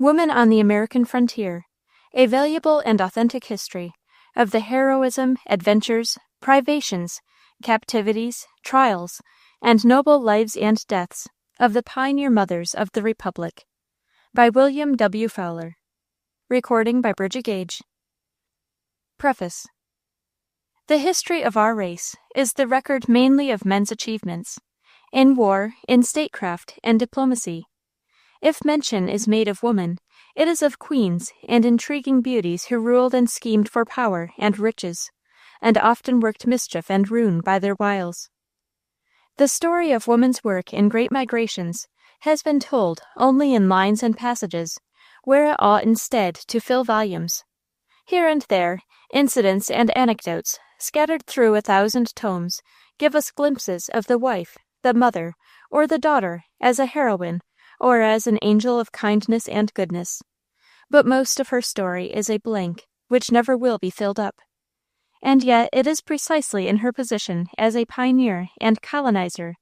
Woman on the American Frontier, a valuable and authentic history of the heroism, adventures, privations, captivities, trials, and noble lives and deaths of the pioneer mothers of the Republic, by William W. Fowler. Recording by Bridget Gage. Preface. The history of our race is the record mainly of men's achievements, in war, in statecraft, and diplomacy. If mention is made of woman, it is of queens and intriguing beauties who ruled and schemed for power and riches, and often worked mischief and ruin by their wiles. The story of woman's work in great migrations has been told only in lines and passages, where it ought instead to fill volumes. Here and there, incidents and anecdotes, scattered through 1,000 tomes, give us glimpses of the wife, the mother, or the daughter as a heroine, or as an angel of kindness and goodness. But most of her story is a blank, which never will be filled up. And yet it is precisely in her position as a pioneer and colonizer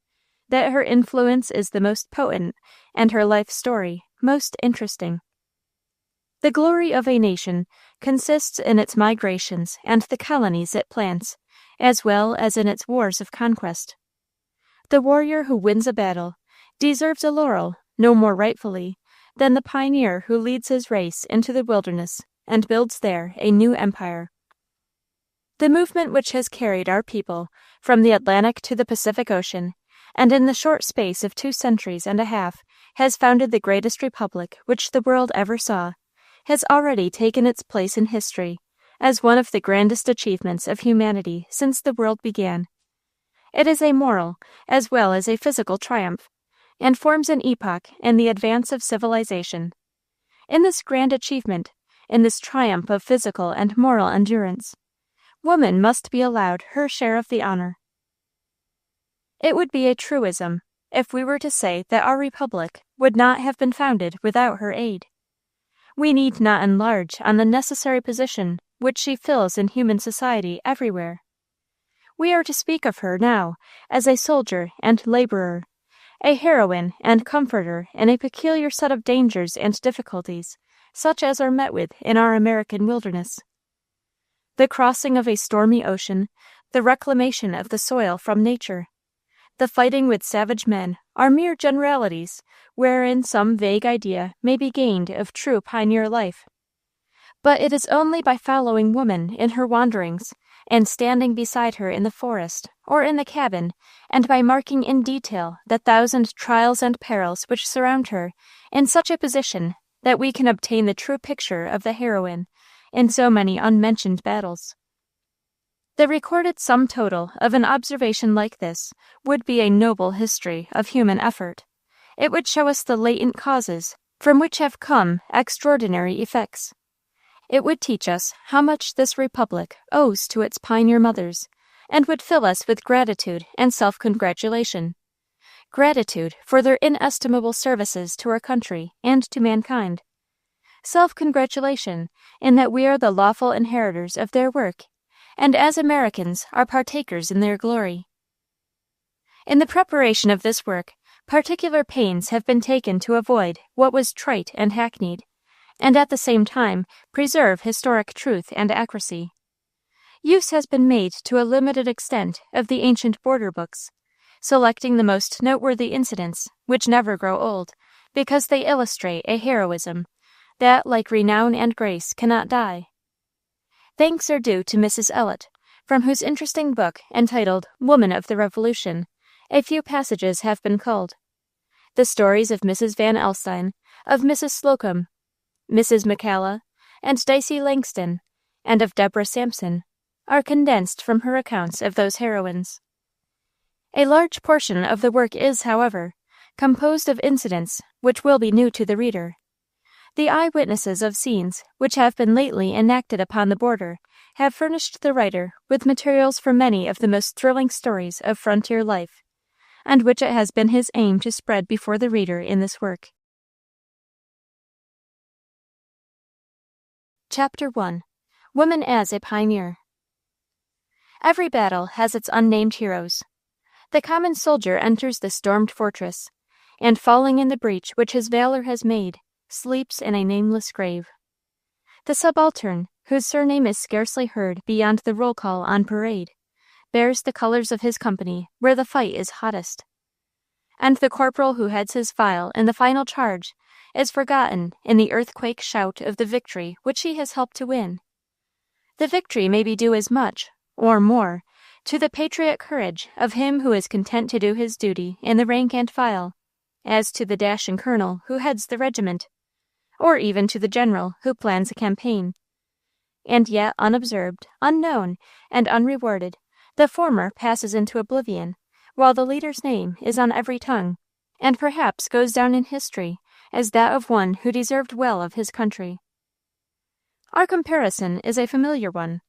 that her influence is the most potent and her life story most interesting. The glory of a nation consists in its migrations and the colonies it plants, as well as in its wars of conquest. The warrior who wins a battle deserves a laurel no more rightfully than the pioneer who leads his race into the wilderness and builds there a new empire. The movement which has carried our people from the Atlantic to the Pacific Ocean, and in the short space of 2 centuries and a half has founded the greatest republic which the world ever saw, has already taken its place in history as one of the grandest achievements of humanity since the world began. It is a moral as well as a physical triumph, and forms an epoch in the advance of civilization. In this grand achievement, in this triumph of physical and moral endurance, woman must be allowed her share of the honor. It would be a truism if we were to say that our republic would not have been founded without her aid. We need not enlarge on the necessary position which she fills in human society everywhere. We are to speak of her now as a soldier and laborer, a heroine and comforter in a peculiar set of dangers and difficulties, such as are met with in our American wilderness. The crossing of a stormy ocean, the reclamation of the soil from nature, the fighting with savage men are mere generalities wherein some vague idea may be gained of true pioneer life. But it is only by following woman in her wanderings, and standing beside her in the forest or in the cabin, and by marking in detail the 1,000 trials and perils which surround her in such a position that we can obtain the true picture of the heroine in so many unmentioned battles. The recorded sum total of an observation like this would be a noble history of human effort. It would show us the latent causes from which have come extraordinary effects. It would teach us how much this republic owes to its pioneer mothers, and would fill us with gratitude and self-congratulation. Gratitude for their inestimable services to our country and to mankind. Self-congratulation in that we are the lawful inheritors of their work, and as Americans are partakers in their glory. In the preparation of this work, particular pains have been taken to avoid what was trite and hackneyed, and at the same time preserve historic truth and accuracy. Use has been made to a limited extent of the ancient border books, selecting the most noteworthy incidents, which never grow old, because they illustrate a heroism that, like renown and grace, cannot die. Thanks are due to Mrs. Elliott, from whose interesting book, entitled Woman of the Revolution, a few passages have been culled. The stories of Mrs. Van Alstyne, of Mrs. Slocum, Mrs. McCalla, and Dicey Langston, and of Deborah Sampson, are condensed from her accounts of those heroines. A large portion of the work is, however, composed of incidents which will be new to the reader. The eyewitnesses of scenes which have been lately enacted upon the border have furnished the writer with materials for many of the most thrilling stories of frontier life, and which it has been his aim to spread before the reader in this work. Chapter 1. Woman as a Pioneer. Every battle has its unnamed heroes. The common soldier enters the stormed fortress, and falling in the breach which his valor has made, sleeps in a nameless grave. The subaltern, whose surname is scarcely heard beyond the roll call on parade, bears the colors of his company where the fight is hottest. And the corporal who heads his file in the final charge is forgotten in the earthquake shout of the victory which he has helped to win. The victory may be due as much, or more, to the patriot courage of him who is content to do his duty in the rank and file, as to the dashing colonel who heads the regiment, or even to the general who plans a campaign. And yet, unobserved, unknown, and unrewarded, the former passes into oblivion, while the leader's name is on every tongue, and perhaps goes down in history as that of one who deserved well of his country. Our comparison is a familiar one.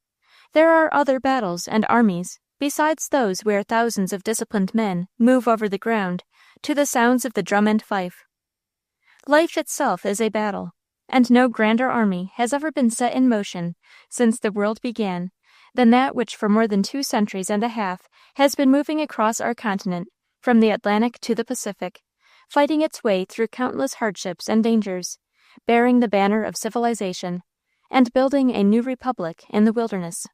There are other battles and armies, besides those where thousands of disciplined men move over the ground to the sounds of the drum and fife. Life itself is a battle, and no grander army has ever been set in motion since the world began than that which for more than 2 centuries and a half has been moving across our continent from the Atlantic to the Pacific, fighting its way through countless hardships and dangers, bearing the banner of civilization, and building a new republic in the wilderness.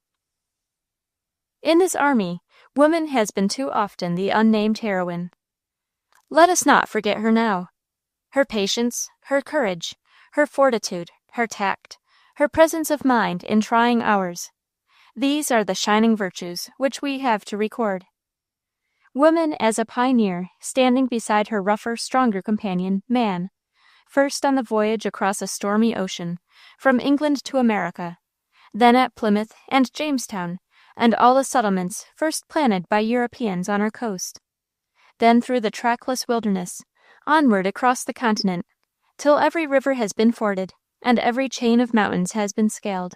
In this army, woman has been too often the unnamed heroine. Let us not forget her now. Her patience, her courage, her fortitude, her tact, her presence of mind in trying hours. These are the shining virtues which we have to record. Woman as a pioneer standing beside her rougher, stronger companion, man, first on the voyage across a stormy ocean, from England to America, then at Plymouth and Jamestown, and all the settlements first planted by Europeans on our coast, then through the trackless wilderness, onward across the continent, till every river has been forded, and every chain of mountains has been scaled.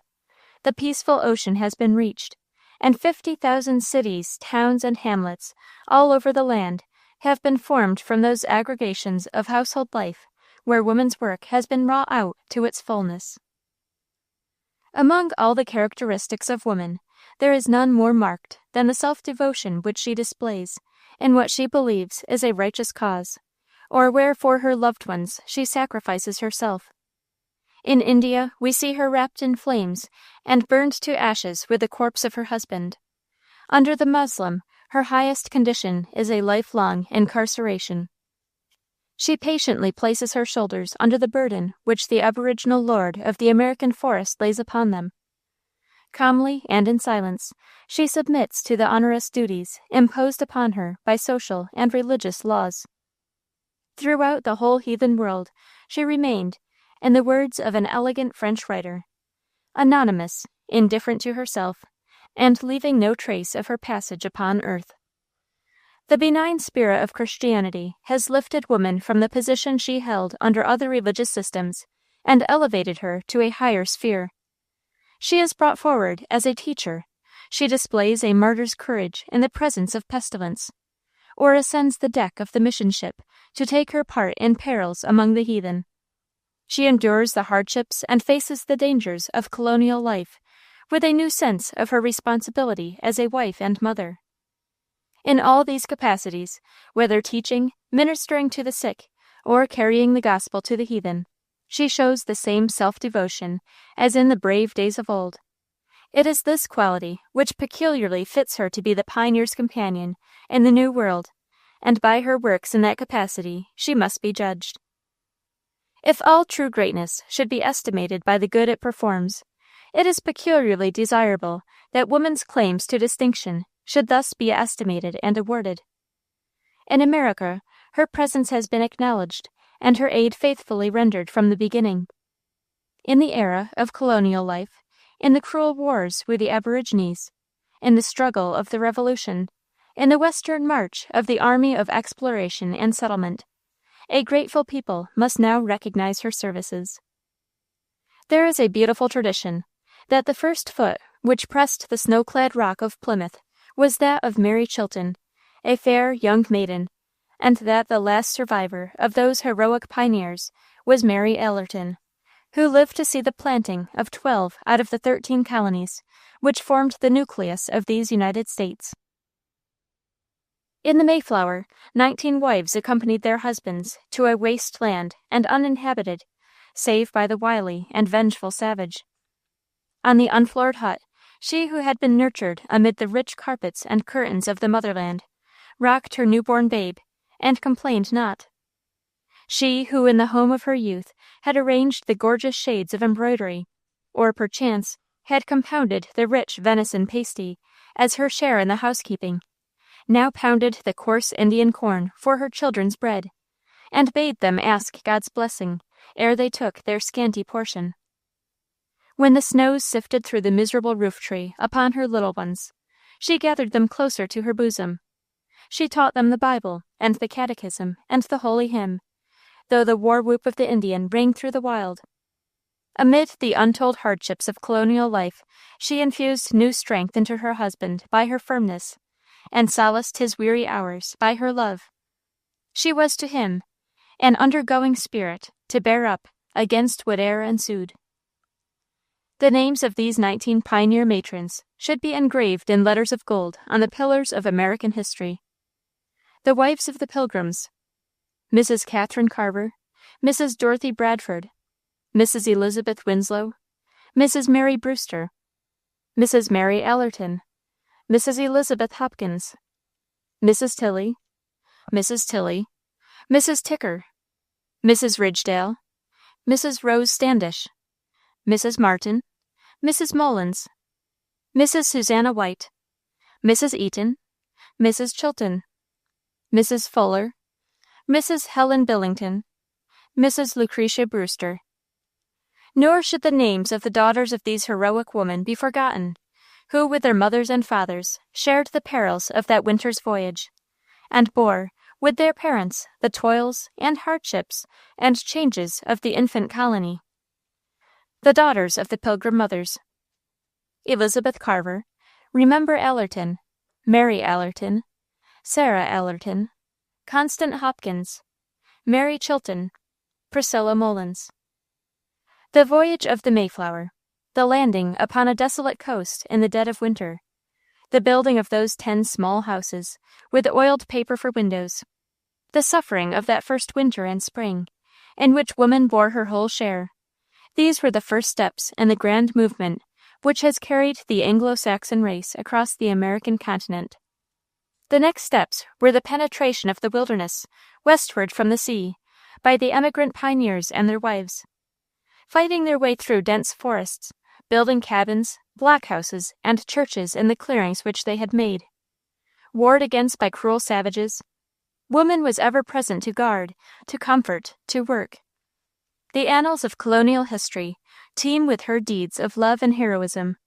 The peaceful ocean has been reached, and 50,000 cities, towns, and hamlets, all over the land, have been formed from those aggregations of household life where woman's work has been wrought out to its fullness. Among all the characteristics of woman, there is none more marked than the self-devotion which she displays in what she believes is a righteous cause, or where for her loved ones she sacrifices herself. In India, we see her wrapped in flames and burned to ashes with the corpse of her husband. Under the Moslem, her highest condition is a lifelong incarceration. She patiently places her shoulders under the burden which the aboriginal lord of the American forest lays upon them. Calmly and in silence, she submits to the onerous duties imposed upon her by social and religious laws. Throughout the whole heathen world, she remained, in the words of an elegant French writer, anonymous, indifferent to herself, and leaving no trace of her passage upon earth. The benign spirit of Christianity has lifted woman from the position she held under other religious systems and elevated her to a higher sphere. She is brought forward as a teacher. She displays a martyr's courage in the presence of pestilence, or ascends the deck of the mission ship to take her part in perils among the heathen. She endures the hardships and faces the dangers of colonial life with a new sense of her responsibility as a wife and mother. In all these capacities, whether teaching, ministering to the sick, or carrying the gospel to the heathen, she shows the same self-devotion as in the brave days of old. It is this quality which peculiarly fits her to be the pioneer's companion in the New World, and by her works in that capacity she must be judged. If all true greatness should be estimated by the good it performs, it is peculiarly desirable that woman's claims to distinction should thus be estimated and awarded. In America, her presence has been acknowledged, and her aid faithfully rendered from the beginning. In the era of colonial life, in the cruel wars with the aborigines, in the struggle of the Revolution, in the western march of the Army of Exploration and Settlement, a grateful people must now recognize her services. There is a beautiful tradition that the first foot which pressed the snow-clad rock of Plymouth was that of Mary Chilton, a fair young maiden, and that the last survivor of those heroic pioneers was Mary Allerton, who lived to see the planting of 12 out of the 13 colonies which formed the nucleus of these United States. In the Mayflower, 19 wives accompanied their husbands to a waste land and uninhabited, save by the wily and vengeful savage. On the unfloored hut, she who had been nurtured amid the rich carpets and curtains of the motherland, rocked her newborn babe, and complained not. She who in the home of her youth had arranged the gorgeous shades of embroidery, or perchance had compounded the rich venison pasty as her share in the housekeeping, now pounded the coarse Indian corn for her children's bread, and bade them ask God's blessing ere they took their scanty portion. When the snows sifted through the miserable roof tree upon her little ones, she gathered them closer to her bosom. She taught them the Bible and the Catechism and the Holy Hymn, though the war whoop of the Indian rang through the wild. Amid the untold hardships of colonial life, she infused new strength into her husband by her firmness, and solaced his weary hours by her love. She was to him an undergoing spirit to bear up against whate'er ensued. The names of these 19 pioneer matrons should be engraved in letters of gold on the pillars of American history. The wives of the Pilgrims: Mrs. Catherine Carver, Mrs. Dorothy Bradford, Mrs. Elizabeth Winslow, Mrs. Mary Brewster, Mrs. Mary Allerton, Mrs. Elizabeth Hopkins, Mrs. Tilley, Mrs. Tilley, Mrs. Ticker, Mrs. Ridgedale, Mrs. Rose Standish, Mrs. Martin, Mrs. Mullins, Mrs. Susanna White, Mrs. Eaton, Mrs. Chilton, Mrs. Fuller, Mrs. Helen Billington, Mrs. Lucretia Brewster. Nor should the names of the daughters of these heroic women be forgotten, who with their mothers and fathers shared the perils of that winter's voyage, and bore, with their parents, the toils and hardships and changes of the infant colony. The daughters of the Pilgrim mothers: Elizabeth Carver, Remember Allerton, Mary Allerton, Sarah Allerton, Constant Hopkins, Mary Chilton, Priscilla Mullins. The voyage of the Mayflower, the landing upon a desolate coast in the dead of winter, the building of those 10 small houses with oiled paper for windows, the suffering of that first winter and spring, in which woman bore her whole share. These were the first steps in the grand movement which has carried the Anglo-Saxon race across the American continent. The next steps were the penetration of the wilderness, westward from the sea, by the emigrant pioneers and their wives. Fighting their way through dense forests, building cabins, blockhouses, and churches in the clearings which they had made. Warred against by cruel savages, woman was ever present to guard, to comfort, to work. The annals of colonial history teem with her deeds of love and heroism.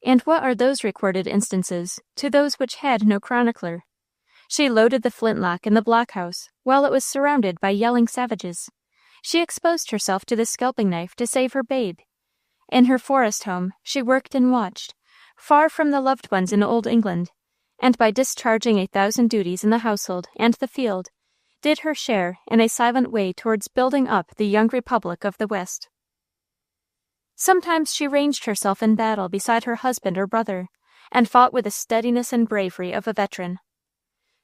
And what are those recorded instances to those which had no chronicler? She loaded the flintlock in the blockhouse while it was surrounded by yelling savages. She exposed herself to the scalping knife to save her babe. In her forest home she worked and watched, far from the loved ones in old England, and by discharging 1,000 duties in the household and the field, did her share in a silent way towards building up the young republic of the West. Sometimes she ranged herself in battle beside her husband or brother, and fought with the steadiness and bravery of a veteran.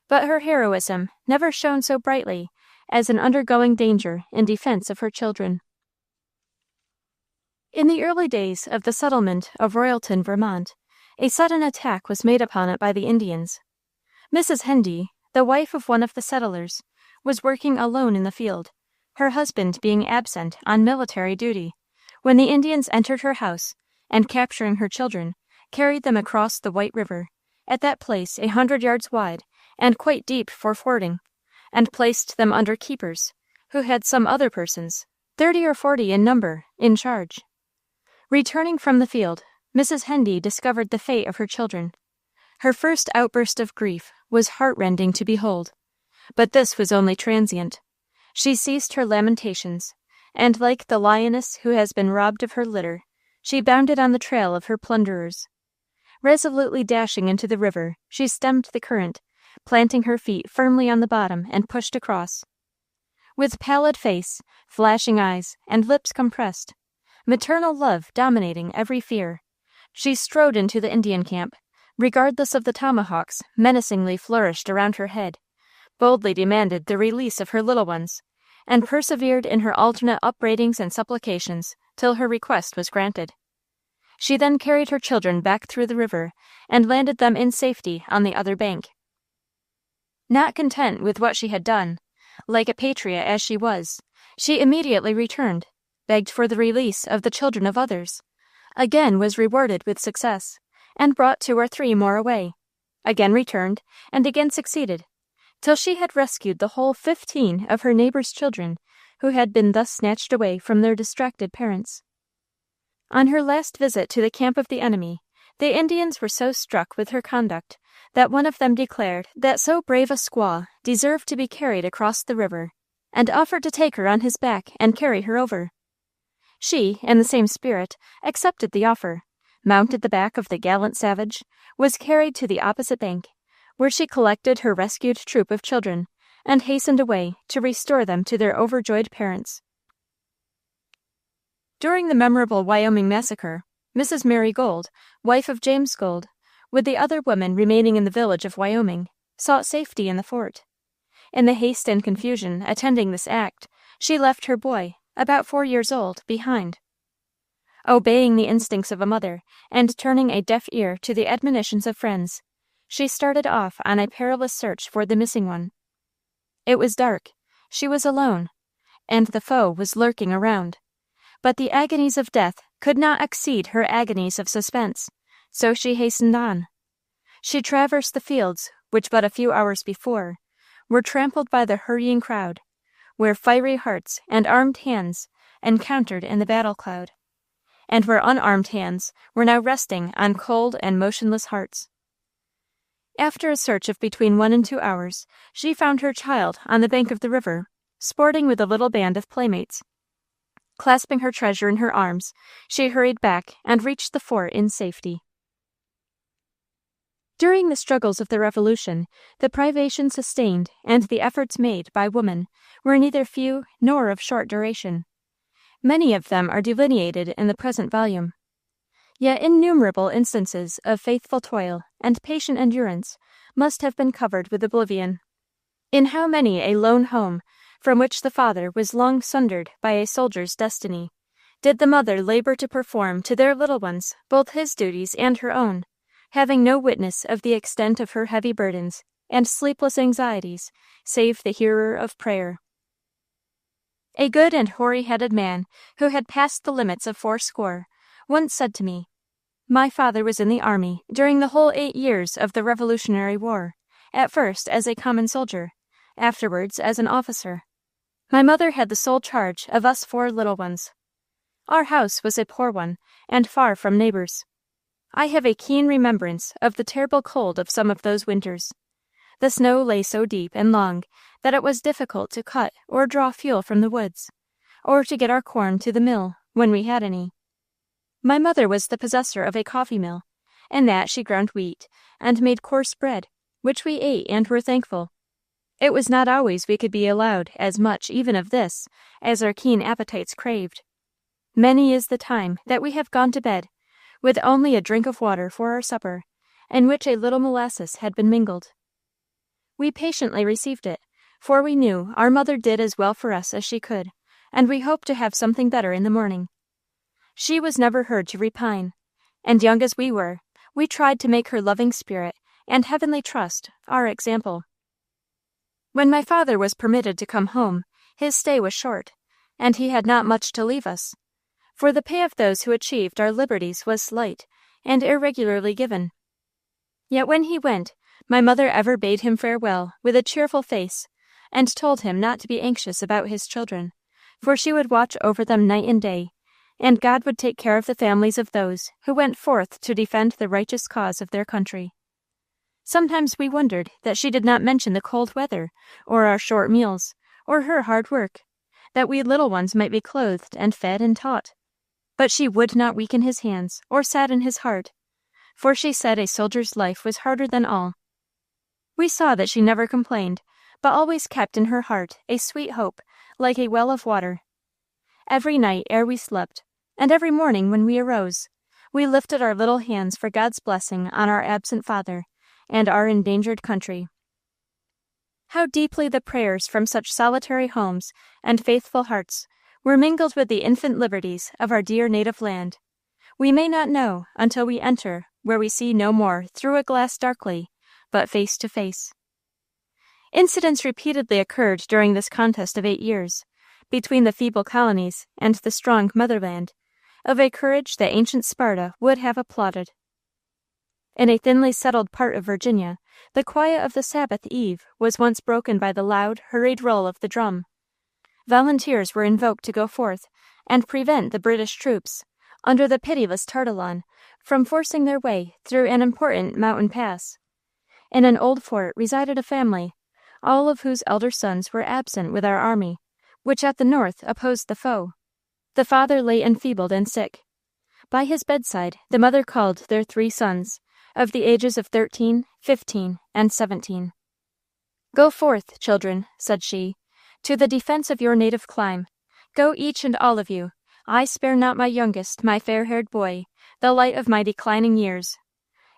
But her heroism never shone so brightly as in undergoing danger in defense of her children. In the early days of the settlement of Royalton, Vermont, a sudden attack was made upon it by the Indians. Mrs. Hendy, the wife of one of the settlers, was working alone in the field, her husband being absent on military duty, when the Indians entered her house, and capturing her children, carried them across the White River, at that place 100 yards wide, and quite deep for fording, and placed them under keepers, who had some other persons, 30 or 40 in number, in charge. Returning from the field, Mrs. Hendy discovered the fate of her children. Her first outburst of grief was heartrending to behold. But this was only transient. She ceased her lamentations, and like the lioness who has been robbed of her litter, she bounded on the trail of her plunderers. Resolutely dashing into the river, she stemmed the current, planting her feet firmly on the bottom, and pushed across. With pallid face, flashing eyes, and lips compressed, maternal love dominating every fear, she strode into the Indian camp, regardless of the tomahawks menacingly flourished around her head, boldly demanded the release of her little ones, and persevered in her alternate upbraidings and supplications till her request was granted. She then carried her children back through the river and landed them in safety on the other bank. Not content with what she had done, like a patriot as she was, she immediately returned, begged for the release of the children of others, again was rewarded with success, and brought 2 or 3 more away, again returned, and again succeeded, till she had rescued the whole 15 of her neighbors' children who had been thus snatched away from their distracted parents. On her last visit to the camp of the enemy, the Indians were so struck with her conduct that one of them declared that so brave a squaw deserved to be carried across the river, and offered to take her on his back and carry her over. She, in the same spirit, accepted the offer, mounted the back of the gallant savage, was carried to the opposite bank, where she collected her rescued troop of children, and hastened away to restore them to their overjoyed parents. During the memorable Wyoming massacre, Mrs. Mary Gold, wife of James Gold, with the other women remaining in the village of Wyoming, sought safety in the fort. In the haste and confusion attending this act, she left her boy, about 4 years old, behind. Obeying the instincts of a mother, and turning a deaf ear to the admonitions of friends, she started off on a perilous search for the missing one. It was dark, she was alone, and the foe was lurking around. But the agonies of death could not exceed her agonies of suspense, so she hastened on. She traversed the fields which but a few hours before were trampled by the hurrying crowd, where fiery hearts and armed hands encountered in the battle cloud, and where unarmed hands were now resting on cold and motionless hearts. After a search of between 1 and 2 hours, she found her child on the bank of the river, sporting with a little band of playmates. Clasping her treasure in her arms, she hurried back and reached the fort in safety. During the struggles of the Revolution, the privations sustained and the efforts made by women were neither few nor of short duration. Many of them are delineated in the present volume. Yet innumerable instances of faithful toil and patient endurance must have been covered with oblivion. In how many a lone home, from which the father was long sundered by a soldier's destiny, did the mother labor to perform to their little ones both his duties and her own, having no witness of the extent of her heavy burdens and sleepless anxieties, save the hearer of prayer. A good and hoary-headed man, who had passed the limits of 80, once said to me, "My father was in the army during the whole 8 years of the Revolutionary War, at first as a common soldier, afterwards as an officer. My mother had the sole charge of us 4 little ones. Our house was a poor one, and far from neighbors. I have a keen remembrance of the terrible cold of some of those winters. The snow lay so deep and long that it was difficult to cut or draw fuel from the woods, or to get our corn to the mill when we had any. My mother was the possessor of a coffee mill, in that she ground wheat and made coarse bread, which we ate and were thankful. It was not always we could be allowed as much even of this as our keen appetites craved. Many is the time that we have gone to bed with only a drink of water for our supper, in which a little molasses had been mingled. We patiently received it, for we knew our mother did as well for us as she could, and we hoped to have something better in the morning. She was never heard to repine, and young as we were, we tried to make her loving spirit and heavenly trust our example. When my father was permitted to come home, his stay was short, and he had not much to leave us, for the pay of those who achieved our liberties was slight and irregularly given. Yet when he went, my mother ever bade him farewell with a cheerful face, and told him not to be anxious about his children, for she would watch over them night and day, and God would take care of the families of those who went forth to defend the righteous cause of their country. Sometimes we wondered that she did not mention the cold weather, or our short meals, or her hard work, that we little ones might be clothed and fed and taught. But she would not weaken his hands or sadden his heart, for she said a soldier's life was harder than all. We saw that she never complained, but always kept in her heart a sweet hope, like a well of water. Every night ere we slept, and every morning when we arose, we lifted our little hands for God's blessing on our absent father and our endangered country. How deeply the prayers from such solitary homes and faithful hearts were mingled with the infant liberties of our dear native land, we may not know until we enter where we see no more through a glass darkly, but face to face. Incidents repeatedly occurred during this contest of 8 years, between the feeble colonies and the strong motherland, of a courage that ancient Sparta would have applauded. In a thinly settled part of Virginia, the quiet of the Sabbath eve was once broken by the loud, hurried roll of the drum. Volunteers were invoked to go forth and prevent the British troops, under the pitiless Tarleton, from forcing their way through an important mountain pass. In an old fort resided a family, all of whose elder sons were absent with our army, which at the north opposed the foe. The father lay enfeebled and sick. By his bedside the mother called their 3 sons, of the ages of 13, 15, and 17. "Go forth, children," said she, "to the defense of your native clime. Go each and all of you. I spare not my youngest, my fair-haired boy, the light of my declining years.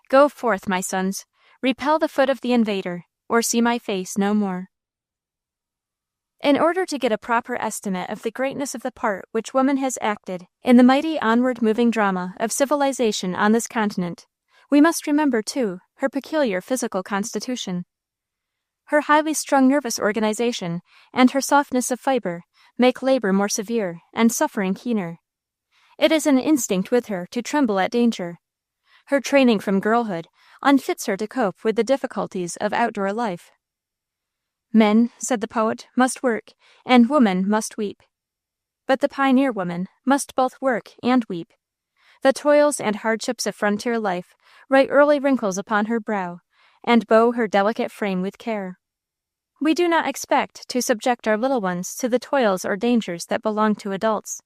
Go forth, my sons, repel the foot of the invader, or see my face no more." In order to get a proper estimate of the greatness of the part which woman has acted in the mighty onward-moving drama of civilization on this continent, we must remember, too, her peculiar physical constitution. Her highly strung nervous organization and her softness of fiber make labor more severe and suffering keener. It is an instinct with her to tremble at danger. Her training from girlhood unfits her to cope with the difficulties of outdoor life. "Men," said the poet, "must work, and woman must weep." But the pioneer woman must both work and weep. The toils and hardships of frontier life write early wrinkles upon her brow, and bow her delicate frame with care. We do not expect to subject our little ones to the toils or dangers that belong to adults.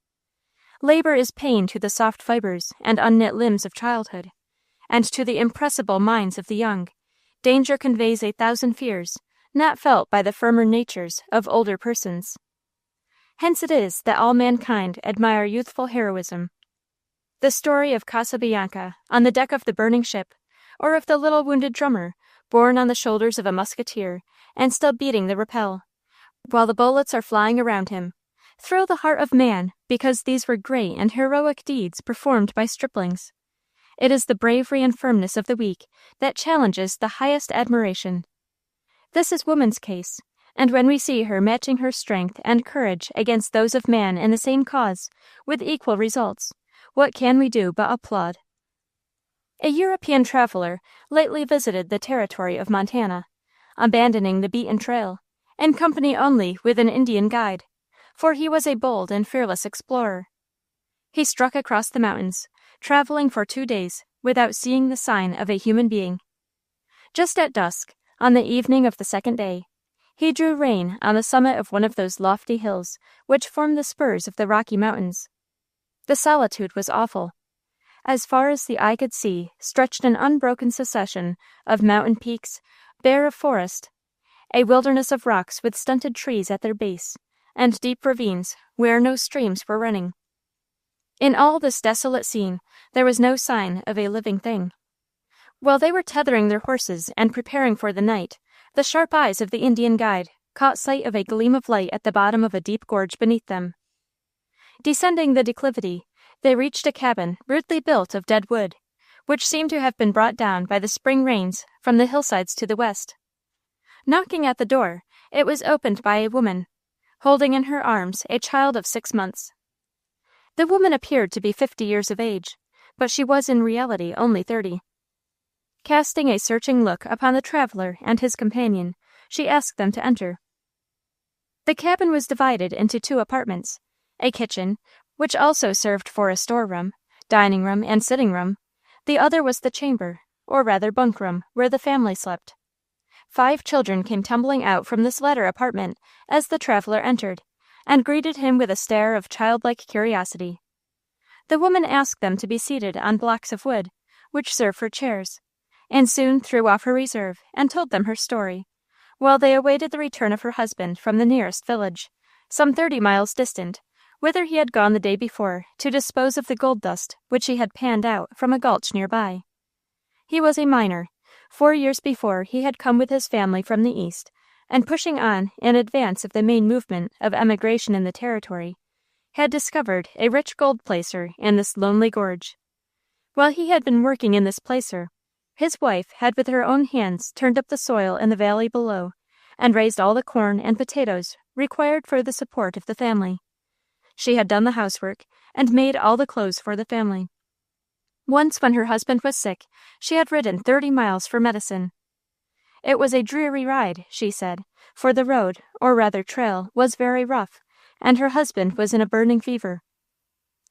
Labor is pain to the soft fibers and unknit limbs of childhood, and to the impressible minds of the young, danger conveys 1,000 fears, not felt by the firmer natures of older persons. Hence it is that all mankind admire youthful heroism. The story of Casabianca on the deck of the burning ship, or of the little wounded drummer borne on the shoulders of a musketeer and still beating the rappel, while the bullets are flying around him, thrill the heart of man because these were great and heroic deeds performed by striplings. It is the bravery and firmness of the weak that challenges the highest admiration. This is woman's case, and when we see her matching her strength and courage against those of man in the same cause, with equal results, what can we do but applaud? A European traveler lately visited the territory of Montana, abandoning the beaten trail, in company only with an Indian guide, for he was a bold and fearless explorer. He struck across the mountains, traveling for 2 days without seeing the sign of a human being. Just at dusk, on the evening of the 2nd day, he drew rein on the summit of one of those lofty hills which form the spurs of the Rocky Mountains. The solitude was awful. As far as the eye could see stretched an unbroken succession of mountain peaks, bare of forest, a wilderness of rocks with stunted trees at their base, and deep ravines where no streams were running. In all this desolate scene there was no sign of a living thing. While they were tethering their horses and preparing for the night, the sharp eyes of the Indian guide caught sight of a gleam of light at the bottom of a deep gorge beneath them. Descending the declivity, they reached a cabin rudely built of dead wood, which seemed to have been brought down by the spring rains from the hillsides to the west. Knocking at the door, it was opened by a woman, holding in her arms a child of 6 months. The woman appeared to be 50 years of age, but she was in reality only 30. Casting a searching look upon the traveler and his companion, she asked them to enter. The cabin was divided into 2 apartments, a kitchen, which also served for a storeroom, dining room, and sitting room. The other was the chamber, or rather bunk room, where the family slept. 5 children came tumbling out from this latter apartment as the traveler entered, and greeted him with a stare of childlike curiosity. The woman asked them to be seated on blocks of wood, which served for chairs, and soon threw off her reserve and told them her story, while they awaited the return of her husband from the nearest village, some 30 miles distant, whither he had gone the day before to dispose of the gold dust which he had panned out from a gulch near by. He was a miner. 4 years before he had come with his family from the east, and pushing on in advance of the main movement of emigration in the territory, had discovered a rich gold placer in this lonely gorge. While he had been working in this placer, his wife had with her own hands turned up the soil in the valley below, and raised all the corn and potatoes required for the support of the family. She had done the housework, and made all the clothes for the family. Once, when her husband was sick, she had ridden 30 miles for medicine. It was a dreary ride, she said, for the road, or rather trail, was very rough, and her husband was in a burning fever.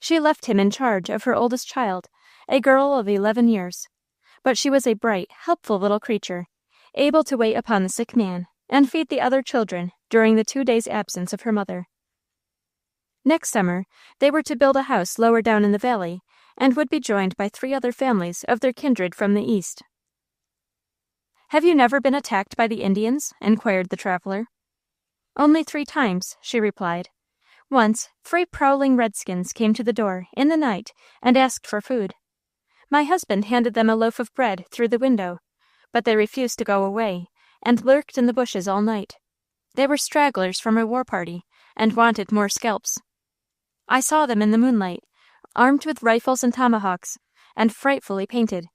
She left him in charge of her oldest child, a girl of 11 years, but she was a bright, helpful little creature, able to wait upon the sick man and feed the other children during the 2 days' absence of her mother. Next summer, they were to build a house lower down in the valley, and would be joined by 3 other families of their kindred from the east. "Have you never been attacked by the Indians?" inquired the traveler. "Only 3 times," she replied. "Once, 3 prowling redskins came to the door in the night and asked for food. My husband handed them a loaf of bread through the window, but they refused to go away, and lurked in the bushes all night. They were stragglers from a war party, and wanted more scalps. I saw them in the moonlight, armed with rifles and tomahawks, and frightfully painted.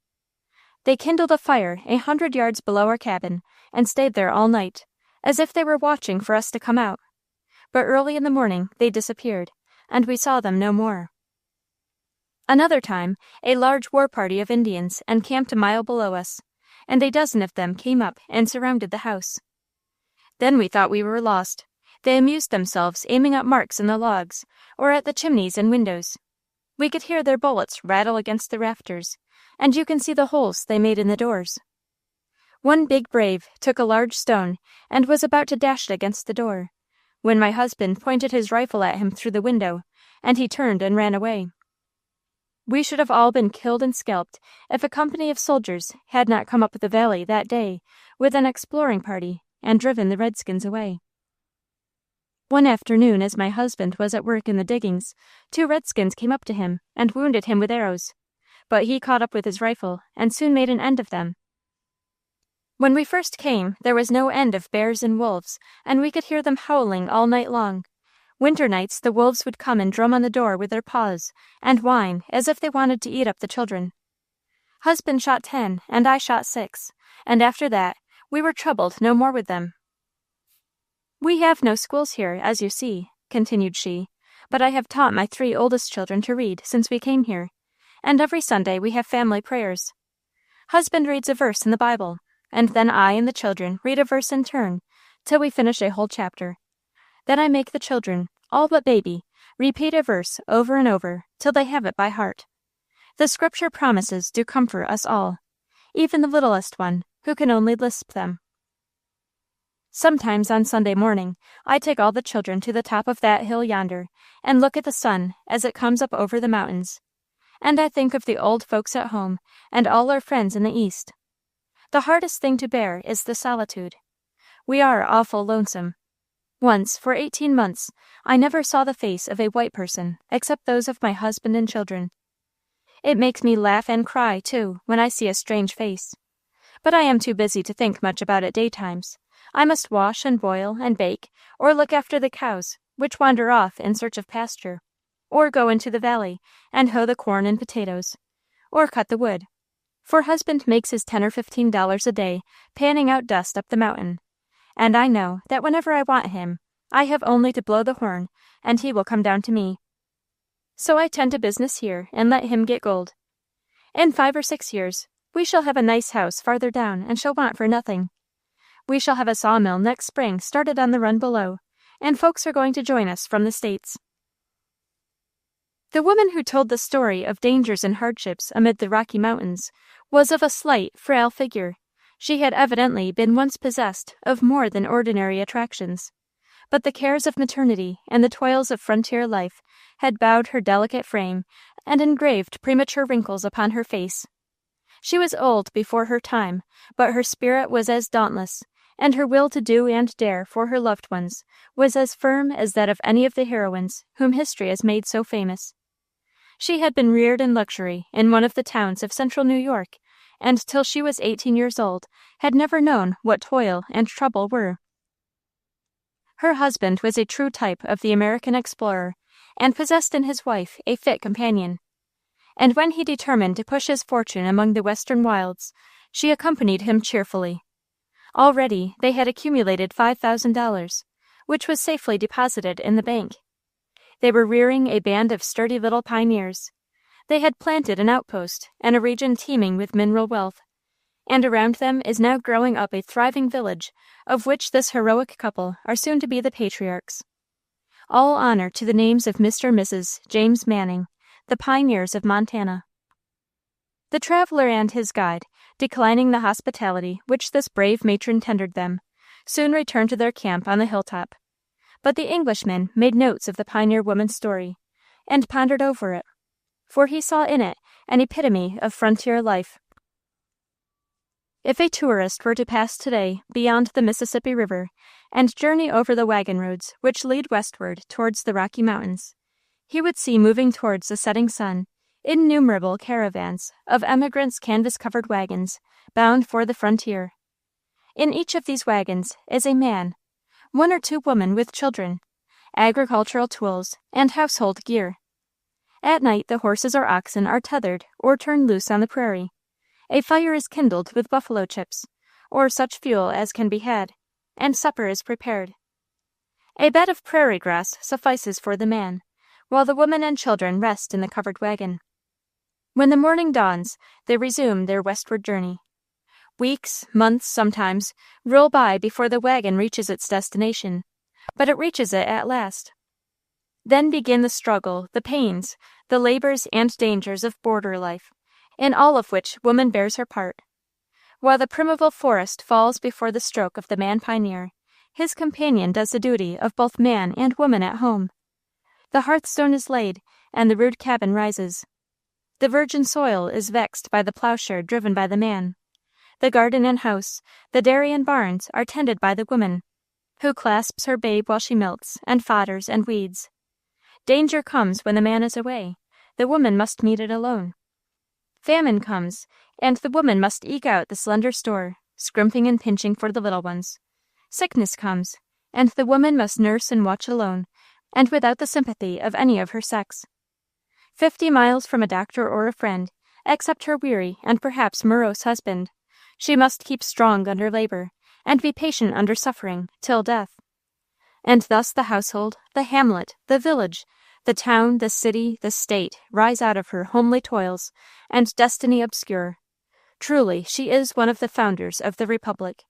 They kindled a fire 100 yards below our cabin, and stayed there all night, as if they were watching for us to come out. But early in the morning they disappeared, and we saw them no more." Another time, a large war party of Indians encamped a mile below us, and a dozen of them came up and surrounded the house. Then we thought we were lost. They amused themselves aiming at marks in the logs, or at the chimneys and windows. We could hear their bullets rattle against the rafters, and you can see the holes they made in the doors. One big brave took a large stone and was about to dash it against the door, when my husband pointed his rifle at him through the window, and he turned and ran away. We should have all been killed and scalped if a company of soldiers had not come up the valley that day with an exploring party and driven the redskins away. One afternoon, as my husband was at work in the diggings, 2 redskins came up to him and wounded him with arrows, but he caught up with his rifle and soon made an end of them. When we first came, there was no end of bears and wolves, and we could hear them howling all night long. Winter nights the wolves would come and drum on the door with their paws, and whine as if they wanted to eat up the children. Husband shot 10, and I shot 6, and after that we were troubled no more with them. "We have no schools here, as you see," continued she, "but I have taught my 3 oldest children to read since we came here, and every Sunday we have family prayers. Husband reads a verse in the Bible, and then I and the children read a verse in turn, till we finish a whole chapter. Then I make the children, all but baby, repeat a verse over and over till they have it by heart. The Scripture promises do comfort us all, even the littlest one, who can only lisp them. Sometimes on Sunday morning I take all the children to the top of that hill yonder, and look at the sun as it comes up over the mountains, and I think of the old folks at home and all our friends in the East. The hardest thing to bear is the solitude. We are awful lonesome. Once, for 18 months, I never saw the face of a white person except those of my husband and children. It makes me laugh and cry, too, when I see a strange face. But I am too busy to think much about it daytimes. I must wash and boil and bake, or look after the cows, which wander off in search of pasture, or go into the valley and hoe the corn and potatoes, or cut the wood. For husband makes his $10 or $15 a day panning out dust up the mountain, and I know that whenever I want him, I have only to blow the horn, and he will come down to me. So I tend to business here and let him get gold. In 5 or 6 years, we shall have a nice house farther down and shall want for nothing. We shall have a sawmill next spring started on the run below, and folks are going to join us from the States." The woman who told the story of dangers and hardships amid the Rocky Mountains was of a slight, frail figure. She had evidently been once possessed of more than ordinary attractions, but the cares of maternity and the toils of frontier life had bowed her delicate frame and engraved premature wrinkles upon her face. She was old before her time, but her spirit was as dauntless, and her will to do and dare for her loved ones was as firm as that of any of the heroines whom history has made so famous. She had been reared in luxury in one of the towns of central New York, and till she was 18 years old had never known what toil and trouble were. Her husband was a true type of the American explorer, and possessed in his wife a fit companion. And when he determined to push his fortune among the western wilds, she accompanied him cheerfully. Already they had accumulated $5,000, which was safely deposited in the bank. They were rearing a band of sturdy little pioneers. They had planted an outpost in a region teeming with mineral wealth, and around them is now growing up a thriving village, of which this heroic couple are soon to be the patriarchs. All honor to the names of Mr. and Mrs. James Manning, the pioneers of Montana. The traveler and his guide, declining the hospitality which this brave matron tendered them, soon returned to their camp on the hilltop. But the Englishman made notes of the pioneer woman's story, and pondered over it, for he saw in it an epitome of frontier life. If a tourist were to pass today beyond the Mississippi River and journey over the wagon roads which lead westward towards the Rocky Mountains, he would see moving towards the setting sun innumerable caravans of emigrants' canvas-covered wagons bound for the frontier. In each of these wagons is a man, one or two women with children, agricultural tools, and household gear. At night the horses or oxen are tethered or turned loose on the prairie. A fire is kindled with buffalo chips, or such fuel as can be had, and supper is prepared. A bed of prairie grass suffices for the man, while the women and children rest in the covered wagon. When the morning dawns, they resume their westward journey. Weeks, months sometimes, roll by before the wagon reaches its destination, but it reaches it at last. Then begin the struggle, the pains, the labors and dangers of border life, in all of which woman bears her part. While the primeval forest falls before the stroke of the man pioneer, his companion does the duty of both man and woman at home. The hearthstone is laid, and the rude cabin rises. The virgin soil is vexed by the plowshare driven by the man. The garden and house, the dairy and barns are tended by the woman, who clasps her babe while she milks, and fodders, and weeds. Danger comes when the man is away. The woman must meet it alone. Famine comes, and the woman must eke out the slender store, scrimping and pinching for the little ones. Sickness comes, and the woman must nurse and watch alone, and without the sympathy of any of her sex. 50 miles from a doctor or a friend, except her weary and perhaps morose husband, she must keep strong under labor, and be patient under suffering, till death. And thus the household, the hamlet, the village, the town, the city, the state, rise out of her homely toils, and destiny obscure. Truly, she is one of the founders of the Republic.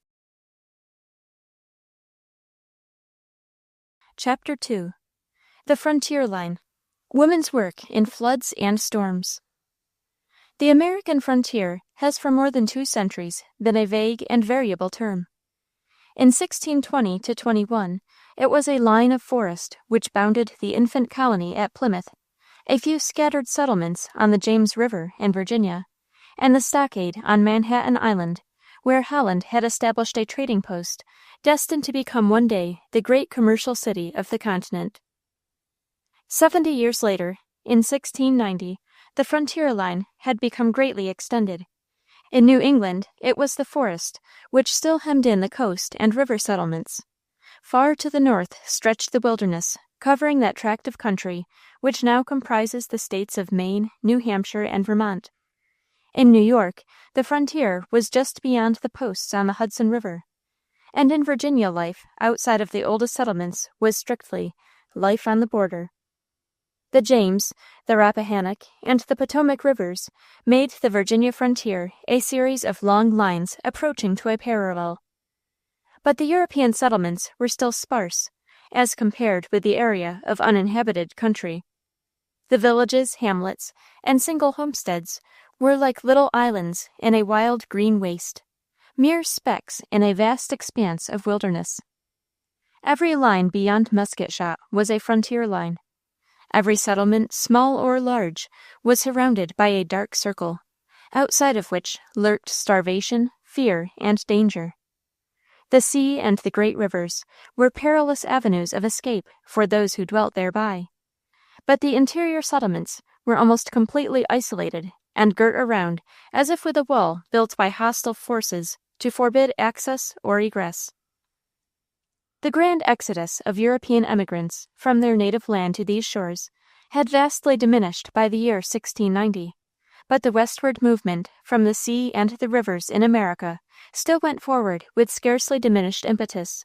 Chapter 2. The Frontier Line. Women's Work in Floods and Storms. The American frontier has for more than 2 centuries been a vague and variable term. In 1620 to 21, it was a line of forest which bounded the infant colony at Plymouth, a few scattered settlements on the James River in Virginia, and the stockade on Manhattan Island, where Holland had established a trading post destined to become one day the great commercial city of the continent. 70 years later, in 1690, the frontier line had become greatly extended. In New England, it was the forest, which still hemmed in the coast and river settlements. Far to the north stretched the wilderness, covering that tract of country which now comprises the states of Maine, New Hampshire, and Vermont. In New York, the frontier was just beyond the posts on the Hudson River. And in Virginia life, outside of the oldest settlements, was strictly life on the border. The James, the Rappahannock, and the Potomac rivers made the Virginia frontier a series of long lines approaching to a parallel. But the European settlements were still sparse, as compared with the area of uninhabited country. The villages, hamlets, and single homesteads were like little islands in a wild green waste, mere specks in a vast expanse of wilderness. Every line beyond musket shot was a frontier line. Every settlement, small or large, was surrounded by a dark circle, outside of which lurked starvation, fear, and danger. The sea and the great rivers were perilous avenues of escape for those who dwelt thereby. But the interior settlements were almost completely isolated and girt around as if with a wall built by hostile forces to forbid access or egress. The grand exodus of European emigrants from their native land to these shores had vastly diminished by the year 1690, but the westward movement from the sea and the rivers in America still went forward with scarcely diminished impetus,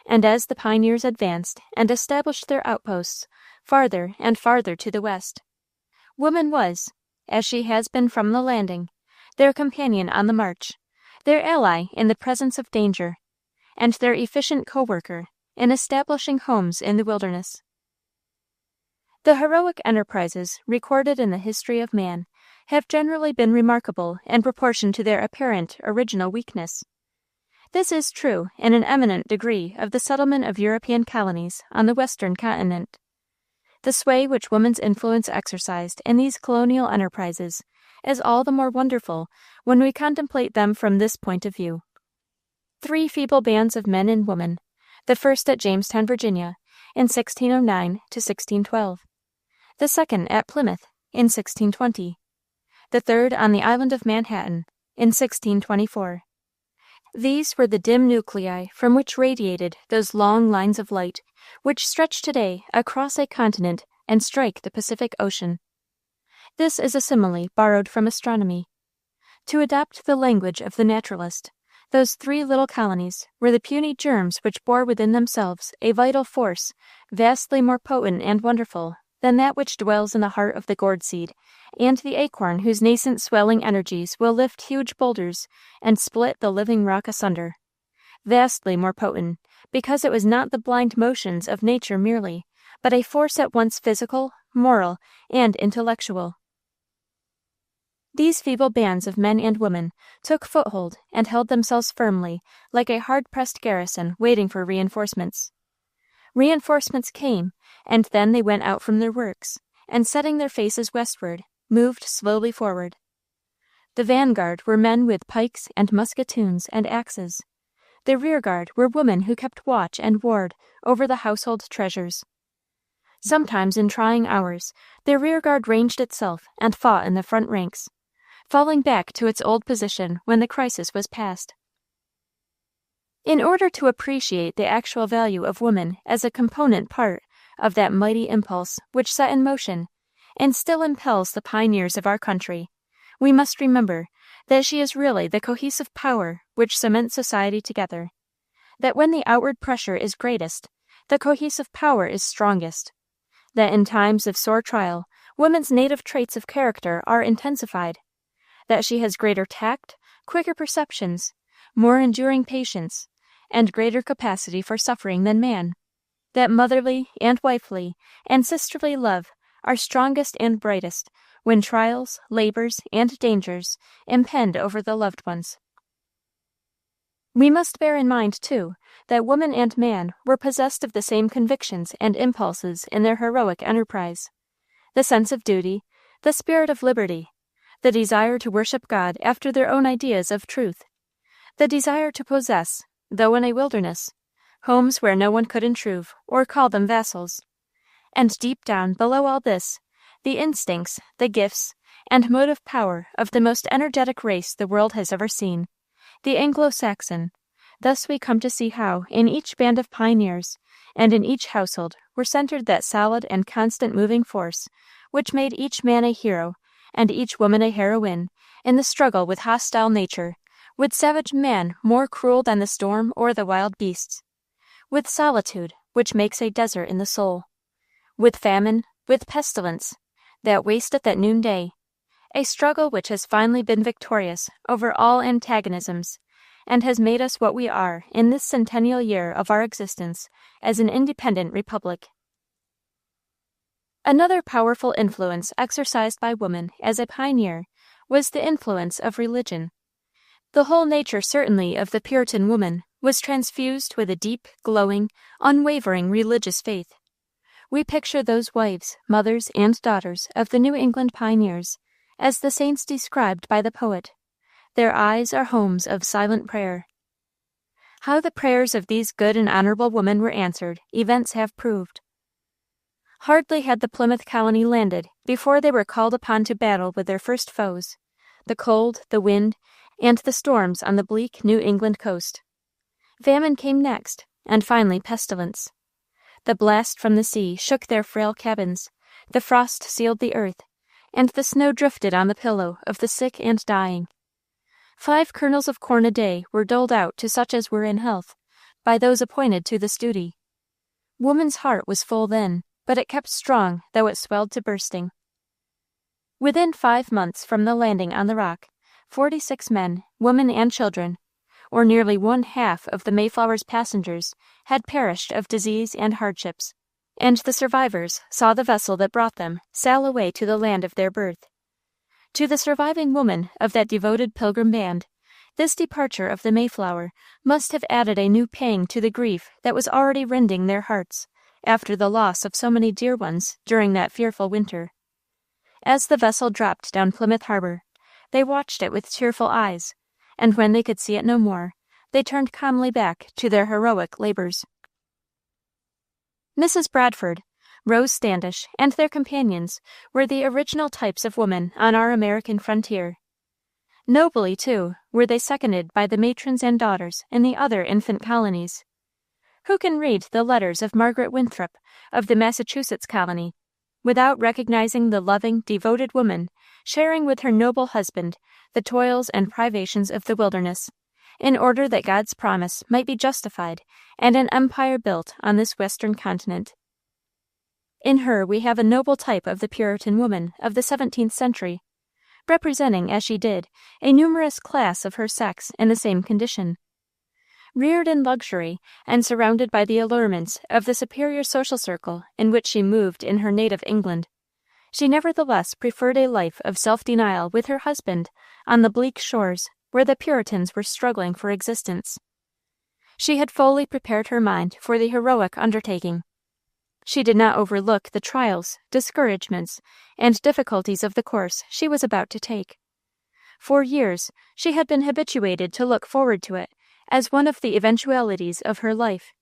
and as the pioneers advanced and established their outposts farther and farther to the west, woman was, as she has been from the landing, their companion on the march, their ally in the presence of danger, and their efficient co-worker in establishing homes in the wilderness. The heroic enterprises recorded in the history of man have generally been remarkable in proportion to their apparent original weakness. This is true in an eminent degree of the settlement of European colonies on the western continent. The sway which woman's influence exercised in these colonial enterprises is all the more wonderful when we contemplate them from this point of view. 3 feeble bands of men and women, the first at Jamestown, Virginia, in 1609 to 1612, the second at Plymouth in 1620, the third on the island of Manhattan in 1624. These were the dim nuclei from which radiated those long lines of light which stretch today across a continent and strike the Pacific Ocean. This is a simile borrowed from astronomy. To adopt the language of the naturalist, those 3 little colonies were the puny germs which bore within themselves a vital force vastly more potent and wonderful than that which dwells in the heart of the gourd seed, and the acorn whose nascent swelling energies will lift huge boulders and split the living rock asunder. Vastly more potent, because it was not the blind motions of nature merely, but a force at once physical, moral, and intellectual. These feeble bands of men and women took foothold and held themselves firmly, like a hard-pressed garrison waiting for reinforcements. Reinforcements came, and then they went out from their works, and setting their faces westward, moved slowly forward. The vanguard were men with pikes and musketoons and axes. The rearguard were women who kept watch and ward over the household treasures. Sometimes in trying hours, the rearguard ranged itself and fought in the front ranks, falling back to its old position when the crisis was past. In order to appreciate the actual value of woman as a component part of that mighty impulse which set in motion and still impels the pioneers of our country, we must remember that she is really the cohesive power which cements society together, that when the outward pressure is greatest, the cohesive power is strongest, that in times of sore trial, woman's native traits of character are intensified, that she has greater tact, quicker perceptions, more enduring patience, and greater capacity for suffering than man, that motherly and wifely and sisterly love are strongest and brightest when trials, labors, and dangers impend over the loved ones. We must bear in mind, too, that woman and man were possessed of the same convictions and impulses in their heroic enterprise: the sense of duty, the spirit of liberty, the desire to worship God after their own ideas of truth, the desire to possess, though in a wilderness, homes where no one could intrude or call them vassals, and deep down below all this, the instincts, the gifts, and motive power of the most energetic race the world has ever seen, the Anglo-Saxon. Thus we come to see how, in each band of pioneers, and in each household, were centered that solid and constant moving force which made each man a hero and each woman a heroine in the struggle with hostile nature, with savage man more cruel than the storm or the wild beasts, with solitude which makes a desert in the soul, with famine, with pestilence, that wasteth at noonday, a struggle which has finally been victorious over all antagonisms, and has made us what we are in this centennial year of our existence as an independent republic. Another powerful influence exercised by woman as a pioneer was the influence of religion. The whole nature certainly of the Puritan woman was transfused with a deep, glowing, unwavering religious faith. We picture those wives, mothers, and daughters of the New England pioneers as the saints described by the poet. Their eyes are homes of silent prayer. How the prayers of these good and honorable women were answered, events have proved. Hardly had the Plymouth colony landed before they were called upon to battle with their first foes, the cold, the wind, and the storms on the bleak New England coast. Famine came next, and finally pestilence. The blast from the sea shook their frail cabins, the frost sealed the earth, and the snow drifted on the pillow of the sick and dying. 5 kernels of corn a day were doled out to such as were in health, by those appointed to this duty. Woman's heart was full then, but it kept strong, though it swelled to bursting. Within 5 months from the landing on the rock, 46 men, women, and children, or nearly 1/2 of the Mayflower's passengers, had perished of disease and hardships, and the survivors saw the vessel that brought them sail away to the land of their birth. To the surviving woman of that devoted pilgrim band, this departure of the Mayflower must have added a new pang to the grief that was already rending their hearts after the loss of so many dear ones during that fearful winter. As the vessel dropped down Plymouth Harbor, they watched it with tearful eyes, and when they could see it no more, they turned calmly back to their heroic labors. Mrs. Bradford, Rose Standish, and their companions were the original types of women on our American frontier. Nobly, too, were they seconded by the matrons and daughters in the other infant colonies. Who can read the letters of Margaret Winthrop of the Massachusetts colony without recognizing the loving, devoted woman sharing with her noble husband the toils and privations of the wilderness, in order that God's promise might be justified and an empire built on this western continent? In her we have a noble type of the Puritan woman of the 17th century, representing, as she did, a numerous class of her sex in the same condition. Reared in luxury and surrounded by the allurements of the superior social circle in which she moved in her native England, she nevertheless preferred a life of self-denial with her husband on the bleak shores where the Puritans were struggling for existence. She had fully prepared her mind for the heroic undertaking. She did not overlook the trials, discouragements, and difficulties of the course she was about to take. For years she had been habituated to look forward to it as one of the eventualities of her life.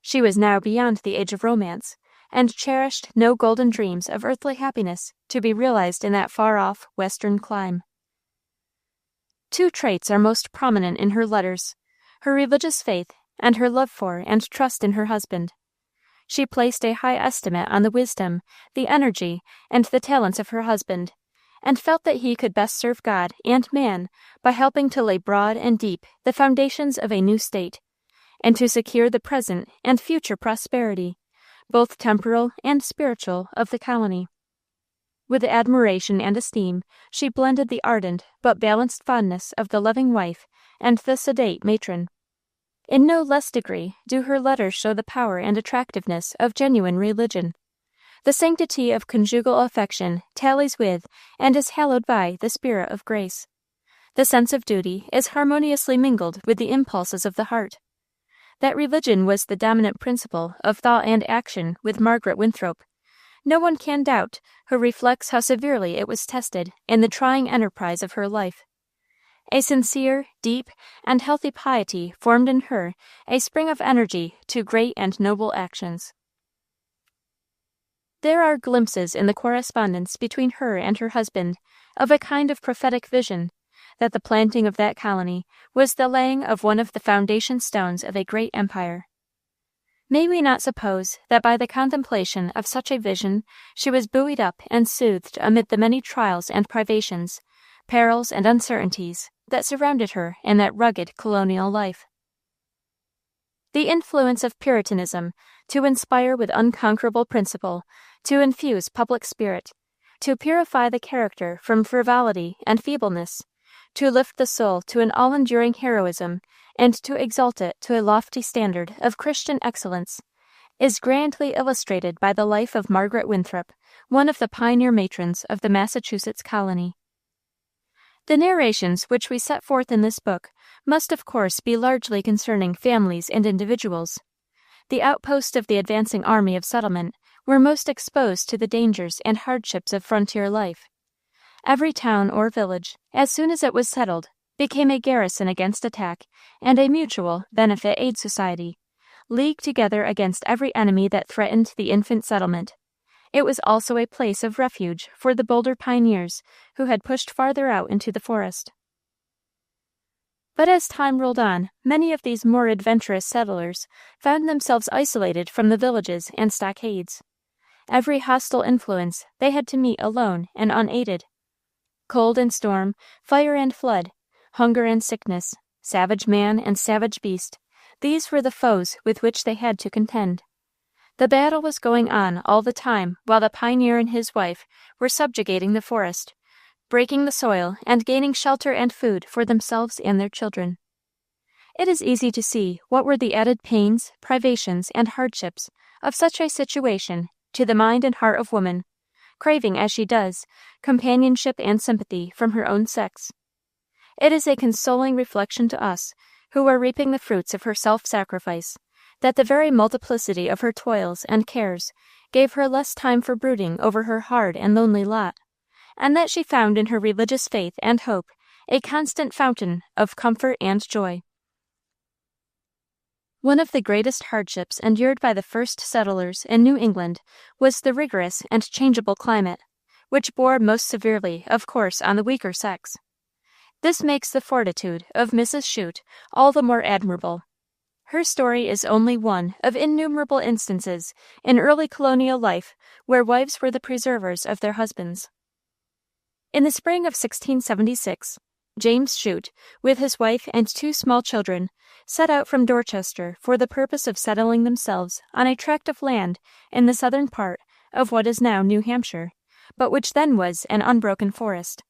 She was now beyond the age of romance, and cherished no golden dreams of earthly happiness to be realized in that far-off western clime. 2 traits are most prominent in her letters: her religious faith and her love for and trust in her husband. She placed a high estimate on the wisdom, the energy, and the talents of her husband, and felt that he could best serve God and man by helping to lay broad and deep the foundations of a new state, and to secure the present and future prosperity, both temporal and spiritual, of the colony. With admiration and esteem, she blended the ardent but balanced fondness of the loving wife and the sedate matron. In no less degree do her letters show the power and attractiveness of genuine religion. The sanctity of conjugal affection tallies with and is hallowed by the spirit of grace. The sense of duty is harmoniously mingled with the impulses of the heart. That religion was the dominant principle of thought and action with Margaret Winthrop, no one can doubt who reflects how severely it was tested in the trying enterprise of her life. A sincere, deep, and healthy piety formed in her a spring of energy to great and noble actions. There are glimpses in the correspondence between her and her husband of a kind of prophetic vision that the planting of that colony was the laying of one of the foundation stones of a great empire. May we not suppose that by the contemplation of such a vision she was buoyed up and soothed amid the many trials and privations, perils and uncertainties that surrounded her in that rugged colonial life? The influence of Puritanism to inspire with unconquerable principle, to infuse public spirit, to purify the character from frivolity and feebleness, to lift the soul to an all-enduring heroism, and to exalt it to a lofty standard of Christian excellence, is grandly illustrated by the life of Margaret Winthrop, one of the pioneer matrons of the Massachusetts colony. The narrations which we set forth in this book must of course be largely concerning families and individuals. The outposts of the advancing army of settlement were most exposed to the dangers and hardships of frontier life. Every town or village, as soon as it was settled, became a garrison against attack and a mutual benefit aid society, leagued together against every enemy that threatened the infant settlement. It was also a place of refuge for the bolder pioneers who had pushed farther out into the forest. But as time rolled on, many of these more adventurous settlers found themselves isolated from the villages and stockades. Every hostile influence they had to meet alone and unaided. Cold and storm, fire and flood, hunger and sickness, savage man and savage beast, these were the foes with which they had to contend. The battle was going on all the time while the pioneer and his wife were subjugating the forest, breaking the soil, and gaining shelter and food for themselves and their children. It is easy to see what were the added pains, privations, and hardships of such a situation to the mind and heart of woman, craving, as she does, companionship and sympathy from her own sex. It is a consoling reflection to us, who are reaping the fruits of her self-sacrifice, that the very multiplicity of her toils and cares gave her less time for brooding over her hard and lonely lot, and that she found in her religious faith and hope a constant fountain of comfort and joy. One of the greatest hardships endured by the first settlers in New England was the rigorous and changeable climate, which bore most severely, of course, on the weaker sex. This makes the fortitude of Mrs. Shute all the more admirable. Her story is only one of innumerable instances in early colonial life where wives were the preservers of their husbands. In the spring of 1676, James Shute, with his wife and 2 small children, set out from Dorchester for the purpose of settling themselves on a tract of land in the southern part of what is now New Hampshire, but which then was an unbroken forest.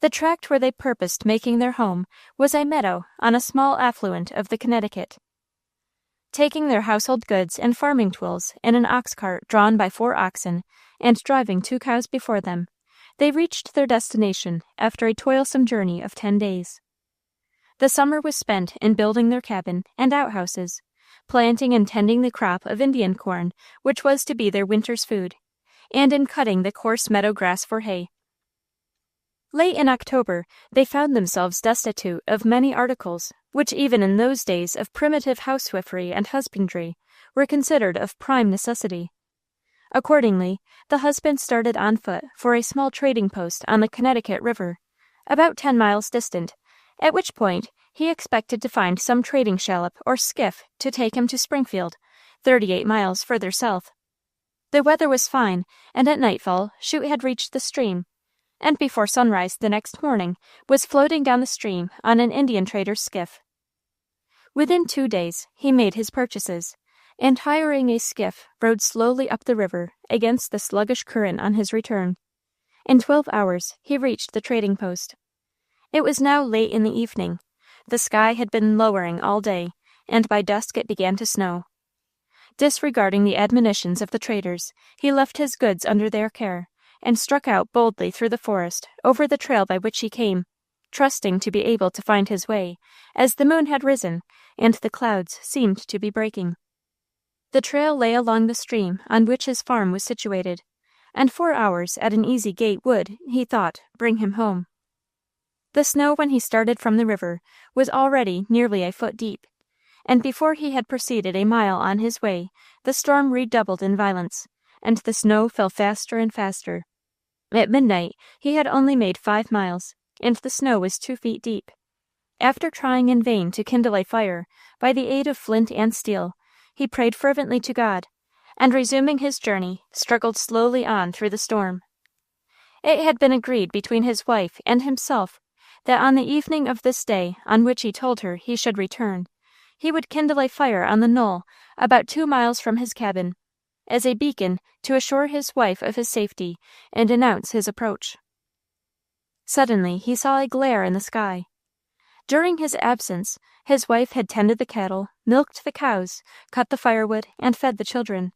The tract where they purposed making their home was a meadow on a small affluent of the Connecticut. Taking their household goods and farming tools in an ox cart drawn by 4 oxen, and driving 2 cows before them, they reached their destination after a toilsome journey of 10 days. The summer was spent in building their cabin and outhouses, planting and tending the crop of Indian corn which was to be their winter's food, and in cutting the coarse meadow grass for hay. Late in October, they found themselves destitute of many articles which even in those days of primitive housewifery and husbandry were considered of prime necessity. Accordingly, the husband started on foot for a small trading post on the Connecticut River, about 10 miles distant, at which point he expected to find some trading shallop or skiff to take him to Springfield, 38 miles further south. The weather was fine, and at nightfall Shute had reached the stream, and before sunrise the next morning was floating down the stream on an Indian trader's skiff. Within 2 days he made his purchases, and hiring a skiff, rowed slowly up the river against the sluggish current on his return. In 12 hours he reached the trading post. It was now late in the evening. The sky had been lowering all day, and by dusk it began to snow. Disregarding the admonitions of the traders, he left his goods under their care, and struck out boldly through the forest over the trail by which he came, trusting to be able to find his way, as the moon had risen, and the clouds seemed to be breaking. The trail lay along the stream on which his farm was situated, and 4 hours at an easy gait would, he thought, bring him home. The snow when he started from the river was already nearly a foot deep, and before he had proceeded a mile on his way, the storm redoubled in violence, and the snow fell faster and faster. At midnight he had only made 5 miles, and the snow was 2 feet deep. After trying in vain to kindle a fire by the aid of flint and steel, he prayed fervently to God, and resuming his journey, struggled slowly on through the storm. It had been agreed between his wife and himself that on the evening of this day on which he told her he should return, he would kindle a fire on the knoll about 2 miles from his cabin, as a beacon to assure his wife of his safety and announce his approach. Suddenly he saw a glare in the sky. During his absence, his wife had tended the cattle, milked the cows, cut the firewood, and fed the children.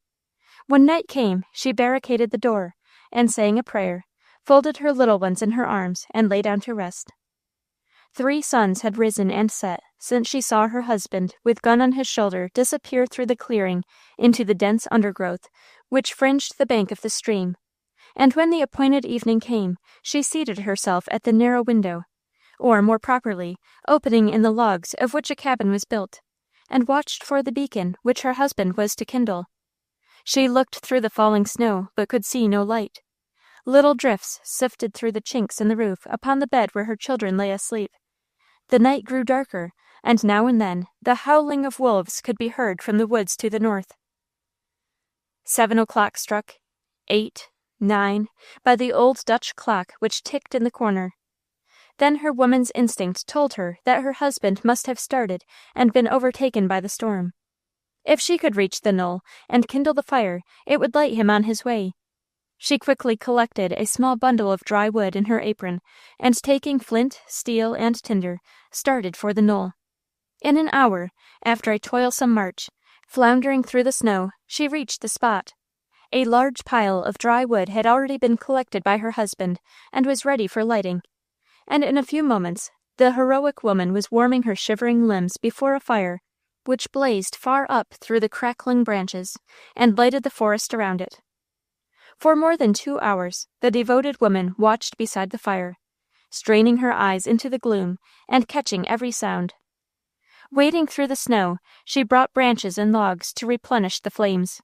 When night came, she barricaded the door, and saying a prayer, folded her little ones in her arms, and lay down to rest. 3 suns had risen and set since she saw her husband, with gun on his shoulder, disappear through the clearing into the dense undergrowth which fringed the bank of the stream, and when the appointed evening came, she seated herself at the narrow window, or more properly, opening in the logs of which a cabin was built, and watched for the beacon which her husband was to kindle. She looked through the falling snow, but could see no light. Little drifts sifted through the chinks in the roof upon the bed where her children lay asleep. The night grew darker, and now and then the howling of wolves could be heard from the woods to the north. 7 o'clock struck, 8, 9, by the old Dutch clock which ticked in the corner. Then her woman's instinct told her that her husband must have started and been overtaken by the storm. If she could reach the knoll and kindle the fire, it would light him on his way. She quickly collected a small bundle of dry wood in her apron, and taking flint, steel, and tinder, started for the knoll. In an hour, after a toilsome march, floundering through the snow, she reached the spot. A large pile of dry wood had already been collected by her husband, and was ready for lighting. And in a few moments, the heroic woman was warming her shivering limbs before a fire, which blazed far up through the crackling branches, and lighted the forest around it. For more than 2 hours, the devoted woman watched beside the fire, straining her eyes into the gloom, and catching every sound. Wading through the snow, she brought branches and logs to replenish the flames.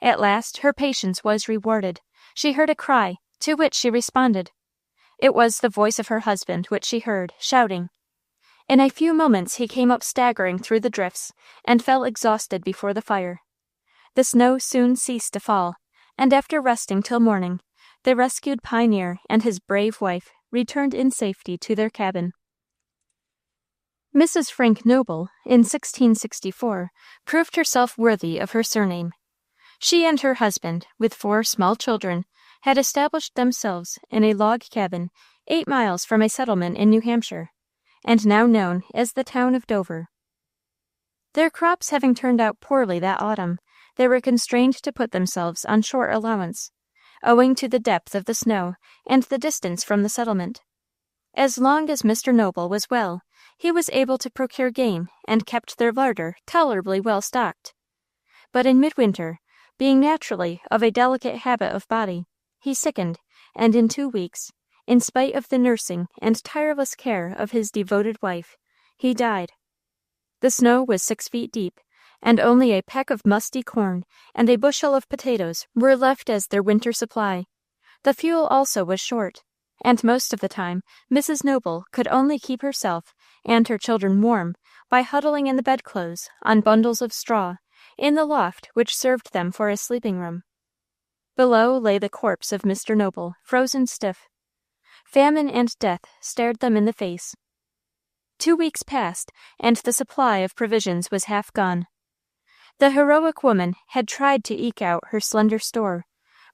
At last her patience was rewarded. She heard a cry, to which she responded. It was the voice of her husband which she heard, shouting. In a few moments he came up staggering through the drifts, and fell exhausted before the fire. The snow soon ceased to fall, and after resting till morning, the rescued pioneer and his brave wife returned in safety to their cabin. Mrs. Frank Noble, in 1664, proved herself worthy of her surname. She and her husband, with 4 small children, had established themselves in a log cabin 8 miles from a settlement in New Hampshire, and now known as the town of Dover. Their crops having turned out poorly that autumn, they were constrained to put themselves on short allowance, owing to the depth of the snow and the distance from the settlement. As long as Mr. Noble was well, he was able to procure game and kept their larder tolerably well stocked. But in midwinter, being naturally of a delicate habit of body, he sickened, and in 2 weeks, in spite of the nursing and tireless care of his devoted wife, he died. The snow was 6 feet deep, and only a peck of musty corn and a bushel of potatoes were left as their winter supply. The fuel also was short, and most of the time Mrs. Noble could only keep herself and her children warm by huddling in the bedclothes on bundles of straw in the loft which served them for a sleeping room. Below lay the corpse of Mr. Noble, frozen stiff. Famine and death stared them in the face. 2 weeks passed, and the supply of provisions was half gone. The heroic woman had tried to eke out her slender store,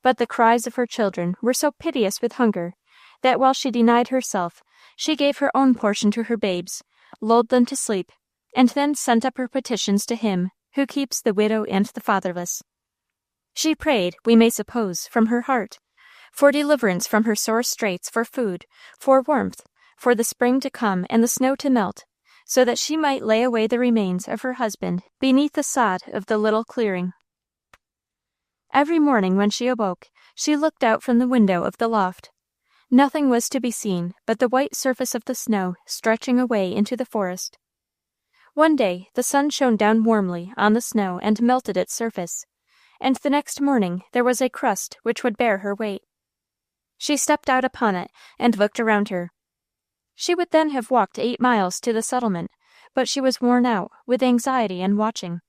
but the cries of her children were so piteous with hunger that while she denied herself, she gave her own portion to her babes, lulled them to sleep, and then sent up her petitions to Him who keeps the widow and the fatherless. She prayed, we may suppose, from her heart, for deliverance from her sore straits, for food, for warmth, for the spring to come and the snow to melt, so that she might lay away the remains of her husband beneath the sod of the little clearing. Every morning when she awoke, she looked out from the window of the loft. Nothing was to be seen but the white surface of the snow stretching away into the forest. One day the sun shone down warmly on the snow and melted its surface, and the next morning there was a crust which would bear her weight. She stepped out upon it and looked around her. She would then have walked 8 miles to the settlement, but she was worn out with anxiety and watching,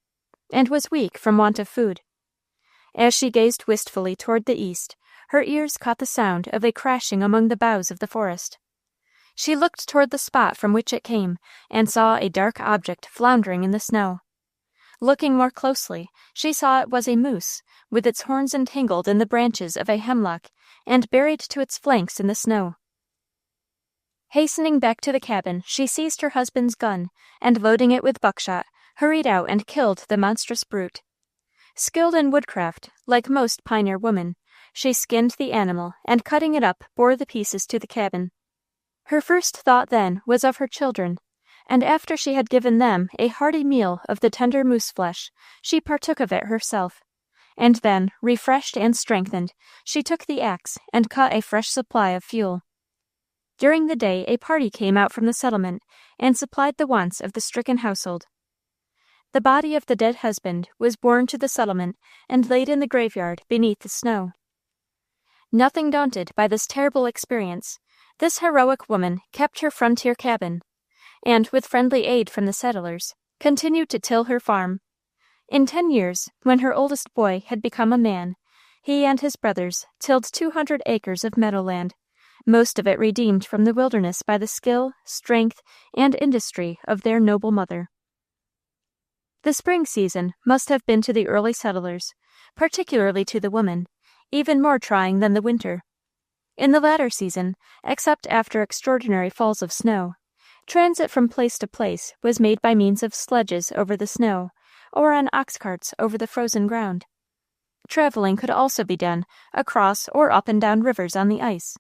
and was weak from want of food. As she gazed wistfully toward the east, her ears caught the sound of a crashing among the boughs of the forest. She looked toward the spot from which it came, and saw a dark object floundering in the snow. Looking more closely, she saw it was a moose, with its horns entangled in the branches of a hemlock, and buried to its flanks in the snow. Hastening back to the cabin, she seized her husband's gun, and loading it with buckshot, hurried out and killed the monstrous brute. Skilled in woodcraft, like most pioneer women, she skinned the animal, and cutting it up, bore the pieces to the cabin. Her first thought then was of her children, and after she had given them a hearty meal of the tender moose flesh, she partook of it herself, and then, refreshed and strengthened, she took the axe and cut a fresh supply of fuel. During the day a party came out from the settlement and supplied the wants of the stricken household. The body of the dead husband was borne to the settlement and laid in the graveyard beneath the snow. Nothing daunted by this terrible experience, this heroic woman kept her frontier cabin, and with friendly aid from the settlers, continued to till her farm. In 10 years, when her oldest boy had become a man, he and his brothers tilled 200 acres of meadowland, most of it redeemed from the wilderness by the skill, strength, and industry of their noble mother. The spring season must have been to the early settlers, particularly to the women, even more trying than the winter. In the latter season, except after extraordinary falls of snow, transit from place to place was made by means of sledges over the snow, or on ox carts over the frozen ground. Traveling could also be done across or up and down rivers on the ice,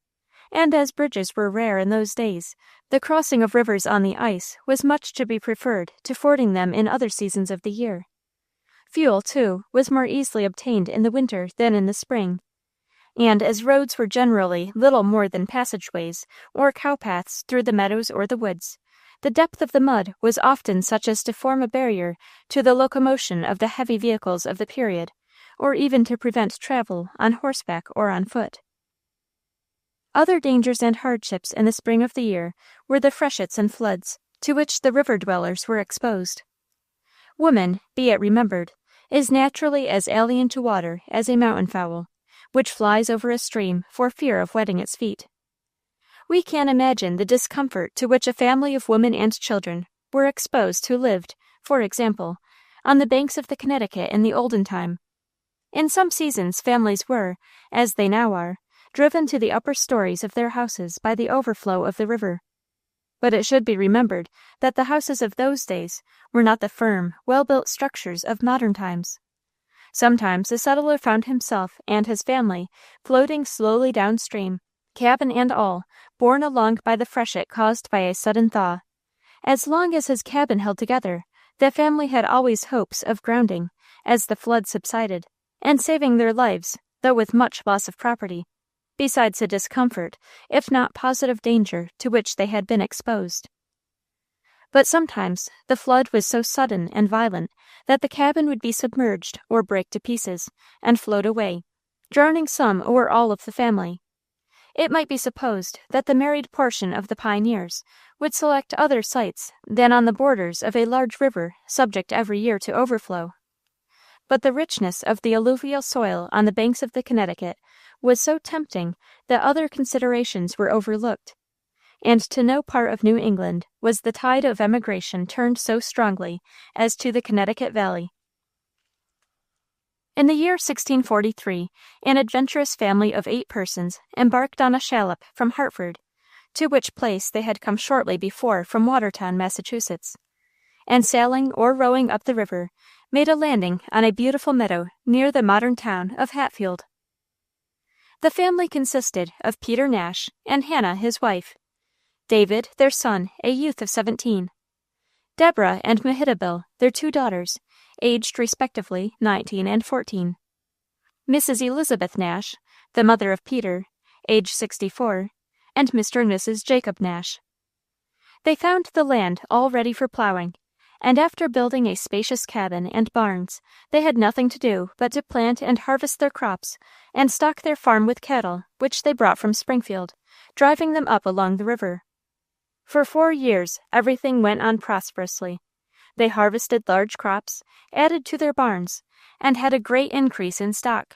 and as bridges were rare in those days, the crossing of rivers on the ice was much to be preferred to fording them in other seasons of the year. Fuel, too, was more easily obtained in the winter than in the spring, and as roads were generally little more than passageways or cowpaths through the meadows or the woods, the depth of the mud was often such as to form a barrier to the locomotion of the heavy vehicles of the period, or even to prevent travel on horseback or on foot. Other dangers and hardships in the spring of the year were the freshets and floods, to which the river dwellers were exposed. Woman, be it remembered, is naturally as alien to water as a mountain fowl, which flies over a stream for fear of wetting its feet. We can imagine the discomfort to which a family of women and children were exposed who lived, for example, on the banks of the Connecticut in the olden time. In some seasons families were, as they now are, driven to the upper stories of their houses by the overflow of the river. But it should be remembered that the houses of those days were not the firm, well-built structures of modern times. Sometimes the settler found himself and his family floating slowly downstream, cabin and all, borne along by the freshet caused by a sudden thaw. As long as his cabin held together, the family had always hopes of grounding, as the flood subsided, and saving their lives, though with much loss of property, besides the discomfort, if not positive danger, to which they had been exposed. But sometimes the flood was so sudden and violent that the cabin would be submerged or break to pieces, and float away, drowning some or all of the family. It might be supposed that the married portion of the pioneers would select other sites than on the borders of a large river subject every year to overflow. But the richness of the alluvial soil on the banks of the Connecticut was so tempting that other considerations were overlooked, and to no part of New England was the tide of emigration turned so strongly as to the Connecticut Valley. In the year 1643, an adventurous family of 8 persons embarked on a shallop from Hartford, to which place they had come shortly before from Watertown, Massachusetts, and sailing or rowing up the river, made a landing on a beautiful meadow near the modern town of Hatfield. The family consisted of Peter Nash and Hannah, his wife, David, their son, a youth of 17, Deborah and Mehitabel, their 2 daughters, aged respectively 19 and 14, Mrs. Elizabeth Nash, the mother of Peter, aged 64, and Mr. and Mrs. Jacob Nash. They found the land all ready for plowing, and after building a spacious cabin and barns, they had nothing to do but to plant and harvest their crops, and stock their farm with cattle, which they brought from Springfield, driving them up along the river. For 4 years everything went on prosperously. They harvested large crops, added to their barns, and had a great increase in stock.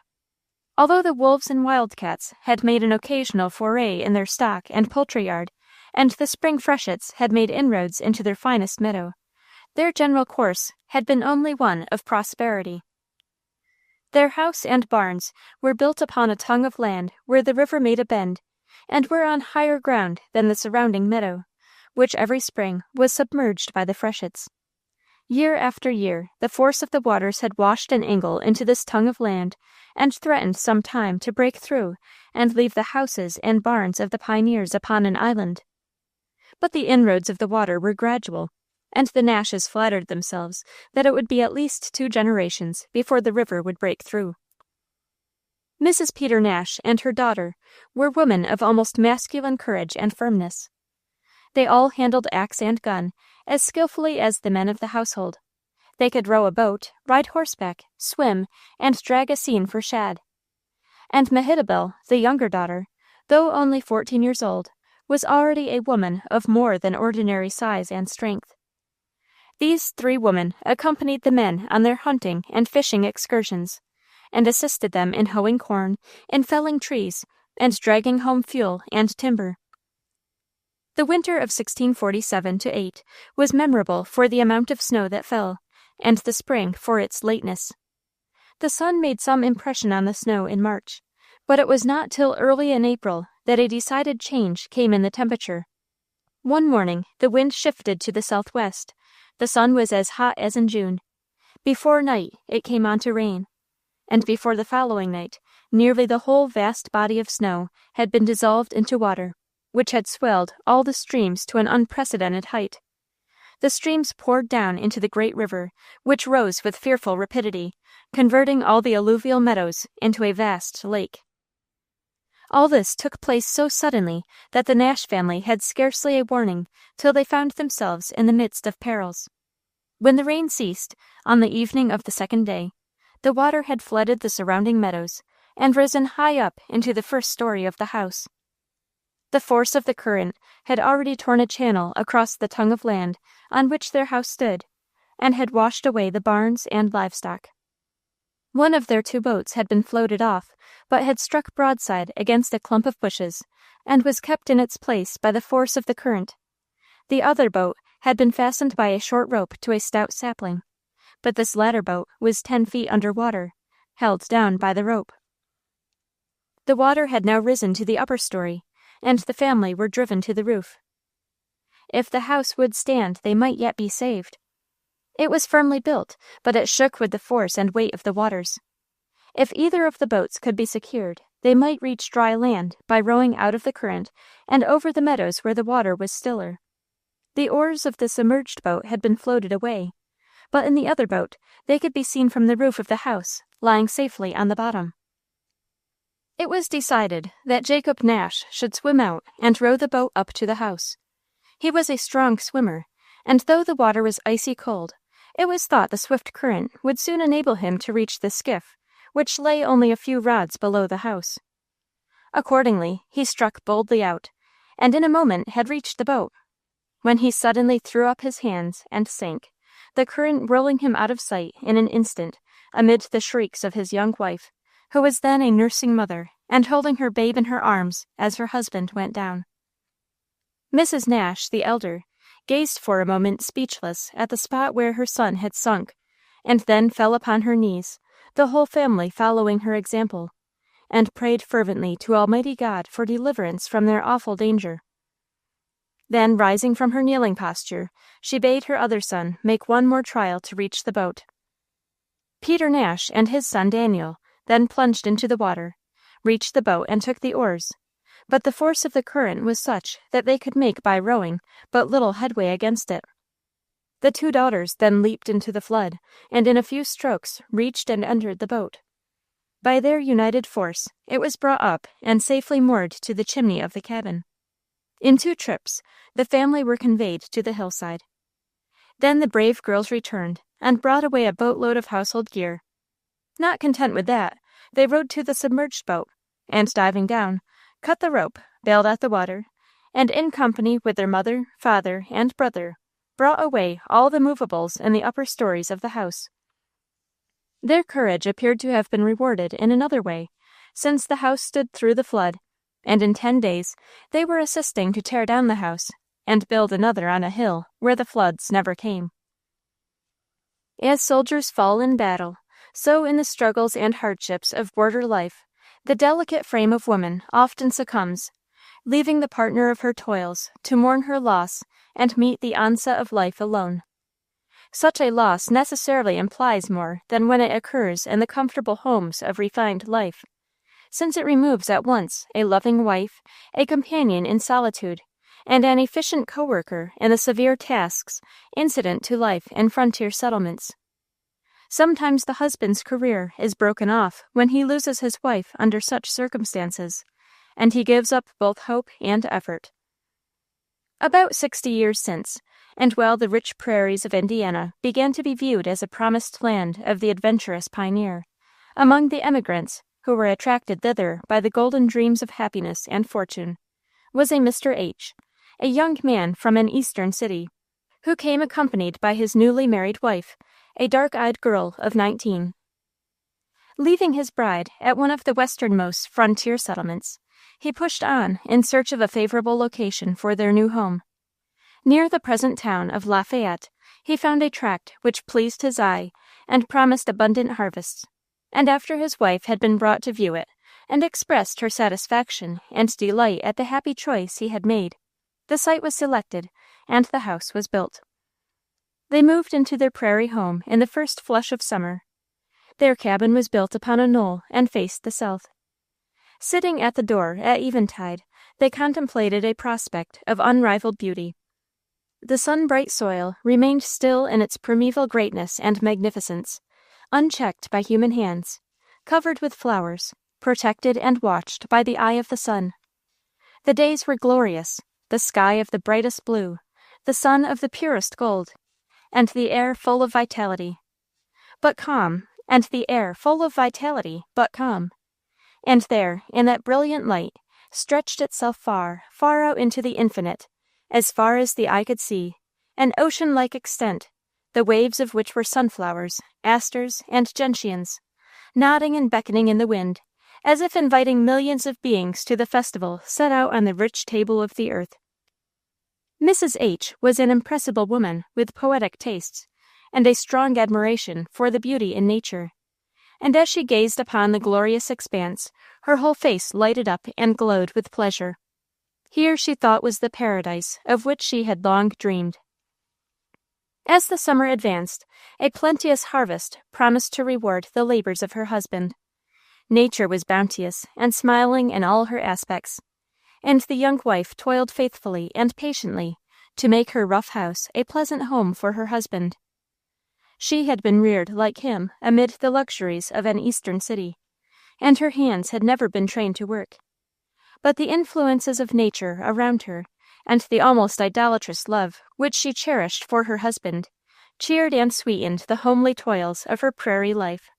Although the wolves and wildcats had made an occasional foray in their stock and poultry yard, and the spring freshets had made inroads into their finest meadow, their general course had been only one of prosperity. Their house and barns were built upon a tongue of land where the river made a bend, and were on higher ground than the surrounding meadow, which every spring was submerged by the freshets. Year after year, the force of the waters had washed an angle into this tongue of land, and threatened some time to break through and leave the houses and barns of the pioneers upon an island. But the inroads of the water were gradual, and the Nashes flattered themselves that it would be at least 2 generations before the river would break through. Mrs. Peter Nash and her daughter were women of almost masculine courage and firmness. They all handled axe and gun as skillfully as the men of the household. They could row a boat, ride horseback, swim, and drag a seine for shad. And Mehitabel, the younger daughter, though only 14 years old, was already a woman of more than ordinary size and strength. These 3 women accompanied the men on their hunting and fishing excursions, and assisted them in hoeing corn, in felling trees, and dragging home fuel and timber. The winter of 1647-8 was memorable for the amount of snow that fell, and the spring for its lateness. The sun made some impression on the snow in March, but it was not till early in April that a decided change came in the temperature. One morning the wind shifted to the southwest. The sun was as hot as in June. Before night it came on to rain, and before the following night nearly the whole vast body of snow had been dissolved into water, which had swelled all the streams to an unprecedented height. The streams poured down into the great river, which rose with fearful rapidity, converting all the alluvial meadows into a vast lake. All this took place so suddenly that the Nash family had scarcely a warning till they found themselves in the midst of perils. When the rain ceased, on the evening of the second day, the water had flooded the surrounding meadows, and risen high up into the first story of the house. The force of the current had already torn a channel across the tongue of land on which their house stood, and had washed away the barns and livestock. One of their 2 boats had been floated off, but had struck broadside against a clump of bushes, and was kept in its place by the force of the current. The other boat had been fastened by a short rope to a stout sapling, but this latter boat was 10 feet under water, held down by the rope. The water had now risen to the upper story, and the family were driven to the roof. If the house would stand, they might yet be saved. It was firmly built, but it shook with the force and weight of the waters. If either of the boats could be secured, they might reach dry land by rowing out of the current and over the meadows where the water was stiller. The oars of the submerged boat had been floated away, but in the other boat they could be seen from the roof of the house, lying safely on the bottom. It was decided that Jacob Nash should swim out and row the boat up to the house. He was a strong swimmer, and though the water was icy cold, it was thought the swift current would soon enable him to reach the skiff, which lay only a few rods below the house. Accordingly, he struck boldly out, and in a moment had reached the boat, when he suddenly threw up his hands and sank, the current whirling him out of sight in an instant, amid the shrieks of his young wife, who was then a nursing mother, and holding her babe in her arms as her husband went down. Mrs. Nash, the elder, gazed for a moment speechless at the spot where her son had sunk, and then fell upon her knees, the whole family following her example, and prayed fervently to Almighty God for deliverance from their awful danger. Then, rising from her kneeling posture, she bade her other son make one more trial to reach the boat. Peter Nash and his son Daniel then plunged into the water, reached the boat, and took the oars, but the force of the current was such that they could make by rowing but little headway against it. The 2 daughters then leaped into the flood, and in a few strokes reached and entered the boat. By their united force it was brought up and safely moored to the chimney of the cabin. In 2 trips the family were conveyed to the hillside. Then the brave girls returned and brought away a boatload of household gear. Not content with that, they rowed to the submerged boat, and diving down, cut the rope, bailed out the water, and in company with their mother, father, and brother, brought away all the movables in the upper stories of the house. Their courage appeared to have been rewarded in another way, since the house stood through the flood, and in 10 days they were assisting to tear down the house and build another on a hill where the floods never came. As soldiers fall in battle, so in the struggles and hardships of border life, the delicate frame of woman often succumbs, leaving the partner of her toils to mourn her loss and meet the onset of life alone. Such a loss necessarily implies more than when it occurs in the comfortable homes of refined life, since it removes at once a loving wife, a companion in solitude, and an efficient co-worker in the severe tasks incident to life in frontier settlements. Sometimes the husband's career is broken off when he loses his wife under such circumstances, and he gives up both hope and effort. About 60 years since, and while the rich prairies of Indiana began to be viewed as a promised land of the adventurous pioneer, among the emigrants who were attracted thither by the golden dreams of happiness and fortune, was a Mr. H., a young man from an eastern city, who came accompanied by his newly married wife, a dark-eyed girl of 19. Leaving his bride at one of the westernmost frontier settlements, he pushed on in search of a favorable location for their new home. Near the present town of Lafayette, he found a tract which pleased his eye and promised abundant harvests, and after his wife had been brought to view it, and expressed her satisfaction and delight at the happy choice he had made, the site was selected, and the house was built. They moved into their prairie home in the first flush of summer. Their cabin was built upon a knoll and faced the south. Sitting at the door at eventide, they contemplated a prospect of unrivaled beauty. The sun-bright soil remained still in its primeval greatness and magnificence, unchecked by human hands, covered with flowers, protected and watched by the eye of the sun. The days were glorious, the sky of the brightest blue, the sun of the purest gold, and the air full of vitality, but calm, and the air full of vitality, but calm. And there, in that brilliant light, stretched itself far, far out into the infinite, as far as the eye could see, an ocean-like extent, the waves of which were sunflowers, asters, and gentians, nodding and beckoning in the wind, as if inviting millions of beings to the festival set out on the rich table of the earth. Mrs. H. was an impressible woman with poetic tastes, and a strong admiration for the beauty in nature, and as she gazed upon the glorious expanse, her whole face lighted up and glowed with pleasure. Here she thought was the paradise of which she had long dreamed. As the summer advanced, a plenteous harvest promised to reward the labors of her husband. Nature was bounteous and smiling in all her aspects, and the young wife toiled faithfully and patiently to make her rough house a pleasant home for her husband. She had been reared like him amid the luxuries of an eastern city, and her hands had never been trained to work. But the influences of nature around her, and the almost idolatrous love which she cherished for her husband, cheered and sweetened the homely toils of her prairie life.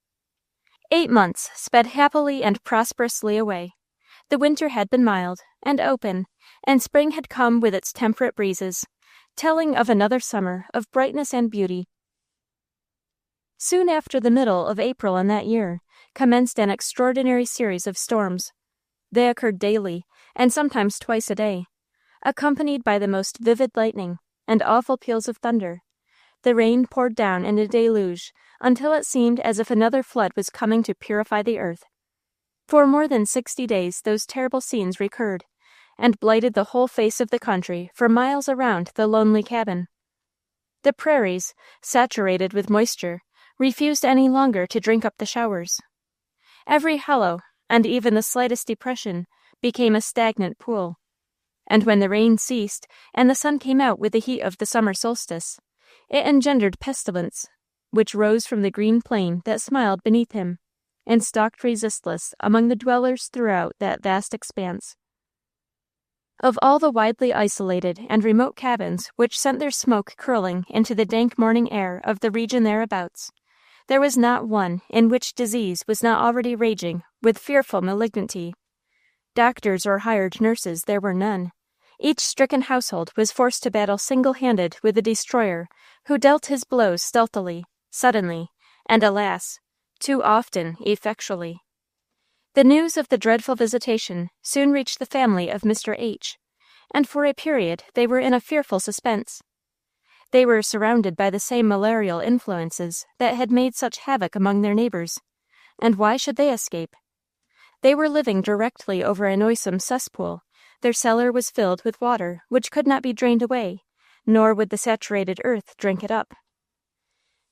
8 months sped happily and prosperously away. The winter had been mild and open, and spring had come with its temperate breezes, telling of another summer of brightness and beauty. Soon after the middle of April in that year, commenced an extraordinary series of storms. They occurred daily, and sometimes twice a day, accompanied by the most vivid lightning and awful peals of thunder. The rain poured down in a deluge until it seemed as if another flood was coming to purify the earth. For more than 60 days those terrible scenes recurred, and blighted the whole face of the country for miles around the lonely cabin. The prairies, saturated with moisture, refused any longer to drink up the showers. Every hollow, and even the slightest depression, became a stagnant pool. And when the rain ceased, and the sun came out with the heat of the summer solstice, it engendered pestilence, which rose from the green plain that smiled beneath him, and stalked resistless among the dwellers throughout that vast expanse. Of all the widely isolated and remote cabins which sent their smoke curling into the dank morning air of the region thereabouts, there was not one in which disease was not already raging with fearful malignity. Doctors or hired nurses there were none. Each stricken household was forced to battle single-handed with the destroyer, who dealt his blows stealthily, suddenly, and alas, too often effectually. The news of the dreadful visitation soon reached the family of Mr. H., and for a period they were in a fearful suspense. They were surrounded by the same malarial influences that had made such havoc among their neighbors, and why should they escape? They were living directly over a noisome cesspool. Their cellar was filled with water which could not be drained away, nor would the saturated earth drink it up.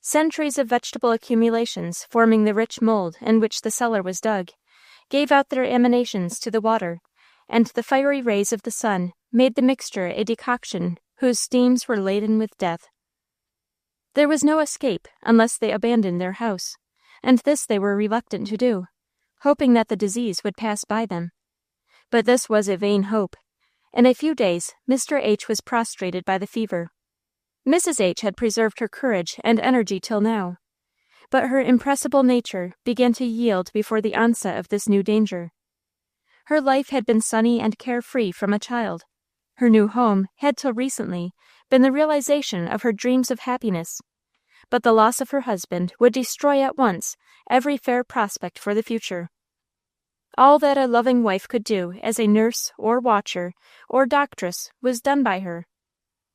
Centuries of vegetable accumulations forming the rich mold in which the cellar was dug, gave out their emanations to the water, and the fiery rays of the sun made the mixture a decoction whose steams were laden with death. There was no escape unless they abandoned their house, and this they were reluctant to do, hoping that the disease would pass by them. But this was a vain hope. In a few days, Mr. H. was prostrated by the fever. Mrs. H. had preserved her courage and energy till now, but her impressible nature began to yield before the onset of this new danger. Her life had been sunny and carefree from a child. Her new home had till recently been the realization of her dreams of happiness. But the loss of her husband would destroy at once every fair prospect for the future. All that a loving wife could do as a nurse or watcher or doctress was done by her.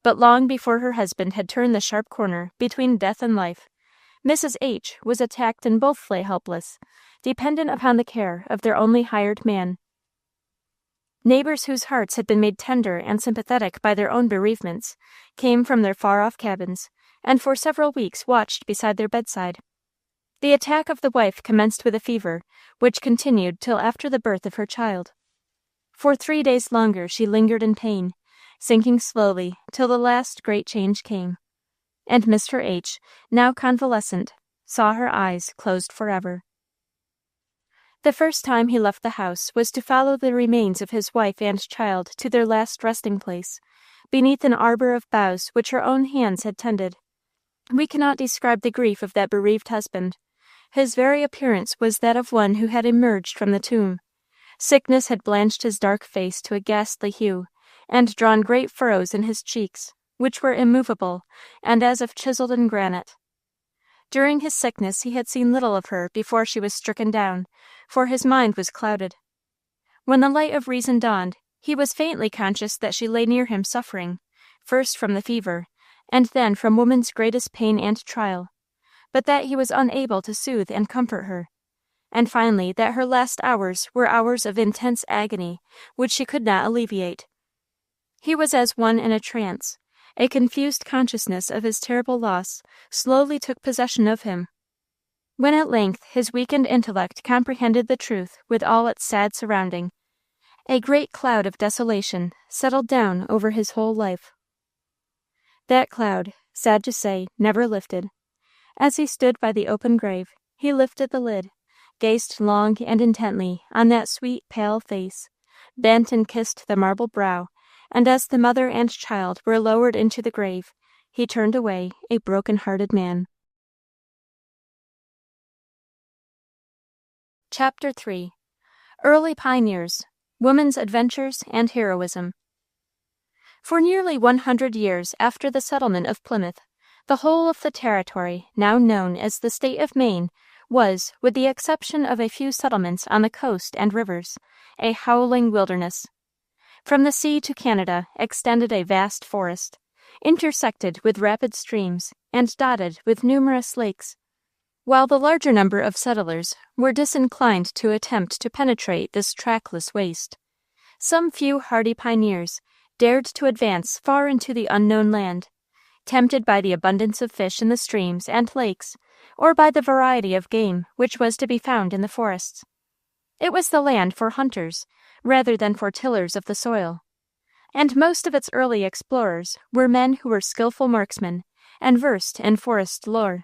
But long before her husband had turned the sharp corner between death and life, Mrs. H. was attacked and both lay helpless, dependent upon the care of their only hired man. Neighbors whose hearts had been made tender and sympathetic by their own bereavements came from their far-off cabins, and for several weeks watched beside their bedside. The attack of the wife commenced with a fever, which continued till after the birth of her child. For 3 days longer she lingered in pain, sinking slowly till the last great change came, and Mr. H., now convalescent, saw her eyes closed forever. The first time he left the house was to follow the remains of his wife and child to their last resting place, beneath an arbor of boughs which her own hands had tended. We cannot describe the grief of that bereaved husband. His very appearance was that of one who had emerged from the tomb. Sickness had blanched his dark face to a ghastly hue, and drawn great furrows in his cheeks, which were immovable, and as if chiseled in granite. During his sickness he had seen little of her before she was stricken down, for his mind was clouded. When the light of reason dawned, he was faintly conscious that she lay near him suffering, first from the fever, and then from woman's greatest pain and trial, but that he was unable to soothe and comfort her, and finally that her last hours were hours of intense agony, which she could not alleviate. He was as one in a trance. A confused consciousness of his terrible loss slowly took possession of him. When at length his weakened intellect comprehended the truth with all its sad surrounding, a great cloud of desolation settled down over his whole life. That cloud, sad to say, never lifted. As he stood by the open grave, he lifted the lid, gazed long and intently on that sweet pale face, bent and kissed the marble brow, and as the mother and child were lowered into the grave, he turned away a broken-hearted man. Chapter 3. Early Pioneers, Women's Adventures and Heroism. For nearly 100 years after the settlement of Plymouth, the whole of the territory now known as the state of Maine was, with the exception of a few settlements on the coast and rivers, a howling wilderness. From the sea to Canada extended a vast forest, intersected with rapid streams and dotted with numerous lakes, while the larger number of settlers were disinclined to attempt to penetrate this trackless waste. Some few hardy pioneers dared to advance far into the unknown land, tempted by the abundance of fish in the streams and lakes, or by the variety of game which was to be found in the forests. It was the land for hunters, rather than for tillers of the soil, and most of its early explorers were men who were skillful marksmen and versed in forest lore.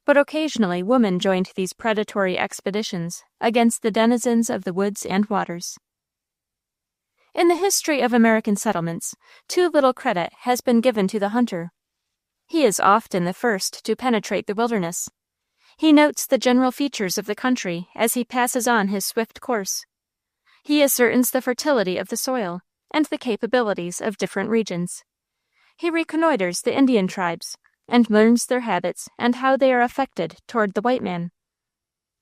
But occasionally women joined these predatory expeditions against the denizens of the woods and waters. In the history of American settlements, too little credit has been given to the hunter. He is often the first to penetrate the wilderness. He notes the general features of the country as he passes on his swift course. He ascertains the fertility of the soil and the capabilities of different regions. He reconnoiters the Indian tribes and learns their habits and how they are affected toward the white man.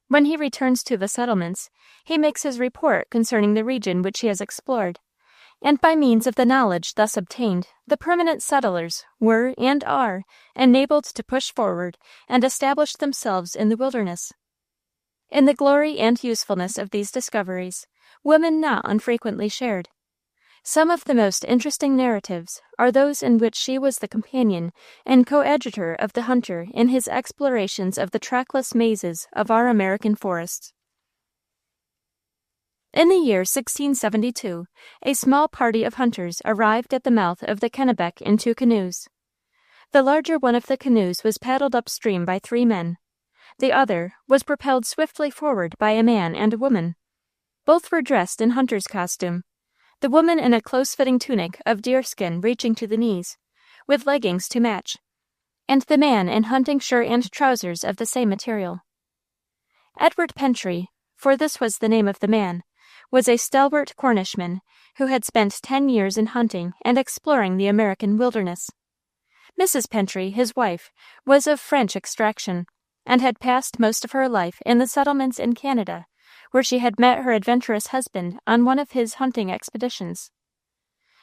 When he returns to the settlements, he makes his report concerning the region which he has explored, and by means of the knowledge thus obtained, the permanent settlers were and are enabled to push forward and establish themselves in the wilderness. In the glory and usefulness of these discoveries, women not unfrequently shared. Some of the most interesting narratives are those in which she was the companion and coadjutor of the hunter in his explorations of the trackless mazes of our American forests. In the year 1672, a small party of hunters arrived at the mouth of the Kennebec in 2 canoes. The larger one of the canoes was paddled upstream by 3 men. The other was propelled swiftly forward by a man and a woman. Both were dressed in hunter's costume, the woman in a close-fitting tunic of deerskin reaching to the knees, with leggings to match, and the man in hunting shirt and trousers of the same material. Edward Pentry, for this was the name of the man, was a stalwart Cornishman who had spent 10 years in hunting and exploring the American wilderness. Mrs. Pentry, his wife, was of French extraction, and had passed most of her life in the settlements in Canada, where she had met her adventurous husband on one of his hunting expeditions.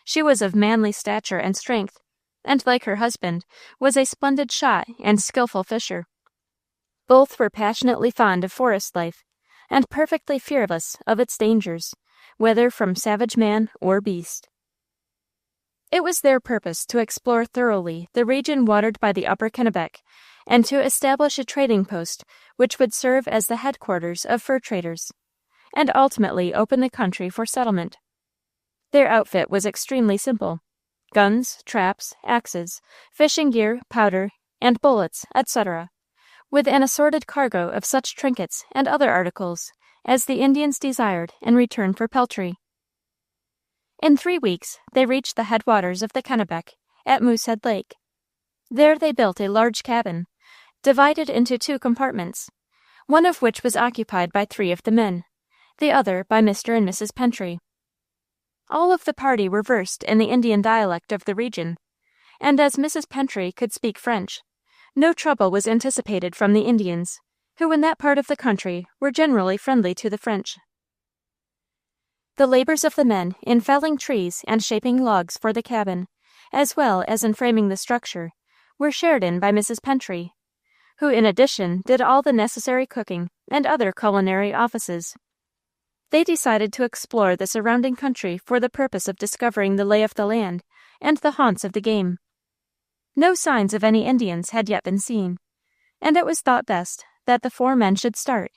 She was of manly stature and strength, and, like her husband, was a splendid shot and skillful fisher. Both were passionately fond of forest life, and perfectly fearless of its dangers, whether from savage man or beast. It was their purpose to explore thoroughly the region watered by the upper Kennebec, and to establish a trading post which would serve as the headquarters of fur traders, and ultimately open the country for settlement. Their outfit was extremely simple: guns, traps, axes, fishing gear, powder, and bullets, etc., with an assorted cargo of such trinkets and other articles as the Indians desired in return for peltry. In 3 weeks they reached the headwaters of the Kennebec at Moosehead Lake. There they built a large cabin, divided into 2 compartments, one of which was occupied by 3 of the men, the other by Mr. and Mrs. Pentry. All of the party were versed in the Indian dialect of the region, and as Mrs. Pentry could speak French, no trouble was anticipated from the Indians, who in that part of the country were generally friendly to the French. The labors of the men in felling trees and shaping logs for the cabin, as well as in framing the structure, were shared in by Mrs. Pentry, who in addition did all the necessary cooking and other culinary offices. They decided to explore the surrounding country for the purpose of discovering the lay of the land and the haunts of the game. No signs of any Indians had yet been seen, and it was thought best that the 4 men should start,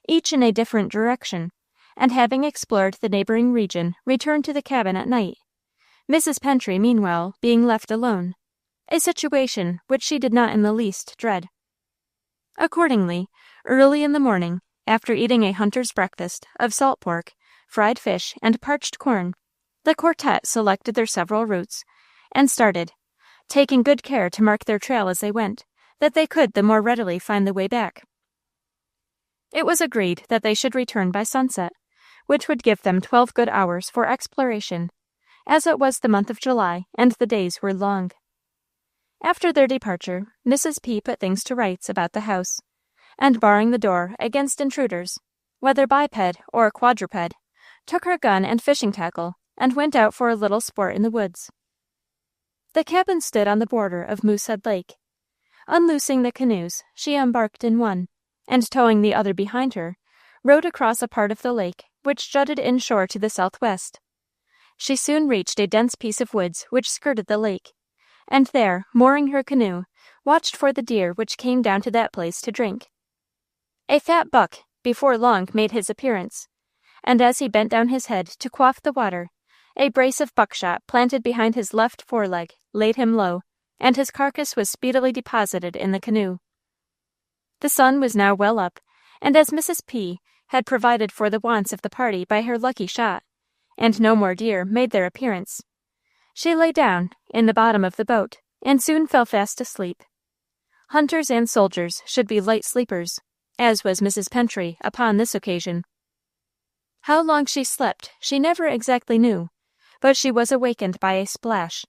each in a different direction, and having explored the neighboring region, return to the cabin at night, Mrs. Pentry meanwhile being left alone, a situation which she did not in the least dread. Accordingly, early in the morning, after eating a hunter's breakfast of salt pork, fried fish, and parched corn, the quartet selected their several routes, and started, taking good care to mark their trail as they went, that they could the more readily find the way back. It was agreed that they should return by sunset, which would give them 12 good hours for exploration, as it was the month of July and the days were long. After their departure, Mrs. P. put things to rights about the house, and barring the door against intruders, whether biped or quadruped, took her gun and fishing tackle, and went out for a little sport in the woods. The cabin stood on the border of Moosehead Lake. Unloosing the canoes, she embarked in one, and towing the other behind her, rowed across a part of the lake which jutted inshore to the southwest. She soon reached a dense piece of woods which skirted the lake, and there, mooring her canoe, watched for the deer which came down to that place to drink. A fat buck before long made his appearance, and as he bent down his head to quaff the water, a brace of buckshot planted behind his left foreleg laid him low, and his carcass was speedily deposited in the canoe. The sun was now well up, and as Mrs. P. had provided for the wants of the party by her lucky shot, and no more deer made their appearance, she lay down in the bottom of the boat, and soon fell fast asleep. Hunters and soldiers should be light sleepers, as was Mrs. Pentry upon this occasion. How long she slept she never exactly knew, but she was awakened by a splash.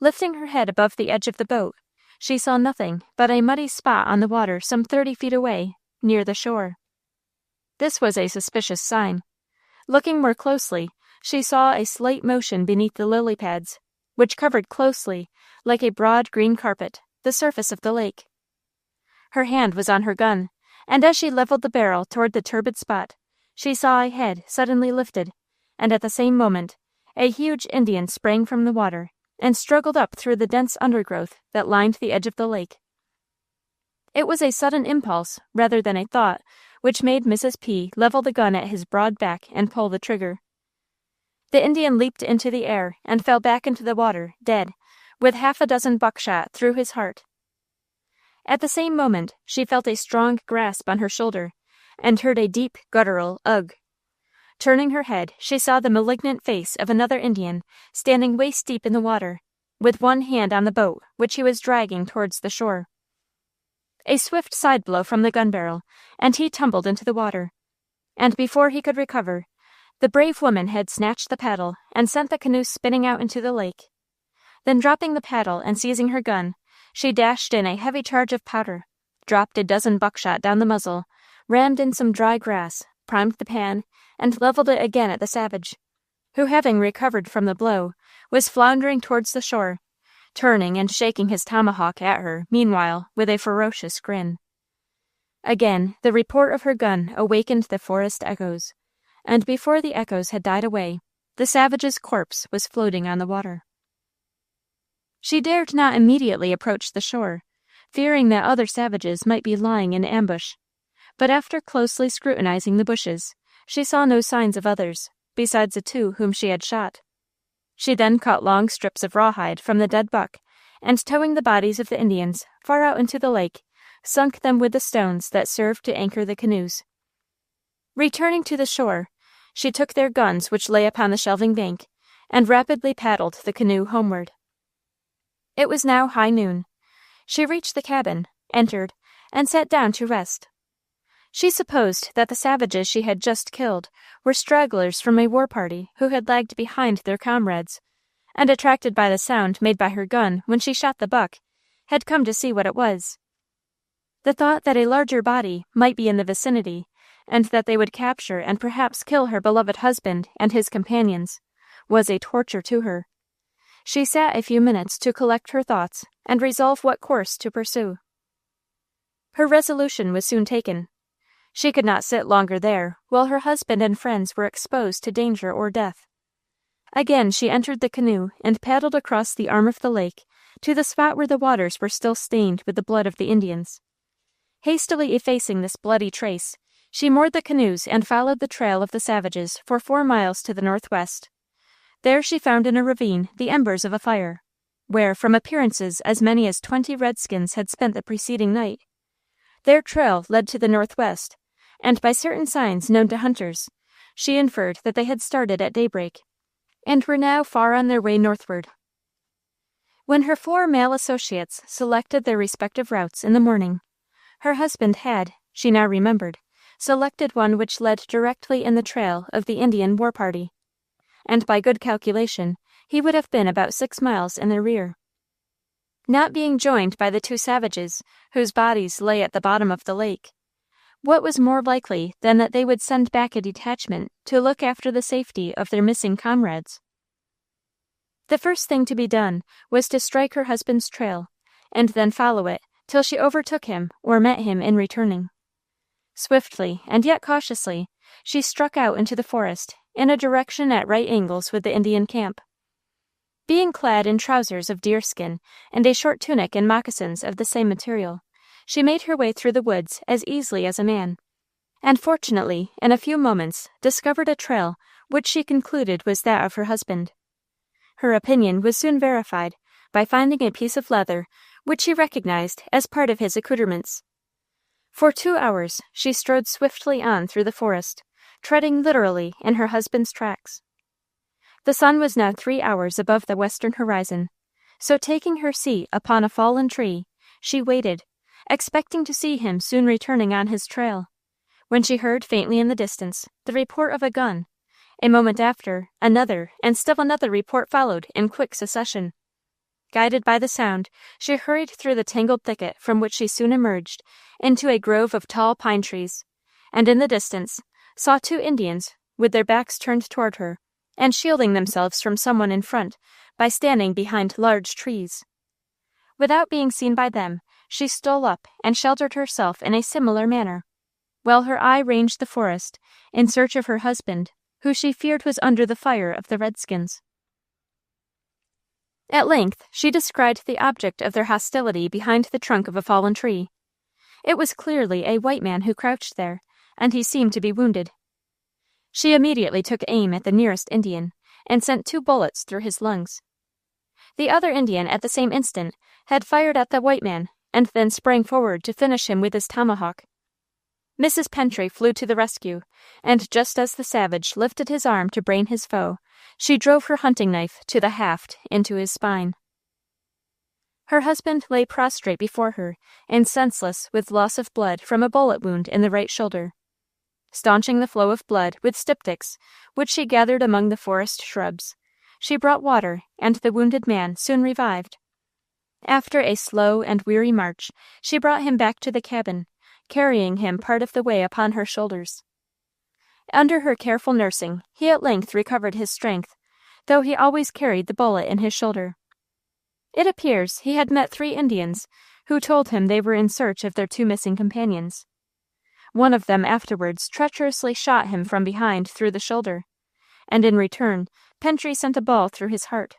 Lifting her head above the edge of the boat, she saw nothing but a muddy spot on the water some 30 feet away, near the shore. This was a suspicious sign. Looking more closely, she saw a slight motion beneath the lily pads, which covered closely, like a broad green carpet, the surface of the lake. Her hand was on her gun, and as she leveled the barrel toward the turbid spot, she saw a head suddenly lifted, and at the same moment, a huge Indian sprang from the water and struggled up through the dense undergrowth that lined the edge of the lake. It was a sudden impulse, rather than a thought, which made Mrs. P. level the gun at his broad back and pull the trigger. The Indian leaped into the air and fell back into the water, dead, with 6 buckshot through his heart. At the same moment, she felt a strong grasp on her shoulder, and heard a deep, guttural ugh. Turning her head, she saw the malignant face of another Indian standing waist-deep in the water, with one hand on the boat, which he was dragging towards the shore. A swift side blow from the gun barrel, and he tumbled into the water, and before he could recover, The brave woman had snatched the paddle and sent the canoe spinning out into the lake. Then dropping the paddle and seizing her gun, she dashed in a heavy charge of powder, dropped a dozen buckshot down the muzzle, rammed in some dry grass, primed the pan, and leveled it again at the savage, who, having recovered from the blow, was floundering towards the shore, turning and shaking his tomahawk at her, meanwhile, with a ferocious grin. Again, the report of her gun awakened the forest echoes, and before the echoes had died away, the savage's corpse was floating on the water. She dared not immediately approach the shore, fearing that other savages might be lying in ambush, but after closely scrutinizing the bushes, she saw no signs of others, besides the two whom she had shot. She then cut long strips of rawhide from the dead buck, and towing the bodies of the Indians far out into the lake, sunk them with the stones that served to anchor the canoes. Returning to the shore, she took their guns which lay upon the shelving bank, and rapidly paddled the canoe homeward. It was now high noon. She reached the cabin, entered, and sat down to rest. She supposed that the savages she had just killed were stragglers from a war party who had lagged behind their comrades, and, attracted by the sound made by her gun when she shot the buck, had come to see what it was. The thought that a larger body might be in the vicinity, and that they would capture and perhaps kill her beloved husband and his companions, was a torture to her. She sat a few minutes to collect her thoughts and resolve what course to pursue. Her resolution was soon taken. She could not sit longer there while her husband and friends were exposed to danger or death. Again she entered the canoe and paddled across the arm of the lake to the spot where the waters were still stained with the blood of the Indians. Hastily effacing this bloody trace, she moored the canoes and followed the trail of the savages for 4 miles to the northwest. There she found in a ravine the embers of a fire, where, from appearances, as many as 20 redskins had spent the preceding night. Their trail led to the northwest, and by certain signs known to hunters, she inferred that they had started at daybreak, and were now far on their way northward. When her 4 male associates selected their respective routes in the morning, her husband had, she now remembered, selected one which led directly in the trail of the Indian war party, and by good calculation he would have been about 6 miles in their rear. Not being joined by the 2 savages, whose bodies lay at the bottom of the lake, what was more likely than that they would send back a detachment to look after the safety of their missing comrades? The first thing to be done was to strike her husband's trail, and then follow it till she overtook him or met him in returning. Swiftly, and yet cautiously, she struck out into the forest in a direction at right angles with the Indian camp. Being clad in trousers of deerskin and a short tunic and moccasins of the same material, she made her way through the woods as easily as a man, and fortunately, in a few moments, discovered a trail which she concluded was that of her husband. Her opinion was soon verified by finding a piece of leather which she recognized as part of his accoutrements. For 2 hours she strode swiftly on through the forest, treading literally in her husband's tracks. The sun was now 3 hours above the western horizon, so taking her seat upon a fallen tree, she waited, expecting to see him soon returning on his trail, when she heard faintly in the distance the report of a gun. A moment after, another and still another report followed in quick succession. Guided by the sound, she hurried through the tangled thicket from which she soon emerged into a grove of tall pine trees, and in the distance saw 2 Indians with their backs turned toward her, and shielding themselves from someone in front by standing behind large trees. Without being seen by them, she stole up and sheltered herself in a similar manner, while her eye ranged the forest in search of her husband, who she feared was under the fire of the redskins. At length she descried the object of their hostility behind the trunk of a fallen tree. It was clearly a white man who crouched there, and he seemed to be wounded. She immediately took aim at the nearest Indian, and sent 2 bullets through his lungs. The other Indian, at the same instant, had fired at the white man, and then sprang forward to finish him with his tomahawk. Mrs. Pentry flew to the rescue, and just as the savage lifted his arm to brain his foe, she drove her hunting knife to the haft into his spine. Her husband lay prostrate before her, and senseless with loss of blood from a bullet wound in the right shoulder. staunching the flow of blood with styptics, which she gathered among the forest shrubs. She brought water, and the wounded man soon revived. After a slow and weary march, she brought him back to the cabin, carrying him part of the way upon her shoulders. Under her careful nursing, he at length recovered his strength, though he always carried the bullet in his shoulder. It appears he had met 3 Indians, who told him they were in search of their 2 missing companions. One of them afterwards treacherously shot him from behind through the shoulder, and in return Pentry sent a ball through his heart.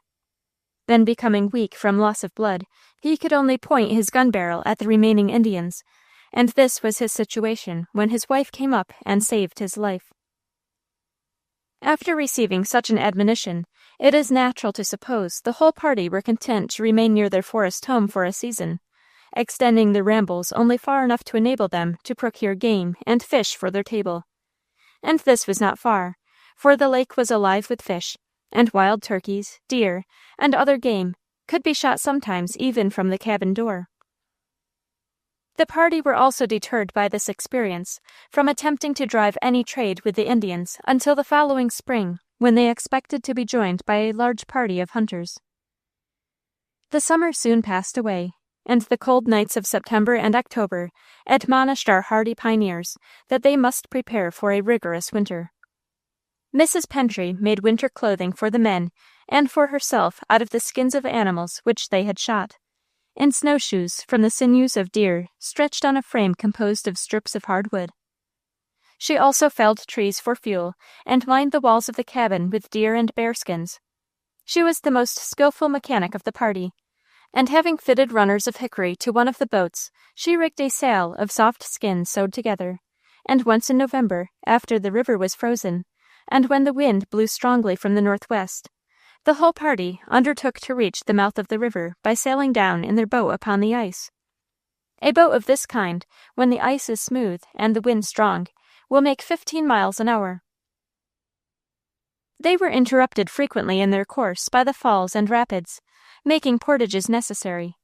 Then, becoming weak from loss of blood, he could only point his gun barrel at the remaining Indians, and this was his situation when his wife came up and saved his life. After receiving such an admonition, it is natural to suppose the whole party were content to remain near their forest home for a season, extending their rambles only far enough to enable them to procure game and fish for their table. And this was not far, for the lake was alive with fish, and wild turkeys, deer, and other game could be shot sometimes even from the cabin door. The party were also deterred by this experience from attempting to drive any trade with the Indians until the following spring, when they expected to be joined by a large party of hunters. The summer soon passed away, and the cold nights of September and October admonished our hardy pioneers that they must prepare for a rigorous winter. Mrs. Pentry made winter clothing for the men and for herself out of the skins of animals which they had shot, and snowshoes from the sinews of deer stretched on a frame composed of strips of hard wood. She also felled trees for fuel and lined the walls of the cabin with deer and bear skins. She was the most skillful mechanic of the party, and having fitted runners of hickory to one of the boats, she rigged a sail of soft skins sewed together, and once in November, after the river was frozen, and when the wind blew strongly from the northwest, the whole party undertook to reach the mouth of the river by sailing down in their boat upon the ice. A boat of this kind, when the ice is smooth and the wind strong, will make 15 miles an hour. They were interrupted frequently in their course by the falls and rapids, making portages necessary.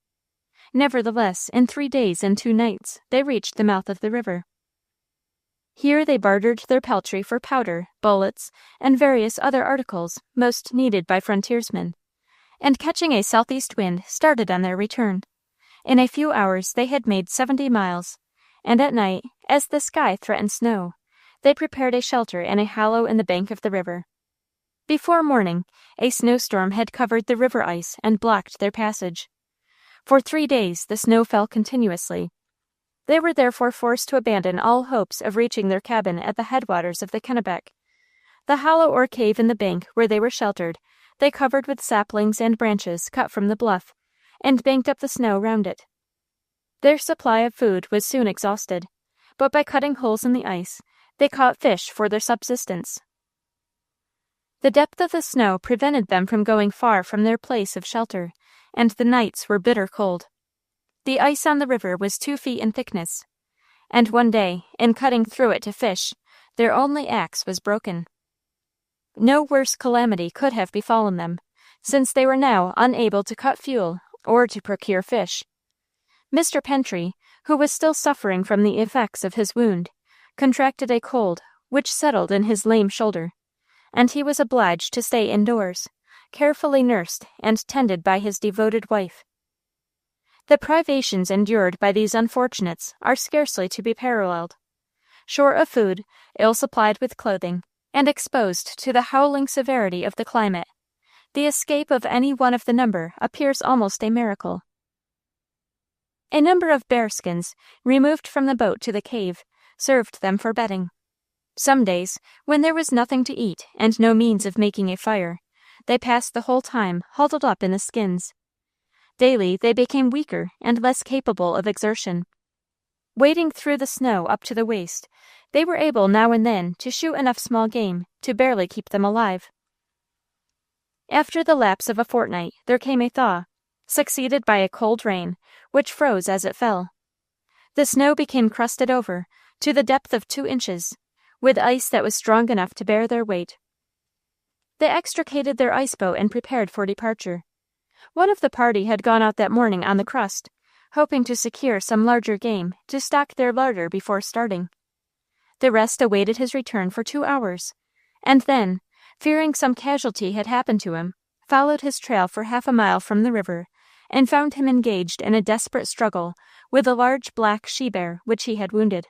Nevertheless, in 3 days and 2 nights, they reached the mouth of the river. Here they bartered their peltry for powder, bullets, and various other articles most needed by frontiersmen, and catching a southeast wind, started on their return. In a few hours they had made 70 miles, and at night, as the sky threatened snow, they prepared a shelter in a hollow in the bank of the river. Before morning, a snowstorm had covered the river ice and blocked their passage. For 3 days the snow fell continuously. They were therefore forced to abandon all hopes of reaching their cabin at the headwaters of the Kennebec. The hollow or cave in the bank where they were sheltered, they covered with saplings and branches cut from the bluff, and banked up the snow round it. Their supply of food was soon exhausted, but by cutting holes in the ice, they caught fish for their subsistence. The depth of the snow prevented them from going far from their place of shelter, and the nights were bitter cold. The ice on the river was 2 feet in thickness, and one day, in cutting through it to fish, their only axe was broken. No worse calamity could have befallen them, since they were now unable to cut fuel or to procure fish. Mr. Pentry, who was still suffering from the effects of his wound, contracted a cold, which settled in his lame shoulder, and he was obliged to stay indoors, carefully nursed and tended by his devoted wife. The privations endured by these unfortunates are scarcely to be paralleled. Short of food, ill supplied with clothing, and exposed to the howling severity of the climate, the escape of any one of the number appears almost a miracle. A number of bearskins, removed from the boat to the cave, served them for bedding. Some days, when there was nothing to eat and no means of making a fire, they passed the whole time huddled up in the skins. Daily they became weaker and less capable of exertion. Wading through the snow up to the waist, they were able now and then to shoot enough small game to barely keep them alive. After the lapse of a fortnight there came a thaw, succeeded by a cold rain, which froze as it fell. The snow became crusted over, to the depth of 2 inches, with ice that was strong enough to bear their weight. They extricated their ice boat and prepared for departure. One of the party had gone out that morning on the crust, hoping to secure some larger game to stock their larder before starting. The rest awaited his return for 2 hours, and then, fearing some casualty had happened to him, followed his trail for 1/2 mile from the river, and found him engaged in a desperate struggle with a large black she-bear which he had wounded.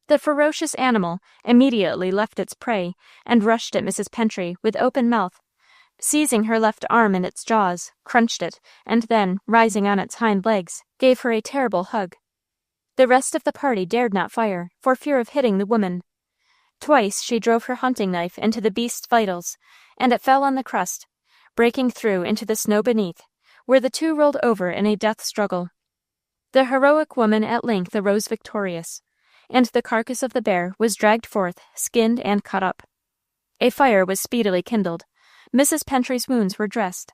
The ferocious animal immediately left its prey and rushed at Mrs. Pentry with open mouth, seizing her left arm in its jaws, crunched it, and then, rising on its hind legs, gave her a terrible hug. The rest of the party dared not fire, for fear of hitting the woman. Twice she drove her hunting knife into the beast's vitals, and it fell on the crust, breaking through into the snow beneath, where the two rolled over in a death struggle. The heroic woman at length arose victorious, and the carcass of the bear was dragged forth, skinned and cut up. A fire was speedily kindled, Mrs. Pentry's wounds were dressed,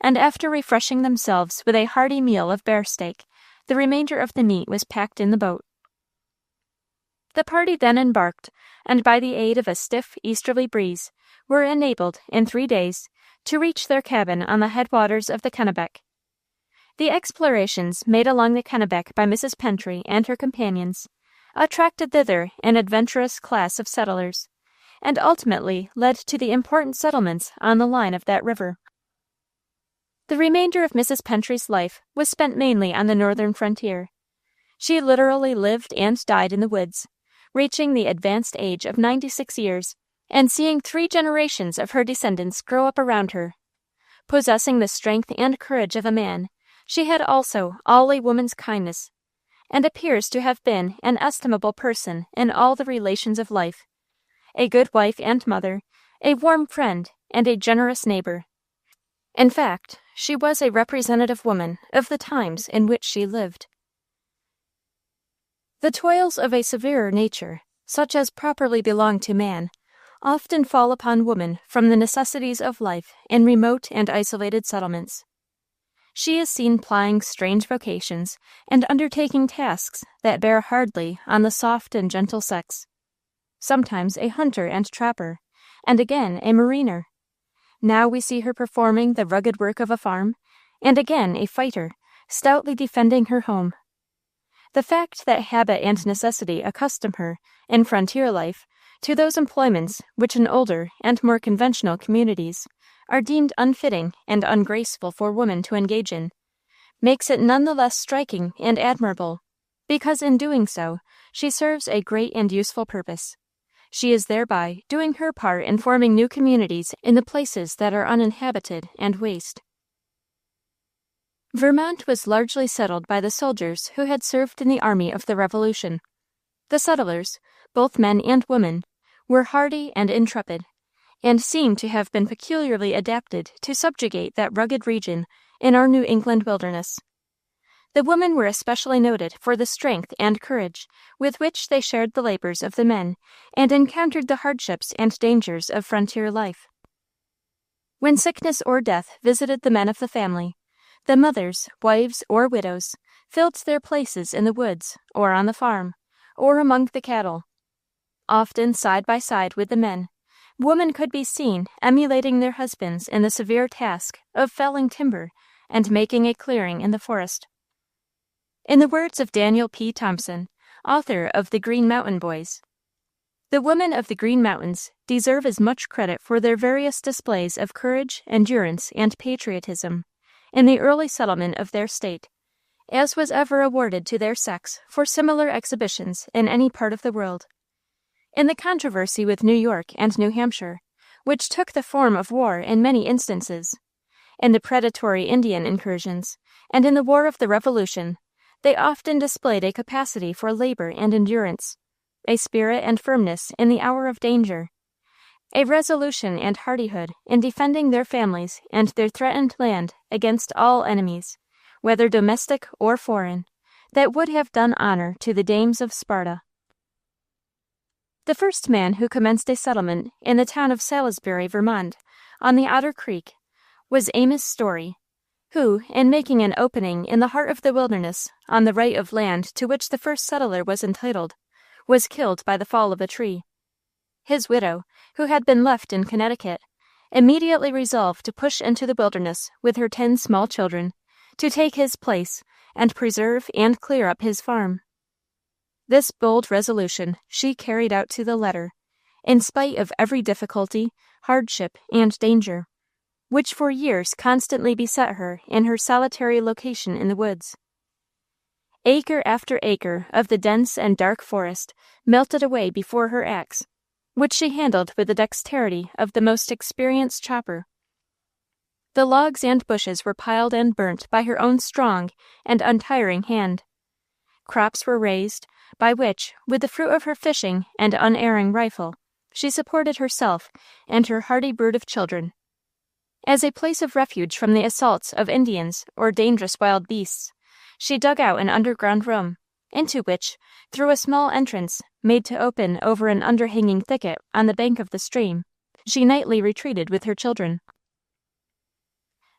and after refreshing themselves with a hearty meal of bear steak, the remainder of the meat was packed in the boat. The party then embarked, and by the aid of a stiff easterly breeze, were enabled, in 3 days, to reach their cabin on the headwaters of the Kennebec. The explorations made along the Kennebec by Mrs. Pentry and her companions attracted thither an adventurous class of settlers, and ultimately led to the important settlements on the line of that river. The remainder of Mrs. Pentry's life was spent mainly on the northern frontier. She literally lived and died in the woods, reaching the advanced age of 96 years, and seeing 3 generations of her descendants grow up around her. Possessing the strength and courage of a man, she had also all a woman's kindness, and appears to have been an estimable person in all the relations of life, a good wife and mother, a warm friend, and a generous neighbor. In fact, she was a representative woman of the times in which she lived. The toils of a severer nature, such as properly belong to man, often fall upon woman from the necessities of life in remote and isolated settlements. She is seen plying strange vocations and undertaking tasks that bear hardly on the soft and gentle sex. Sometimes a hunter and trapper, and again a mariner. Now we see her performing the rugged work of a farm, and again a fighter, stoutly defending her home. The fact that habit and necessity accustom her, in frontier life, to those employments which in older and more conventional communities are deemed unfitting and ungraceful for women to engage in, makes it none the less striking and admirable, because in doing so she serves a great and useful purpose. She is thereby doing her part in forming new communities in the places that are uninhabited and waste. Vermont was largely settled by the soldiers who had served in the army of the Revolution. The settlers, both men and women, were hardy and intrepid, and seem to have been peculiarly adapted to subjugate that rugged region in our New England wilderness. The women were especially noted for the strength and courage with which they shared the labors of the men and encountered the hardships and dangers of frontier life. When sickness or death visited the men of the family, the mothers, wives, or widows filled their places in the woods, or on the farm, or among the cattle. Often side by side with the men, women could be seen emulating their husbands in the severe task of felling timber and making a clearing in the forest. In the words of Daniel P. Thompson, author of The Green Mountain Boys, "The women of the Green Mountains deserve as much credit for their various displays of courage, endurance, and patriotism in the early settlement of their state, as was ever awarded to their sex for similar exhibitions in any part of the world. In the controversy with New York and New Hampshire, which took the form of war in many instances, in the predatory Indian incursions, and in the War of the Revolution, they often displayed a capacity for labor and endurance, a spirit and firmness in the hour of danger, a resolution and hardihood in defending their families and their threatened land against all enemies, whether domestic or foreign, that would have done honor to the dames of Sparta." The first man who commenced a settlement in the town of Salisbury, Vermont, on the Otter Creek, was Amos Story, who, in making an opening in the heart of the wilderness on the right of land to which the first settler was entitled, was killed by the fall of a tree. His widow, who had been left in Connecticut, immediately resolved to push into the wilderness with her 10 small children, to take his place and preserve and clear up his farm. This bold resolution she carried out to the letter, in spite of every difficulty, hardship, and danger, which for years constantly beset her in her solitary location in the woods. Acre after acre of the dense and dark forest melted away before her axe, which she handled with the dexterity of the most experienced chopper. The logs and bushes were piled and burnt by her own strong and untiring hand. Crops were raised, by which, with the fruit of her fishing and unerring rifle, she supported herself and her hardy brood of children. As a place of refuge from the assaults of Indians or dangerous wild beasts, she dug out an underground room, into which, through a small entrance made to open over an underhanging thicket on the bank of the stream, she nightly retreated with her children.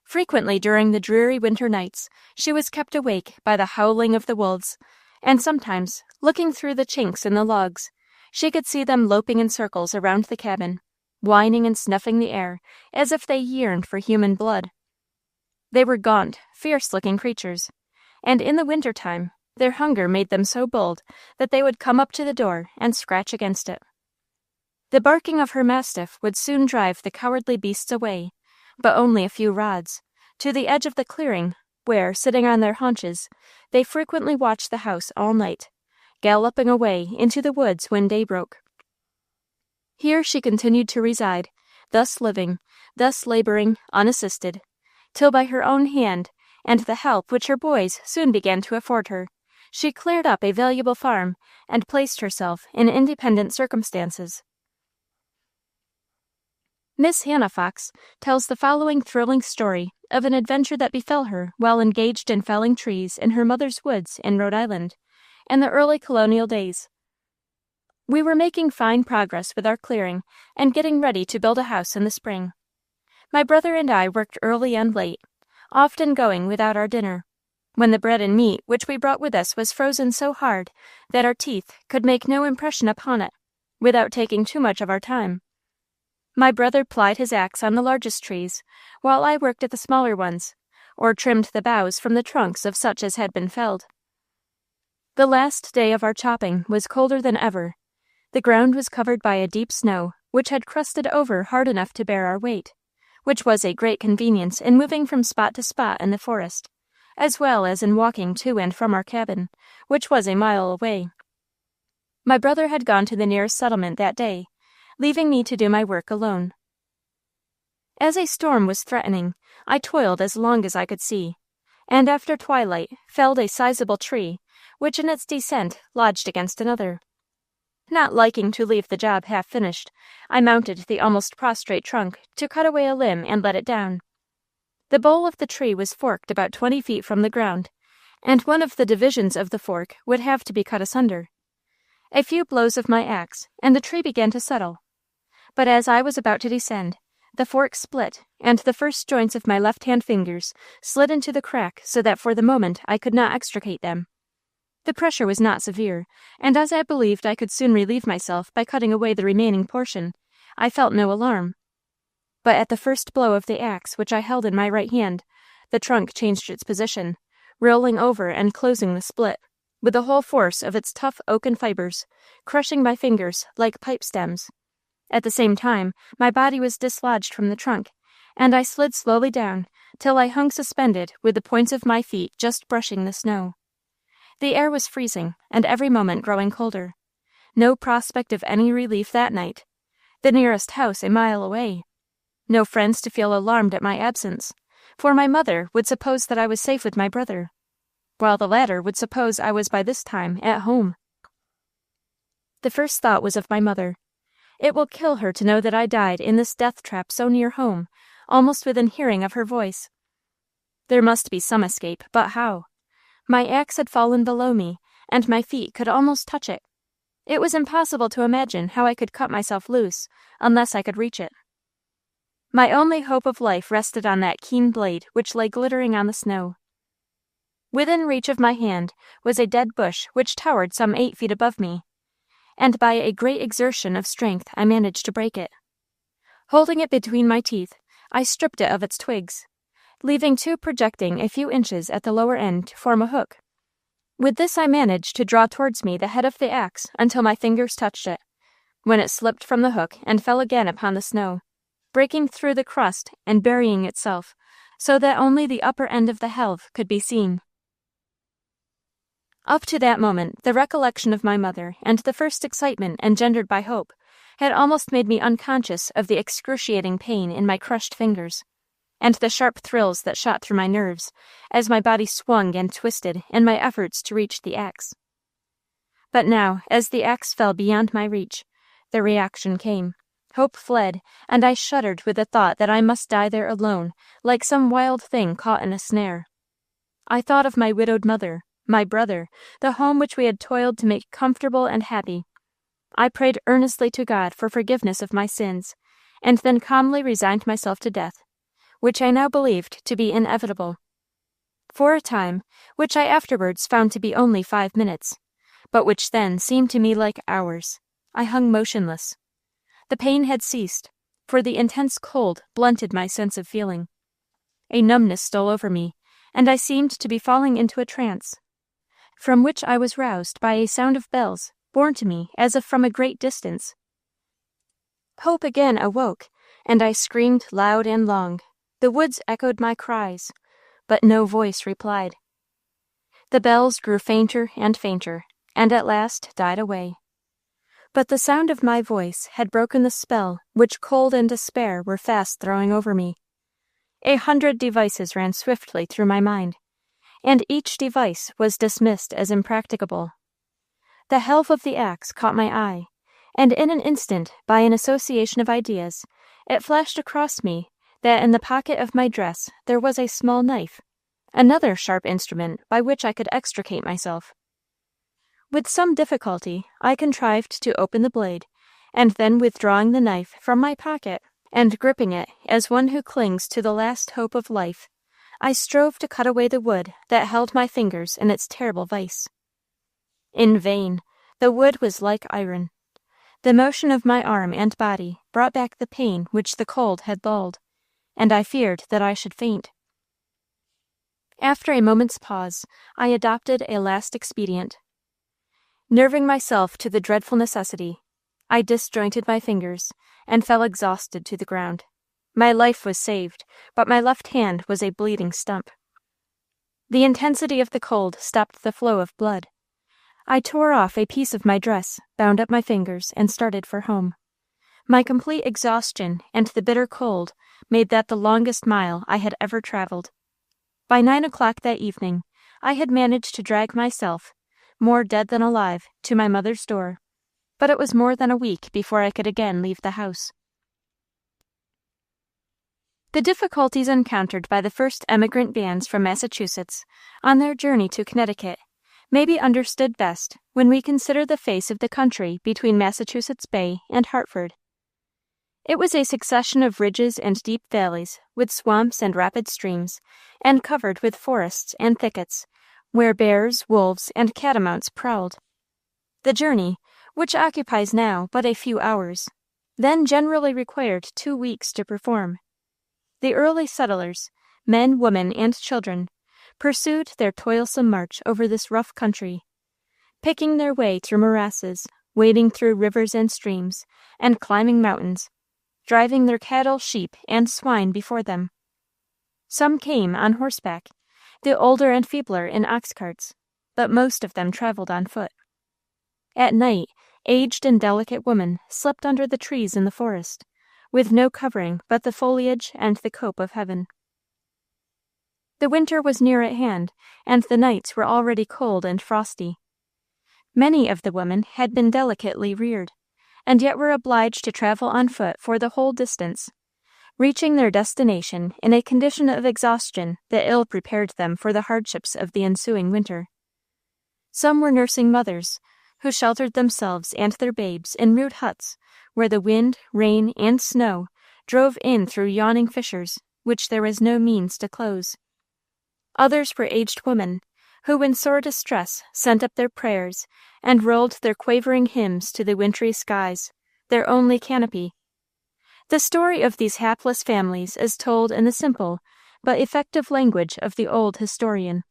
Frequently during the dreary winter nights she was kept awake by the howling of the wolves, and sometimes, looking through the chinks in the logs, she could see them loping in circles around the cabin, whining and snuffing the air as if they yearned for human blood. They were gaunt, fierce-looking creatures, and in the winter-time their hunger made them so bold that they would come up to the door and scratch against it. The barking of her mastiff would soon drive the cowardly beasts away, but only a few rods, to the edge of the clearing, where, sitting on their haunches, they frequently watched the house all night, galloping away into the woods when day broke. Here she continued to reside, thus living, thus laboring, unassisted, till by her own hand, and the help which her boys soon began to afford her, she cleared up a valuable farm and placed herself in independent circumstances. Miss Hannah Fox tells the following thrilling story of an adventure that befell her while engaged in felling trees in her mother's woods in Rhode Island, in the early colonial days. We were making fine progress with our clearing and getting ready to build a house in the spring. My brother and I worked early and late, often going without our dinner, when the bread and meat which we brought with us was frozen so hard that our teeth could make no impression upon it, without taking too much of our time. My brother plied his axe on the largest trees, while I worked at the smaller ones, or trimmed the boughs from the trunks of such as had been felled. The last day of our chopping was colder than ever. The ground was covered by a deep snow, which had crusted over hard enough to bear our weight, which was a great convenience in moving from spot to spot in the forest, as well as in walking to and from our cabin, which was a mile away. My brother had gone to the nearest settlement that day, leaving me to do my work alone. As a storm was threatening, I toiled as long as I could see, and after twilight felled a sizable tree, which in its descent lodged against another. Not liking to leave the job half finished, I mounted the almost prostrate trunk to cut away a limb and let it down. The bole of the tree was forked about 20 feet from the ground, and one of the divisions of the fork would have to be cut asunder. A few blows of my axe, and the tree began to settle. But as I was about to descend, the fork split, and the first joints of my left-hand fingers slid into the crack so that for the moment I could not extricate them. The pressure was not severe, and as I believed I could soon relieve myself by cutting away the remaining portion, I felt no alarm. But at the first blow of the axe which I held in my right hand, the trunk changed its position, rolling over and closing the split, with the whole force of its tough oaken fibers, crushing my fingers like pipe stems. At the same time, my body was dislodged from the trunk, and I slid slowly down till I hung suspended with the points of my feet just brushing the snow. The air was freezing, and every moment growing colder. No prospect of any relief that night. The nearest house a mile away. No friends to feel alarmed at my absence, for my mother would suppose that I was safe with my brother, while the latter would suppose I was by this time at home. The first thought was of my mother. It will kill her to know that I died in this death trap so near home, almost within hearing of her voice. There must be some escape, but how? My axe had fallen below me, and my feet could almost touch it. It was impossible to imagine how I could cut myself loose, unless I could reach it. My only hope of life rested on that keen blade which lay glittering on the snow. Within reach of my hand was a dead bush which towered some 8 feet above me, and by a great exertion of strength I managed to break it. Holding it between my teeth, I stripped it of its twigs, leaving two projecting a few inches at the lower end to form a hook. With this I managed to draw towards me the head of the axe until my fingers touched it, when it slipped from the hook and fell again upon the snow, breaking through the crust and burying itself, so that only the upper end of the helve could be seen. Up to that moment, the recollection of my mother and the first excitement engendered by hope had almost made me unconscious of the excruciating pain in my crushed fingers, and the sharp thrills that shot through my nerves as my body swung and twisted in my efforts to reach the axe. But now, as the axe fell beyond my reach, the reaction came. Hope fled, and I shuddered with the thought that I must die there alone, like some wild thing caught in a snare. I thought of my widowed mother, my brother, the home which we had toiled to make comfortable and happy. I prayed earnestly to God for forgiveness of my sins, and then calmly resigned myself to death, which I now believed to be inevitable. For a time, which I afterwards found to be only 5 minutes, but which then seemed to me like hours, I hung motionless. The pain had ceased, for the intense cold blunted my sense of feeling. A numbness stole over me, and I seemed to be falling into a trance, from which I was roused by a sound of bells, borne to me as if from a great distance. Hope again awoke, and I screamed loud and long. The woods echoed my cries, but no voice replied. The bells grew fainter and fainter, and at last died away. But the sound of my voice had broken the spell which cold and despair were fast throwing over me. 100 devices ran swiftly through my mind, and each device was dismissed as impracticable. The helve of the axe caught my eye, and in an instant, by an association of ideas, it flashed across me that in the pocket of my dress there was a small knife, another sharp instrument by which I could extricate myself. With some difficulty I contrived to open the blade, and then withdrawing the knife from my pocket, and gripping it as one who clings to the last hope of life, I strove to cut away the wood that held my fingers in its terrible vice. In vain. The wood was like iron. The motion of my arm and body brought back the pain which the cold had lulled, and I feared that I should faint. After a moment's pause, I adopted a last expedient. Nerving myself to the dreadful necessity, I disjointed my fingers, and fell exhausted to the ground. My life was saved, but my left hand was a bleeding stump. The intensity of the cold stopped the flow of blood. I tore off a piece of my dress, bound up my fingers, and started for home. My complete exhaustion and the bitter cold made that the longest mile I had ever traveled. By 9 o'clock that evening, I had managed to drag myself, more dead than alive, to my mother's door, but it was more than a week before I could again leave the house. The difficulties encountered by the first emigrant bands from Massachusetts on their journey to Connecticut may be understood best when we consider the face of the country between Massachusetts Bay and Hartford. It was a succession of ridges and deep valleys, with swamps and rapid streams, and covered with forests and thickets, where bears, wolves, and catamounts prowled. The journey, which occupies now but a few hours, then generally required 2 weeks to perform. The early settlers, men, women, and children, pursued their toilsome march over this rough country, picking their way through morasses, wading through rivers and streams, and climbing mountains, driving their cattle, sheep, and swine before them. Some came on horseback, the older and feebler in ox carts, but most of them traveled on foot. At night, aged and delicate women slept under the trees in the forest, with no covering but the foliage and the cope of heaven. The winter was near at hand, and the nights were already cold and frosty. Many of the women had been delicately reared, and yet were obliged to travel on foot for the whole distance, reaching their destination in a condition of exhaustion that ill prepared them for the hardships of the ensuing winter. Some were nursing mothers, who sheltered themselves and their babes in rude huts, where the wind, rain, and snow drove in through yawning fissures, which there was no means to close. Others were aged women, who in sore distress sent up their prayers, and rolled their quavering hymns to the wintry skies, their only canopy. The story of these hapless families is told in the simple but effective language of the old historian.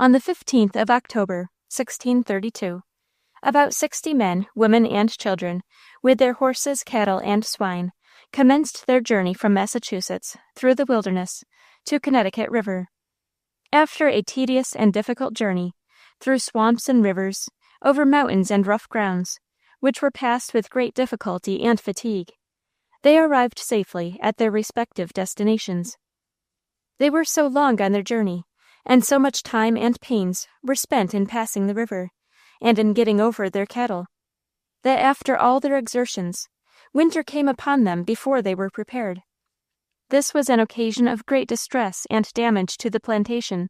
on the 15th of October, 1632, about 60 men, women, and children, with their horses, cattle, and swine, commenced their journey from Massachusetts through the wilderness to Connecticut River. After a tedious and difficult journey, through swamps and rivers, over mountains and rough grounds, which were passed with great difficulty and fatigue, they arrived safely at their respective destinations. They were so long on their journey, and so much time and pains were spent in passing the river, and in getting over their cattle, that after all their exertions, winter came upon them before they were prepared. This was an occasion of great distress and damage to the plantation.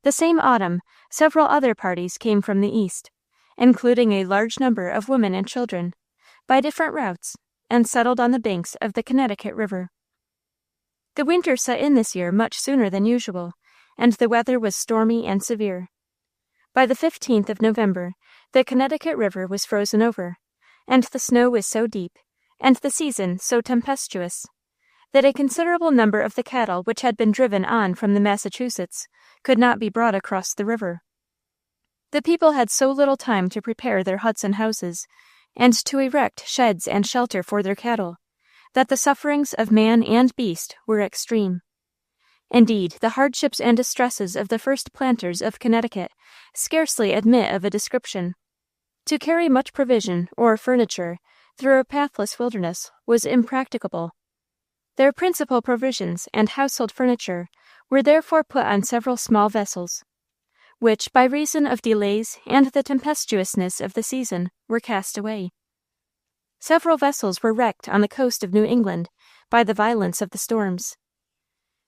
The same autumn, several other parties came from the east, including a large number of women and children, by different routes, and settled on the banks of the Connecticut River. The winter set in this year much sooner than usual, and the weather was stormy and severe. By the 15th of November, the Connecticut River was frozen over, and the snow was so deep, and the season so tempestuous, that a considerable number of the cattle which had been driven on from the Massachusetts could not be brought across the river. The people had so little time to prepare their huts and houses, and to erect sheds and shelter for their cattle, that the sufferings of man and beast were extreme. Indeed, the hardships and distresses of the first planters of Connecticut scarcely admit of a description. To carry much provision or furniture through a pathless wilderness was impracticable. Their principal provisions and household furniture were therefore put on several small vessels, which, by reason of delays and the tempestuousness of the season, were cast away. Several vessels were wrecked on the coast of New England by the violence of the storms.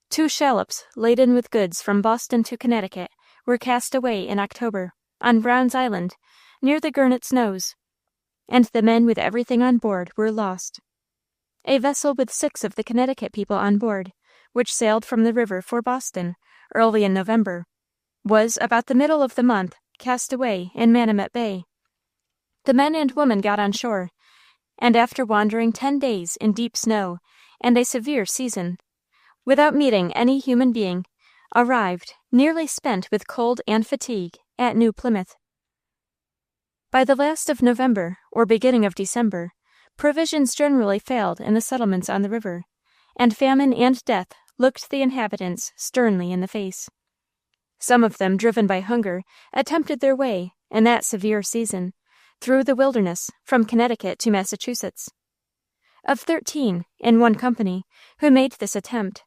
2 shallops laden with goods from Boston to Connecticut were cast away in October on Brown's Island, near the Gurnet's Nose, and the men with everything on board were lost. A vessel with 6 of the Connecticut people on board, which sailed from the river for Boston early in November, was, about the middle of the month, cast away in Manamet Bay. The men and women got on shore, and after wandering 10 days in deep snow and a severe season, without meeting any human being, arrived, nearly spent with cold and fatigue, at New Plymouth. By the last of November, or beginning of December, provisions generally failed in the settlements on the river, and famine and death looked the inhabitants sternly in the face. Some of them, driven by hunger, attempted their way, in that severe season, through the wilderness from Connecticut to Massachusetts. Of 13, in one company, who made this attempt,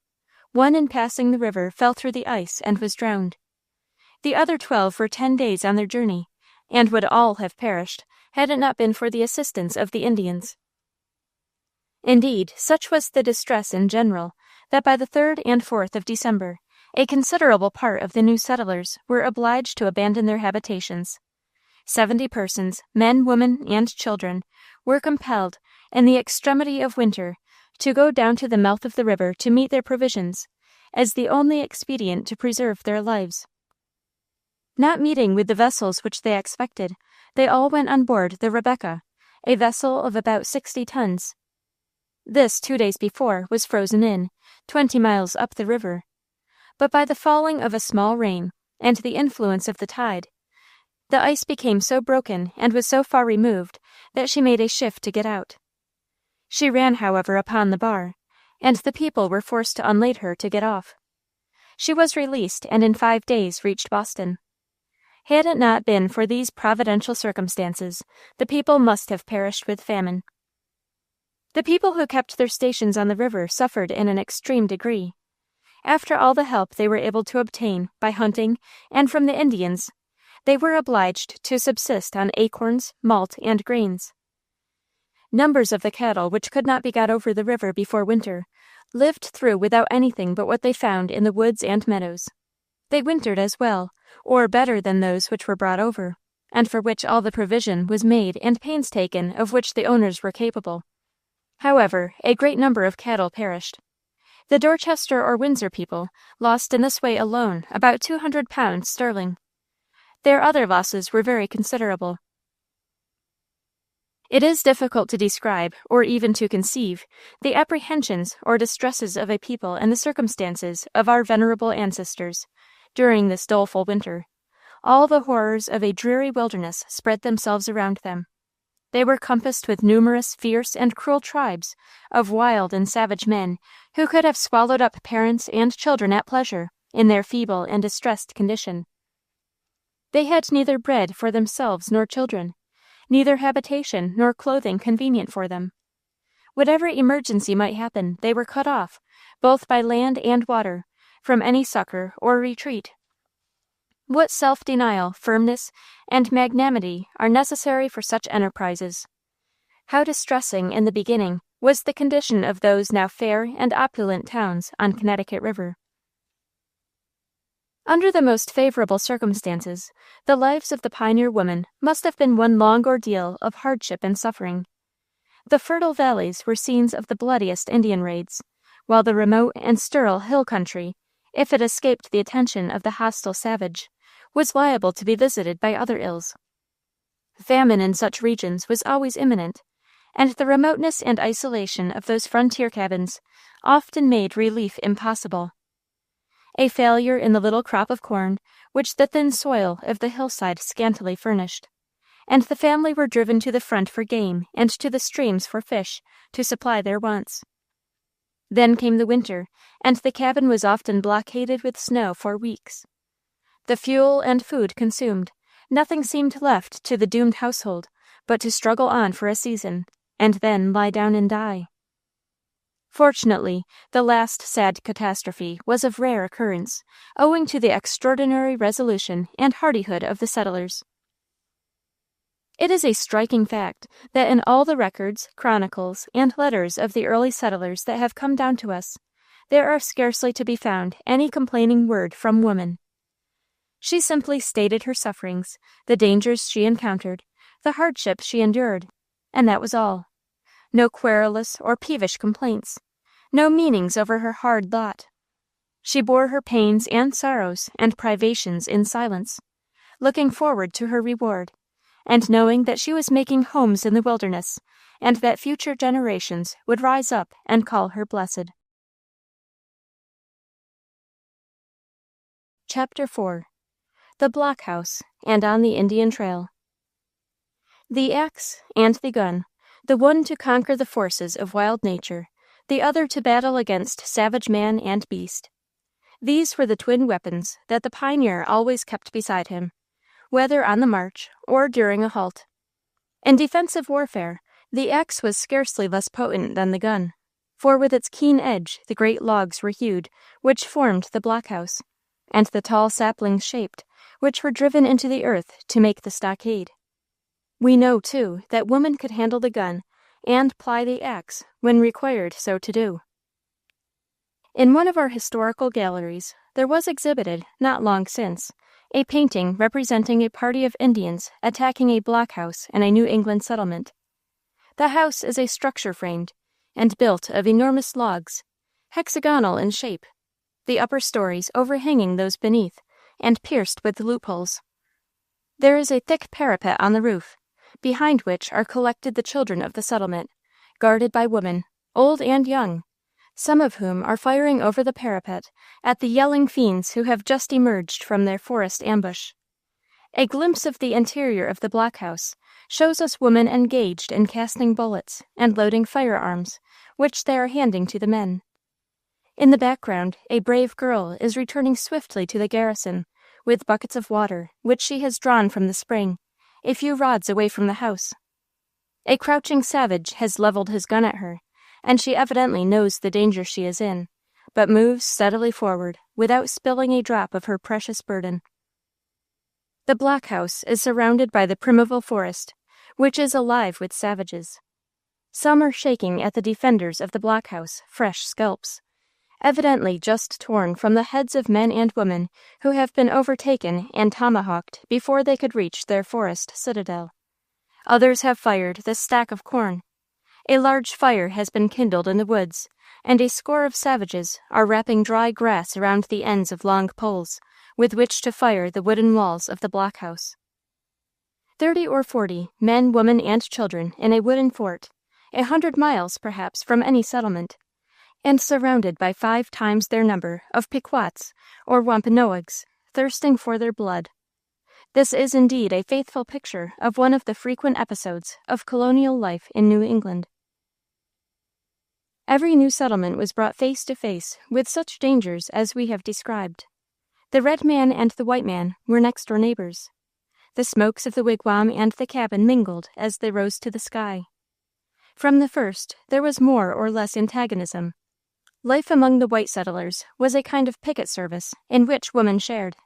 1 in passing the river fell through the ice and was drowned. The other 12 were 10 days on their journey, and would all have perished had it not been for the assistance of the Indians. Indeed, such was the distress in general, that by the 3rd and 4th of December, a considerable part of the new settlers were obliged to abandon their habitations. 70 persons, men, women, and children, were compelled, in the extremity of winter, to go down to the mouth of the river to meet their provisions, as the only expedient to preserve their lives. Not meeting with the vessels which they expected, they all went on board the Rebecca, a vessel of about 60 tons. This, 2 days before, was frozen in, 20 miles up the river. But by the falling of a small rain, and the influence of the tide, the ice became so broken and was so far removed that she made a shift to get out. She ran, however, upon the bar, and the people were forced to unlade her to get off. She was released, and in 5 days reached Boston. Had it not been for these providential circumstances, the people must have perished with famine. The people who kept their stations on the river suffered in an extreme degree. After all the help they were able to obtain by hunting and from the Indians, they were obliged to subsist on acorns, malt, and grains. Numbers of the cattle which could not be got over the river before winter lived through without anything but what they found in the woods and meadows. They wintered as well, or better than those which were brought over, and for which all the provision was made and pains taken of which the owners were capable. However, a great number of cattle perished. The Dorchester or Windsor people lost in this way alone about 200 pounds sterling. Their other losses were very considerable. It is difficult to describe, or even to conceive, the apprehensions or distresses of a people in the circumstances of our venerable ancestors, during this doleful winter. All the horrors of a dreary wilderness spread themselves around them. They were compassed with numerous, fierce, and cruel tribes of wild and savage men who could have swallowed up parents and children at pleasure in their feeble and distressed condition. They had neither bread for themselves nor children, neither habitation nor clothing convenient for them. Whatever emergency might happen, they were cut off, both by land and water, from any succor or retreat. What self-denial, firmness, and magnanimity are necessary for such enterprises! How distressing in the beginning was the condition of those now fair and opulent towns on Connecticut River. Under the most favorable circumstances, the lives of the pioneer women must have been one long ordeal of hardship and suffering. The fertile valleys were scenes of the bloodiest Indian raids, while the remote and sterile hill country, if it escaped the attention of the hostile savage, was liable to be visited by other ills. Famine in such regions was always imminent, and the remoteness and isolation of those frontier cabins often made relief impossible. A failure in the little crop of corn which the thin soil of the hillside scantily furnished, and the family were driven to the front for game and to the streams for fish to supply their wants. Then came the winter, and the cabin was often blockaded with snow for weeks. The fuel and food consumed, nothing seemed left to the doomed household but to struggle on for a season, and then lie down and die. Fortunately, the last sad catastrophe was of rare occurrence, owing to the extraordinary resolution and hardihood of the settlers. It is a striking fact that in all the records, chronicles, and letters of the early settlers that have come down to us, there are scarcely to be found any complaining word from woman. She simply stated her sufferings, the dangers she encountered, the hardships she endured, and that was all. No querulous or peevish complaints, no meanings over her hard lot. She bore her pains and sorrows and privations in silence, looking forward to her reward, and knowing that she was making homes in the wilderness, and that future generations would rise up and call her blessed. Chapter 4. The Blockhouse and on the Indian Trail. The axe and the gun, the one to conquer the forces of wild nature, the other to battle against savage man and beast. These were the twin weapons that the pioneer always kept beside him, whether on the march or during a halt. In defensive warfare, the axe was scarcely less potent than the gun, for with its keen edge the great logs were hewed which formed the blockhouse, and the tall saplings shaped, which were driven into the earth to make the stockade. We know, too, that woman could handle the gun and ply the axe when required so to do. In one of our historical galleries there was exhibited, not long since, a painting representing a party of Indians attacking a blockhouse in a New England settlement. The house is a structure framed and built of enormous logs, hexagonal in shape, the upper stories overhanging those beneath and pierced with loopholes. There is a thick parapet on the roof, behind which are collected the children of the settlement, guarded by women, old and young, some of whom are firing over the parapet at the yelling fiends who have just emerged from their forest ambush. A glimpse of the interior of the blockhouse shows us women engaged in casting bullets and loading firearms, which they are handing to the men. In the background, a brave girl is returning swiftly to the garrison with buckets of water, which she has drawn from the spring, a few rods away from the house. A crouching savage has leveled his gun at her, and she evidently knows the danger she is in, but moves steadily forward without spilling a drop of her precious burden. The blockhouse is surrounded by the primeval forest, which is alive with savages. Some are shaking at the defenders of the blockhouse fresh scalps, evidently just torn from the heads of men and women who have been overtaken and tomahawked before they could reach their forest citadel. Others have fired the stack of corn. A large fire has been kindled in the woods, and a score of savages are wrapping dry grass around the ends of long poles, with which to fire the wooden walls of the blockhouse. 30 or 40 men, women, and children in a wooden fort, 100 miles perhaps from any settlement, and surrounded by 5 times their number of Pequots or Wampanoags, thirsting for their blood. This is indeed a faithful picture of one of the frequent episodes of colonial life in New England. Every new settlement was brought face to face with such dangers as we have described. The red man and the white man were next-door neighbors. The smokes of the wigwam and the cabin mingled as they rose to the sky. From the first, there was more or less antagonism. Life among the white settlers was a kind of picket service in which women shared.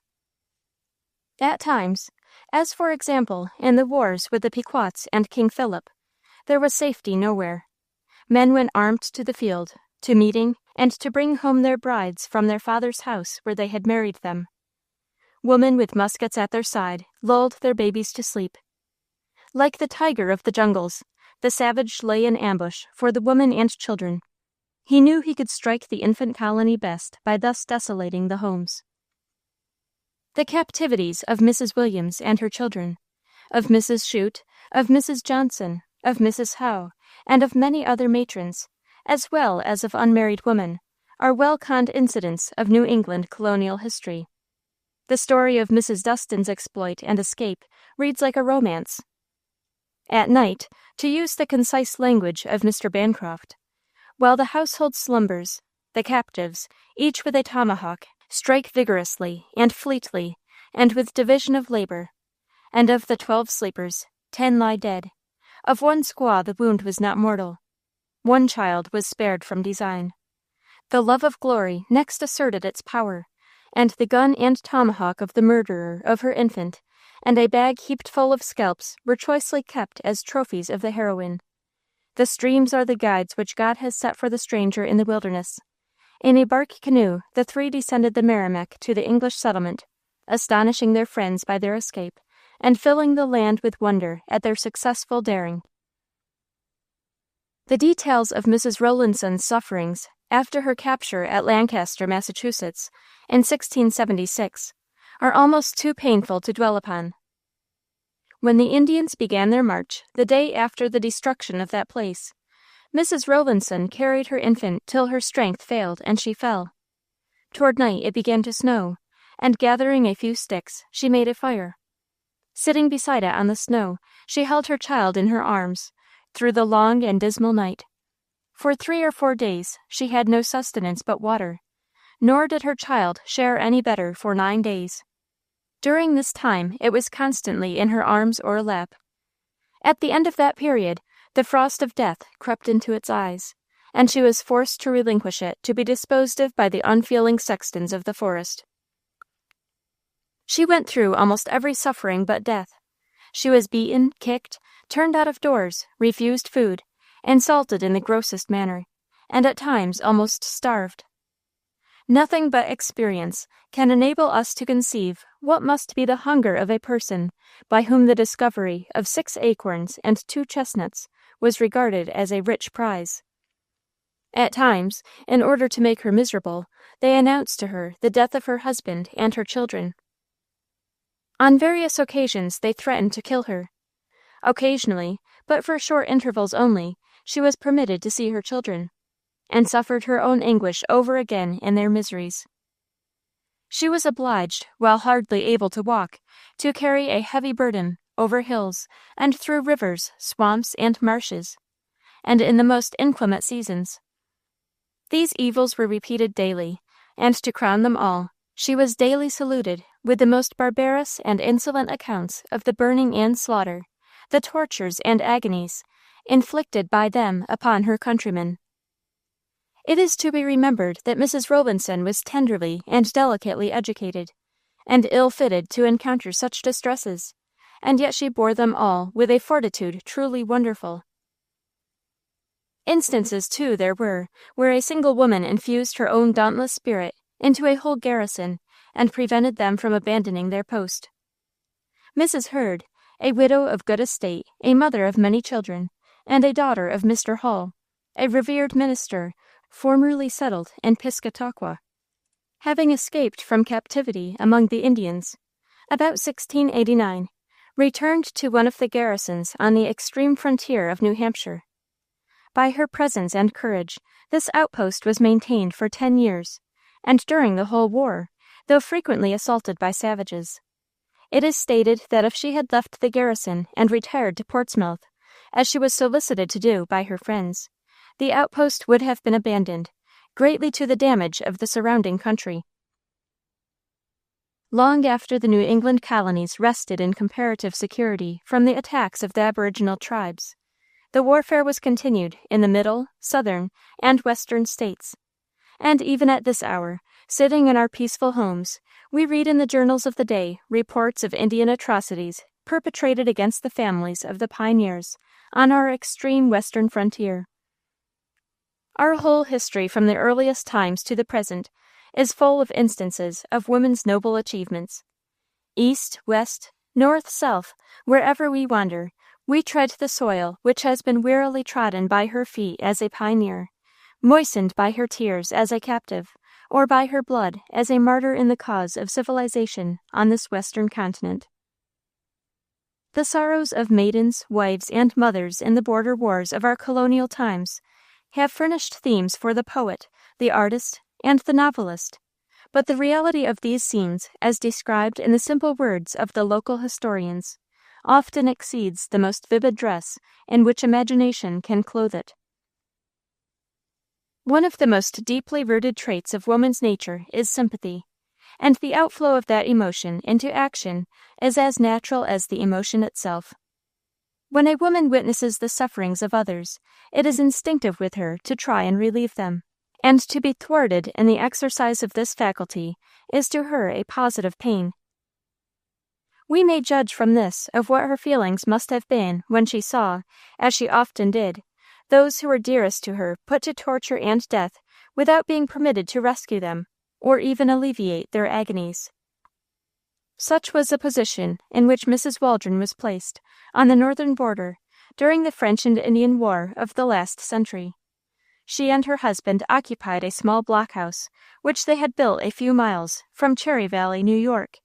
At times, as for example in the wars with the Pequots and King Philip, there was safety nowhere. Men went armed to the field, to meeting, and to bring home their brides from their father's house where they had married them. Women with muskets at their side lulled their babies to sleep. Like the tiger of the jungles, the savage lay in ambush for the women and children. He knew he could strike the infant colony best by thus desolating the homes. The captivities of Mrs. Williams and her children, of Mrs. Shute, of Mrs. Johnson, of Mrs. Howe, and of many other matrons, as well as of unmarried women, are well-conned incidents of New England colonial history. The story of Mrs. Dustin's exploit and escape reads like a romance. At night, to use the concise language of Mr. Bancroft, while the household slumbers, the captives, each with a tomahawk, strike vigorously and fleetly, and with division of labor. And of the 12 sleepers, 10 lie dead. Of one squaw the wound was not mortal. One child was spared from design. The love of glory next asserted its power, and the gun and tomahawk of the murderer of her infant, and a bag heaped full of scalps were choicely kept as trophies of the heroine. The streams are the guides which God has set for the stranger in the wilderness. In a bark canoe, the 3 descended the Merrimack to the English settlement, astonishing their friends by their escape, and filling the land with wonder at their successful daring. The details of Mrs. Rowlandson's sufferings after her capture at Lancaster, Massachusetts, in 1676, are almost too painful to dwell upon. When the Indians began their march, the day after the destruction of that place, Mrs. Rowlandson carried her infant till her strength failed and she fell. Toward night it began to snow, and gathering a few sticks, she made a fire. Sitting beside it on the snow, she held her child in her arms through the long and dismal night. For 3 or 4 days she had no sustenance but water, nor did her child share any better for 9 days. During this time it was constantly in her arms or lap. At the end of that period, the frost of death crept into its eyes, and she was forced to relinquish it to be disposed of by the unfeeling sextons of the forest. She went through almost every suffering but death. She was beaten, kicked, turned out of doors, refused food, insulted in the grossest manner, and at times almost starved. Nothing but experience can enable us to conceive what must be the hunger of a person by whom the discovery of 6 acorns and 2 chestnuts was regarded as a rich prize. At times, in order to make her miserable, they announced to her the death of her husband and her children. On various occasions they threatened to kill her. Occasionally, but for short intervals only, she was permitted to see her children, and suffered her own anguish over again in their miseries. She was obliged, while hardly able to walk, to carry a heavy burden over hills and through rivers, swamps, and marshes, and in the most inclement seasons. These evils were repeated daily, and to crown them all, she was daily saluted with the most barbarous and insolent accounts of the burning and slaughter, the tortures and agonies, inflicted by them upon her countrymen. It is to be remembered that Mrs. Rowlandson was tenderly and delicately educated, and ill-fitted to encounter such distresses, and yet she bore them all with a fortitude truly wonderful. Instances, too, there were, where a single woman infused her own dauntless spirit into a whole garrison, and prevented them from abandoning their post. Mrs. Hurd, a widow of good estate, a mother of many children, and a daughter of Mr. Hull, a revered minister, formerly settled in Piscataqua, having escaped from captivity among the Indians, about 1689, returned to one of the garrisons on the extreme frontier of New Hampshire. By her presence and courage, this outpost was maintained for 10 years, and during the whole war, though frequently assaulted by savages. It is stated that if she had left the garrison and retired to Portsmouth, as she was solicited to do by her friends, the outpost would have been abandoned, greatly to the damage of the surrounding country. Long after the New England colonies rested in comparative security from the attacks of the aboriginal tribes, the warfare was continued in the middle, southern, and western states. And even at this hour, sitting in our peaceful homes, we read in the journals of the day reports of Indian atrocities perpetrated against the families of the pioneers on our extreme western frontier. Our whole history from the earliest times to the present is full of instances of women's noble achievements. East, west, north, south, wherever we wander, we tread the soil which has been wearily trodden by her feet as a pioneer, moistened by her tears as a captive, or by her blood as a martyr in the cause of civilization on this western continent. The sorrows of maidens, wives, and mothers in the border wars of our colonial times have furnished themes for the poet, the artist, and the novelist, but the reality of these scenes, as described in the simple words of the local historians, often exceeds the most vivid dress in which imagination can clothe it. One of the most deeply rooted traits of woman's nature is sympathy, and the outflow of that emotion into action is as natural as the emotion itself. When a woman witnesses the sufferings of others, it is instinctive with her to try and relieve them, and to be thwarted in the exercise of this faculty is to her a positive pain. We may judge from this of what her feelings must have been when she saw, as she often did, those who were dearest to her put to torture and death without being permitted to rescue them, or even alleviate their agonies. Such was the position in which Mrs. Waldron was placed on the northern border during the French and Indian War of the last century. She and her husband occupied a small blockhouse, which they had built a few miles from Cherry Valley, New York,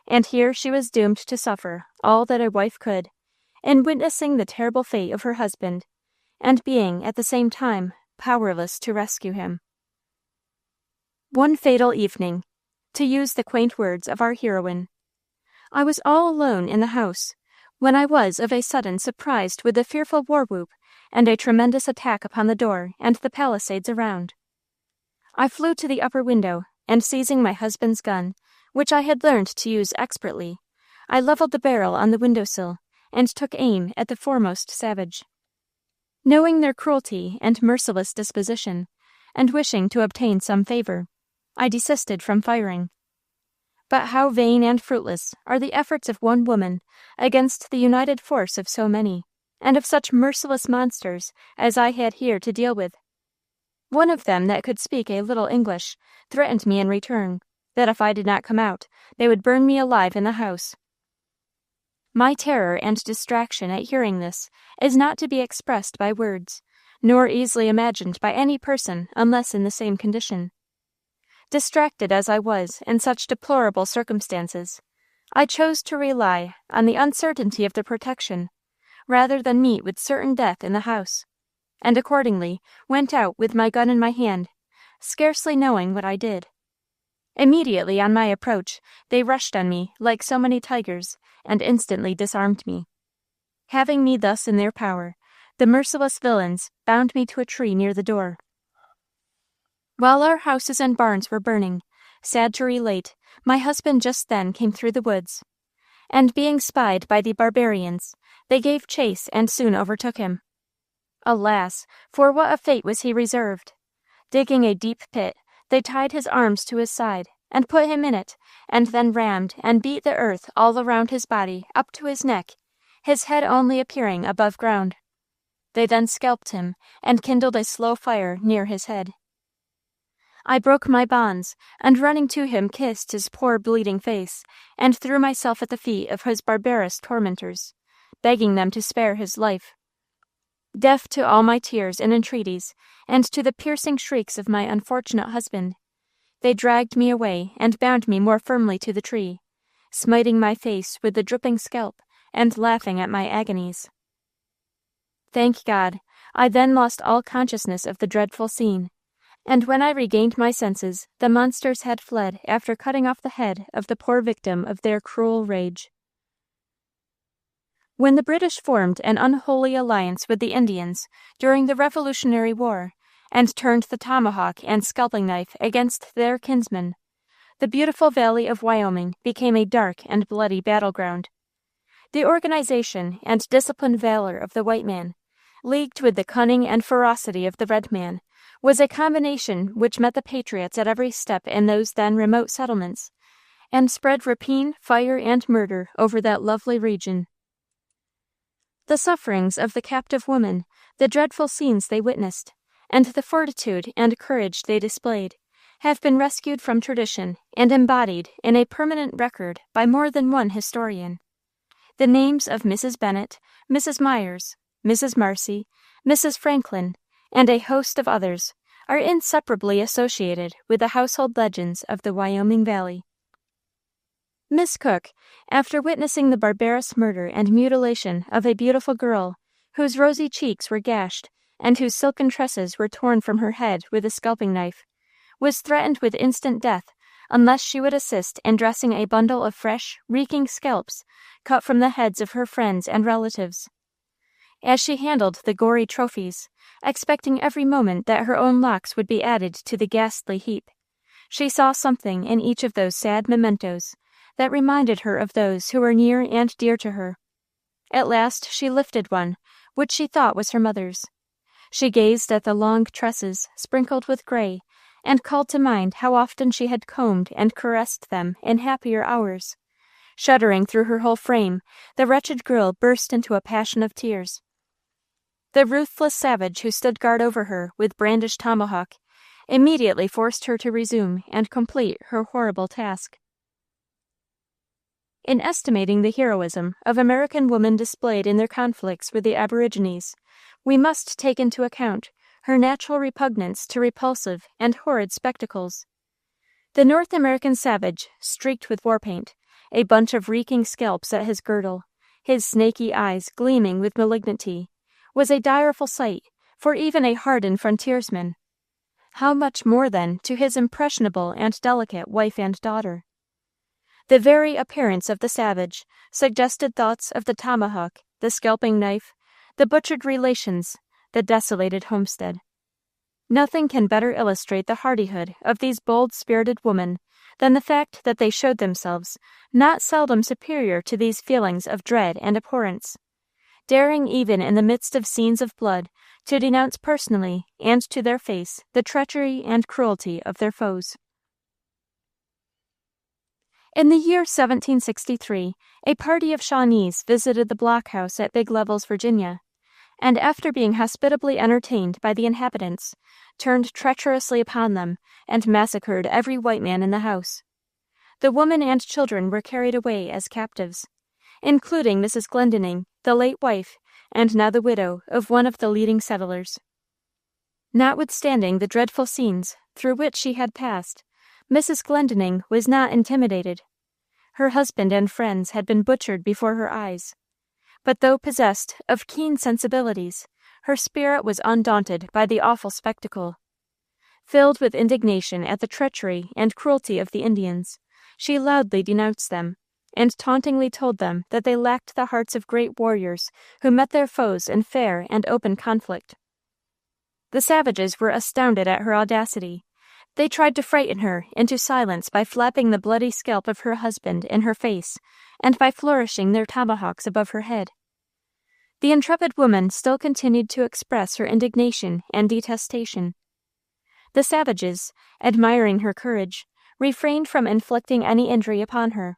and here she was doomed to suffer all that a wife could, in witnessing the terrible fate of her husband, and being at the same time powerless to rescue him. One fatal evening, to use the quaint words of our heroine, I was all alone in the house, when I was of a sudden surprised with a fearful war-whoop and a tremendous attack upon the door and the palisades around. I flew to the upper window, and seizing my husband's gun, which I had learned to use expertly, I leveled the barrel on the window-sill and took aim at the foremost savage. Knowing their cruelty and merciless disposition, and wishing to obtain some favor, I desisted from firing. But how vain and fruitless are the efforts of one woman against the united force of so many, and of such merciless monsters as I had here to deal with. One of them that could speak a little English threatened me in return, that if I did not come out, they would burn me alive in the house. My terror and distraction at hearing this is not to be expressed by words, nor easily imagined by any person unless in the same condition. Distracted as I was in such deplorable circumstances, I chose to rely on the uncertainty of the protection, rather than meet with certain death in the house, and accordingly went out with my gun in my hand, scarcely knowing what I did. Immediately on my approach, they rushed on me like so many tigers, and instantly disarmed me. Having me thus in their power, the merciless villains bound me to a tree near the door. While our houses and barns were burning, sad to relate, my husband just then came through the woods, and being spied by the barbarians, they gave chase and soon overtook him. Alas, for what a fate was he reserved! Digging a deep pit, they tied his arms to his side, and put him in it, and then rammed and beat the earth all around his body up to his neck, his head only appearing above ground. They then scalped him, and kindled a slow fire near his head. I broke my bonds, and running to him kissed his poor bleeding face, and threw myself at the feet of his barbarous tormentors, begging them to spare his life. Deaf to all my tears and entreaties, and to the piercing shrieks of my unfortunate husband, they dragged me away and bound me more firmly to the tree, smiting my face with the dripping scalp, and laughing at my agonies. Thank God, I then lost all consciousness of the dreadful scene, and when I regained my senses, the monsters had fled after cutting off the head of the poor victim of their cruel rage. When the British formed an unholy alliance with the Indians during the Revolutionary War and turned the tomahawk and scalping knife against their kinsmen, the beautiful valley of Wyoming became a dark and bloody battleground. The organization and disciplined valor of the white man, leagued with the cunning and ferocity of the red man, was a combination which met the patriots at every step in those then remote settlements, and spread rapine, fire, and murder over that lovely region. The sufferings of the captive woman, the dreadful scenes they witnessed, and the fortitude and courage they displayed, have been rescued from tradition and embodied in a permanent record by more than one historian. The names of Mrs. Bennett, Mrs. Myers, Mrs. Marcy, Mrs. Franklin, and a host of others are inseparably associated with the household legends of the Wyoming Valley. Miss Cook, after witnessing the barbarous murder and mutilation of a beautiful girl whose rosy cheeks were gashed and whose silken tresses were torn from her head with a scalping knife, was threatened with instant death unless she would assist in dressing a bundle of fresh, reeking scalps cut from the heads of her friends and relatives. As she handled the gory trophies, expecting every moment that her own locks would be added to the ghastly heap, she saw something in each of those sad mementos that reminded her of those who were near and dear to her. At last she lifted one, which she thought was her mother's. She gazed at the long tresses, sprinkled with gray, and called to mind how often she had combed and caressed them in happier hours. Shuddering through her whole frame, the wretched girl burst into a passion of tears. The ruthless savage who stood guard over her with brandished tomahawk immediately forced her to resume and complete her horrible task. In estimating the heroism of American women displayed in their conflicts with the Aborigines, we must take into account her natural repugnance to repulsive and horrid spectacles. The North American savage, streaked with war paint, a bunch of reeking scalps at his girdle, his snaky eyes gleaming with malignity, was a direful sight for even a hardened frontiersman. How much more, then, to his impressionable and delicate wife and daughter? The very appearance of the savage suggested thoughts of the tomahawk, the scalping knife, the butchered relations, the desolated homestead. Nothing can better illustrate the hardihood of these bold-spirited women than the fact that they showed themselves not seldom superior to these feelings of dread and abhorrence, daring even in the midst of scenes of blood to denounce personally and to their face the treachery and cruelty of their foes. In the year 1763, a party of Shawnees visited the blockhouse at Big Levels, Virginia, and after being hospitably entertained by the inhabitants, turned treacherously upon them and massacred every white man in the house. The women and children were carried away as captives, including Mrs. Glendinning, the late wife, and now the widow of one of the leading settlers. Notwithstanding the dreadful scenes through which she had passed, Mrs. Glendinning was not intimidated. Her husband and friends had been butchered before her eyes, but though possessed of keen sensibilities, her spirit was undaunted by the awful spectacle. Filled with indignation at the treachery and cruelty of the Indians, she loudly denounced them, and tauntingly told them that they lacked the hearts of great warriors who met their foes in fair and open conflict. The savages were astounded at her audacity. They tried to frighten her into silence by flapping the bloody scalp of her husband in her face and by flourishing their tomahawks above her head. The intrepid woman still continued to express her indignation and detestation. The savages, admiring her courage, refrained from inflicting any injury upon her.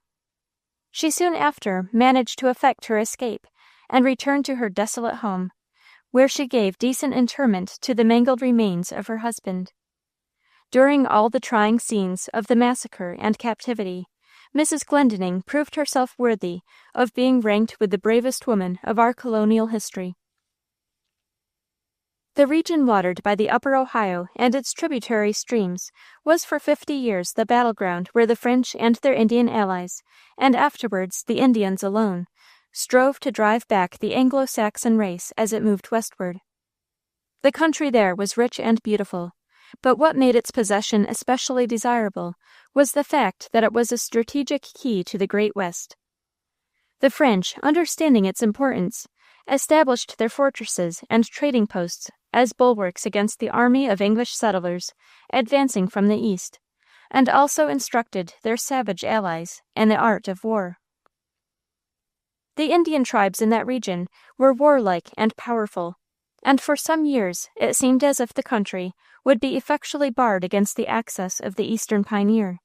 She soon after managed to effect her escape and returned to her desolate home, where she gave decent interment to the mangled remains of her husband. During all the trying scenes of the massacre and captivity, Mrs. Glendinning proved herself worthy of being ranked with the bravest women of our colonial history. The region watered by the upper Ohio and its tributary streams was for 50 years the battleground where the French and their Indian allies, and afterwards the Indians alone, strove to drive back the Anglo-Saxon race as it moved westward. The country there was rich and beautiful, But what made its possession especially desirable was the fact that it was a strategic key to the Great West. The French, understanding its importance, established their fortresses and trading posts as bulwarks against the army of English settlers advancing from the east, and also instructed their savage allies in the art of war. The Indian tribes in that region were warlike and powerful, and for some years it seemed as if the country would be effectually barred against the access of the Eastern pioneer.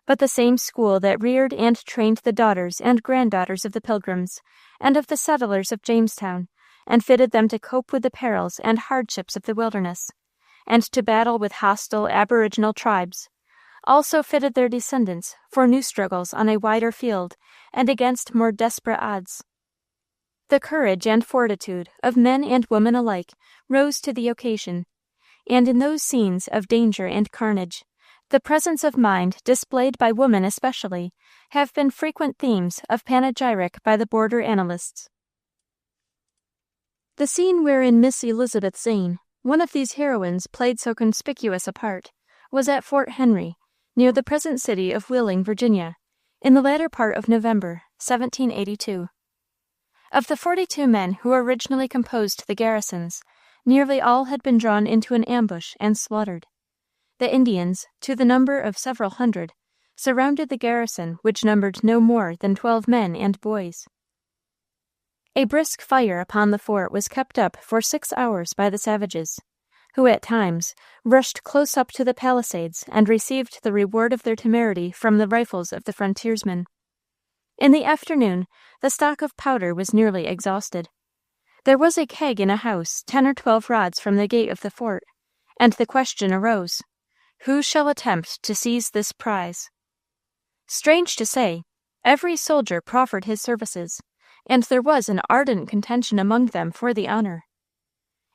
But the same school that reared and trained the daughters and granddaughters of the Pilgrims and of the settlers of Jamestown, and fitted them to cope with the perils and hardships of the wilderness, and to battle with hostile aboriginal tribes, also fitted their descendants for new struggles on a wider field and against more desperate odds. The courage and fortitude of men and women alike rose to the occasion, and in those scenes of danger and carnage, the presence of mind displayed by women especially have been frequent themes of panegyric by the border annalists. The scene wherein Miss Elizabeth Zane, one of these heroines, played so conspicuous a part, was at Fort Henry, near the present city of Wheeling, Virginia, in the latter part of November, 1782. Of the 42 men who originally composed the garrisons, nearly all had been drawn into an ambush and slaughtered. The Indians, to the number of several hundred, surrounded the garrison, which numbered no more than 12 men and boys. A brisk fire upon the fort was kept up for 6 hours by the savages, who at times rushed close up to the palisades and received the reward of their temerity from the rifles of the frontiersmen. In the afternoon, the stock of powder was nearly exhausted. There was a keg in a house 10 or 12 rods from the gate of the fort, and the question arose, who shall attempt to seize this prize? Strange to say, every soldier proffered his services, and there was an ardent contention among them for the honor.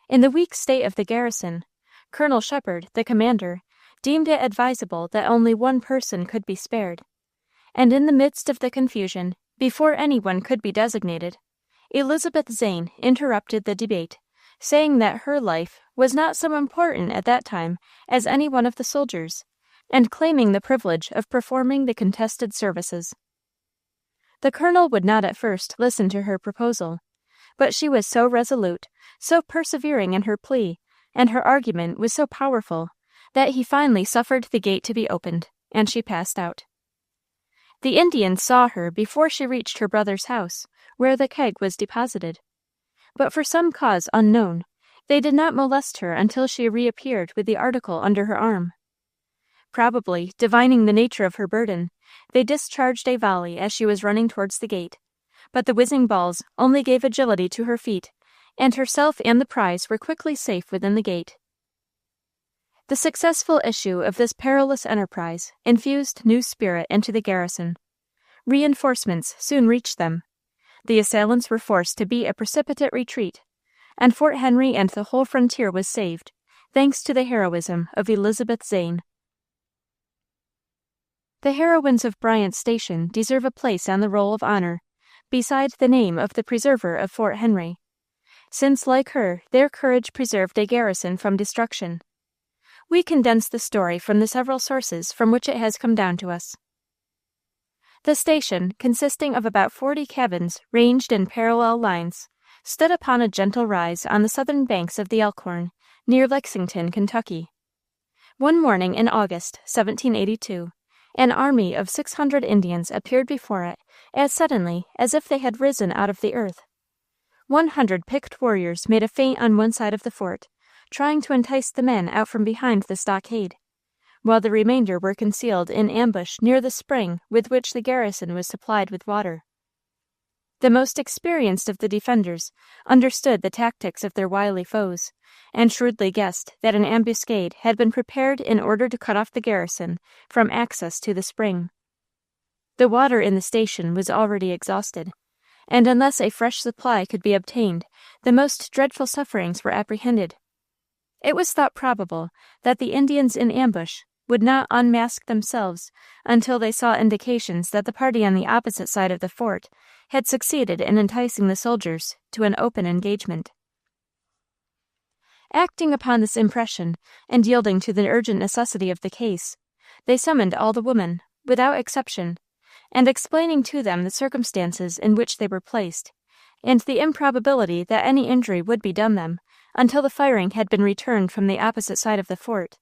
In the weak state of the garrison, Colonel Shepard, the commander, deemed it advisable that only one person could be spared, and in the midst of the confusion, before anyone could be designated, Elizabeth Zane interrupted the debate, saying that her life was not so important at that time as any one of the soldiers, and claiming the privilege of performing the contested services. The colonel would not at first listen to her proposal, but she was so resolute, so persevering in her plea, and her argument was so powerful, that he finally suffered the gate to be opened, and she passed out. The Indians saw her before she reached her brother's house, where the keg was deposited, but for some cause unknown, they did not molest her until she reappeared with the article under her arm. Probably, divining the nature of her burden, they discharged a volley as she was running towards the gate, but the whizzing balls only gave agility to her feet, and herself and the prize were quickly safe within the gate. The successful issue of this perilous enterprise infused new spirit into the garrison. Reinforcements soon reached them. The assailants were forced to beat a precipitate retreat, and Fort Henry and the whole frontier was saved, thanks to the heroism of Elizabeth Zane. The heroines of Bryant's Station deserve a place on the roll of honor, beside the name of the preserver of Fort Henry, since, like her, their courage preserved a garrison from destruction. We condense the story from the several sources from which it has come down to us. The station, consisting of about 40 cabins ranged in parallel lines, stood upon a gentle rise on the southern banks of the Elkhorn, near Lexington, Kentucky. One morning in August, 1782, an army of 600 Indians appeared before it as suddenly as if they had risen out of the earth. 100 picked warriors made a feint on one side of the fort, trying to entice the men out from behind the stockade, while the remainder were concealed in ambush near the spring with which the garrison was supplied with water. The most experienced of the defenders understood the tactics of their wily foes, and shrewdly guessed that an ambuscade had been prepared in order to cut off the garrison from access to the spring. The water in the station was already exhausted, and unless a fresh supply could be obtained, the most dreadful sufferings were apprehended. It was thought probable that the Indians in ambush would not unmask themselves until they saw indications that the party on the opposite side of the fort had succeeded in enticing the soldiers to an open engagement. Acting upon this impression, and yielding to the urgent necessity of the case, they summoned all the women, without exception, and explaining to them the circumstances in which they were placed, and the improbability that any injury would be done them until the firing had been returned from the opposite side of the fort,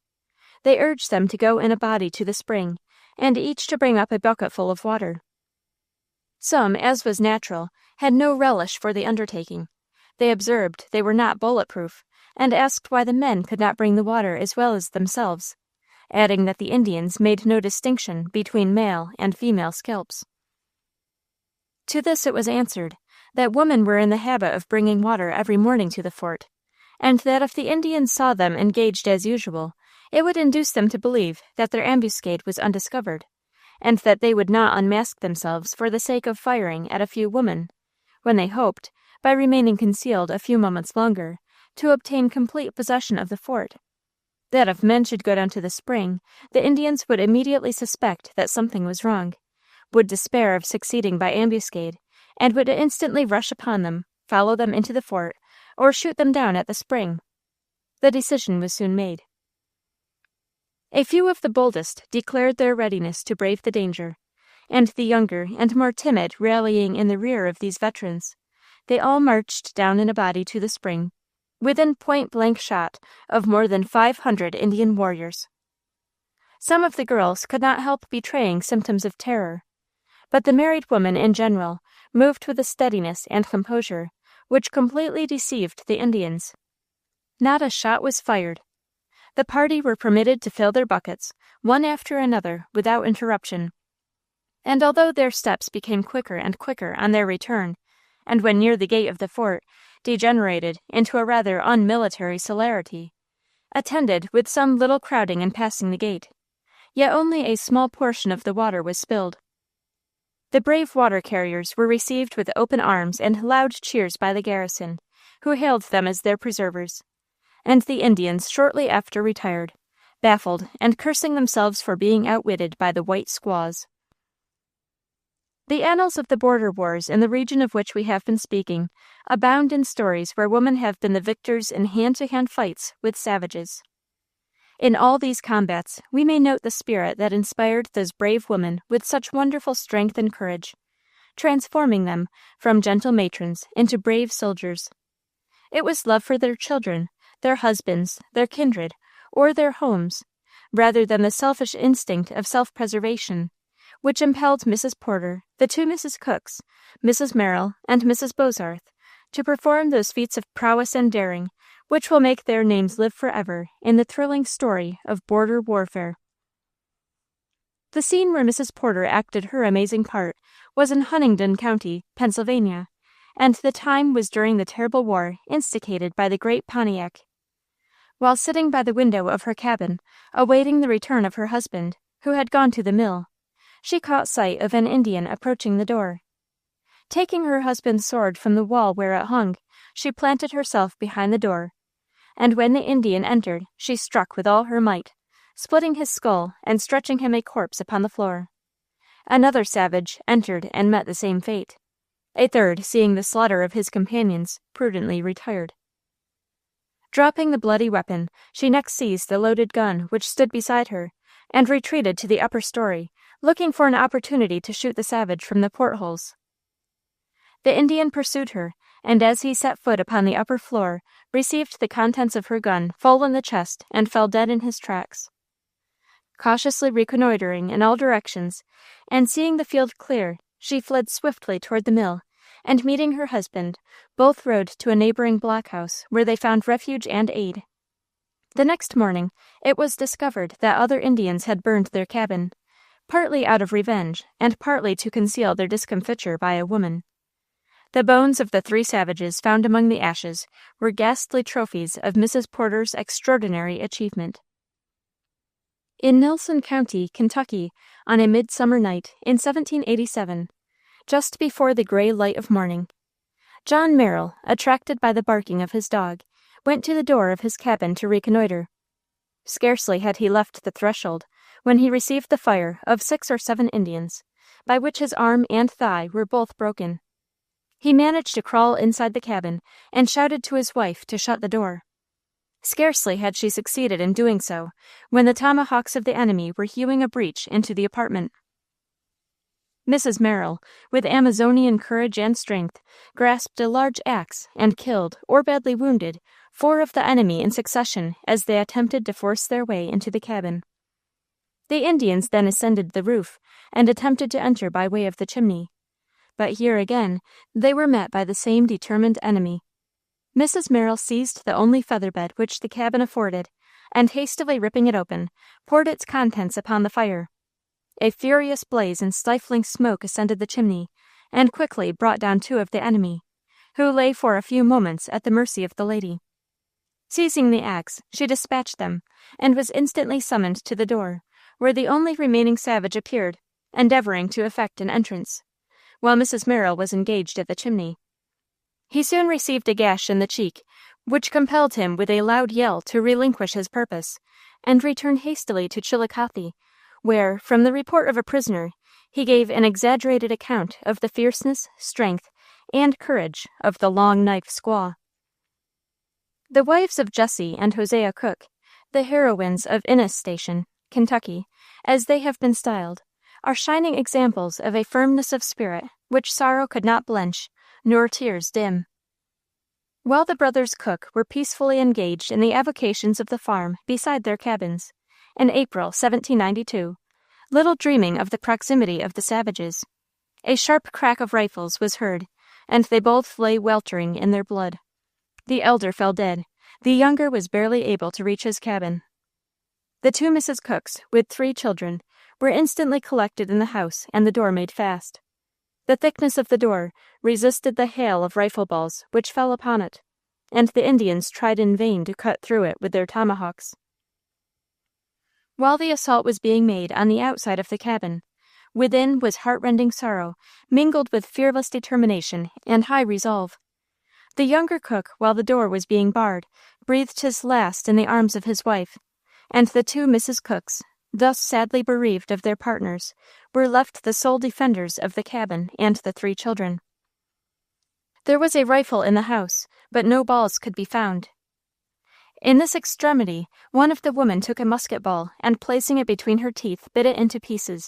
they urged them to go in a body to the spring, and each to bring up a bucketful of water. Some, as was natural, had no relish for the undertaking. They observed they were not bullet-proof, and asked why the men could not bring the water as well as themselves, adding that the Indians made no distinction between male and female scalps. To this it was answered that women were in the habit of bringing water every morning to the fort, and that if the Indians saw them engaged as usual, it would induce them to believe that their ambuscade was undiscovered, and that they would not unmask themselves for the sake of firing at a few women, when they hoped, by remaining concealed a few moments longer, to obtain complete possession of the fort. That if men should go down to the spring, the Indians would immediately suspect that something was wrong, would despair of succeeding by ambuscade, and would instantly rush upon them, follow them into the fort, or shoot them down at the spring. The decision was soon made. A few of the boldest declared their readiness to brave the danger, and the younger and more timid rallying in the rear of these veterans, they all marched down in a body to the spring, within point-blank shot of more than 500 Indian warriors. Some of the girls could not help betraying symptoms of terror, but the married women in general moved with a steadiness and composure which completely deceived the Indians. Not a shot was fired. The party were permitted to fill their buckets, one after another, without interruption, and although their steps became quicker and quicker on their return, and when near the gate of the fort, degenerated into a rather unmilitary celerity, attended with some little crowding in passing the gate, yet only a small portion of the water was spilled. The brave water carriers were received with open arms and loud cheers by the garrison, who hailed them as their preservers, and the Indians shortly after retired, baffled and cursing themselves for being outwitted by the white squaws. The annals of the border wars in the region of which we have been speaking abound in stories where women have been the victors in hand-to-hand fights with savages. In all these combats we may note the spirit that inspired those brave women with such wonderful strength and courage, transforming them from gentle matrons into brave soldiers. It was love for their children, their husbands, their kindred, or their homes, rather than the selfish instinct of self-preservation, which impelled Mrs. Porter, the two Mrs. Cooks, Mrs. Merrill, and Mrs. Bozarth, to perform those feats of prowess and daring which will make their names live forever in the thrilling story of border warfare. The scene where Mrs. Porter acted her amazing part was in Huntingdon County, Pennsylvania, and the time was during the terrible war instigated by the Great Pontiac. While sitting by the window of her cabin, awaiting the return of her husband, who had gone to the mill, she caught sight of an Indian approaching the door. Taking her husband's sword from the wall where it hung, she planted herself behind the door, and when the Indian entered, she struck with all her might, splitting his skull and stretching him a corpse upon the floor. Another savage entered and met the same fate. A third, seeing the slaughter of his companions, prudently retired. Dropping the bloody weapon, she next seized the loaded gun which stood beside her, and retreated to the upper story, looking for an opportunity to shoot the savage from the portholes. The Indian pursued her, and as he set foot upon the upper floor, received the contents of her gun full in the chest and fell dead in his tracks. Cautiously reconnoitering in all directions, and seeing the field clear, she fled swiftly toward the mill, and meeting her husband, both rode to a neighboring blockhouse where they found refuge and aid. The next morning it was discovered that other Indians had burned their cabin, partly out of revenge and partly to conceal their discomfiture by a woman. The bones of the 3 savages found among the ashes were ghastly trophies of Mrs. Porter's extraordinary achievement. In Nelson County, Kentucky, on a midsummer night in 1787, just before the gray light of morning, John Merrill, attracted by the barking of his dog, went to the door of his cabin to reconnoiter. Scarcely had he left the threshold when he received the fire of 6 or 7 Indians, by which his arm and thigh were both broken. He managed to crawl inside the cabin and shouted to his wife to shut the door. Scarcely had she succeeded in doing so, when the tomahawks of the enemy were hewing a breach into the apartment. Mrs. Merrill, with Amazonian courage and strength, grasped a large axe and killed, or badly wounded, 4 of the enemy in succession as they attempted to force their way into the cabin. The Indians then ascended the roof and attempted to enter by way of the chimney. But here again they were met by the same determined enemy. Mrs. Merrill seized the only feather bed which the cabin afforded, and hastily ripping it open, poured its contents upon the fire. A furious blaze and stifling smoke ascended the chimney, and quickly brought down 2 of the enemy, who lay for a few moments at the mercy of the lady. Seizing the axe, she dispatched them, and was instantly summoned to the door, where the only remaining savage appeared, endeavoring to effect an entrance, while Mrs. Merrill was engaged at the chimney. He soon received a gash in the cheek, which compelled him with a loud yell to relinquish his purpose, and return hastily to Chillicothe, where, from the report of a prisoner, he gave an exaggerated account of the fierceness, strength, and courage of the Long Knife squaw. The wives of Jesse and Hosea Cook, the heroines of Innis Station, Kentucky, as they have been styled, are shining examples of a firmness of spirit which sorrow could not blench, nor tears dim. While the brothers Cook were peacefully engaged in the avocations of the farm beside their cabins, in April 1792, little dreaming of the proximity of the savages, a sharp crack of rifles was heard, and they both lay weltering in their blood. The elder fell dead. The younger was barely able to reach his cabin. The 2 Mrs. Cooks, with 3 children, were instantly collected in the house and the door made fast. The thickness of the door resisted the hail of rifle balls which fell upon it, and the Indians tried in vain to cut through it with their tomahawks. While the assault was being made on the outside of the cabin, within was heartrending sorrow, mingled with fearless determination and high resolve. The younger Cook, while the door was being barred, breathed his last in the arms of his wife, and the 2 Mrs. Cooks, thus sadly bereaved of their partners, were left the sole defenders of the cabin and the 3 children. There was a rifle in the house, but no balls could be found. In this extremity, one of the women took a musket ball, and placing it between her teeth, bit it into pieces.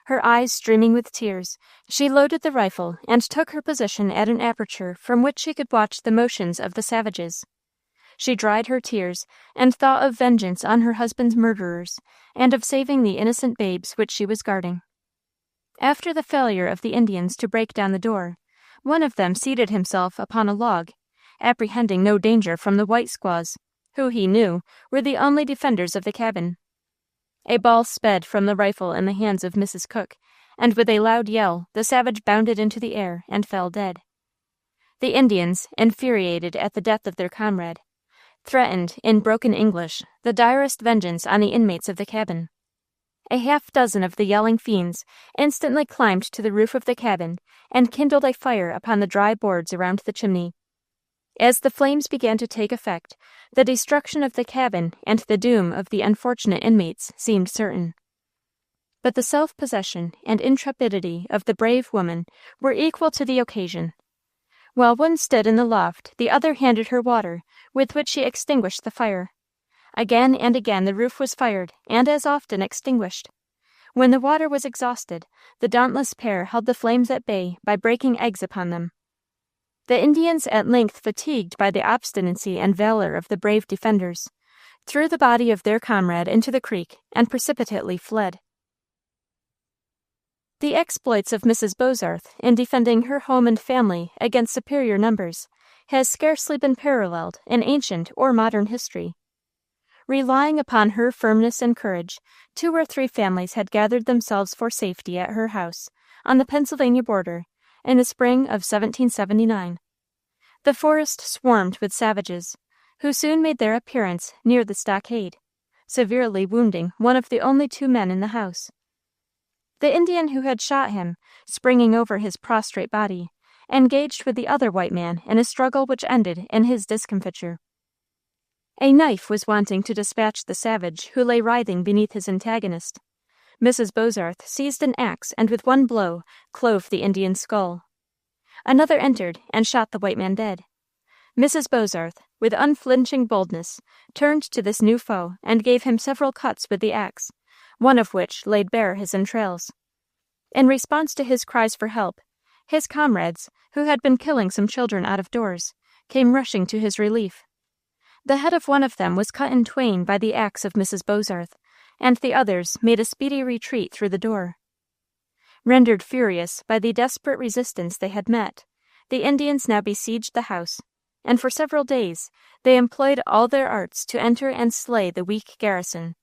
Her eyes streaming with tears, she loaded the rifle and took her position at an aperture from which she could watch the motions of the savages. She dried her tears, and thought of vengeance on her husband's murderers, and of saving the innocent babes which she was guarding. After the failure of the Indians to break down the door, one of them seated himself upon a log, apprehending no danger from the white squaws, who, he knew, were the only defenders of the cabin. A ball sped from the rifle in the hands of Mrs. Cook, and with a loud yell the savage bounded into the air and fell dead. The Indians, infuriated at the death of their comrade, threatened, in broken English, the direst vengeance on the inmates of the cabin. A half-dozen of the yelling fiends instantly climbed to the roof of the cabin and kindled a fire upon the dry boards around the chimney. As the flames began to take effect, the destruction of the cabin and the doom of the unfortunate inmates seemed certain. But the self-possession and intrepidity of the brave woman were equal to the occasion. While one stood in the loft, the other handed her water, with which she extinguished the fire. Again and again the roof was fired, and as often extinguished. When the water was exhausted, the dauntless pair held the flames at bay by breaking eggs upon them. The Indians, at length fatigued by the obstinacy and valor of the brave defenders, threw the body of their comrade into the creek and precipitately fled. The exploits of Mrs. Bozarth in defending her home and family against superior numbers has scarcely been paralleled in ancient or modern history. Relying upon her firmness and courage, 2 or 3 families had gathered themselves for safety at her house, on the Pennsylvania border, in the spring of 1779. The forest swarmed with savages, who soon made their appearance near the stockade, severely wounding one of the only 2 men in the house. The Indian who had shot him, springing over his prostrate body, engaged with the other white man in a struggle which ended in his discomfiture. A knife was wanting to dispatch the savage who lay writhing beneath his antagonist. Mrs. Bozarth seized an axe and with one blow clove the Indian's skull. Another entered and shot the white man dead. Mrs. Bozarth, with unflinching boldness, turned to this new foe and gave him several cuts with the axe, one of which laid bare his entrails. In response to his cries for help, his comrades, who had been killing some children out of doors, came rushing to his relief. The head of one of them was cut in twain by the axe of Mrs. Bozarth, and the others made a speedy retreat through the door. Rendered furious by the desperate resistance they had met, the Indians now besieged the house, and for several days they employed all their arts to enter and slay the weak garrison.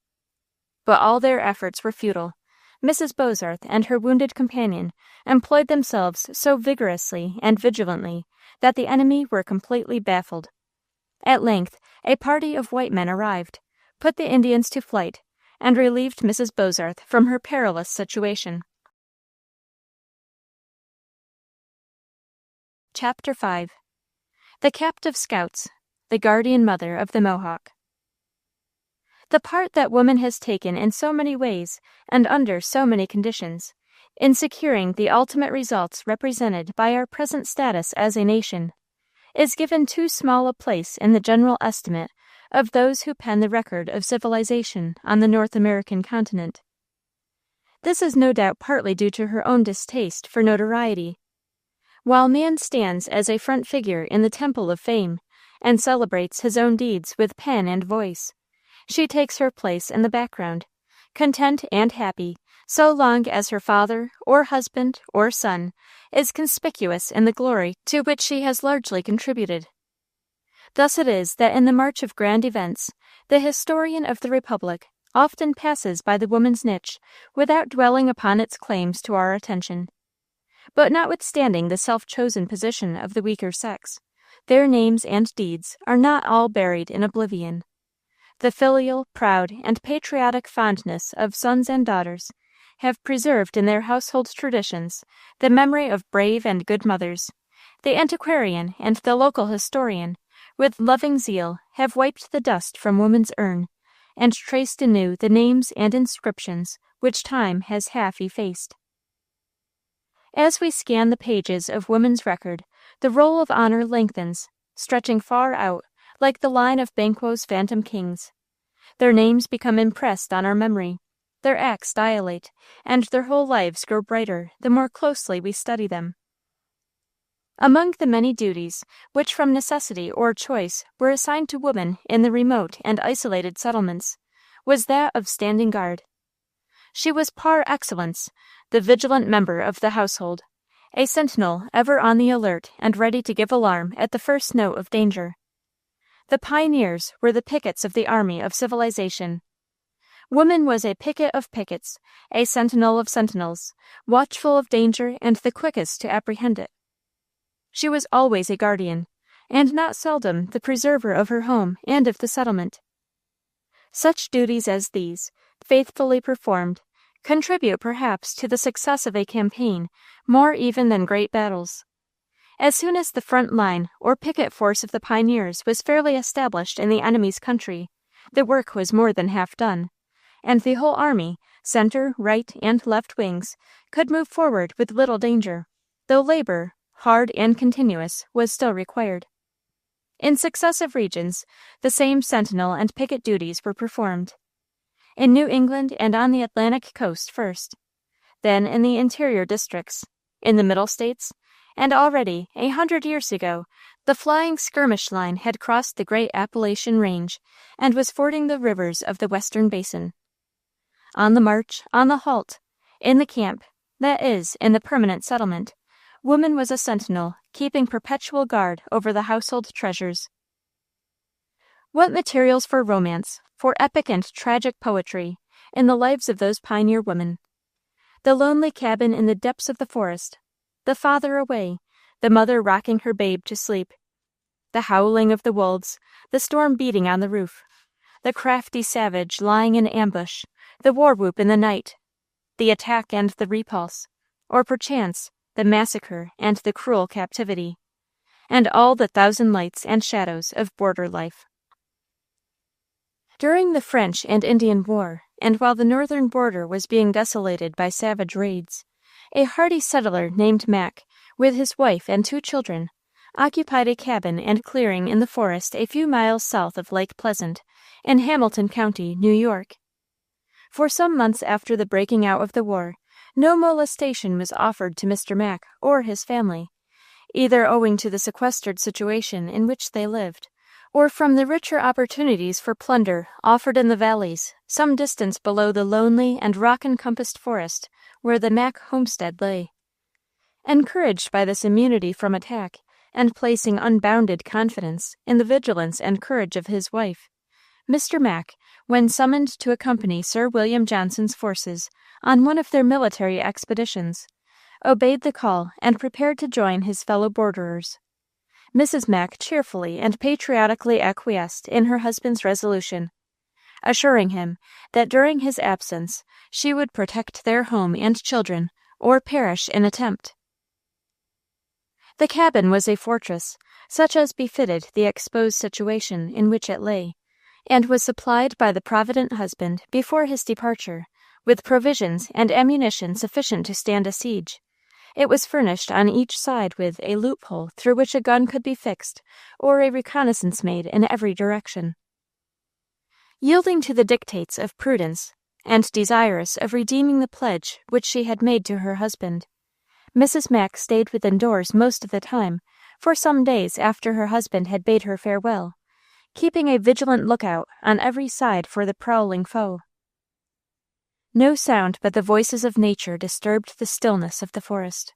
But all their efforts were futile. Mrs. Bozarth and her wounded companion employed themselves so vigorously and vigilantly that the enemy were completely baffled. At length, a party of white men arrived, put the Indians to flight, and relieved Mrs. Bozarth from her perilous situation. Chapter 5. The Captive Scouts, the Guardian Mother of the Mohawk. The part that woman has taken in so many ways and under so many conditions, in securing the ultimate results represented by our present status as a nation, is given too small a place in the general estimate of those who pen the record of civilization on the North American continent. This is no doubt partly due to her own distaste for notoriety. While man stands as a front figure in the temple of fame, and celebrates his own deeds with pen and voice, she takes her place in the background, content and happy, so long as her father, or husband, or son, is conspicuous in the glory to which she has largely contributed. Thus it is that in the march of grand events, the historian of the Republic often passes by the woman's niche without dwelling upon its claims to our attention. But notwithstanding the self-chosen position of the weaker sex, their names and deeds are not all buried in oblivion. The filial, proud, and patriotic fondness of sons and daughters have preserved in their household traditions the memory of brave and good mothers. The antiquarian and the local historian, with loving zeal, have wiped the dust from woman's urn, and traced anew the names and inscriptions which time has half effaced. As we scan the pages of woman's record, the roll of honor lengthens, stretching far out like the line of Banquo's phantom kings. Their names become impressed on our memory, their acts dilate, and their whole lives grow brighter the more closely we study them. Among the many duties which from necessity or choice were assigned to woman in the remote and isolated settlements was that of standing guard. She was par excellence the vigilant member of the household, a sentinel ever on the alert and ready to give alarm at the first note of danger. The pioneers were the pickets of the army of civilization. Woman was a picket of pickets, a sentinel of sentinels, watchful of danger and the quickest to apprehend it. She was always a guardian, and not seldom the preserver of her home and of the settlement. Such duties as these, faithfully performed, contribute perhaps to the success of a campaign more even than great battles. As soon as the front line or picket force of the pioneers was fairly established in the enemy's country, the work was more than half done, and the whole army, center, right, and left wings, could move forward with little danger, though labor, hard and continuous, was still required. In successive regions, the same sentinel and picket duties were performed. In New England and on the Atlantic coast first, then in the interior districts, in the Middle States, and already, 100 years ago, the flying skirmish line had crossed the great Appalachian Range and was fording the rivers of the Western Basin. On the march, on the halt, in the camp, that is, in the permanent settlement, woman was a sentinel, keeping perpetual guard over the household treasures. What materials for romance, for epic and tragic poetry, in the lives of those pioneer women! The lonely cabin in the depths of the forest, the father away, the mother rocking her babe to sleep, the howling of the wolves, the storm beating on the roof, the crafty savage lying in ambush, the war whoop in the night, the attack and the repulse, or perchance the massacre and the cruel captivity, and all the thousand lights and shadows of border life. During the French and Indian War, and while the northern border was being desolated by savage raids, a hardy settler named Mac, with his wife and 2 children, occupied a cabin and clearing in the forest a few miles south of Lake Pleasant, in Hamilton County, New York. For some months after the breaking out of the war, no molestation was offered to Mr. Mack or his family, either owing to the sequestered situation in which they lived, or from the richer opportunities for plunder offered in the valleys, some distance below the lonely and rock-encompassed forest where the Mack homestead lay. Encouraged by this immunity from attack, and placing unbounded confidence in the vigilance and courage of his wife, Mr. Mack, when summoned to accompany Sir William Johnson's forces on one of their military expeditions, obeyed the call and prepared to join his fellow borderers. Mrs. Mack cheerfully and patriotically acquiesced in her husband's resolution, assuring him that during his absence she would protect their home and children, or perish in attempt. The cabin was a fortress, such as befitted the exposed situation in which it lay, and was supplied by the provident husband before his departure, with provisions and ammunition sufficient to stand a siege. It was furnished on each side with a loophole through which a gun could be fixed, or a reconnaissance made in every direction. Yielding to the dictates of prudence, and desirous of redeeming the pledge which she had made to her husband, Mrs. Mack stayed within doors most of the time, for some days after her husband had bade her farewell, keeping a vigilant lookout on every side for the prowling foe. No sound but the voices of nature disturbed the stillness of the forest.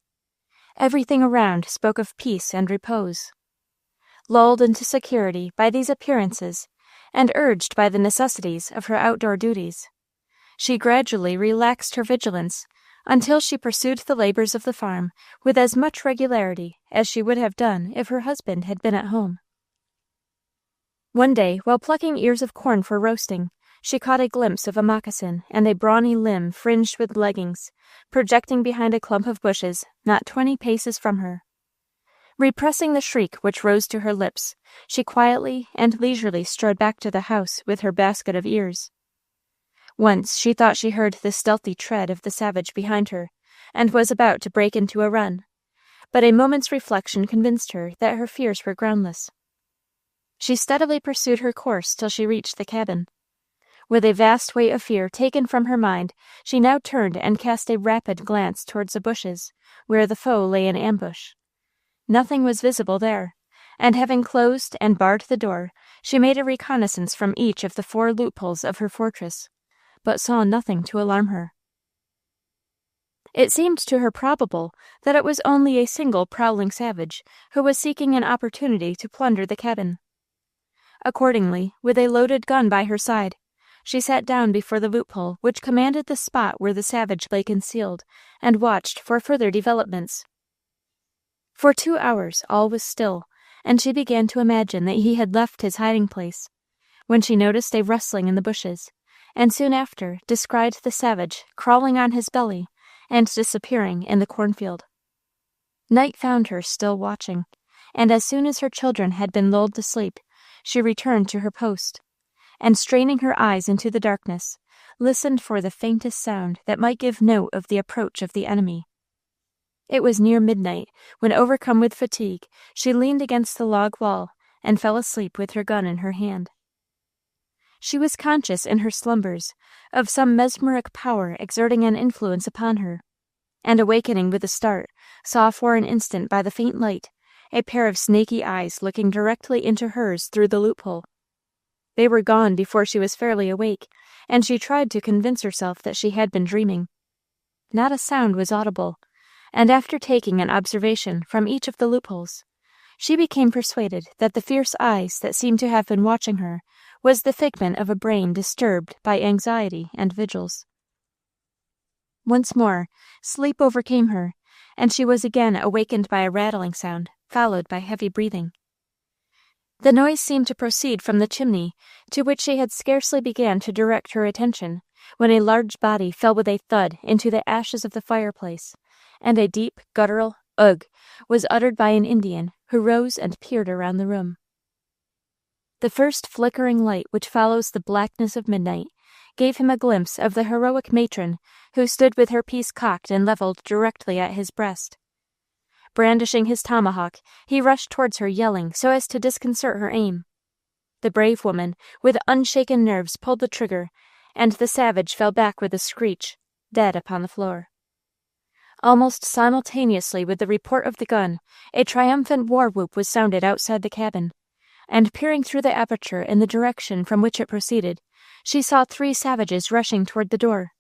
Everything around spoke of peace and repose. Lulled into security by these appearances, and urged by the necessities of her outdoor duties, she gradually relaxed her vigilance until she pursued the labors of the farm with as much regularity as she would have done if her husband had been at home. One day, while plucking ears of corn for roasting, she caught a glimpse of a moccasin and a brawny limb fringed with leggings, projecting behind a clump of bushes not 20 paces from her. Repressing the shriek which rose to her lips, she quietly and leisurely strode back to the house with her basket of ears. Once she thought she heard the stealthy tread of the savage behind her, and was about to break into a run, but a moment's reflection convinced her that her fears were groundless. She steadily pursued her course till she reached the cabin. With a vast weight of fear taken from her mind, she now turned and cast a rapid glance towards the bushes, where the foe lay in ambush. Nothing was visible there, and having closed and barred the door, she made a reconnaissance from each of the 4 loopholes of her fortress, but saw nothing to alarm her. It seemed to her probable that it was only a single prowling savage who was seeking an opportunity to plunder the cabin. Accordingly, with a loaded gun by her side, she sat down before the loophole which commanded the spot where the savage lay concealed, and watched for further developments. For 2 hours all was still, and she began to imagine that he had left his hiding place, when she noticed a rustling in the bushes, and soon after descried the savage crawling on his belly and disappearing in the cornfield. Night found her still watching, and as soon as her children had been lulled to sleep, she returned to her post, and straining her eyes into the darkness, listened for the faintest sound that might give note of the approach of the enemy. It was near midnight when, overcome with fatigue, she leaned against the log wall and fell asleep with her gun in her hand. She was conscious in her slumbers of some mesmeric power exerting an influence upon her, and awakening with a start, saw for an instant by the faint light a pair of snaky eyes looking directly into hers through the loophole. They were gone before she was fairly awake, and she tried to convince herself that she had been dreaming. Not a sound was audible, and after taking an observation from each of the loopholes, she became persuaded that the fierce eyes that seemed to have been watching her was the figment of a brain disturbed by anxiety and vigils. Once more, sleep overcame her, and she was again awakened by a rattling sound, followed by heavy breathing. The noise seemed to proceed from the chimney, to which she had scarcely began to direct her attention, when a large body fell with a thud into the ashes of the fireplace, and a deep, guttural "ugh" was uttered by an Indian, who rose and peered around the room. The first flickering light which follows the blackness of midnight gave him a glimpse of the heroic matron who stood with her piece cocked and leveled directly at his breast. Brandishing his tomahawk, he rushed towards her, yelling so as to disconcert her aim. The brave woman, with unshaken nerves, pulled the trigger, and the savage fell back with a screech, dead upon the floor. Almost simultaneously with the report of the gun, a triumphant war-whoop was sounded outside the cabin, and peering through the aperture in the direction from which it proceeded, she saw 3 savages rushing toward the door.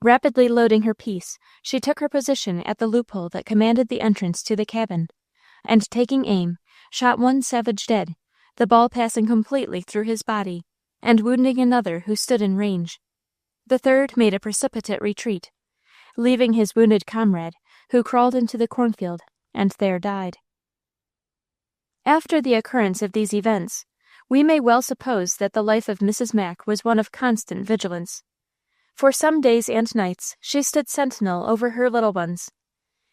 Rapidly loading her piece, she took her position at the loophole that commanded the entrance to the cabin, and taking aim, shot one savage dead, the ball passing completely through his body, and wounding another who stood in range. The third made a precipitate retreat, leaving his wounded comrade, who crawled into the cornfield, and there died. After the occurrence of these events, we may well suppose that the life of Mrs. Mack was one of constant vigilance. For some days and nights she stood sentinel over her little ones,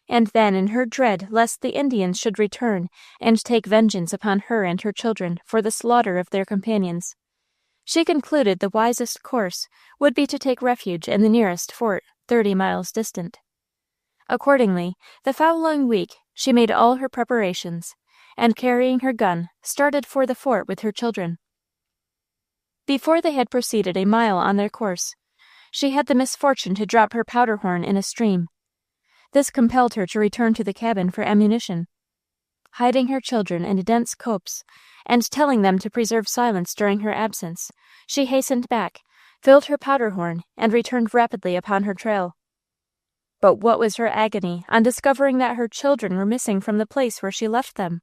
and then, in her dread lest the Indians should return and take vengeance upon her and her children for the slaughter of their companions, she concluded the wisest course would be to take refuge in the nearest fort, 30 miles distant. Accordingly, the following week she made all her preparations, and carrying her gun, started for the fort with her children. Before they had proceeded a mile on their course, she had the misfortune to drop her powder horn in a stream. This compelled her to return to the cabin for ammunition. Hiding her children in a dense copse, and telling them to preserve silence during her absence, she hastened back, filled her powder horn, and returned rapidly upon her trail. But what was her agony on discovering that her children were missing from the place where she left them!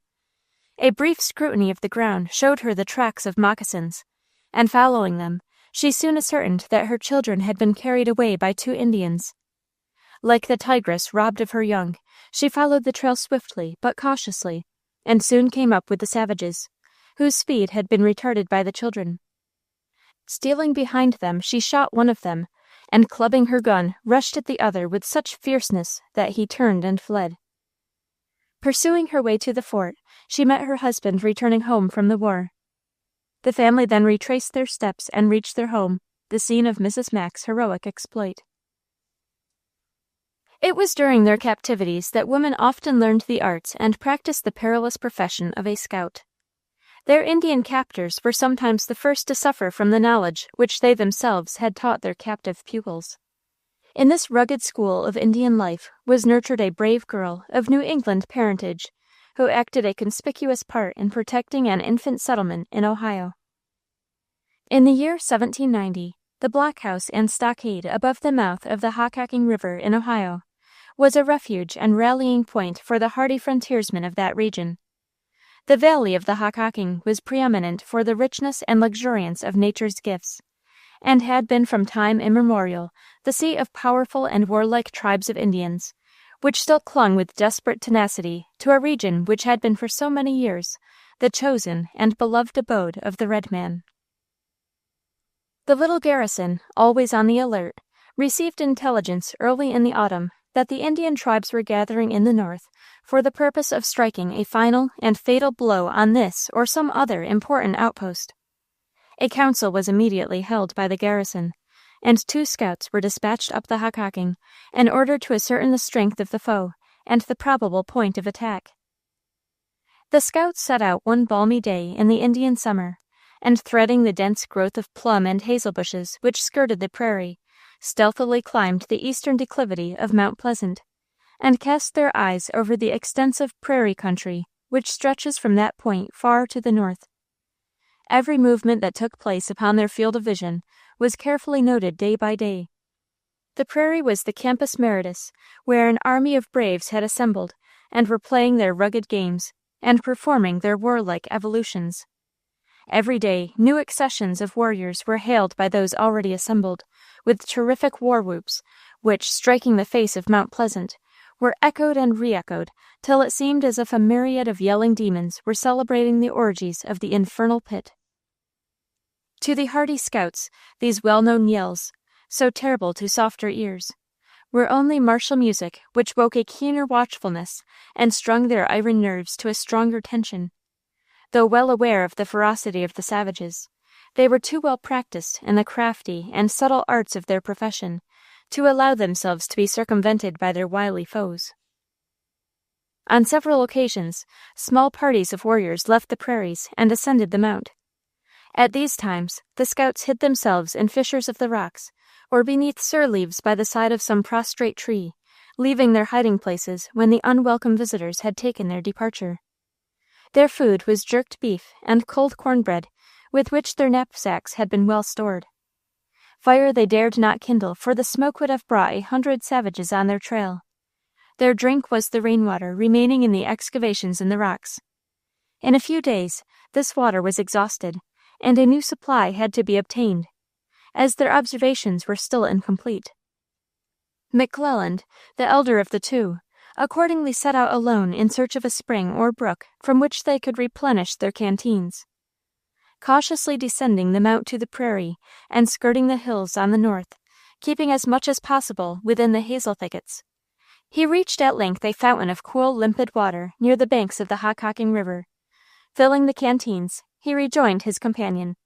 A brief scrutiny of the ground showed her the tracks of moccasins, and following them, she soon ascertained that her children had been carried away by 2 Indians. Like the tigress robbed of her young, she followed the trail swiftly but cautiously, and soon came up with the savages, whose speed had been retarded by the children. Stealing behind them, she shot one of them, and clubbing her gun, rushed at the other with such fierceness that he turned and fled. Pursuing her way to the fort, she met her husband returning home from the war. The family then retraced their steps and reached their home, the scene of Mrs. Mack's heroic exploit. It was during their captivities that women often learned the arts and practiced the perilous profession of a scout. Their Indian captors were sometimes the first to suffer from the knowledge which they themselves had taught their captive pupils. In this rugged school of Indian life was nurtured a brave girl of New England parentage, who acted a conspicuous part in protecting an infant settlement in Ohio. In the year 1790, the blockhouse and stockade above the mouth of the Hockhocking River in Ohio was a refuge and rallying point for the hardy frontiersmen of that region. The valley of the Hockhocking was preeminent for the richness and luxuriance of nature's gifts, and had been from time immemorial the seat of powerful and warlike tribes of Indians, which still clung with desperate tenacity to a region which had been for so many years the chosen and beloved abode of the red man. The little garrison, always on the alert, received intelligence early in the autumn that the Indian tribes were gathering in the north for the purpose of striking a final and fatal blow on this or some other important outpost. A council was immediately held by the garrison, and 2 scouts were dispatched up the Hockhocking in order to ascertain the strength of the foe and the probable point of attack. The scouts set out one balmy day in the Indian summer, and threading the dense growth of plum and hazel bushes which skirted the prairie, stealthily climbed the eastern declivity of Mount Pleasant, and cast their eyes over the extensive prairie country which stretches from that point far to the north. Every movement that took place upon their field of vision was carefully noted day by day. The prairie was the campus martius, where an army of braves had assembled and were playing their rugged games and performing their warlike evolutions. Every day new accessions of warriors were hailed by those already assembled, with terrific war whoops, which, striking the face of Mount Pleasant, were echoed and re-echoed till it seemed as if a myriad of yelling demons were celebrating the orgies of the infernal pit. To the hardy scouts, these well-known yells, so terrible to softer ears, were only martial music which woke a keener watchfulness and strung their iron nerves to a stronger tension. Though well aware of the ferocity of the savages, they were too well practiced in the crafty and subtle arts of their profession to allow themselves to be circumvented by their wily foes. On several occasions, small parties of warriors left the prairies and ascended the mount. At these times, the scouts hid themselves in fissures of the rocks, or beneath sur leaves by the side of some prostrate tree, leaving their hiding places when the unwelcome visitors had taken their departure. Their food was jerked beef and cold cornbread, with which their knapsacks had been well stored. Fire they dared not kindle, for the smoke would have brought 100 savages on their trail. Their drink was the rainwater remaining in the excavations in the rocks. In a few days, this water was exhausted, and a new supply had to be obtained, as their observations were still incomplete. McClelland, the elder of the two, accordingly set out alone in search of a spring or brook from which they could replenish their canteens. Cautiously descending the mount to the prairie and skirting the hills on the north, keeping as much as possible within the hazel thickets, he reached at length a fountain of cool, limpid water near the banks of the Hockhocking River. Filling the canteens, he rejoined his companion.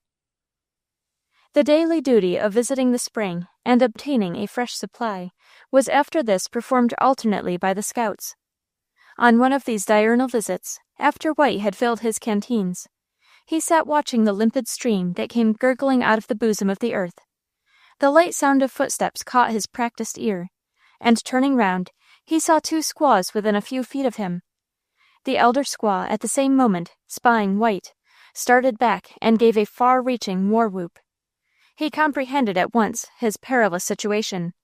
The daily duty of visiting the spring and obtaining a fresh supply was after this performed alternately by the scouts. On one of these diurnal visits, after White had filled his canteens, he sat watching the limpid stream that came gurgling out of the bosom of the earth. The light sound of footsteps caught his practiced ear, and turning round, he saw two squaws within a few feet of him. The elder squaw, at the same moment, spying White, started back and gave a far-reaching war-whoop. He comprehended at once his perilous situation.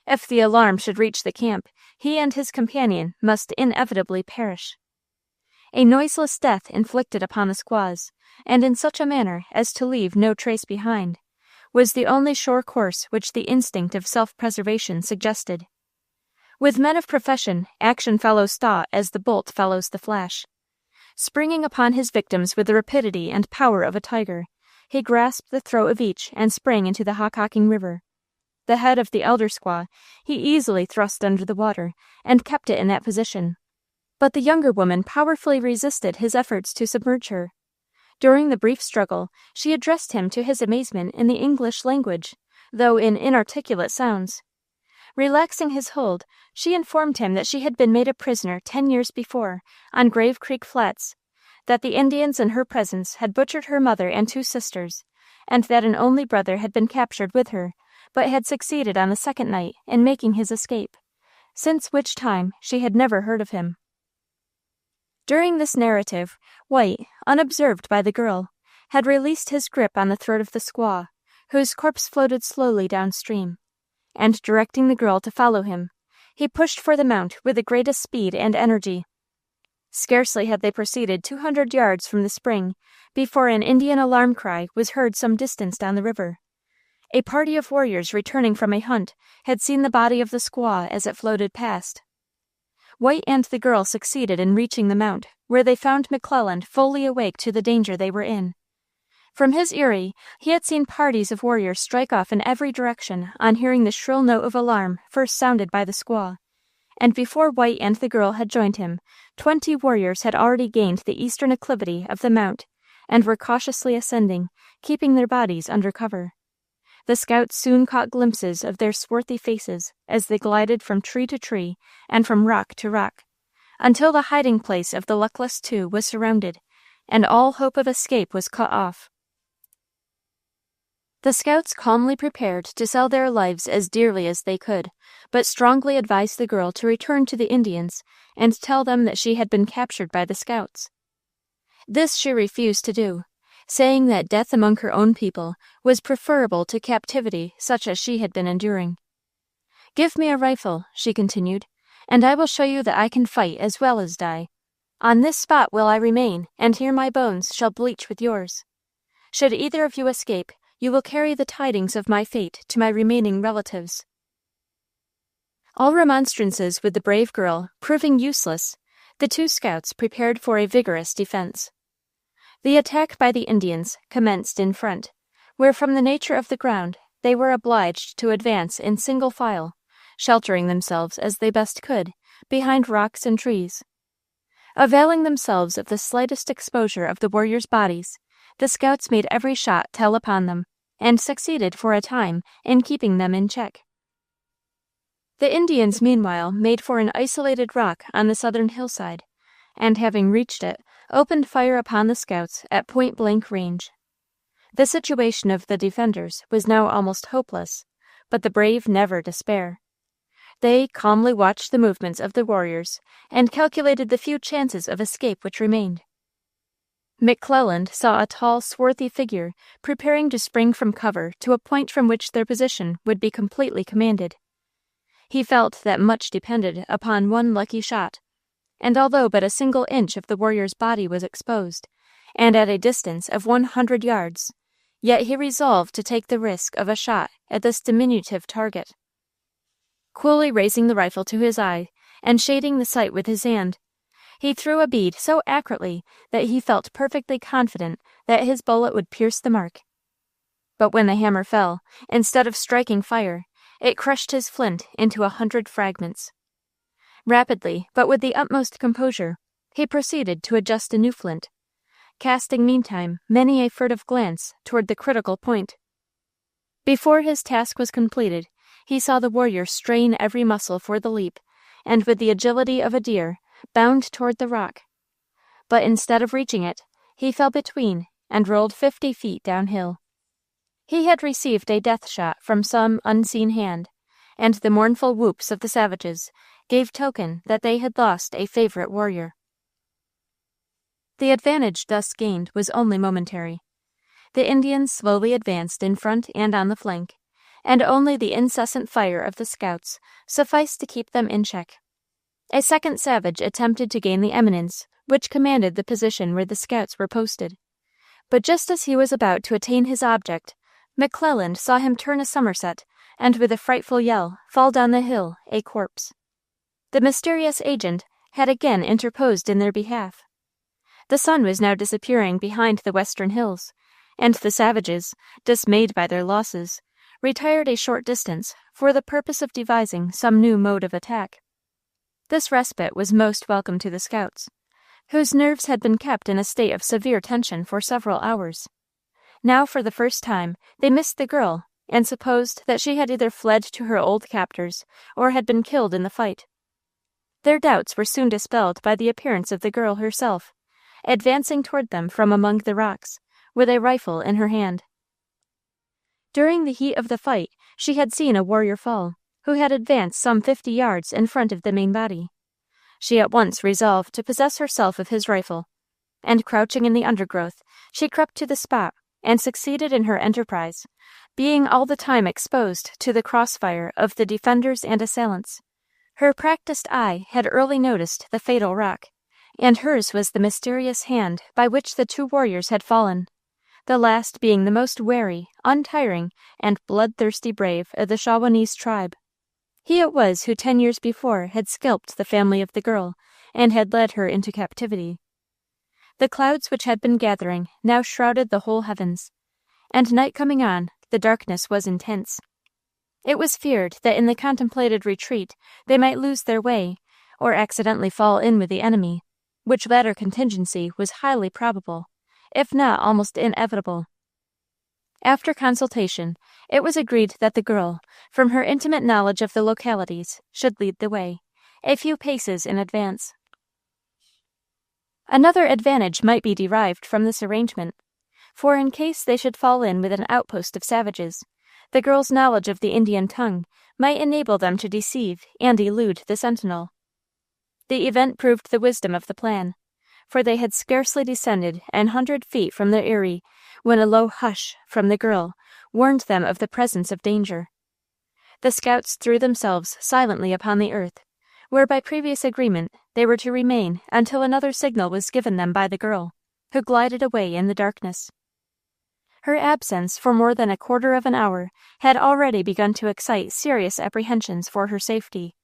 If the alarm should reach the camp, he and his companion must inevitably perish. A noiseless death inflicted upon the squaws, and in such a manner as to leave no trace behind, was the only sure course which the instinct of self-preservation suggested. With men of profession, action follows thought as the bolt follows the flash. Springing upon his victims with the rapidity and power of a tiger, he grasped the throat of each and sprang into the Hockhocking River. The head of the elder squaw he easily thrust under the water, and kept it in that position. But the younger woman powerfully resisted his efforts to submerge her. During the brief struggle, she addressed him to his amazement in the English language, though in inarticulate sounds. Relaxing his hold, she informed him that she had been made a prisoner 10 years before, on Grave Creek Flats, that the Indians in her presence had butchered her mother and 2 sisters, and that an only brother had been captured with her, but had succeeded on the second night in making his escape, since which time she had never heard of him. During this narrative, White, unobserved by the girl, had released his grip on the throat of the squaw, whose corpse floated slowly downstream, and directing the girl to follow him, he pushed for the mount with the greatest speed and energy. Scarcely had they proceeded 200 yards from the spring before an Indian alarm cry was heard some distance down the river. A party of warriors returning from a hunt had seen the body of the squaw as it floated past. White and the girl succeeded in reaching the mount, where they found McClelland fully awake to the danger they were in. From his eyrie, he had seen parties of warriors strike off in every direction on hearing the shrill note of alarm first sounded by the squaw, and before White and the girl had joined him, 20 warriors had already gained the eastern acclivity of the mount, and were cautiously ascending, keeping their bodies under cover. The scouts soon caught glimpses of their swarthy faces as they glided from tree to tree and from rock to rock, until the hiding place of the luckless two was surrounded, and all hope of escape was cut off. The scouts calmly prepared to sell their lives as dearly as they could, but strongly advised the girl to return to the Indians and tell them that she had been captured by the scouts. This she refused to do, saying that death among her own people was preferable to captivity such as she had been enduring. "Give me a rifle," she continued, "and I will show you that I can fight as well as die. On this spot will I remain, and here my bones shall bleach with yours. Should either of you escape, you will carry the tidings of my fate to my remaining relatives." All remonstrances with the brave girl proving useless, the 2 scouts prepared for a vigorous defense. The attack by the Indians commenced in front, where from the nature of the ground they were obliged to advance in single file, sheltering themselves as they best could behind rocks and trees. Availing themselves of the slightest exposure of the warriors' bodies, the scouts made every shot tell upon them, and succeeded for a time in keeping them in check. The Indians, meanwhile, made for an isolated rock on the southern hillside, and having reached it, opened fire upon the scouts at point-blank range. The situation of the defenders was now almost hopeless, but the brave never despair. They calmly watched the movements of the warriors and calculated the few chances of escape which remained. McClelland saw a tall, swarthy figure preparing to spring from cover to a point from which their position would be completely commanded. He felt that much depended upon one lucky shot, and although but a single inch of the warrior's body was exposed, and at a distance of 100 yards, yet he resolved to take the risk of a shot at this diminutive target. Coolly raising the rifle to his eye and shading the sight with his hand, he threw a bead so accurately that he felt perfectly confident that his bullet would pierce the mark. But when the hammer fell, instead of striking fire, it crushed his flint into 100 fragments. Rapidly, but with the utmost composure, he proceeded to adjust a new flint, casting meantime many a furtive glance toward the critical point. Before his task was completed, he saw the warrior strain every muscle for the leap, and with the agility of a deer, bound toward the rock. But instead of reaching it, he fell between and rolled 50 feet downhill. He had received a death shot from some unseen hand, and the mournful whoops of the savages gave token that they had lost a favorite warrior. The advantage thus gained was only momentary. The Indians slowly advanced in front and on the flank, and only the incessant fire of the scouts sufficed to keep them in check. A second savage attempted to gain the eminence which commanded the position where the scouts were posted. But just as he was about to attain his object, McClelland saw him turn a somerset, and with a frightful yell fall down the hill a corpse. The mysterious agent had again interposed in their behalf. The sun was now disappearing behind the western hills, and the savages, dismayed by their losses, retired a short distance for the purpose of devising some new mode of attack. This respite was most welcome to the scouts, whose nerves had been kept in a state of severe tension for several hours. Now, for the first time, they missed the girl, and supposed that she had either fled to her old captors or had been killed in the fight. Their doubts were soon dispelled by the appearance of the girl herself, advancing toward them from among the rocks, with a rifle in her hand. During the heat of the fight, she had seen a warrior fall, who had advanced some 50 yards in front of the main body. She at once resolved to possess herself of his rifle, and crouching in the undergrowth, she crept to the spot and succeeded in her enterprise, being all the time exposed to the crossfire of the defenders and assailants. Her practiced eye had early noticed the fatal rock, and hers was the mysterious hand by which the two warriors had fallen, the last being the most wary, untiring, and bloodthirsty brave of the Shawanese tribe. He it was who 10 years before had scalped the family of the girl, and had led her into captivity. The clouds which had been gathering now shrouded the whole heavens, and night coming on, the darkness was intense. It was feared that in the contemplated retreat they might lose their way, or accidentally fall in with the enemy, which latter contingency was highly probable, if not almost inevitable. After consultation, it was agreed that the girl, from her intimate knowledge of the localities, should lead the way, a few paces in advance. Another advantage might be derived from this arrangement, for in case they should fall in with an outpost of savages, the girl's knowledge of the Indian tongue might enable them to deceive and elude the sentinel. The event proved the wisdom of the plan, for they had scarcely descended 100 feet from their eyrie when a low hush from the girl warned them of the presence of danger. The scouts threw themselves silently upon the earth, where by previous agreement they were to remain until another signal was given them by the girl, who glided away in the darkness. Her absence for more than a quarter of an hour had already begun to excite serious apprehensions for her safety,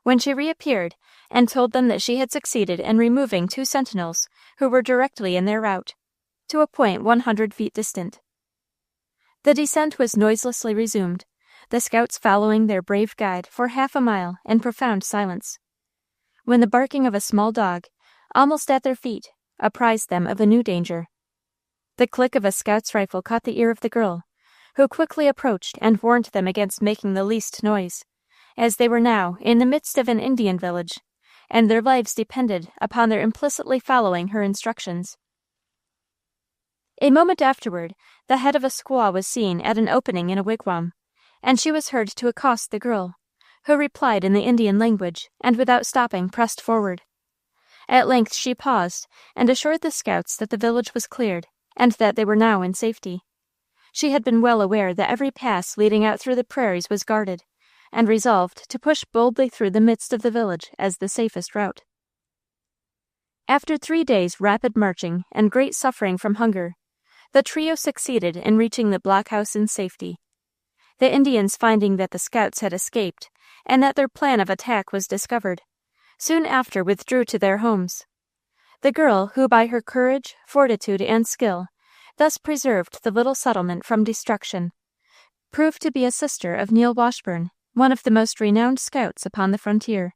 when she reappeared and told them that she had succeeded in removing 2 sentinels who were directly in their route, to a point 100 feet distant. The descent was noiselessly resumed, the scouts following their brave guide for half a mile in profound silence, when the barking of a small dog, almost at their feet, apprised them of a new danger. The click of a scout's rifle caught the ear of the girl, who quickly approached and warned them against making the least noise, as they were now in the midst of an Indian village, and their lives depended upon their implicitly following her instructions. A moment afterward, the head of a squaw was seen at an opening in a wigwam, and she was heard to accost the girl, who replied in the Indian language, and without stopping pressed forward. At length she paused, and assured the scouts that the village was cleared, and that they were now in safety. She had been well aware that every pass leading out through the prairies was guarded, and resolved to push boldly through the midst of the village as the safest route. After 3 days' rapid marching and great suffering from hunger, the trio succeeded in reaching the blockhouse in safety. The Indians, finding that the scouts had escaped, and that their plan of attack was discovered, soon after withdrew to their homes. The girl, who by her courage, fortitude, and skill thus preserved the little settlement from destruction, proved to be a sister of Neil Washburn, one of the most renowned scouts upon the frontier.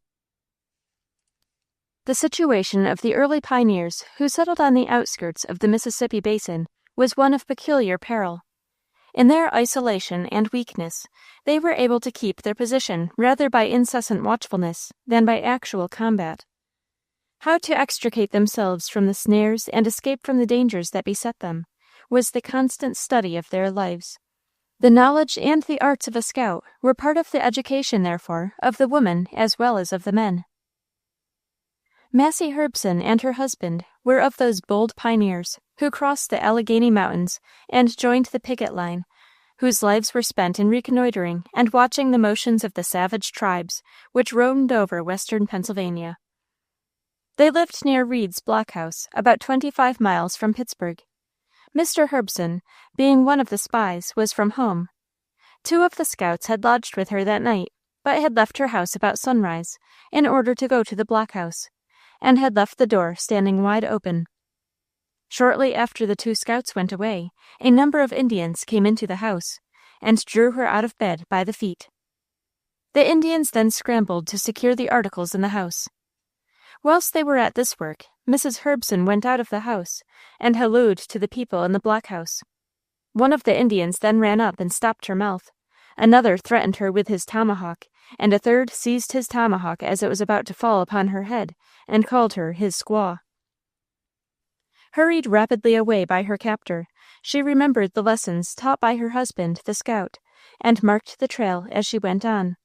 The situation of the early pioneers who settled on the outskirts of the Mississippi Basin was one of peculiar peril. In their isolation and weakness, they were able to keep their position rather by incessant watchfulness than by actual combat. How to extricate themselves from the snares and escape from the dangers that beset them was the constant study of their lives. The knowledge and the arts of a scout were part of the education, therefore, of the women as well as of the men. Massey Herbson and her husband were of those bold pioneers who crossed the Allegheny Mountains and joined the picket line, whose lives were spent in reconnoitering and watching the motions of the savage tribes which roamed over western Pennsylvania. They lived near Reed's blockhouse, about 25 miles from Pittsburgh. Mr. Herbson, being one of the spies, was from home. 2 of the scouts had lodged with her that night, but had left her house about sunrise in order to go to the blockhouse, and had left the door standing wide open. Shortly after the 2 scouts went away, a number of Indians came into the house, and drew her out of bed by the feet. The Indians then scrambled to secure the articles in the house. Whilst they were at this work, Mrs. Herbson went out of the house, and hallooed to the people in the blockhouse. One of the Indians then ran up and stopped her mouth. Another threatened her with his tomahawk, and a third seized his tomahawk as it was about to fall upon her head, and called her his squaw. Hurried rapidly away by her captor, she remembered the lessons taught by her husband, the scout, and marked the trail as she went on,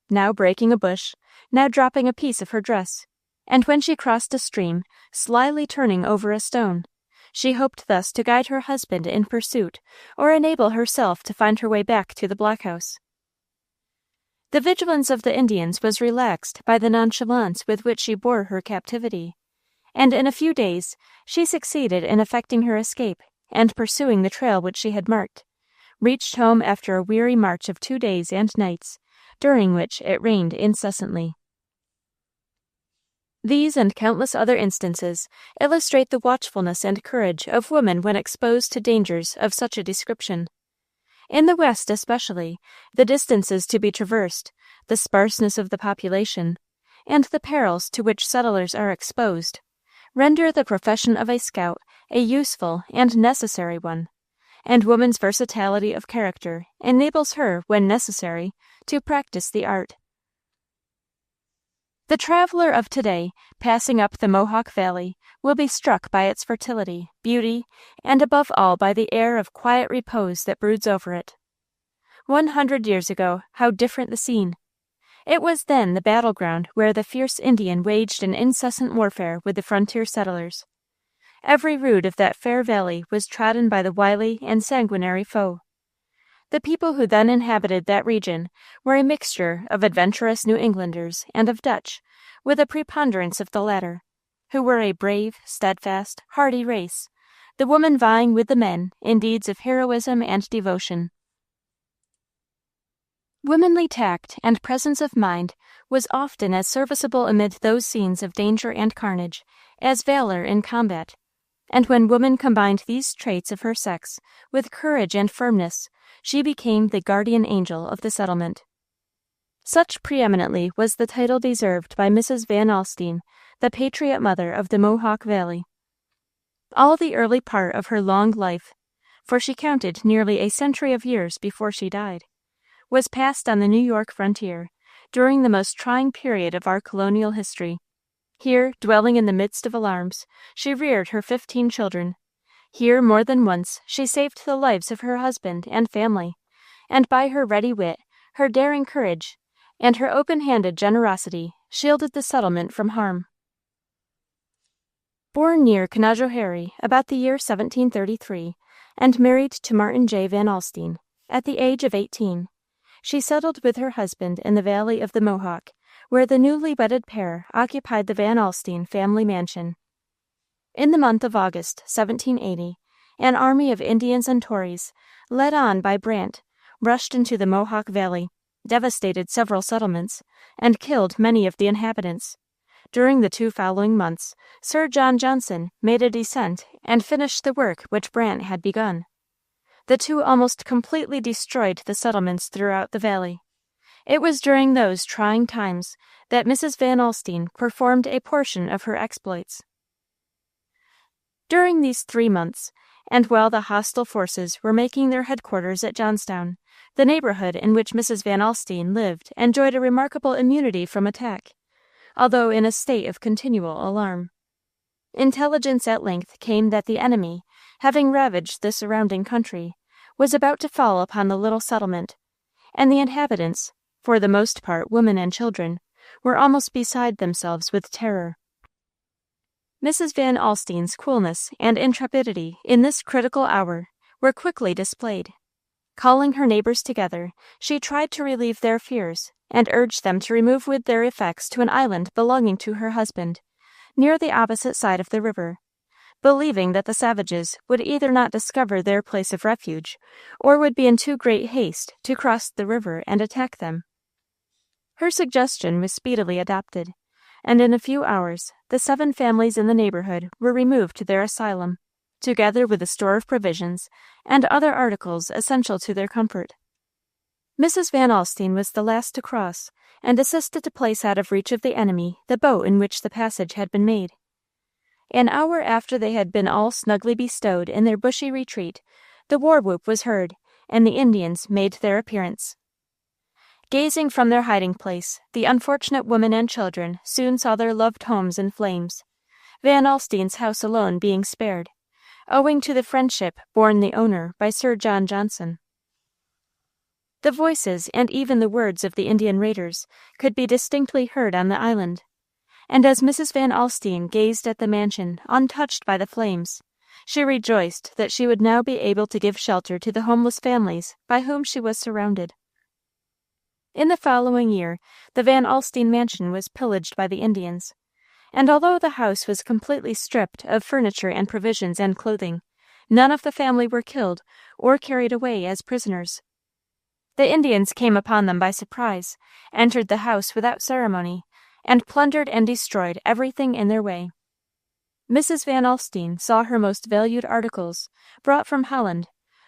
now breaking a bush, now dropping a piece of her dress, and when she crossed a stream, slyly turning over a stone. She hoped thus to guide her husband in pursuit, or enable herself to find her way back to the blockhouse. The vigilance of the Indians was relaxed by the nonchalance with which she bore her captivity, and in a few days she succeeded in effecting her escape, and pursuing the trail which she had marked, reached home after a weary march of 2 days and nights, during which it rained incessantly. These and countless other instances illustrate the watchfulness and courage of women when exposed to dangers of such a description. In the West especially, the distances to be traversed, the sparseness of the population, and the perils to which settlers are exposed, render the profession of a scout a useful and necessary one, and woman's versatility of character enables her, when necessary, to practice the art. The traveler of today, passing up the Mohawk Valley, will be struck by its fertility, beauty, and above all by the air of quiet repose that broods over it. 100 years ago, how different the scene! It was then the battleground where the fierce Indian waged an incessant warfare with the frontier settlers. Every rood of that fair valley was trodden by the wily and sanguinary foe. The people who then inhabited that region were a mixture of adventurous New Englanders and of Dutch, with a preponderance of the latter, who were a brave, steadfast, hardy race, the women vying with the men in deeds of heroism and devotion. Womanly tact and presence of mind was often as serviceable amid those scenes of danger and carnage as valor in combat, and when woman combined these traits of her sex with courage and firmness, she became the guardian angel of the settlement. Such preeminently was the title deserved by Mrs. Van Alstine, the Patriot mother of the Mohawk Valley. All the early part of her long life, for she counted nearly a century of years before she died, was passed on the New York frontier, during the most trying period of our colonial history. Here, dwelling in the midst of alarms, she reared her 15 children. Here, more than once, she saved the lives of her husband and family, and by her ready wit, her daring courage, and her open-handed generosity, shielded the settlement from harm. Born near Canajoharie about the year 1733, and married to Martin J. Van Alstine, at the age of 18, she settled with her husband in the valley of the Mohawk, where the newly wedded pair occupied the Van Alstine family mansion. In the month of August, 1780, an army of Indians and Tories, led on by Brant, rushed into the Mohawk Valley, devastated several settlements, and killed many of the inhabitants. During the 2 following months, Sir John Johnson made a descent and finished the work which Brant had begun. The 2 almost completely destroyed the settlements throughout the valley. It was during those trying times that Mrs. Van Alstine performed a portion of her exploits. During these 3 months, and while the hostile forces were making their headquarters at Johnstown, the neighborhood in which Mrs. Van Alstine lived enjoyed a remarkable immunity from attack, although in a state of continual alarm. Intelligence at length came that the enemy, having ravaged the surrounding country, was about to fall upon the little settlement, and the inhabitants, for the most part women and children, were almost beside themselves with terror. Mrs. Van Alstine's coolness and intrepidity in this critical hour were quickly displayed. Calling her neighbors together, she tried to relieve their fears, and urged them to remove with their effects to an island belonging to her husband, near the opposite side of the river, believing that the savages would either not discover their place of refuge, or would be in too great haste to cross the river and attack them. Her suggestion was speedily adopted, and in a few hours the 7 families in the neighborhood were removed to their asylum, together with a store of provisions and other articles essential to their comfort. Mrs. Van Alstine was the last to cross, and assisted to place out of reach of the enemy the boat in which the passage had been made. An hour after they had been all snugly bestowed in their bushy retreat, the war-whoop was heard, and the Indians made their appearance. Gazing from their hiding place, the unfortunate women and children soon saw their loved homes in flames, Van Alstine's house alone being spared, owing to the friendship borne the owner by Sir John Johnson. The voices and even the words of the Indian raiders could be distinctly heard on the island, and as Mrs. Van Alstine gazed at the mansion untouched by the flames, she rejoiced that she would now be able to give shelter to the homeless families by whom she was surrounded. In the following year, the Van Alstine mansion was pillaged by the Indians, and although the house was completely stripped of furniture and provisions and clothing, none of the family were killed or carried away as prisoners. The Indians came upon them by surprise, entered the house without ceremony, and plundered and destroyed everything in their way. Mrs. Van Alstine saw her most valued articles, brought from Holland,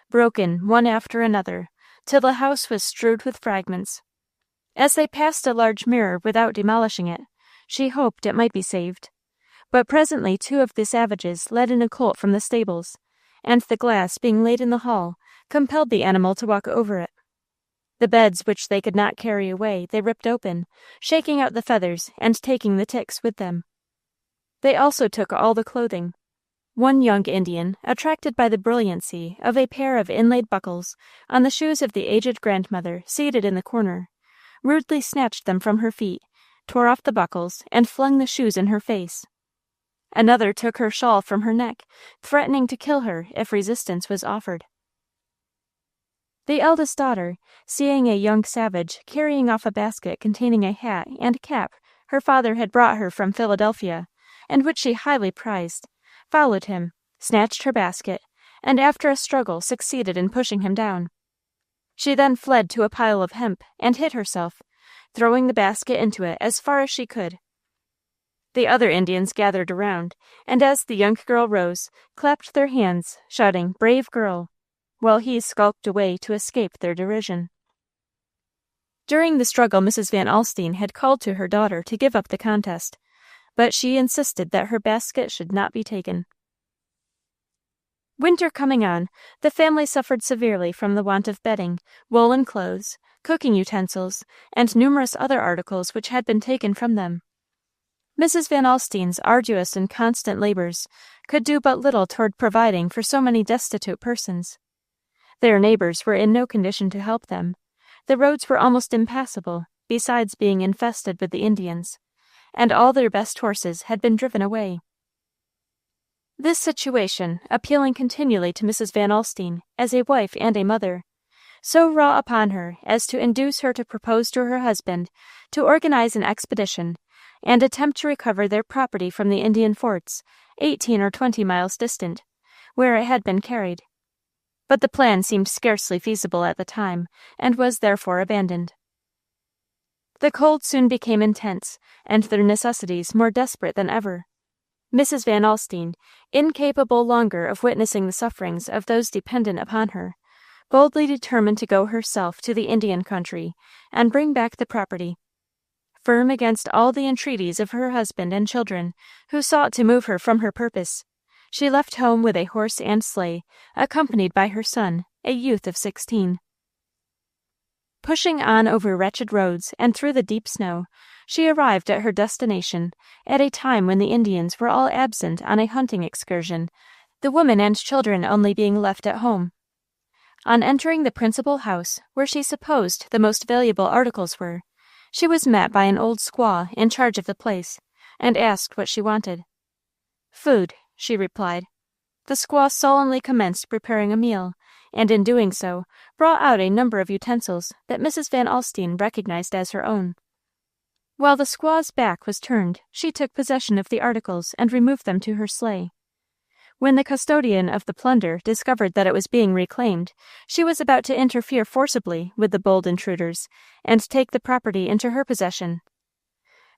broken one after another, till the house was strewed with fragments. As they passed a large mirror without demolishing it, she hoped it might be saved. But presently 2 of the savages led in a colt from the stables, and the glass being laid in the hall, compelled the animal to walk over it. The beds which they could not carry away they ripped open, shaking out the feathers and taking the ticks with them. They also took all the clothing. One young Indian, attracted by the brilliancy of a pair of inlaid buckles on the shoes of the aged grandmother seated in the corner, rudely snatched them from her feet, tore off the buckles, and flung the shoes in her face. Another took her shawl from her neck, threatening to kill her if resistance was offered. The eldest daughter, seeing a young savage carrying off a basket containing a hat and cap her father had brought her from Philadelphia, and which she highly prized, followed him, snatched her basket, and after a struggle succeeded in pushing him down. She then fled to a pile of hemp and hid herself, throwing the basket into it as far as she could. The other Indians gathered around, and as the young girl rose, clapped their hands, shouting, "Brave girl," while he skulked away to escape their derision. During the struggle Mrs. Van Alstine had called to her daughter to give up the contest, but she insisted that her basket should not be taken. Winter coming on, the family suffered severely from the want of bedding, woolen clothes, cooking utensils, and numerous other articles which had been taken from them. Mrs. Van Alstyne's arduous and constant labors could do but little toward providing for so many destitute persons. Their neighbors were in no condition to help them. The roads were almost impassable, besides being infested with the Indians, and all their best horses had been driven away. This situation, appealing continually to Mrs. Van Alstyne as a wife and a mother, so wrought upon her as to induce her to propose to her husband to organize an expedition and attempt to recover their property from the Indian forts, 18 or 20 miles distant, where it had been carried. But the plan seemed scarcely feasible at the time, and was therefore abandoned. The cold soon became intense, and their necessities more desperate than ever. Mrs. Van Alstyne, incapable longer of witnessing the sufferings of those dependent upon her, boldly determined to go herself to the Indian country and bring back the property. Firm against all the entreaties of her husband and children, who sought to move her from her purpose, she left home with a horse and sleigh, accompanied by her son, a youth of 16. Pushing on over wretched roads and through the deep snow, she arrived at her destination at a time when the Indians were all absent on a hunting excursion, the women and children only being left at home. On entering the principal house, where she supposed the most valuable articles were, she was met by an old squaw in charge of the place, and asked what she wanted. "Food," she replied. The squaw sullenly commenced preparing a meal, and in doing so, brought out a number of utensils that Mrs. Van Alstyne recognized as her own. While the squaw's back was turned, she took possession of the articles and removed them to her sleigh. When the custodian of the plunder discovered that it was being reclaimed, she was about to interfere forcibly with the bold intruders, and take the property into her possession.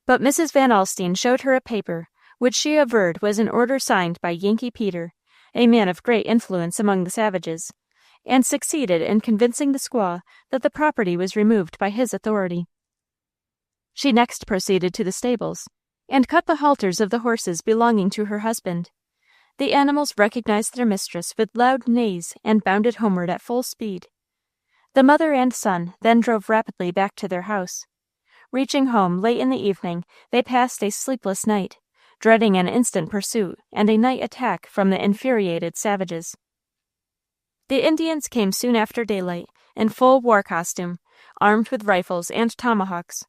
But Mrs. Van Alstyne showed her a paper, which she averred was an order signed by Yankee Peter, a man of great influence among the savages, and succeeded in convincing the squaw that the property was removed by his authority. She next proceeded to the stables, and cut the halters of the horses belonging to her husband. The animals recognized their mistress with loud neighs and bounded homeward at full speed. The mother and son then drove rapidly back to their house. Reaching home late in the evening, they passed a sleepless night, dreading an instant pursuit and a night attack from the infuriated savages. The Indians came soon after daylight, in full war costume, armed with rifles and tomahawks.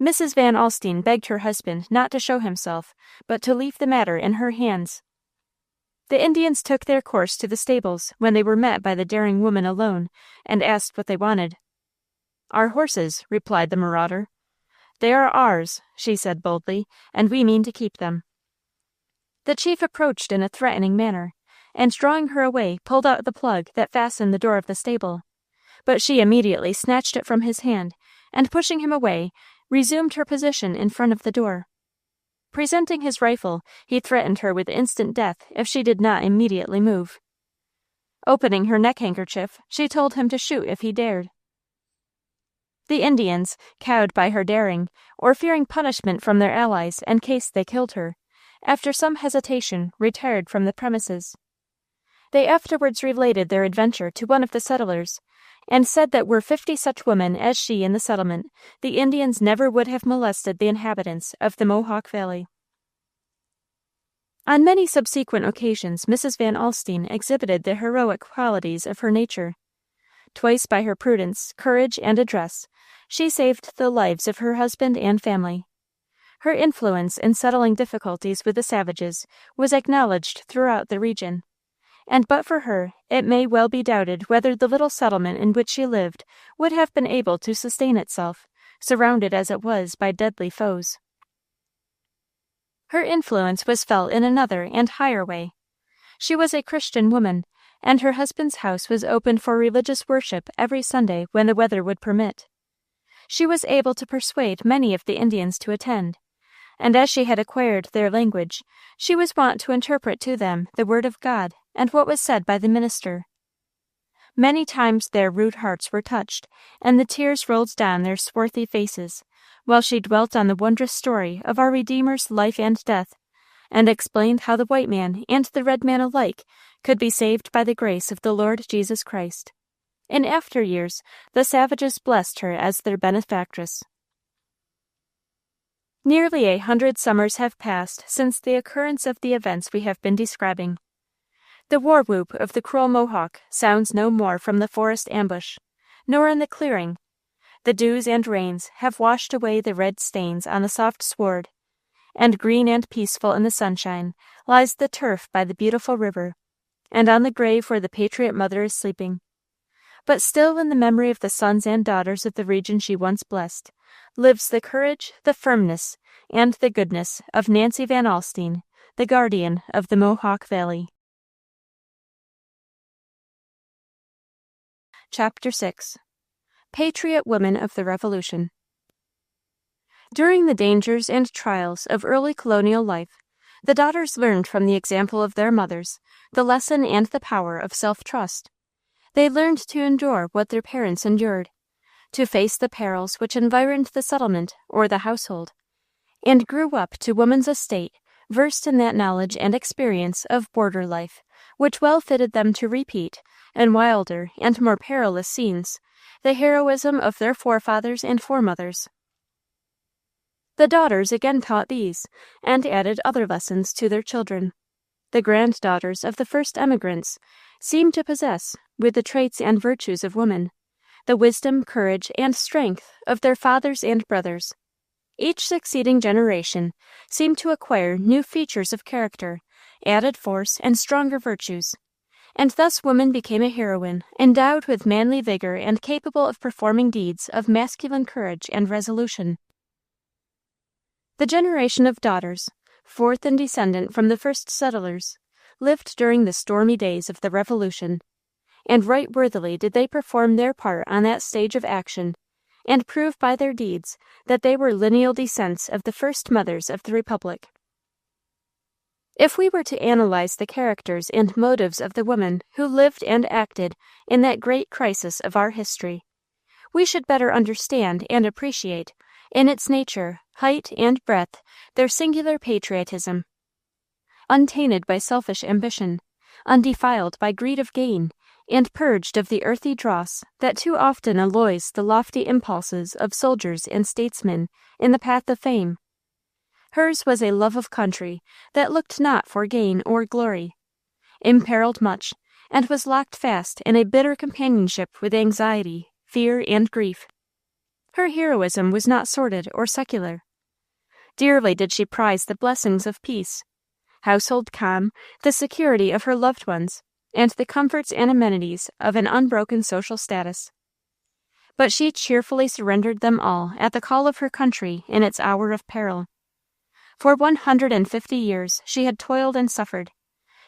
Mrs. Van Alstyne begged her husband not to show himself, but to leave the matter in her hands. The Indians took their course to the stables when they were met by the daring woman alone, and asked what they wanted. "Our horses," replied the marauder. "They are ours," she said boldly, "and we mean to keep them." The chief approached in a threatening manner, and drawing her away, pulled out the plug that fastened the door of the stable. But she immediately snatched it from his hand, and pushing him away, resumed her position in front of the door. Presenting his rifle, he threatened her with instant death if she did not immediately move. Opening her neck-handkerchief, she told him to shoot if he dared. The Indians, cowed by her daring, or fearing punishment from their allies in case they killed her, after some hesitation, retired from the premises. They afterwards related their adventure to one of the settlers, and said that were 50 such women as she in the settlement, the Indians never would have molested the inhabitants of the Mohawk Valley. On many subsequent occasions Mrs. Van Alstyne exhibited the heroic qualities of her nature. Twice by her prudence, courage, and address, she saved the lives of her husband and family. Her influence in settling difficulties with the savages was acknowledged throughout the region, and but for her, it may well be doubted whether the little settlement in which she lived would have been able to sustain itself, surrounded as it was by deadly foes. Her influence was felt in another and higher way. She was a Christian woman, and her husband's house was opened for religious worship every Sunday when the weather would permit. She was able to persuade many of the Indians to attend, and as she had acquired their language, she was wont to interpret to them the word of God and what was said by the minister. Many times their rude hearts were touched, and the tears rolled down their swarthy faces, while she dwelt on the wondrous story of our Redeemer's life and death, and explained how the white man and the red man alike could be saved by the grace of the Lord Jesus Christ. In after years, the savages blessed her as their benefactress. Nearly 100 summers have passed since the occurrence of the events we have been describing. The war whoop of the cruel Mohawk sounds no more from the forest ambush, nor in the clearing. The dews and rains have washed away the red stains on the soft sward, and green and peaceful in the sunshine lies the turf by the beautiful river, and on the grave where the patriot mother is sleeping. But still in the memory of the sons and daughters of the region she once blessed, lives the courage, the firmness, and the goodness of Nancy Van Alstine, the guardian of the Mohawk Valley. Chapter 6. Patriot Women of the Revolution. During the dangers and trials of early colonial life, the daughters learned from the example of their mothers the lesson and the power of self-trust. They learned to endure what their parents endured, to face the perils which environed the settlement or the household, and grew up to woman's estate versed in that knowledge and experience of border life which well fitted them to repeat, in wilder and more perilous scenes, the heroism of their forefathers and foremothers. The daughters again taught these, and added other lessons to their children. The granddaughters of the first emigrants seemed to possess, with the traits and virtues of women, the wisdom, courage, and strength of their fathers and brothers. Each succeeding generation seemed to acquire new features of character, added force, and stronger virtues, and thus woman became a heroine, endowed with manly vigor and capable of performing deeds of masculine courage and resolution. The generation of daughters, fourth in descendant from the first settlers, lived during the stormy days of the Revolution, and right worthily did they perform their part on that stage of action, and prove by their deeds that they were lineal descents of the first mothers of the Republic. If we were to analyze the characters and motives of the women who lived and acted in that great crisis of our history, we should better understand and appreciate, in its nature, height, and breadth, their singular patriotism. Untainted by selfish ambition, undefiled by greed of gain, and purged of the earthy dross that too often alloys the lofty impulses of soldiers and statesmen in the path of fame, hers was a love of country that looked not for gain or glory, imperiled much, and was locked fast in a bitter companionship with anxiety, fear, and grief. Her heroism was not sordid or secular. Dearly did she prize the blessings of peace, household calm, the security of her loved ones, and the comforts and amenities of an unbroken social status. But she cheerfully surrendered them all at the call of her country in its hour of peril. For 150 years she had toiled and suffered.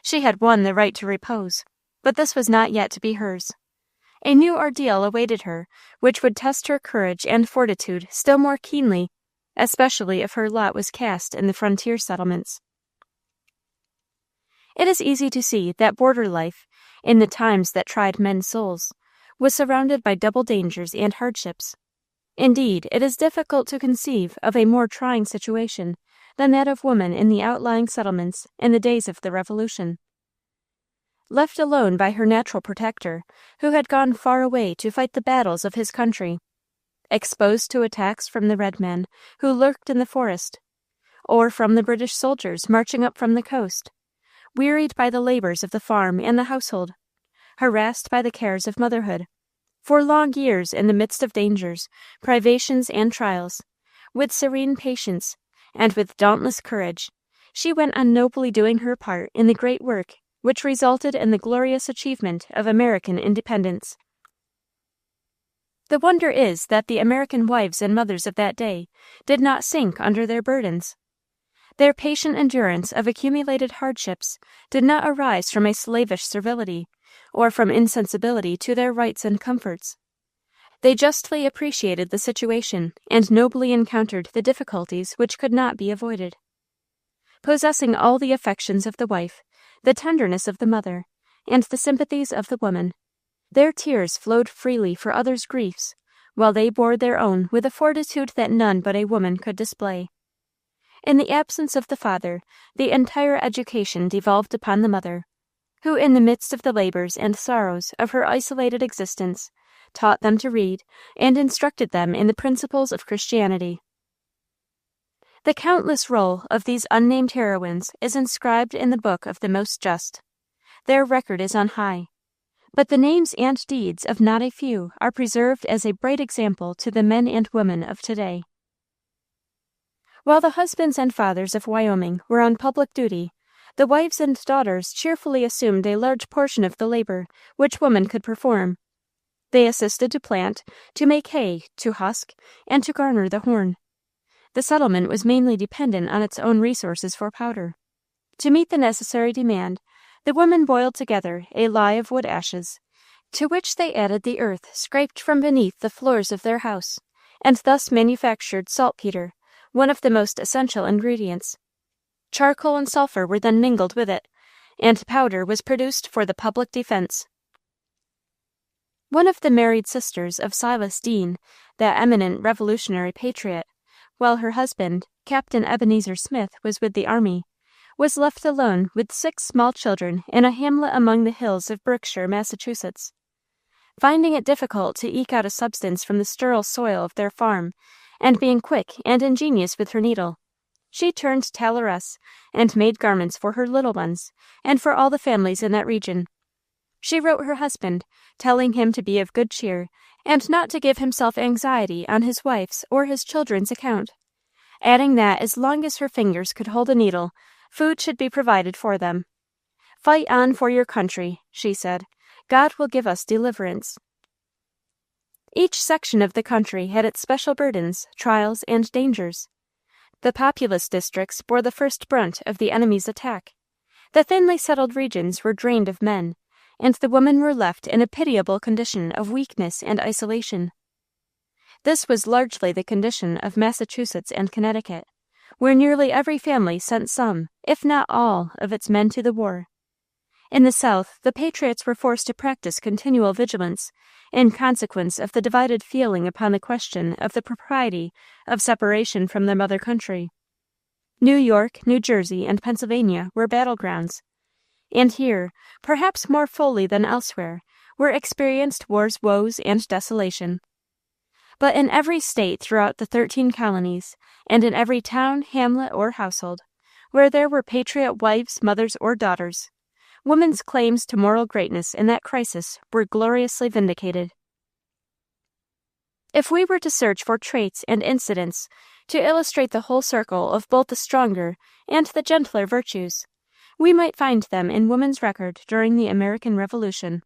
She had won the right to repose, but this was not yet to be hers. A new ordeal awaited her, which would test her courage and fortitude still more keenly, especially if her lot was cast in the frontier settlements. It is easy to see that border life, in the times that tried men's souls, was surrounded by double dangers and hardships. Indeed, it is difficult to conceive of a more trying situation than that of woman in the outlying settlements in the days of the Revolution. Left alone by her natural protector, who had gone far away to fight the battles of his country, exposed to attacks from the red men who lurked in the forest, or from the British soldiers marching up from the coast, wearied by the labors of the farm and the household, harassed by the cares of motherhood, for long years in the midst of dangers, privations, and trials, with serene patience and with dauntless courage, she went on nobly doing her part in the great work which resulted in the glorious achievement of American independence. The wonder is that the American wives and mothers of that day did not sink under their burdens. Their patient endurance of accumulated hardships did not arise from a slavish servility, or from insensibility to their rights and comforts. They justly appreciated the situation, and nobly encountered the difficulties which could not be avoided. Possessing all the affections of the wife, the tenderness of the mother, and the sympathies of the woman, their tears flowed freely for others' griefs, while they bore their own with a fortitude that none but a woman could display. In the absence of the father, the entire education devolved upon the mother, who in the midst of the labors and sorrows of her isolated existence, taught them to read and instructed them in the principles of Christianity. The countless roll of these unnamed heroines is inscribed in the book of the most just. Their record is on high, but the names and deeds of not a few are preserved as a bright example to the men and women of today. While the husbands and fathers of Wyoming were on public duty, the wives and daughters cheerfully assumed a large portion of the labor which women could perform. They assisted to plant, to make hay, to husk, and to garner the corn. The settlement was mainly dependent on its own resources for powder. To meet the necessary demand, the women boiled together a lye of wood ashes, to which they added the earth scraped from beneath the floors of their house, and thus manufactured saltpeter, one of the most essential ingredients. Charcoal and sulfur were then mingled with it, and powder was produced for the public defense. One of the married sisters of Silas Deane, that eminent Revolutionary patriot, while her husband, Captain Ebenezer Smith, was with the army, was left alone with 6 small children in a hamlet among the hills of Berkshire, Massachusetts. Finding it difficult to eke out a substance from the sterile soil of their farm, and being quick and ingenious with her needle, she turned tailoress and made garments for her little ones and for all the families in that region. She wrote her husband, telling him to be of good cheer and not to give himself anxiety on his wife's or his children's account, adding that as long as her fingers could hold a needle, food should be provided for them. "Fight on for your country," she said. "God will give us deliverance." Each section of the country had its special burdens, trials, and dangers. The populous districts bore the first brunt of the enemy's attack. The thinly settled regions were drained of men, and the women were left in a pitiable condition of weakness and isolation. This was largely the condition of Massachusetts and Connecticut, where nearly every family sent some, if not all, of its men to the war. In the South, the Patriots were forced to practice continual vigilance in consequence of the divided feeling upon the question of the propriety of separation from their mother country. New York, New Jersey, and Pennsylvania were battlegrounds, and here, perhaps more fully than elsewhere, were experienced war's woes and desolation. But in every state throughout the 13 colonies, and in every town, hamlet, or household, where there were patriot wives, mothers, or daughters, women's claims to moral greatness in that crisis were gloriously vindicated. If we were to search for traits and incidents to illustrate the whole circle of both the stronger and the gentler virtues, we might find them in women's record during the American Revolution.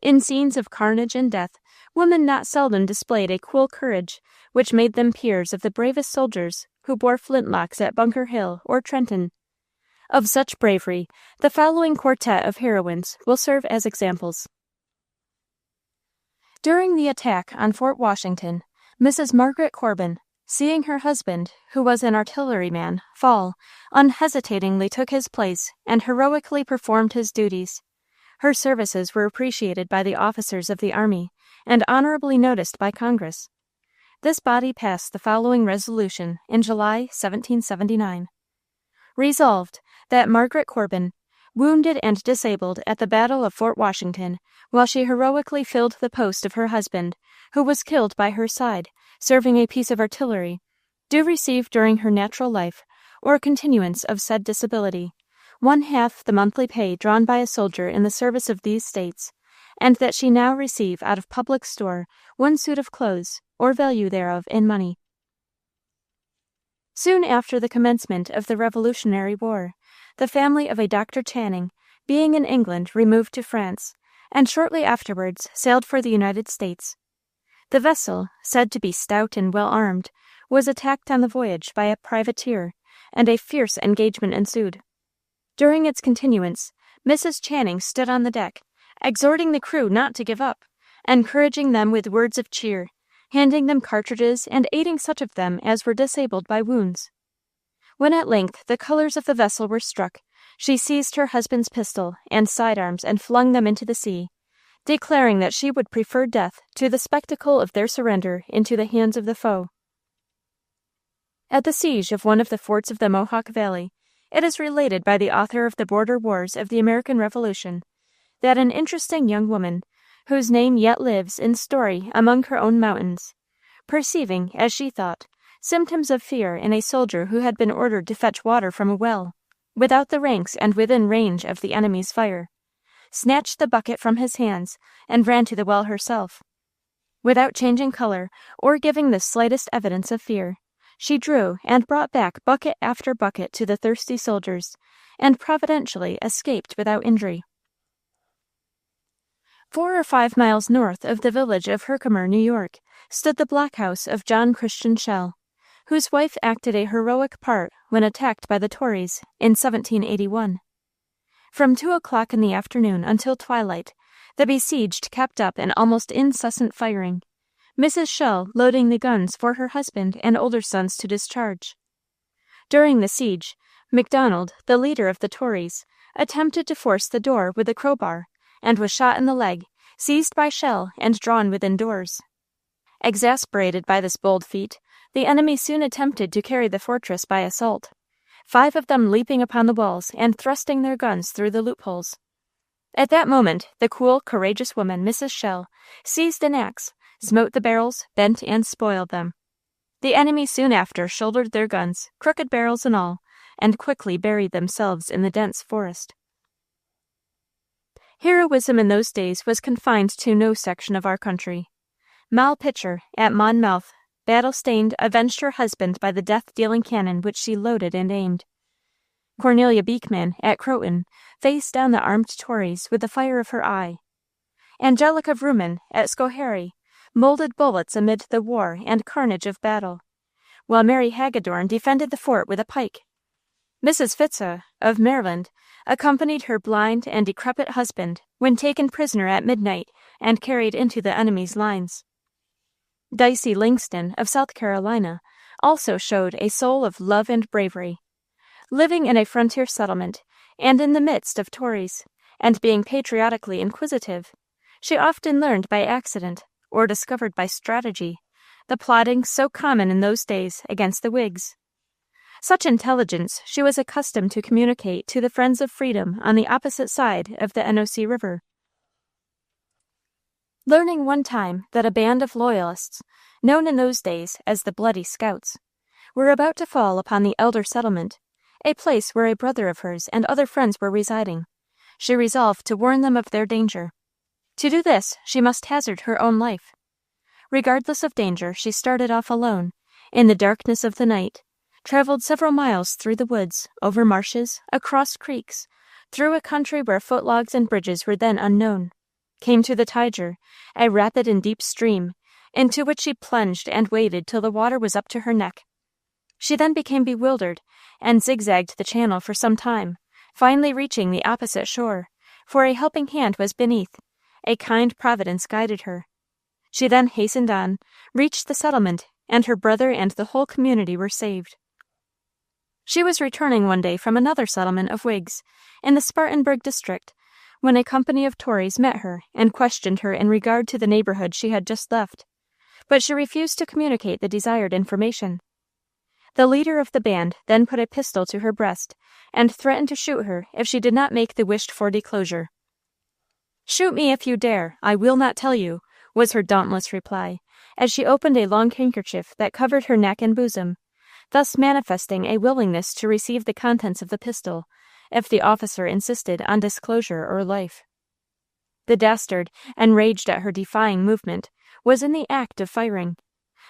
In scenes of carnage and death, women not seldom displayed a cool courage which made them peers of the bravest soldiers who bore flintlocks at Bunker Hill or Trenton. Of such bravery, the following quartet of heroines will serve as examples. During the attack on Fort Washington, Mrs. Margaret Corbin, seeing her husband, who was an artilleryman, fall, unhesitatingly took his place and heroically performed his duties. Her services were appreciated by the officers of the army and honorably noticed by Congress. This body passed the following resolution in July 1779. Resolved, that Margaret Corbin, wounded and disabled at the Battle of Fort Washington, while she heroically filled the post of her husband, who was killed by her side, serving a piece of artillery, do receive during her natural life, or continuance of said disability, 1/2 the monthly pay drawn by a soldier in the service of these states, and that she now receive out of public store 1 suit of clothes, or value thereof in money. Soon after the commencement of the Revolutionary War, the family of a Dr. Channing, being in England, removed to France, and shortly afterwards sailed for the United States. The vessel, said to be stout and well armed, was attacked on the voyage by a privateer, and a fierce engagement ensued. During its continuance, Mrs. Channing stood on the deck, exhorting the crew not to give up, encouraging them with words of cheer, handing them cartridges and aiding such of them as were disabled by wounds. When at length the colors of the vessel were struck, she seized her husband's pistol and sidearms and flung them into the sea, declaring that she would prefer death to the spectacle of their surrender into the hands of the foe. At the siege of one of the forts of the Mohawk Valley, It is related by the author of the Border Wars of the American Revolution that an interesting young woman, whose name yet lives in story among her own mountains, perceiving, as she thought, symptoms of fear in a soldier who had been ordered to fetch water from a well, without the ranks and within range of the enemy's fire, snatched the bucket from his hands and ran to the well herself. Without changing color or giving the slightest evidence of fear, she drew and brought back bucket after bucket to the thirsty soldiers, and providentially escaped without injury. 4 or 5 miles north of the village of Herkimer, New York, stood the blockhouse of John Christian Shell, whose wife acted a heroic part when attacked by the Tories in 1781. From 2 o'clock in the afternoon until twilight, the besieged kept up an almost incessant firing, Mrs. Shell loading the guns for her husband and older sons to discharge. During the siege, MacDonald, the leader of the Tories, attempted to force the door with a crowbar, and was shot in the leg, seized by Shell, and drawn within doors. Exasperated by this bold feat, the enemy soon attempted to carry the fortress by assault, 5 of them leaping upon the walls and thrusting their guns through the loopholes. At that moment, the cool, courageous woman, Mrs. Shell, seized an axe, smote the barrels, bent and spoiled them. The enemy soon after shouldered their guns, crooked barrels and all, and quickly buried themselves in the dense forest. Heroism in those days was confined to no section of our country. Moll Pitcher, at Monmouth, battle-stained, avenged her husband by the death-dealing cannon which she loaded and aimed. Cornelia Beekman, at Croton, faced down the armed Tories with the fire of her eye. Angelica Vrooman, at Schoharie, molded bullets amid the war and carnage of battle, while Mary Hagedorn defended the fort with a pike. Mrs. Fitza, of Maryland, accompanied her blind and decrepit husband when taken prisoner at midnight and carried into the enemy's lines. Dicey Langston, of South Carolina, also showed a soul of love and bravery. Living in a frontier settlement, and in the midst of Tories, and being patriotically inquisitive, she often learned by accident, or discovered by strategy, the plotting so common in those days against the Whigs. Such intelligence she was accustomed to communicate to the friends of freedom on the opposite side of the N.O.C. River. Learning one time that a band of Loyalists, known in those days as the Bloody Scouts, were about to fall upon the Elder Settlement, a place where a brother of hers and other friends were residing, she resolved to warn them of their danger. To do this, she must hazard her own life. Regardless of danger, she started off alone, in the darkness of the night, traveled several miles through the woods, over marshes, across creeks, through a country where footlogs and bridges were then unknown, came to the Tyger, a rapid and deep stream, into which she plunged and waded till the water was up to her neck. She then became bewildered, and zigzagged the channel for some time, finally reaching the opposite shore, for a helping hand was beneath. A kind Providence guided her. She then hastened on, reached the settlement, and her brother and the whole community were saved. She was returning one day from another settlement of Whigs, in the Spartanburg district, when a company of Tories met her and questioned her in regard to the neighborhood she had just left, but she refused to communicate the desired information. The leader of the band then put a pistol to her breast and threatened to shoot her if she did not make the wished-for disclosure. "Shoot me if you dare, I will not tell you," was her dauntless reply, as she opened a long handkerchief that covered her neck and bosom, thus manifesting a willingness to receive the contents of the pistol, if the officer insisted on disclosure or life. The dastard, enraged at her defying movement, was in the act of firing,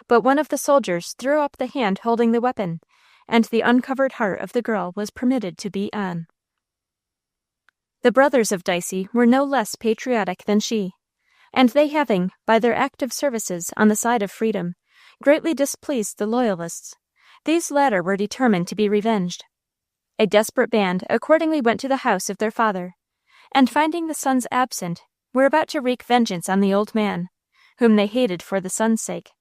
but one of the soldiers threw up the hand holding the weapon, and the uncovered heart of the girl was permitted to beat on. The brothers of Dicey were no less patriotic than she, and they having, by their active services on the side of freedom, greatly displeased the Loyalists, these latter were determined to be revenged. A desperate band accordingly went to the house of their father, and finding the sons absent, were about to wreak vengeance on the old man, whom they hated for the son's sake.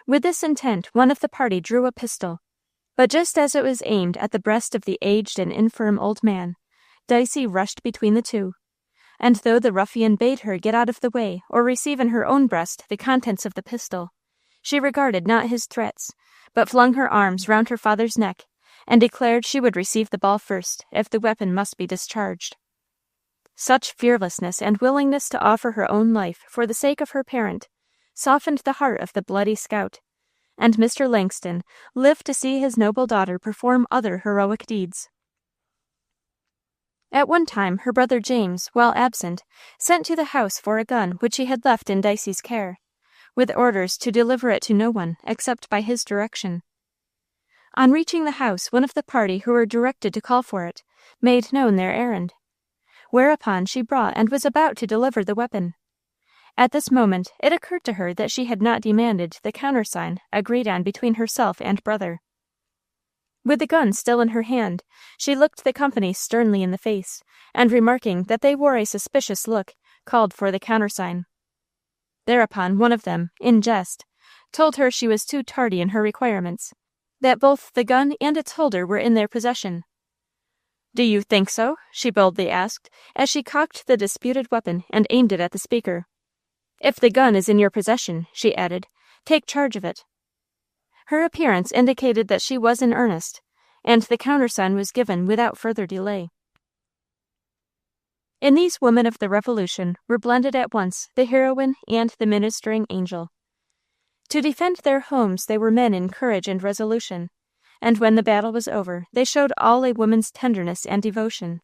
With this intent, one of the party drew a pistol, but just as it was aimed at the breast of the aged and infirm old man, Dicey rushed between the two, and though the ruffian bade her get out of the way or receive in her own breast the contents of the pistol, she regarded not his threats, but flung her arms round her father's neck, and declared she would receive the ball first if the weapon must be discharged. Such fearlessness and willingness to offer her own life for the sake of her parent softened the heart of the bloody scout, and Mr. Langston lived to see his noble daughter perform other heroic deeds. At one time her brother James, while absent, sent to the house for a gun which he had left in Dicey's care, with orders to deliver it to no one except by his direction. On reaching the house, one of the party who were directed to call for it made known their errand, whereupon she brought and was about to deliver the weapon. At this moment it occurred to her that she had not demanded the countersign agreed on between herself and brother. With the gun still in her hand, she looked the company sternly in the face, and remarking that they wore a suspicious look, called for the countersign. Thereupon one of them, in jest, told her she was too tardy in her requirements, that both the gun and its holder were in their possession. "Do you think so?" she boldly asked, as she cocked the disputed weapon and aimed it at the speaker. "If the gun is in your possession," she added, "take charge of it." Her appearance indicated that she was in earnest, and the countersign was given without further delay. In these women of the Revolution were blended at once the heroine and the ministering angel. To defend their homes they were men in courage and resolution, and when the battle was over they showed all a woman's tenderness and devotion.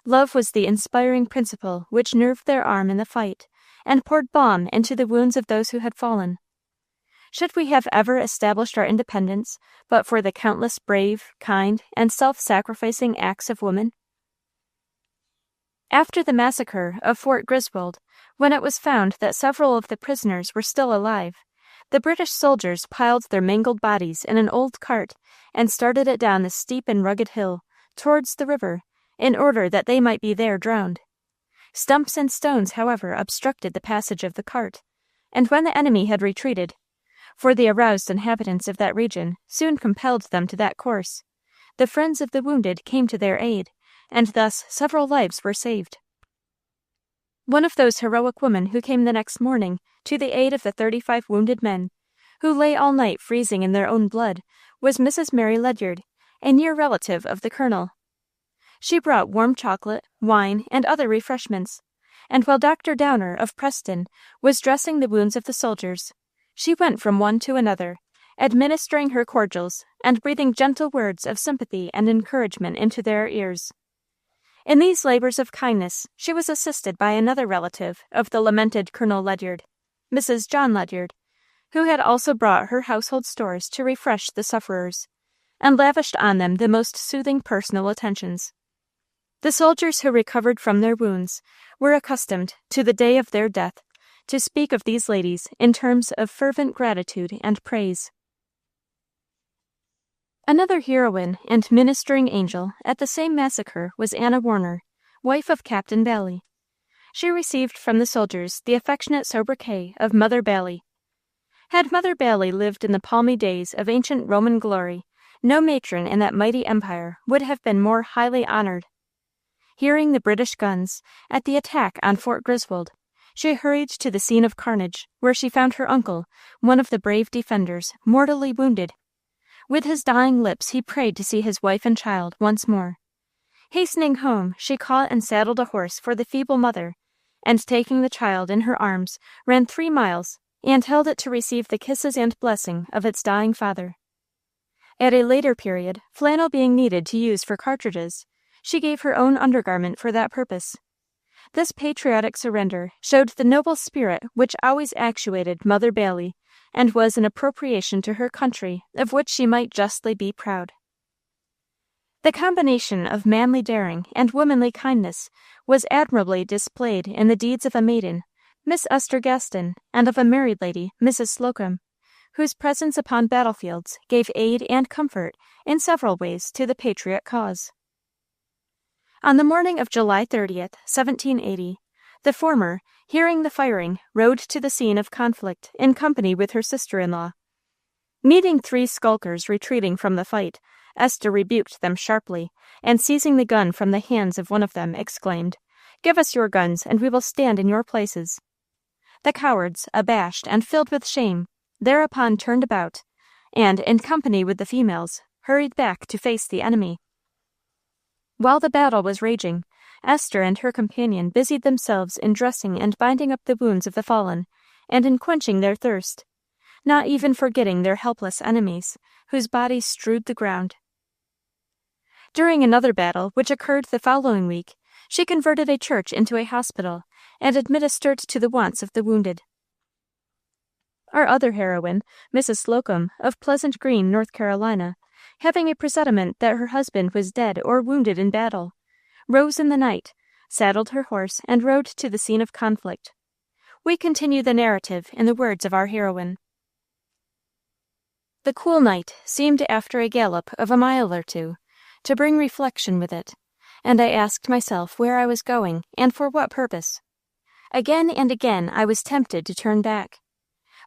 Love was the inspiring principle which nerved their arm in the fight, and poured balm into the wounds of those who had fallen. Should we have ever established our independence but for the countless brave, kind, and self-sacrificing acts of women? After the massacre of Fort Griswold, when it was found that several of the prisoners were still alive, the British soldiers piled their mangled bodies in an old cart and started it down the steep and rugged hill towards the river, in order that they might be there drowned. Stumps and stones, however, obstructed the passage of the cart, and when the enemy had retreated, for the aroused inhabitants of that region soon compelled them to that course, the friends of the wounded came to their aid, and thus several lives were saved. One of those heroic women who came the next morning to the aid of the 35 wounded men, who lay all night freezing in their own blood, was Mrs. Mary Ledyard, a near relative of the Colonel. She brought warm chocolate, wine, and other refreshments, and while Dr. Downer of Preston was dressing the wounds of the soldiers, she went from one to another, administering her cordials and breathing gentle words of sympathy and encouragement into their ears. In these labors of kindness she was assisted by another relative of the lamented Colonel Ledyard, Mrs. John Ledyard, who had also brought her household stores to refresh the sufferers, and lavished on them the most soothing personal attentions. The soldiers who recovered from their wounds were accustomed, to the day of their death, to speak of these ladies in terms of fervent gratitude and praise. Another heroine and ministering angel at the same massacre was Anna Warner, wife of Captain Bailey. She received from the soldiers the affectionate sobriquet of Mother Bailey. Had Mother Bailey lived in the palmy days of ancient Roman glory, no matron in that mighty empire would have been more highly honored. Hearing the British guns at the attack on Fort Griswold, she hurried to the scene of carnage, where she found her uncle, one of the brave defenders, mortally wounded. With his dying lips he prayed to see his wife and child once more. Hastening home, she caught and saddled a horse for the feeble mother, and taking the child in her arms, ran 3 miles, and held it to receive the kisses and blessing of its dying father. At a later period, flannel being needed to use for cartridges, she gave her own undergarment for that purpose. This patriotic surrender showed the noble spirit which always actuated Mother Bailey, and was an appropriation to her country of which she might justly be proud. The combination of manly daring and womanly kindness was admirably displayed in the deeds of a maiden, Miss Esther Gaston, and of a married lady, Mrs. Slocum, whose presence upon battlefields gave aid and comfort in several ways to the patriot cause. On the morning of July 30th, 1780, the former, hearing the firing, rode to the scene of conflict in company with her sister-in-law. Meeting 3 skulkers retreating from the fight, Esther rebuked them sharply, and seizing the gun from the hands of one of them, exclaimed, "Give us your guns, and we will stand in your places." The cowards, abashed and filled with shame, thereupon turned about, and, in company with the females, hurried back to face the enemy. While the battle was raging, Esther and her companion busied themselves in dressing and binding up the wounds of the fallen, and in quenching their thirst, not even forgetting their helpless enemies, whose bodies strewed the ground. During another battle, which occurred the following week, she converted a church into a hospital, and administered to the wants of the wounded. Our other heroine, Mrs. Slocum, of Pleasant Green, North Carolina, having a presentiment that her husband was dead or wounded in battle, rose in the night, saddled her horse, and rode to the scene of conflict. We continue the narrative in the words of our heroine. The cool night seemed, after a gallop of a mile or two, to bring reflection with it, and I asked myself where I was going and for what purpose. Again and again I was tempted to turn back,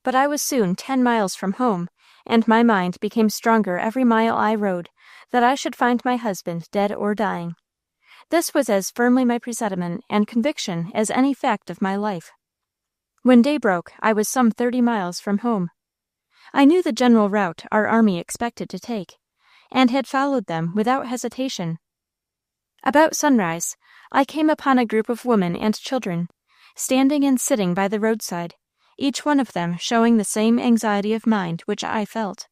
but I was soon 10 miles from home, and my mind became stronger every mile I rode that I should find my husband dead or dying. This was as firmly my presentiment and conviction as any fact of my life. When day broke, I was some 30 miles from home. I knew the general route our army expected to take, and had followed them without hesitation. About sunrise, I came upon a group of women and children, standing and sitting by the roadside, each one of them showing the same anxiety of mind which I felt.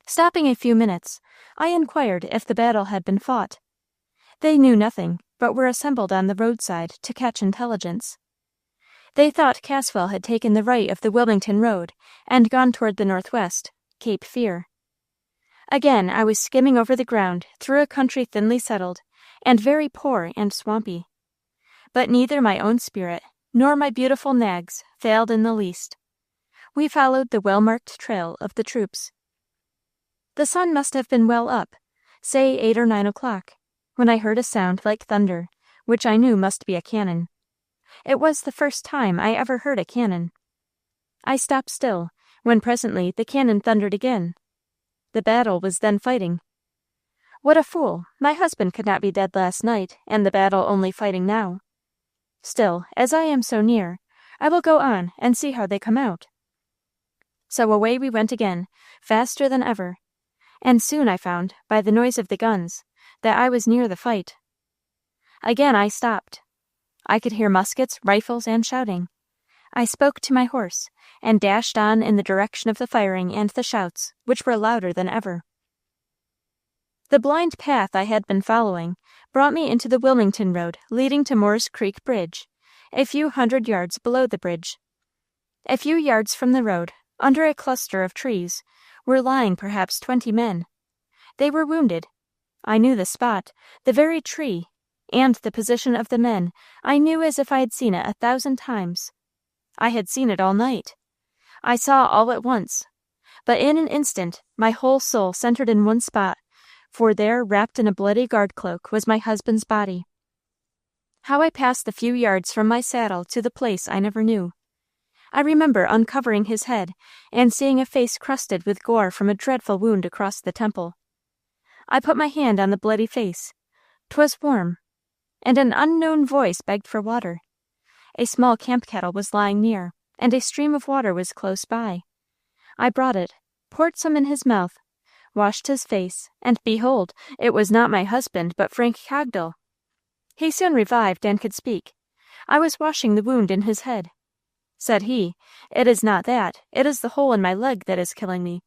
Stopping a few minutes, I inquired if the battle had been fought. They knew nothing, but were assembled on the roadside to catch intelligence. They thought Caswell had taken the right of the Wilmington road and gone toward the northwest, Cape Fear. Again I was skimming over the ground through a country thinly settled and very poor and swampy. But neither my own spirit nor my beautiful nags failed in the least. We followed the well-marked trail of the troops. The sun must have been well up, say 8 or 9 o'clock, when I heard a sound like thunder, which I knew must be a cannon. It was the first time I ever heard a cannon. I stopped still, when presently the cannon thundered again. The battle was then fighting. What a fool! My husband could not be dead last night, and the battle only fighting now. Still, as I am so near, I will go on and see how they come out. So away we went again, faster than ever, and soon I found, by the noise of the guns, that I was near the fight. Again I stopped. I could hear muskets, rifles, and shouting. I spoke to my horse, and dashed on in the direction of the firing and the shouts, which were louder than ever. The blind path I had been following brought me into the Wilmington road leading to Moore's Creek Bridge, a few 100 yards below the bridge. A few yards from the road, under a cluster of trees, were lying perhaps 20 men. They were wounded. I knew the spot, the very tree, and the position of the men I knew as if I had seen it 1,000 times. I had seen it all night. I saw all at once, but in an instant my whole soul centered in one spot, for there, wrapped in a bloody guard cloak, was my husband's body. How I passed the few yards from my saddle to the place I never knew. I remember uncovering his head and seeing a face crusted with gore from a dreadful wound across the temple. I put my hand on the bloody face. 'Twas warm, and an unknown voice begged for water. A small camp kettle was lying near, and a stream of water was close by. I brought it, poured some in his mouth, washed his face, and behold, it was not my husband, but Frank Cogdill. He soon revived and could speak. I was washing the wound in his head. Said he, "It is not that, it is the hole in my leg that is killing me."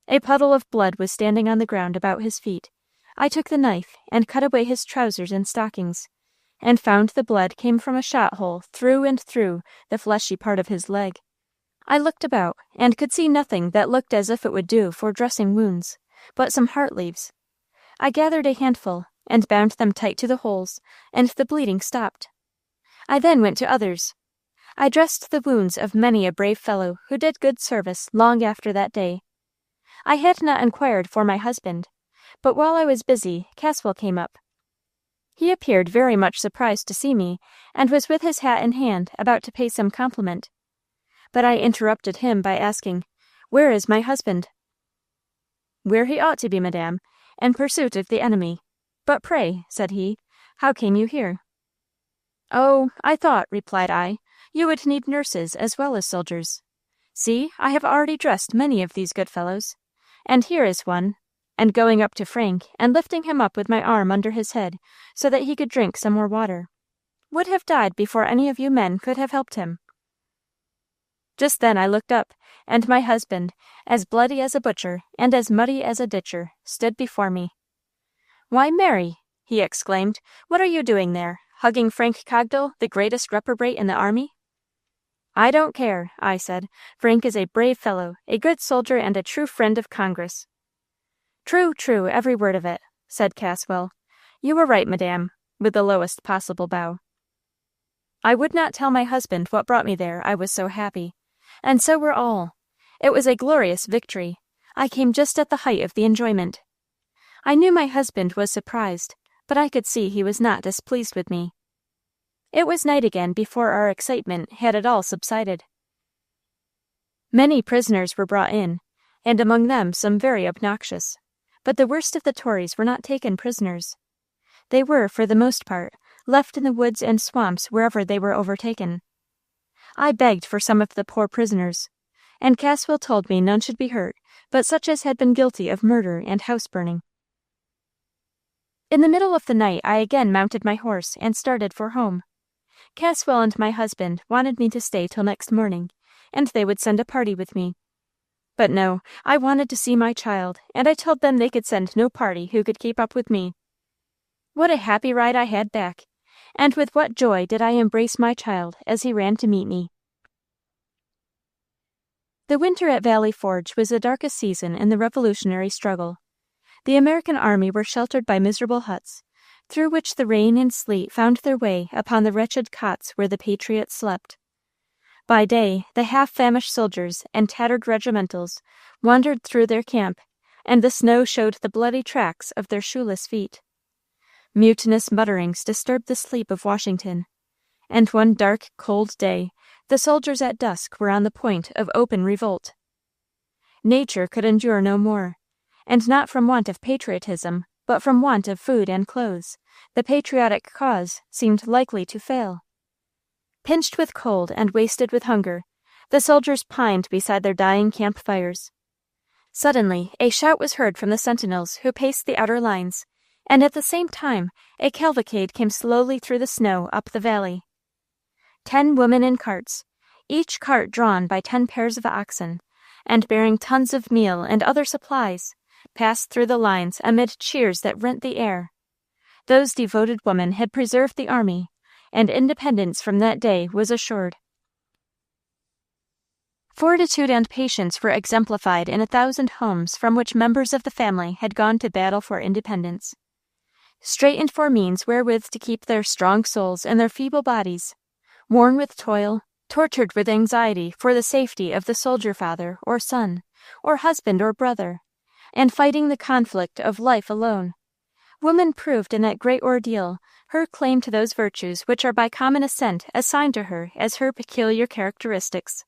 A puddle of blood was standing on the ground about his feet. I took the knife and cut away his trousers and stockings, and found the blood came from a shot hole through and through the fleshy part of his leg. I looked about, and could see nothing that looked as if it would do for dressing wounds, but some heart leaves. I gathered a handful, and bound them tight to the holes, and the bleeding stopped. I then went to others. I dressed the wounds of many a brave fellow who did good service long after that day. I had not inquired for my husband, but while I was busy, Caswell came up. He appeared very much surprised to see me, and was with his hat in hand about to pay some compliment. But I interrupted him by asking, "Where is my husband?" "Where he ought to be, madame, in pursuit of the enemy. But pray," said he, "how came you here?" "Oh, I thought," replied I, "you would need nurses as well as soldiers. See, I have already dressed many of these good fellows. and here is one," and going up to Frank and lifting him up with my arm under his head so that he could drink some more water, "would have died before any of you men could have helped him." Just then I looked up, and my husband, as bloody as a butcher and as muddy as a ditcher, stood before me. "Why, Mary," he exclaimed, "what are you doing there, hugging Frank Cogdell, the greatest reprobate in the army?" "I don't care," I said. "Frank is a brave fellow, a good soldier, and a true friend of Congress." "True, true, every word of it," said Caswell. "You were right, madame," with the lowest possible bow. I would not tell my husband what brought me there, I was so happy. And so were all. It was a glorious victory. I came just at the height of the enjoyment. I knew my husband was surprised, but I could see he was not displeased with me. It was night again before our excitement had at all subsided. Many prisoners were brought in, and among them some very obnoxious, but the worst of the Tories were not taken prisoners. They were, for the most part, left in the woods and swamps wherever they were overtaken. I begged for some of the poor prisoners, and Caswell told me none should be hurt but such as had been guilty of murder and house-burning. In the middle of the night I again mounted my horse and started for home. Caswell and my husband wanted me to stay till next morning, and they would send a party with me. But no, I wanted to see my child, and I told them they could send no party who could keep up with me. What a happy ride I had back, and with what joy did I embrace my child as he ran to meet me. The winter at Valley Forge was the darkest season in the Revolutionary struggle. The American army were sheltered by miserable huts, through which the rain and sleet found their way upon the wretched cots where the Patriots slept. By day, the half-famished soldiers and tattered regimentals wandered through their camp, and the snow showed the bloody tracks of their shoeless feet. Mutinous mutterings disturbed the sleep of Washington, and one dark, cold day, the soldiers at dusk were on the point of open revolt. Nature could endure no more, and not from want of patriotism, but from want of food and clothes, the patriotic cause seemed likely to fail. Pinched with cold and wasted with hunger, the soldiers pined beside their dying campfires. Suddenly, a shout was heard from the sentinels who paced the outer lines, and at the same time a cavalcade came slowly through the snow up the valley. 10 women in carts, each cart drawn by 10 pairs of oxen, and bearing tons of meal and other supplies, passed through the lines amid cheers that rent the air. Those devoted women had preserved the army, and independence from that day was assured. Fortitude and patience were exemplified in 1,000 homes from which members of the family had gone to battle for independence. Straitened for means wherewith to keep their strong souls and their feeble bodies, worn with toil, tortured with anxiety for the safety of the soldier father or son, or husband or brother, and fighting the conflict of life alone, woman proved in that great ordeal her claim to those virtues which are by common assent assigned to her as her peculiar characteristics.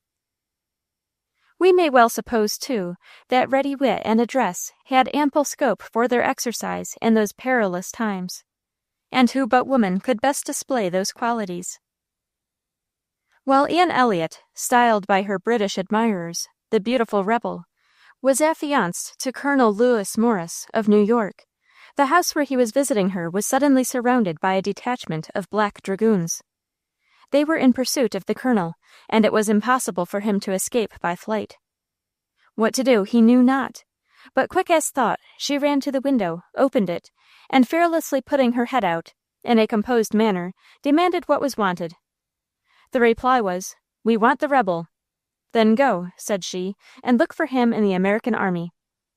We may well suppose, too, that ready wit and address had ample scope for their exercise in those perilous times, and who but woman could best display those qualities? While Anne Elliot, styled by her British admirers the beautiful rebel, was affianced to Colonel Lewis Morris of New York, the house where he was visiting her was suddenly surrounded by a detachment of black dragoons. They were in pursuit of the colonel, and it was impossible for him to escape by flight. What to do he knew not, but quick as thought she ran to the window, opened it, and fearlessly putting her head out, in a composed manner, demanded what was wanted. The reply was, "We want the rebel." "Then go," said she, "and look for him in the American army,"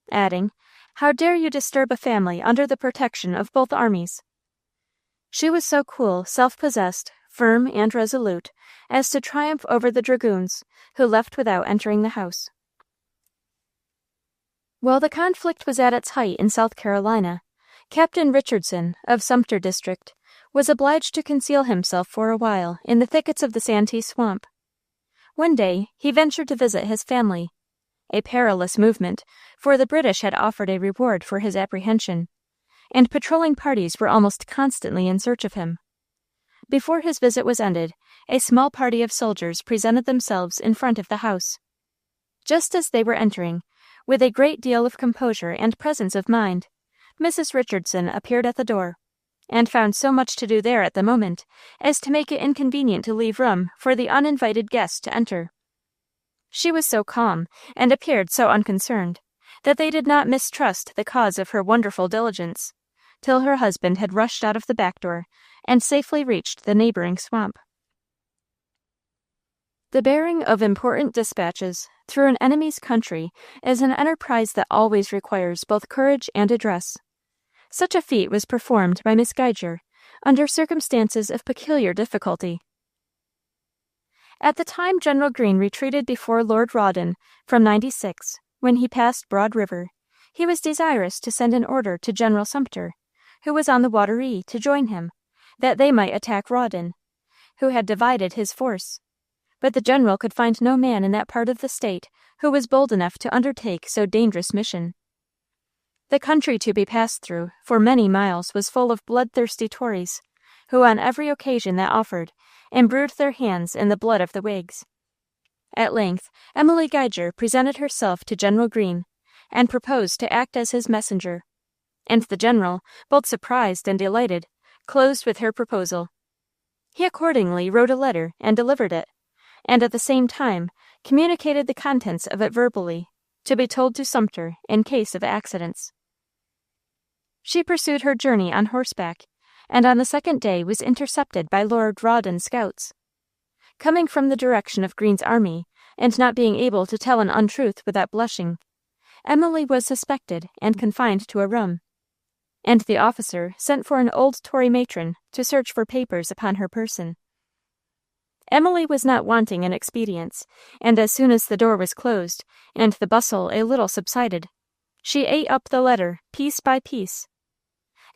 adding, "How dare you disturb a family under the protection of both armies?" She was so cool, self-possessed, firm, and resolute, as to triumph over the dragoons, who left without entering the house. While the conflict was at its height in South Carolina, Captain Richardson, of Sumter District, was obliged to conceal himself for a while in the thickets of the Santee Swamp. One day he ventured to visit his family, a perilous movement, for the British had offered a reward for his apprehension, and patrolling parties were almost constantly in search of him. Before his visit was ended, a small party of soldiers presented themselves in front of the house. Just as they were entering, With a great deal of composure and presence of mind, Mrs. Richardson appeared at the door, and found so much to do there at the moment as to make it inconvenient to leave room for the uninvited guest to enter. She was so calm, and appeared so unconcerned, that they did not mistrust the cause of her wonderful diligence, till her husband had rushed out of the back door, and safely reached the neighboring swamp. The bearing of important dispatches through an enemy's country is an enterprise that always requires both courage and address. Such a feat was performed by Miss Geiger under circumstances of peculiar difficulty. At the time General Greene retreated before Lord Rawdon from 96, when he passed Broad River, he was desirous to send an order to General Sumter, who was on the Wateree, to join him, that they might attack Rawdon, who had divided his force. But the general could find no man in that part of the state who was bold enough to undertake so dangerous mission. The country to be passed through for many miles was full of bloodthirsty Tories, who on every occasion that offered imbrued their hands in the blood of the Whigs. At length Emily Geiger presented herself to General Greene, and proposed to act as his messenger, and the general, both surprised and delighted, closed with her proposal. He accordingly wrote a letter and delivered it, and at the same time communicated the contents of it verbally, to be told to Sumter in case of accidents. She pursued her journey on horseback, and on the second day was intercepted by Lord Rawdon's scouts. Coming from the direction of Greene's army, and not being able to tell an untruth without blushing, Emily was suspected and confined to a room, and the officer sent for an old Tory matron to search for papers upon her person. Emily was not wanting in expedients, and as soon as the door was closed, and the bustle a little subsided, she ate up the letter piece by piece.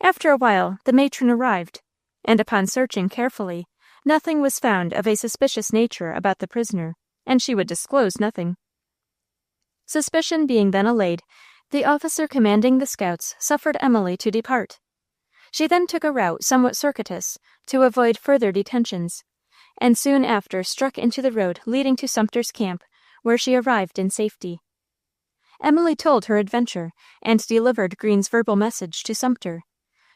After a while the matron arrived, and upon searching carefully, nothing was found of a suspicious nature about the prisoner, and she would disclose nothing. Suspicion being then allayed, the officer commanding the scouts suffered Emily to depart. She then took a route somewhat circuitous to avoid further detentions, and soon after struck into the road leading to Sumter's camp, where she arrived in safety. Emily told her adventure, and delivered Greene's verbal message to Sumter,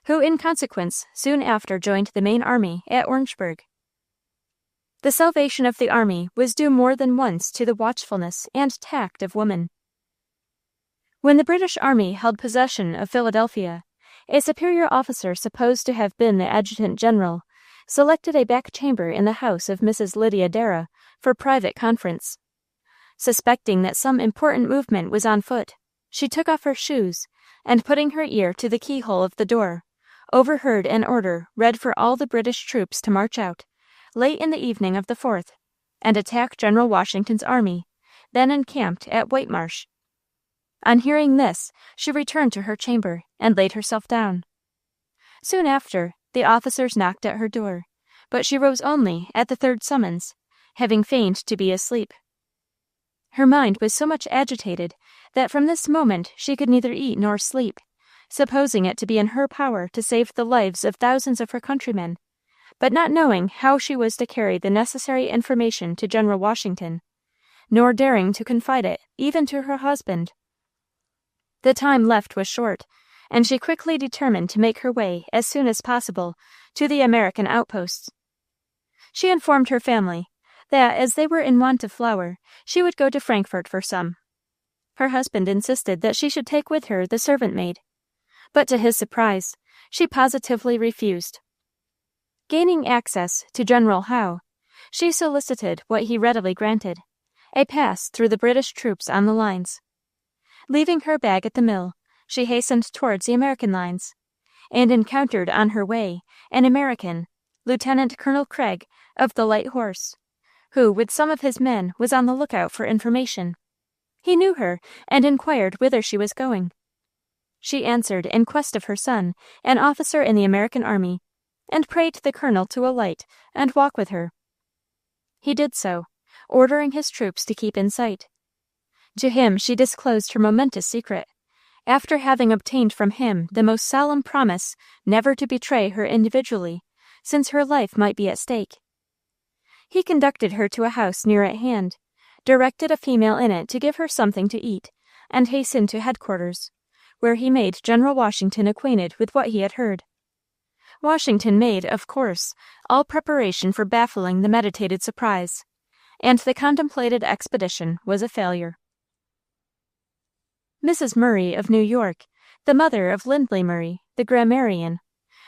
who in consequence soon after joined the main army at Orangeburg. The salvation of the army was due more than once to the watchfulness and tact of women. When the British army held possession of Philadelphia, a superior officer supposed to have been the adjutant general selected a back chamber in the house of Mrs. Lydia Darrah for private conference. Suspecting that some important movement was on foot, she took off her shoes, and putting her ear to the keyhole of the door, overheard an order read for all the British troops to march out, late in the evening of the 4th, and attack General Washington's army, then encamped at Whitemarsh. On hearing this, she returned to her chamber, and laid herself down. Soon after, the officers knocked at her door, but she rose only at the third summons, having feigned to be asleep. Her mind was so much agitated that from this moment she could neither eat nor sleep, supposing it to be in her power to save the lives of thousands of her countrymen, but not knowing how she was to carry the necessary information to General Washington, nor daring to confide it even to her husband. The time left was short, and she quickly determined to make her way as soon as possible to the American outposts. She informed her family that, as they were in want of flour, she would go to Frankfort for some. Her husband insisted that she should take with her the servant maid, but to his surprise, she positively refused. Gaining access to General Howe, she solicited what he readily granted, a pass through the British troops on the lines. Leaving her bag at the mill, she hastened towards the American lines, and encountered on her way an American, Lieutenant Colonel Craig of the Light Horse, who with some of his men was on the lookout for information. He knew her, and inquired whither she was going. She answered in quest of her son, an officer in the American army, and prayed the colonel to alight and walk with her. He did so, ordering his troops to keep in sight. To him she disclosed her momentous secret, after having obtained from him the most solemn promise never to betray her individually, since her life might be at stake. He conducted her to a house near at hand, directed a female in it to give her something to eat, and hastened to headquarters, where he made General Washington acquainted with what he had heard. Washington made, of course, all preparation for baffling the meditated surprise, and the contemplated expedition was a failure. Mrs. Murray of New York, the mother of Lindley Murray, the grammarian,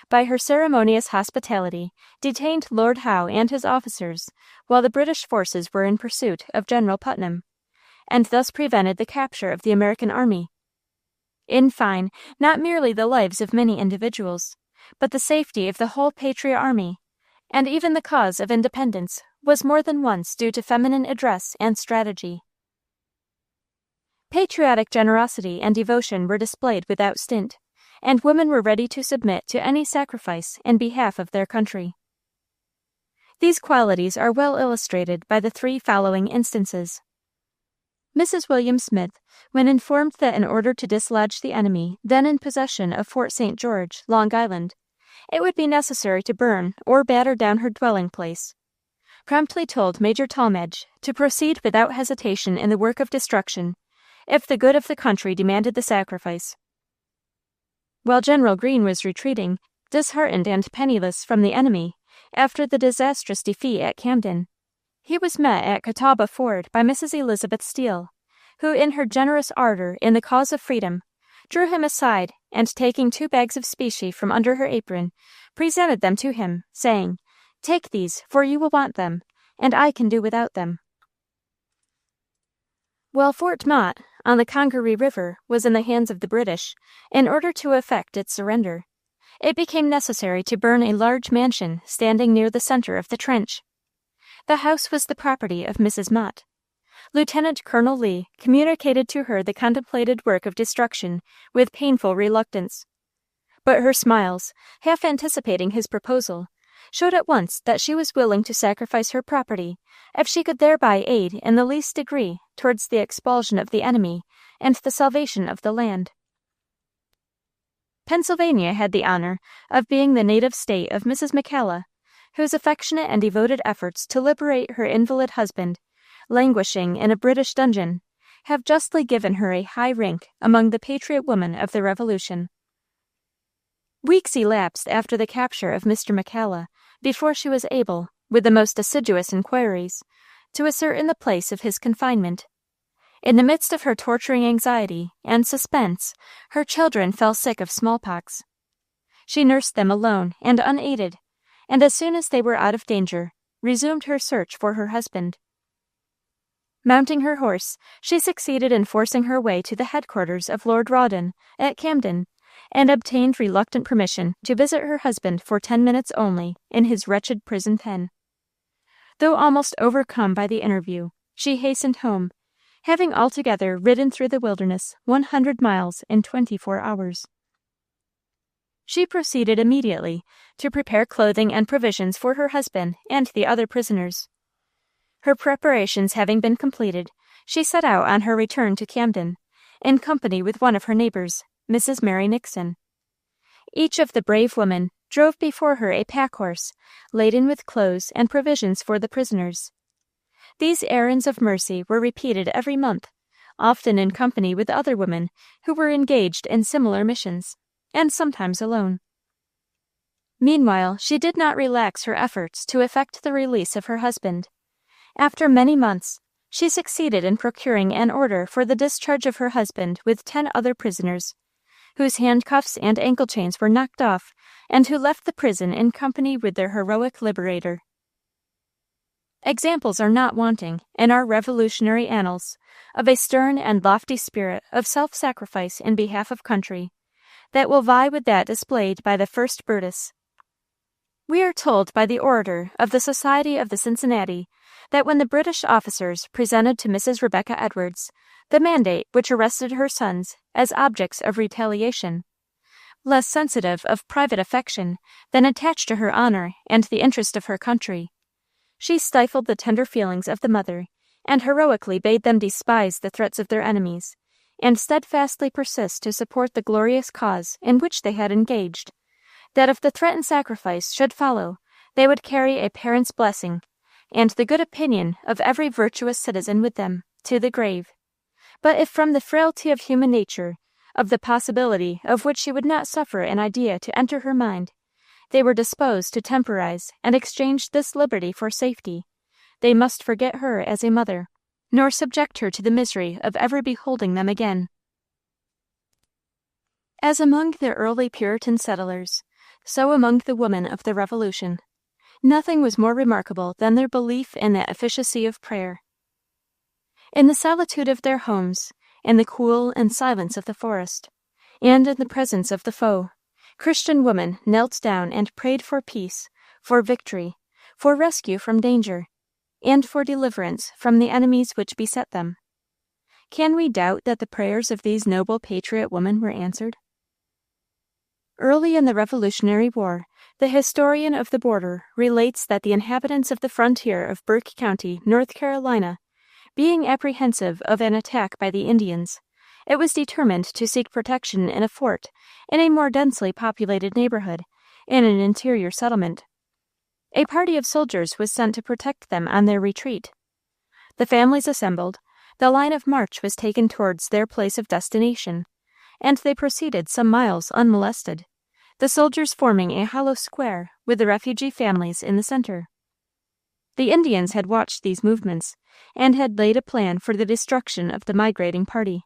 by her ceremonious hospitality, detained Lord Howe and his officers while the British forces were in pursuit of General Putnam, and thus prevented the capture of the American army. In fine, not merely the lives of many individuals, but the safety of the whole Patriot army, and even the cause of independence, was more than once due to feminine address and strategy. Patriotic generosity and devotion were displayed without stint, and women were ready to submit to any sacrifice in behalf of their country. These qualities are well illustrated by the three following instances. Mrs. William Smith, when informed that in order to dislodge the enemy then in possession of Fort St. George, Long Island, it would be necessary to burn or batter down her dwelling place, promptly told Major Tallmadge to proceed without hesitation in the work of destruction, if the good of the country demanded the sacrifice. While General Greene was retreating, disheartened and penniless from the enemy, after the disastrous defeat at Camden, he was met at Catawba Ford by Mrs. Elizabeth Steele, who, in her generous ardor in the cause of freedom, drew him aside, and taking 2 bags of specie from under her apron, presented them to him, saying, "Take these, for you will want them, and I can do without them." While Fort Mott, on the Congaree River, was in the hands of the British, in order to effect its surrender, it became necessary to burn a large mansion standing near the center of the trench. The house was the property of Mrs. Mott. Lieutenant Colonel Lee communicated to her the contemplated work of destruction with painful reluctance. But her smiles, half anticipating his proposal, showed at once that she was willing to sacrifice her property if she could thereby aid in the least degree towards the expulsion of the enemy and the salvation of the land. Pennsylvania had the honor of being the native state of Mrs. McCalla, whose affectionate and devoted efforts to liberate her invalid husband, languishing in a British dungeon, have justly given her a high rank among the patriot women of the Revolution. Weeks elapsed after the capture of Mr. McCalla before she was able, with the most assiduous inquiries, to ascertain the place of his confinement. In the midst of her torturing anxiety and suspense, her children fell sick of smallpox. She nursed them alone and unaided, and as soon as they were out of danger, resumed her search for her husband. Mounting her horse, she succeeded in forcing her way to the headquarters of Lord Rawdon at Camden, and obtained reluctant permission to visit her husband for 10 minutes only in his wretched prison pen. Though almost overcome by the interview, she hastened home, having altogether ridden through the wilderness 100 miles in 24 hours. She proceeded immediately to prepare clothing and provisions for her husband and the other prisoners. Her preparations having been completed, she set out on her return to Camden, in company with one of her neighbors, Mrs. Mary Nixon. Each of the brave women drove before her a pack-horse, laden with clothes and provisions for the prisoners. These errands of mercy were repeated every month, often in company with other women who were engaged in similar missions, and sometimes alone. Meanwhile, she did not relax her efforts to effect the release of her husband. After many months, she succeeded in procuring an order for the discharge of her husband with 10 other prisoners, whose handcuffs and ankle chains were knocked off, and who left the prison in company with their heroic liberator. Examples are not wanting, in our revolutionary annals, of a stern and lofty spirit of self-sacrifice in behalf of country, that will vie with that displayed by the first Brutus. We are told by the orator of the Society of the Cincinnati that when the British officers presented to Mrs. Rebecca Edwards the mandate which arrested her sons as objects of retaliation, less sensitive of private affection than attached to her honor and the interest of her country, she stifled the tender feelings of the mother, and heroically bade them despise the threats of their enemies, and steadfastly persist to support the glorious cause in which they had engaged, that if the threatened sacrifice should follow, they would carry a parent's blessing, and the good opinion of every virtuous citizen with them, to the grave, But if from the frailty of human nature, of the possibility of which she would not suffer an idea to enter her mind, they were disposed to temporize and exchange this liberty for safety, they must forget her as a mother, nor subject her to the misery of ever beholding them again. As among the early Puritan settlers, so among the women of the Revolution, nothing was more remarkable than their belief in the efficacy of prayer. In the solitude of their homes, in the cool and silence of the forest, and in the presence of the foe, Christian women knelt down and prayed for peace, for victory, for rescue from danger, and for deliverance from the enemies which beset them. Can we doubt that the prayers of these noble patriot women were answered? Early in the Revolutionary War, the historian of the border relates that the inhabitants of the frontier of Burke County, North Carolina, being apprehensive of an attack by the Indians, it was determined to seek protection in a fort in a more densely populated neighborhood, in an interior settlement. A party of soldiers was sent to protect them on their retreat. The families assembled, the line of march was taken towards their place of destination, and they proceeded some miles unmolested, the soldiers forming a hollow square with the refugee families in the center. The Indians had watched these movements, and had laid a plan for the destruction of the migrating party.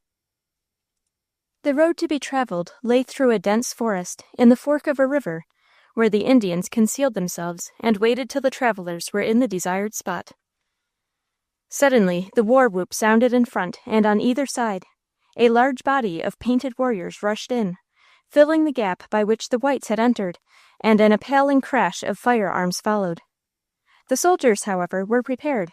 The road to be traveled lay through a dense forest in the fork of a river, where the Indians concealed themselves and waited till the travelers were in the desired spot. Suddenly the war whoop sounded in front and on either side. A large body of painted warriors rushed in, filling the gap by which the whites had entered, and an appalling crash of firearms followed. The soldiers, however, were prepared.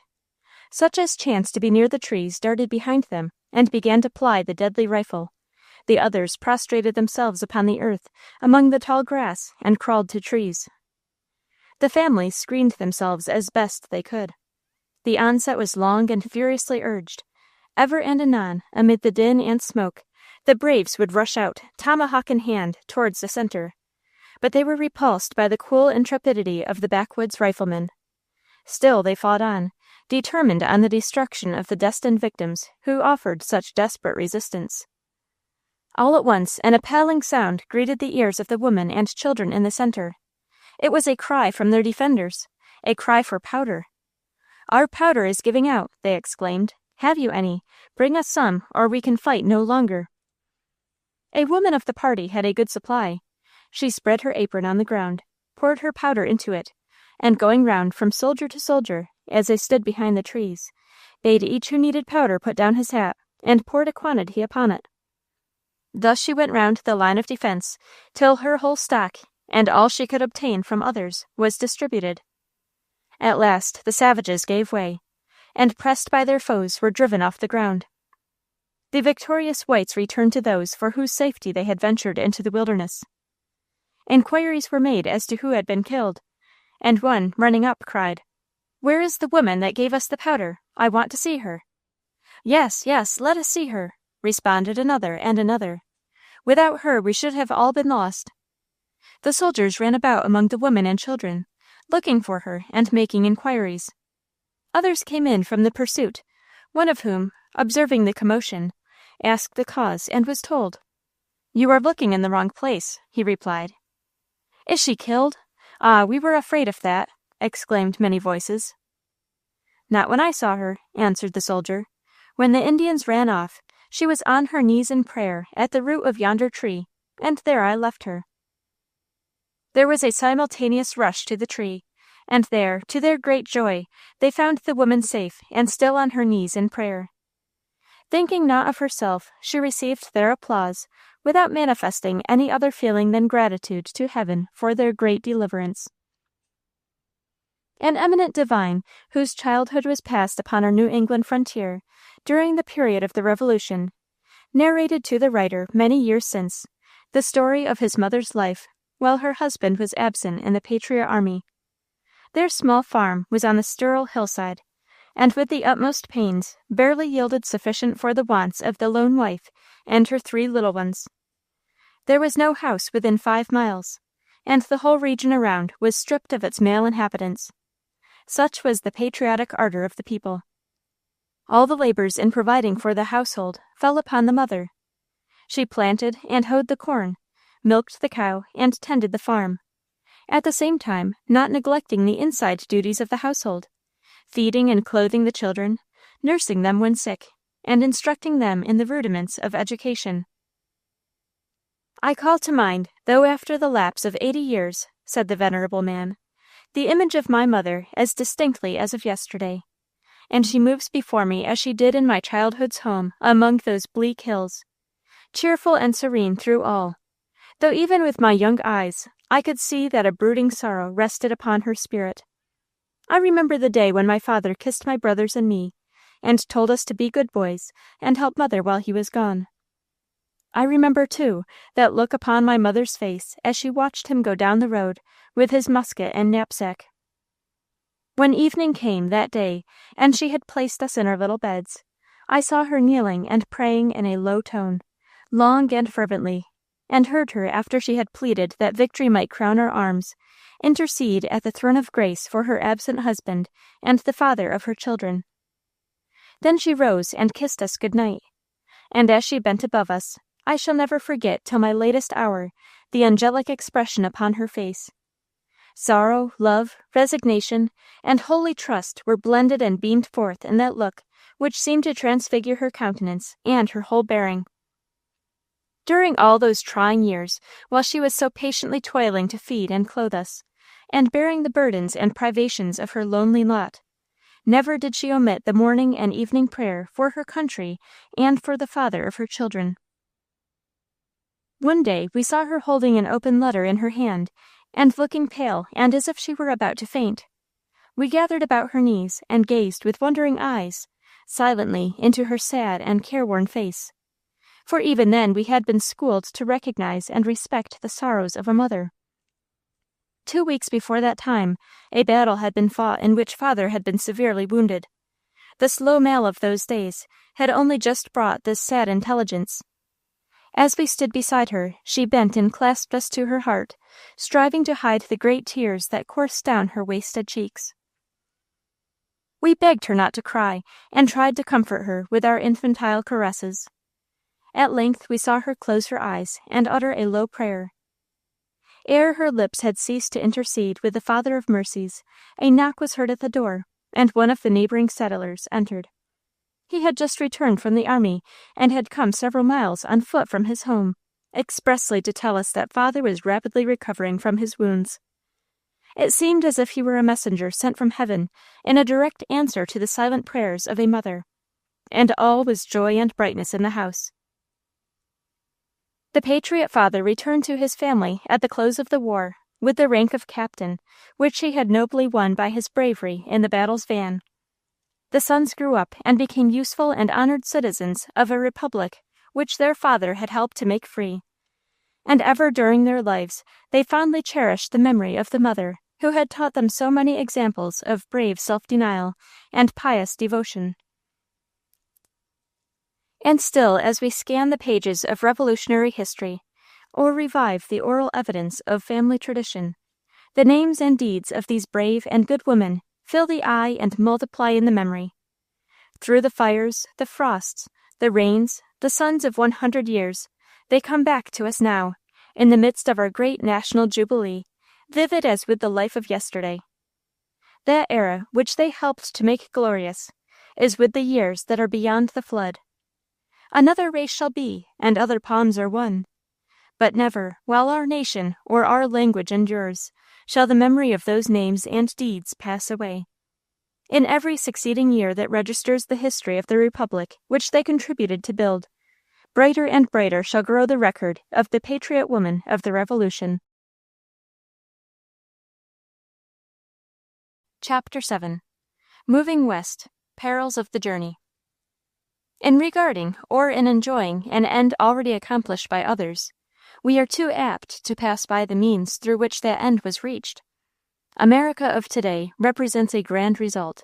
Such as chanced to be near the trees darted behind them and began to ply the deadly rifle. The others prostrated themselves upon the earth among the tall grass and crawled to trees. The families screened themselves as best they could. The onset was long and furiously urged. Ever and anon, amid the din and smoke, the braves would rush out, tomahawk in hand, towards the center. But they were repulsed by the cool intrepidity of the backwoods riflemen. Still they fought on, determined on the destruction of the destined victims who offered such desperate resistance. All at once an appalling sound greeted the ears of the women and children in the center. It was a cry from their defenders, a cry for powder. "Our powder is giving out," they exclaimed. "Have you any? Bring us some, or we can fight no longer." A woman of the party had a good supply. She spread her apron on the ground, poured her powder into it, and going round from soldier to soldier, as they stood behind the trees, bade each who needed powder put down his hat, and poured a quantity upon it. Thus she went round the line of defense, till her whole stock, and all she could obtain from others, was distributed. At last the savages gave way, and pressed by their foes were driven off the ground. The victorious whites returned to those for whose safety they had ventured into the wilderness. Inquiries were made as to who had been killed, and one, running up, cried, "Where is the woman that gave us the powder? I want to see her." "Yes, yes, let us see her," responded another and another. "Without her we should have all been lost." The soldiers ran about among the women and children, looking for her and making inquiries. Others came in from the pursuit, one of whom, observing the commotion, asked the cause and was told. "You are looking in the wrong place," he replied. "Is she killed? Ah, we were afraid of that," exclaimed many voices. "Not when I saw her," answered the soldier. "When the Indians ran off, she was on her knees in prayer at the root of yonder tree, and there I left her." There was a simultaneous rush to the tree, and there, to their great joy, they found the woman safe and still on her knees in prayer. Thinking not of herself, she received their applause, without manifesting any other feeling than gratitude to Heaven for their great deliverance. An eminent divine, whose childhood was passed upon our New England frontier, during the period of the Revolution, narrated to the writer many years since the story of his mother's life while her husband was absent in the Patriot army. Their small farm was on the sterile hillside, and with the utmost pains barely yielded sufficient for the wants of the lone wife and her 3 little ones. There was no house within 5 miles, and the whole region around was stripped of its male inhabitants. Such was the patriotic ardor of the people. All the labors in providing for the household fell upon the mother. She planted and hoed the corn, milked the cow, and tended the farm, at the same time not neglecting the inside duties of the household, feeding and clothing the children, nursing them when sick, and instructing them in the rudiments of education. "I call to mind, though after the lapse of 80 years," said the venerable man, "the image of my mother as distinctly as of yesterday, and she moves before me as she did in my childhood's home among those bleak hills, cheerful and serene through all, though even with my young eyes I could see that a brooding sorrow rested upon her spirit. I remember the day when my father kissed my brothers and me, and told us to be good boys and help mother while he was gone. I remember, too, that look upon my mother's face as she watched him go down the road with his musket and knapsack. When evening came that day, and she had placed us in our little beds, I saw her kneeling and praying in a low tone, long and fervently, and heard her, after she had pleaded that victory might crown our arms, intercede at the throne of grace for her absent husband and the father of her children. Then she rose and kissed us good night, and as she bent above us, I shall never forget till my latest hour the angelic expression upon her face. Sorrow, love, resignation, and holy trust were blended and beamed forth in that look which seemed to transfigure her countenance and her whole bearing. During all those trying years, while she was so patiently toiling to feed and clothe us, and bearing the burdens and privations of her lonely lot, never did she omit the morning and evening prayer for her country and for the father of her children. One day we saw her holding an open letter in her hand, and looking pale and as if she were about to faint. We gathered about her knees and gazed with wondering eyes, silently, into her sad and careworn face. For even then we had been schooled to recognize and respect the sorrows of a mother. 2 weeks before that time, a battle had been fought in which father had been severely wounded. The slow mail of those days had only just brought this sad intelligence. As we stood beside her, she bent and clasped us to her heart, striving to hide the great tears that coursed down her wasted cheeks. We begged her not to cry, and tried to comfort her with our infantile caresses. At length we saw her close her eyes and utter a low prayer. Ere her lips had ceased to intercede with the Father of mercies, a knock was heard at the door, and one of the neighboring settlers entered. He had just returned from the army, and had come several miles on foot from his home, expressly to tell us that father was rapidly recovering from his wounds. It seemed as if he were a messenger sent from heaven in a direct answer to the silent prayers of a mother, and all was joy and brightness in the house. The Patriot father returned to his family at the close of the war with the rank of captain, which he had nobly won by his bravery in the battle's van. The sons grew up and became useful and honored citizens of a republic which their father had helped to make free, and ever during their lives they fondly cherished the memory of the mother who had taught them so many examples of brave self-denial and pious devotion. And still, as we scan the pages of Revolutionary history, or revive the oral evidence of family tradition, the names and deeds of these brave and good women fill the eye and multiply in the memory. Through the fires, the frosts, the rains, the suns of 100 years, they come back to us now, in the midst of our great national jubilee, vivid as with the life of yesterday. That era which they helped to make glorious is with the years that are beyond the flood. Another race shall be, and other palms are won. But never, while our nation or our language endures, shall the memory of those names and deeds pass away. In every succeeding year that registers the history of the Republic which they contributed to build, brighter and brighter shall grow the record of the patriot woman of the Revolution. Chapter 7. Moving West, Perils of the Journey. In regarding or in enjoying an end already accomplished by others, we are too apt to pass by the means through which that end was reached. America of today represents a grand result.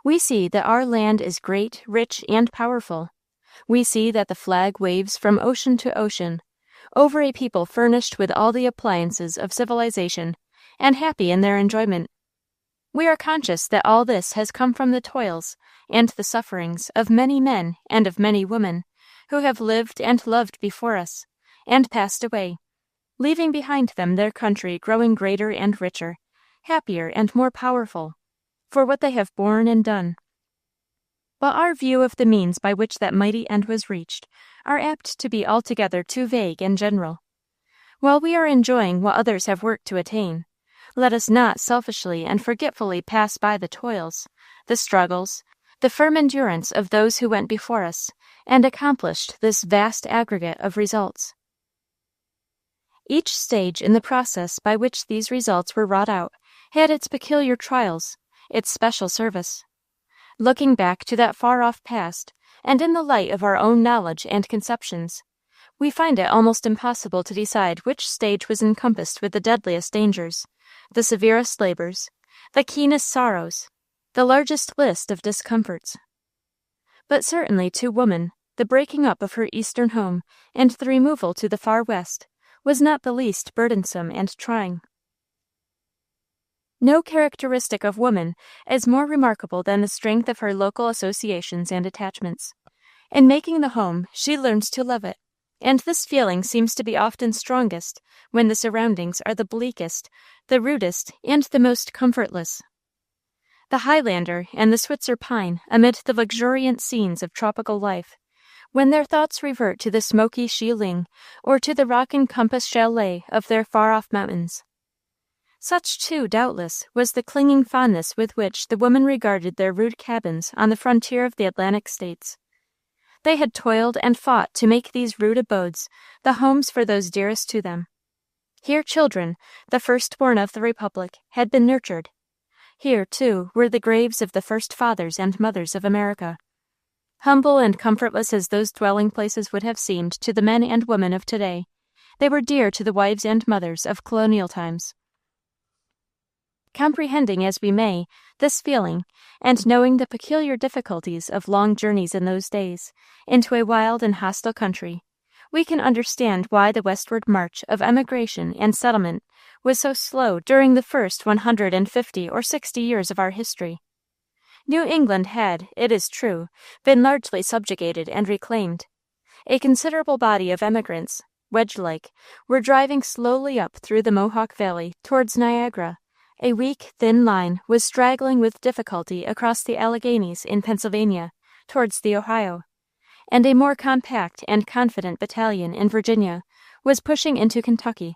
We see that our land is great, rich, and powerful. We see that the flag waves from ocean to ocean, over a people furnished with all the appliances of civilization, and happy in their enjoyment. We are conscious that all this has come from the toils and the sufferings of many men and of many women who have lived and loved before us, and passed away, leaving behind them their country growing greater and richer, happier and more powerful, for what they have borne and done. But our view of the means by which that mighty end was reached are apt to be altogether too vague and general. While we are enjoying what others have worked to attain, let us not selfishly and forgetfully pass by the toils, the struggles, the firm endurance of those who went before us and accomplished this vast aggregate of results. Each stage in the process by which these results were wrought out had its peculiar trials, its special service. Looking back to that far-off past, and in the light of our own knowledge and conceptions, we find it almost impossible to decide which stage was encompassed with the deadliest dangers, the severest labors, the keenest sorrows, the largest list of discomforts. But certainly to woman, the breaking up of her Eastern home and the removal to the far West was not the least burdensome and trying. No characteristic of woman is more remarkable than the strength of her local associations and attachments. In making the home, she learns to love it, and this feeling seems to be often strongest when the surroundings are the bleakest, the rudest, and the most comfortless. The Highlander and the Switzer pine amid the luxuriant scenes of tropical life, when their thoughts revert to the smoky Shieling or to the rock-encompassed chalet of their far-off mountains. Such, too, doubtless, was the clinging fondness with which the women regarded their rude cabins on the frontier of the Atlantic States. They had toiled and fought to make these rude abodes the homes for those dearest to them. Here children, the firstborn of the Republic, had been nurtured. Here, too, were the graves of the first fathers and mothers of America. Humble and comfortless as those dwelling places would have seemed to the men and women of today, they were dear to the wives and mothers of colonial times. Comprehending as we may this feeling, and knowing the peculiar difficulties of long journeys in those days, into a wild and hostile country, we can understand why the westward march of emigration and settlement was so slow during the first 150 or 60 years of our history. New England had, it is true, been largely subjugated and reclaimed. A considerable body of emigrants, wedge-like, were driving slowly up through the Mohawk Valley towards Niagara. A weak, thin line was straggling with difficulty across the Alleghanies in Pennsylvania, towards the Ohio, and a more compact and confident battalion in Virginia was pushing into Kentucky.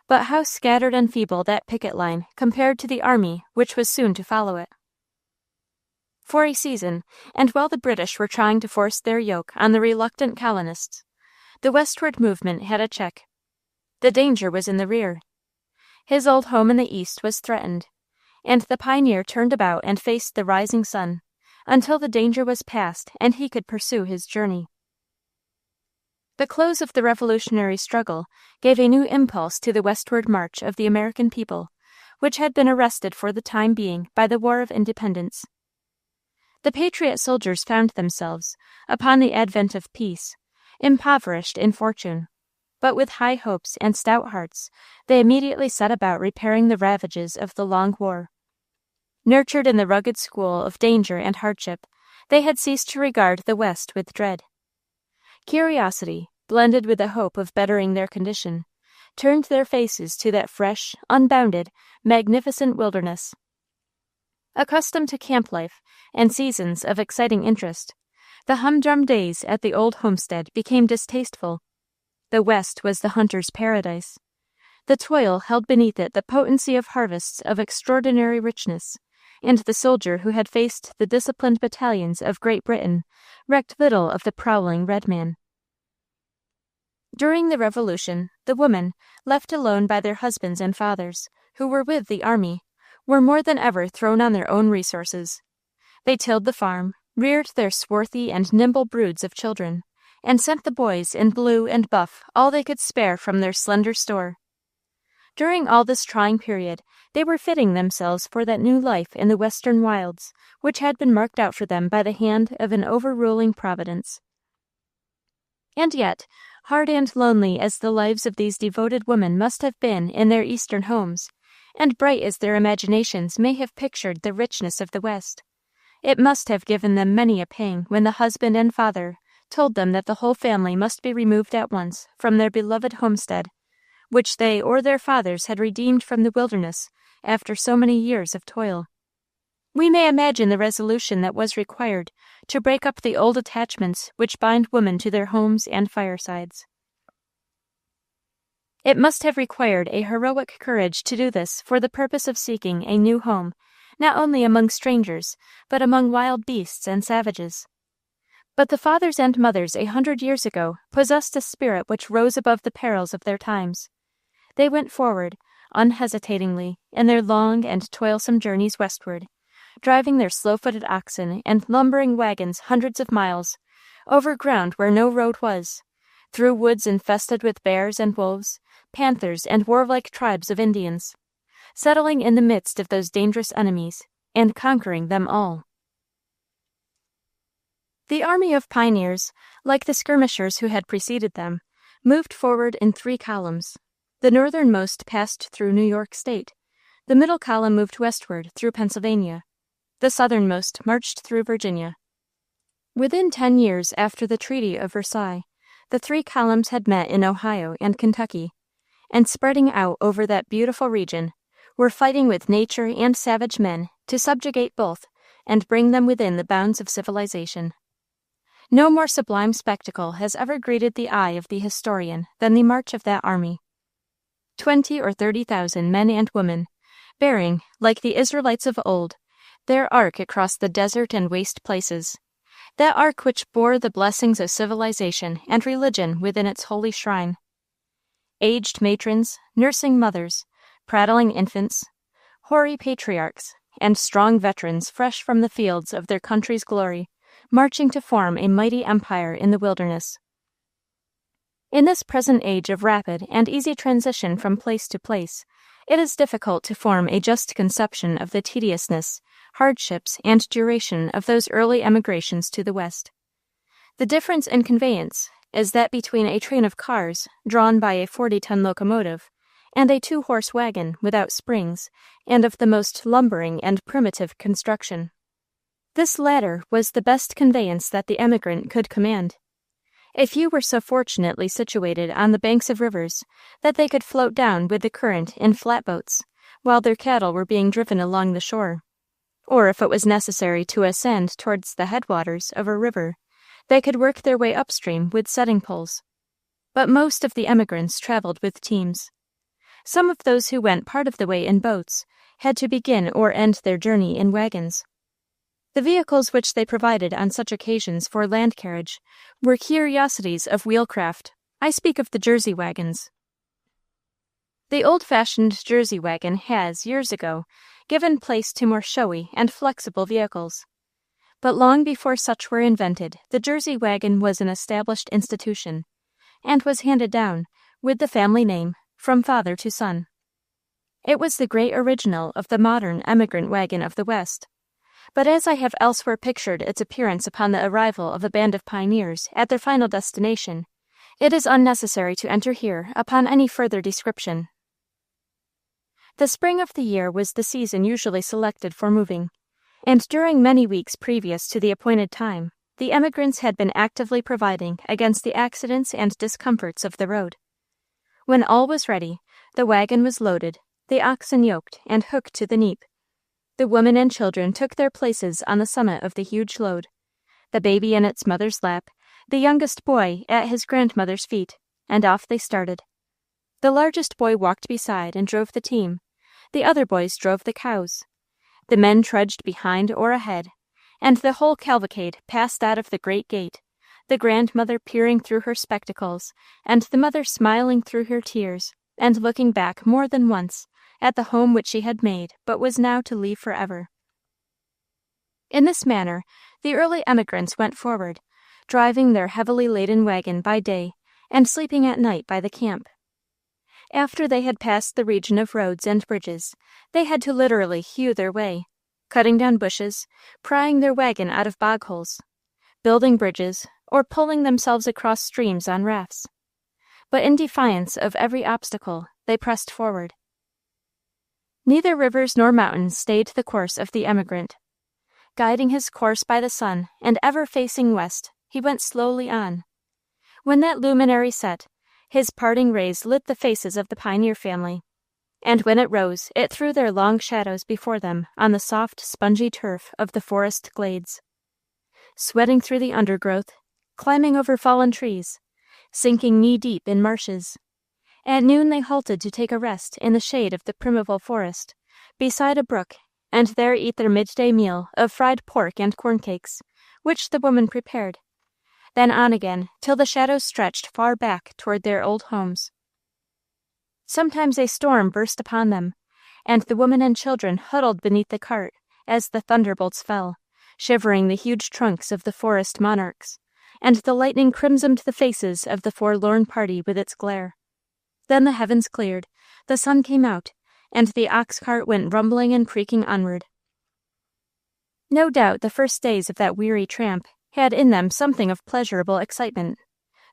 But how scattered and feeble that picket line compared to the army which was soon to follow it. For a season, and while the British were trying to force their yoke on the reluctant colonists, the westward movement had a check. The danger was in the rear. His old home in the east was threatened, and the pioneer turned about and faced the rising sun until the danger was past and he could pursue his journey. The close of the revolutionary struggle gave a new impulse to the westward march of the American people, which had been arrested for the time being by the War of Independence. The Patriot soldiers found themselves, upon the advent of peace, impoverished in fortune, but with high hopes and stout hearts they immediately set about repairing the ravages of the long war. Nurtured in the rugged school of danger and hardship, they had ceased to regard the West with dread. Curiosity, blended with the hope of bettering their condition, turned their faces to that fresh, unbounded, magnificent wilderness. Accustomed to camp life and seasons of exciting interest, the humdrum days at the old homestead became distasteful. The West was the hunter's paradise. The toil held beneath it the potency of harvests of extraordinary richness, and the soldier who had faced the disciplined battalions of Great Britain recked little of the prowling red man. During the Revolution, the women, left alone by their husbands and fathers, who were with the army, were more than ever thrown on their own resources. They tilled the farm, reared their swarthy and nimble broods of children, and sent the boys in blue and buff all they could spare from their slender store. During all this trying period, they were fitting themselves for that new life in the western wilds, which had been marked out for them by the hand of an overruling Providence. And yet, hard and lonely as the lives of these devoted women must have been in their eastern homes, and bright as their imaginations may have pictured the richness of the West, it must have given them many a pang when the husband and father told them that the whole family must be removed at once from their beloved homestead, which they or their fathers had redeemed from the wilderness after so many years of toil. We may imagine the resolution that was required to break up the old attachments which bind women to their homes and firesides. It must have required a heroic courage to do this for the purpose of seeking a new home, not only among strangers, but among wild beasts and savages. But the fathers and mothers 100 years ago possessed a spirit which rose above the perils of their times. They went forward, unhesitatingly, in their long and toilsome journeys westward, driving their slow-footed oxen and lumbering wagons hundreds of miles, over ground where no road was, through woods infested with bears and wolves, panthers, and warlike tribes of Indians, settling in the midst of those dangerous enemies, and conquering them all. The army of pioneers, like the skirmishers who had preceded them, moved forward in 3 columns. The northernmost passed through New York State. The middle column moved westward through Pennsylvania. The southernmost marched through Virginia. Within 10 years after the Treaty of Versailles, the 3 columns had met in Ohio and Kentucky, and spreading out over that beautiful region, were fighting with nature and savage men to subjugate both and bring them within the bounds of civilization. No more sublime spectacle has ever greeted the eye of the historian than the march of that army. 20 or 30,000 men and women, bearing, like the Israelites of old, their ark across the desert and waste places, that ark which bore the blessings of civilization and religion within its holy shrine. Aged matrons, nursing mothers, prattling infants, hoary patriarchs, and strong veterans fresh from the fields of their country's glory, marching to form a mighty empire in the wilderness. In this present age of rapid and easy transition from place to place, it is difficult to form a just conception of the tediousness, hardships, and duration of those early emigrations to the West. The difference in conveyance is that between a train of cars drawn by a 40-ton locomotive and a 2-horse wagon without springs and of the most lumbering and primitive construction. This latter was the best conveyance that the emigrant could command. A few were so fortunately situated on the banks of rivers that they could float down with the current in flatboats, while their cattle were being driven along the shore. Or if it was necessary to ascend towards the headwaters of a river, they could work their way upstream with setting poles. But most of the emigrants traveled with teams. Some of those who went part of the way in boats had to begin or end their journey in wagons. The vehicles which they provided on such occasions for land carriage were curiosities of wheelcraft. I speak of the Jersey wagons. The old-fashioned Jersey wagon has, years ago, given place to more showy and flexible vehicles. But long before such were invented, the Jersey wagon was an established institution, and was handed down, with the family name, from father to son. It was the great original of the modern emigrant wagon of the West. But as I have elsewhere pictured its appearance upon the arrival of a band of pioneers at their final destination, it is unnecessary to enter here upon any further description. The spring of the year was the season usually selected for moving, and during many weeks previous to the appointed time, the emigrants had been actively providing against the accidents and discomforts of the road. When all was ready, the wagon was loaded, the oxen yoked and hooked to the neap. The women and children took their places on the summit of the huge load, the baby in its mother's lap, the youngest boy at his grandmother's feet, and off they started. The largest boy walked beside and drove the team. The other boys drove the cows. The men trudged behind or ahead, and the whole cavalcade passed out of the great gate, the grandmother peering through her spectacles, and the mother smiling through her tears, and looking back more than once at the home which she had made but was now to leave forever. In this manner, the early emigrants went forward, driving their heavily laden wagon by day and sleeping at night by the camp. After they had passed the region of roads and bridges, they had to literally hew their way, cutting down bushes, prying their wagon out of bog holes, building bridges, or pulling themselves across streams on rafts. But in defiance of every obstacle, they pressed forward. Neither rivers nor mountains stayed the course of the emigrant. Guiding his course by the sun, and ever facing west, he went slowly on. When that luminary set, his parting rays lit the faces of the pioneer family, and when it rose, it threw their long shadows before them on the soft, spongy turf of the forest glades. Sweating through the undergrowth, climbing over fallen trees, sinking knee-deep in marshes, at noon they halted to take a rest in the shade of the primeval forest, beside a brook, and there eat their midday meal of fried pork and corn cakes, which the woman prepared. Then on again, till the shadows stretched far back toward their old homes. Sometimes a storm burst upon them, and the women and children huddled beneath the cart as the thunderbolts fell, shivering the huge trunks of the forest monarchs, and the lightning crimsoned the faces of the forlorn party with its glare. Then the heavens cleared, the sun came out, and the ox cart went rumbling and creaking onward. No doubt the first days of that weary tramp had in them something of pleasurable excitement.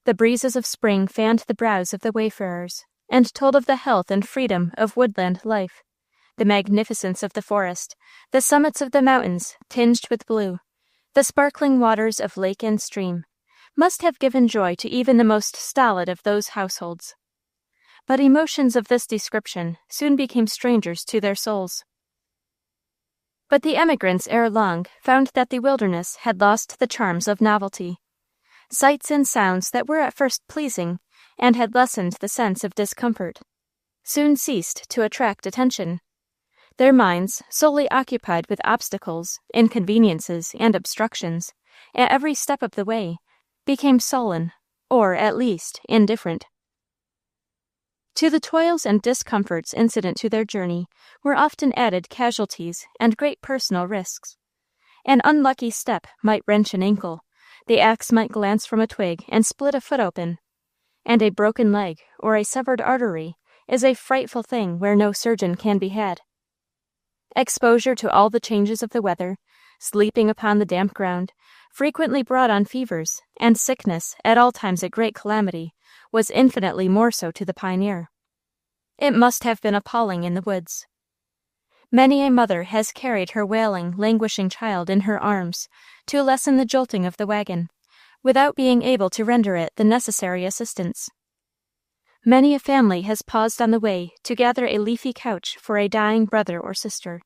The breezes of spring fanned the brows of the wayfarers, and told of the health and freedom of woodland life, the magnificence of the forest, the summits of the mountains tinged with blue, the sparkling waters of lake and stream, must have given joy to even the most stolid of those households. But emotions of this description soon became strangers to their souls. But the emigrants ere long found that the wilderness had lost the charms of novelty. Sights and sounds that were at first pleasing, and had lessened the sense of discomfort, soon ceased to attract attention. Their minds, solely occupied with obstacles, inconveniences, and obstructions, at every step of the way, became sullen, or, at least, indifferent. To the toils and discomforts incident to their journey were often added casualties and great personal risks. An unlucky step might wrench an ankle, the axe might glance from a twig and split a foot open, and a broken leg or a severed artery is a frightful thing where no surgeon can be had. Exposure to all the changes of the weather, sleeping upon the damp ground, frequently brought on fevers, and sickness, at all times a great calamity, was infinitely more so to the pioneer. It must have been appalling in the woods. Many a mother has carried her wailing, languishing child in her arms to lessen the jolting of the wagon, without being able to render it the necessary assistance. Many a family has paused on the way to gather a leafy couch for a dying brother or sister.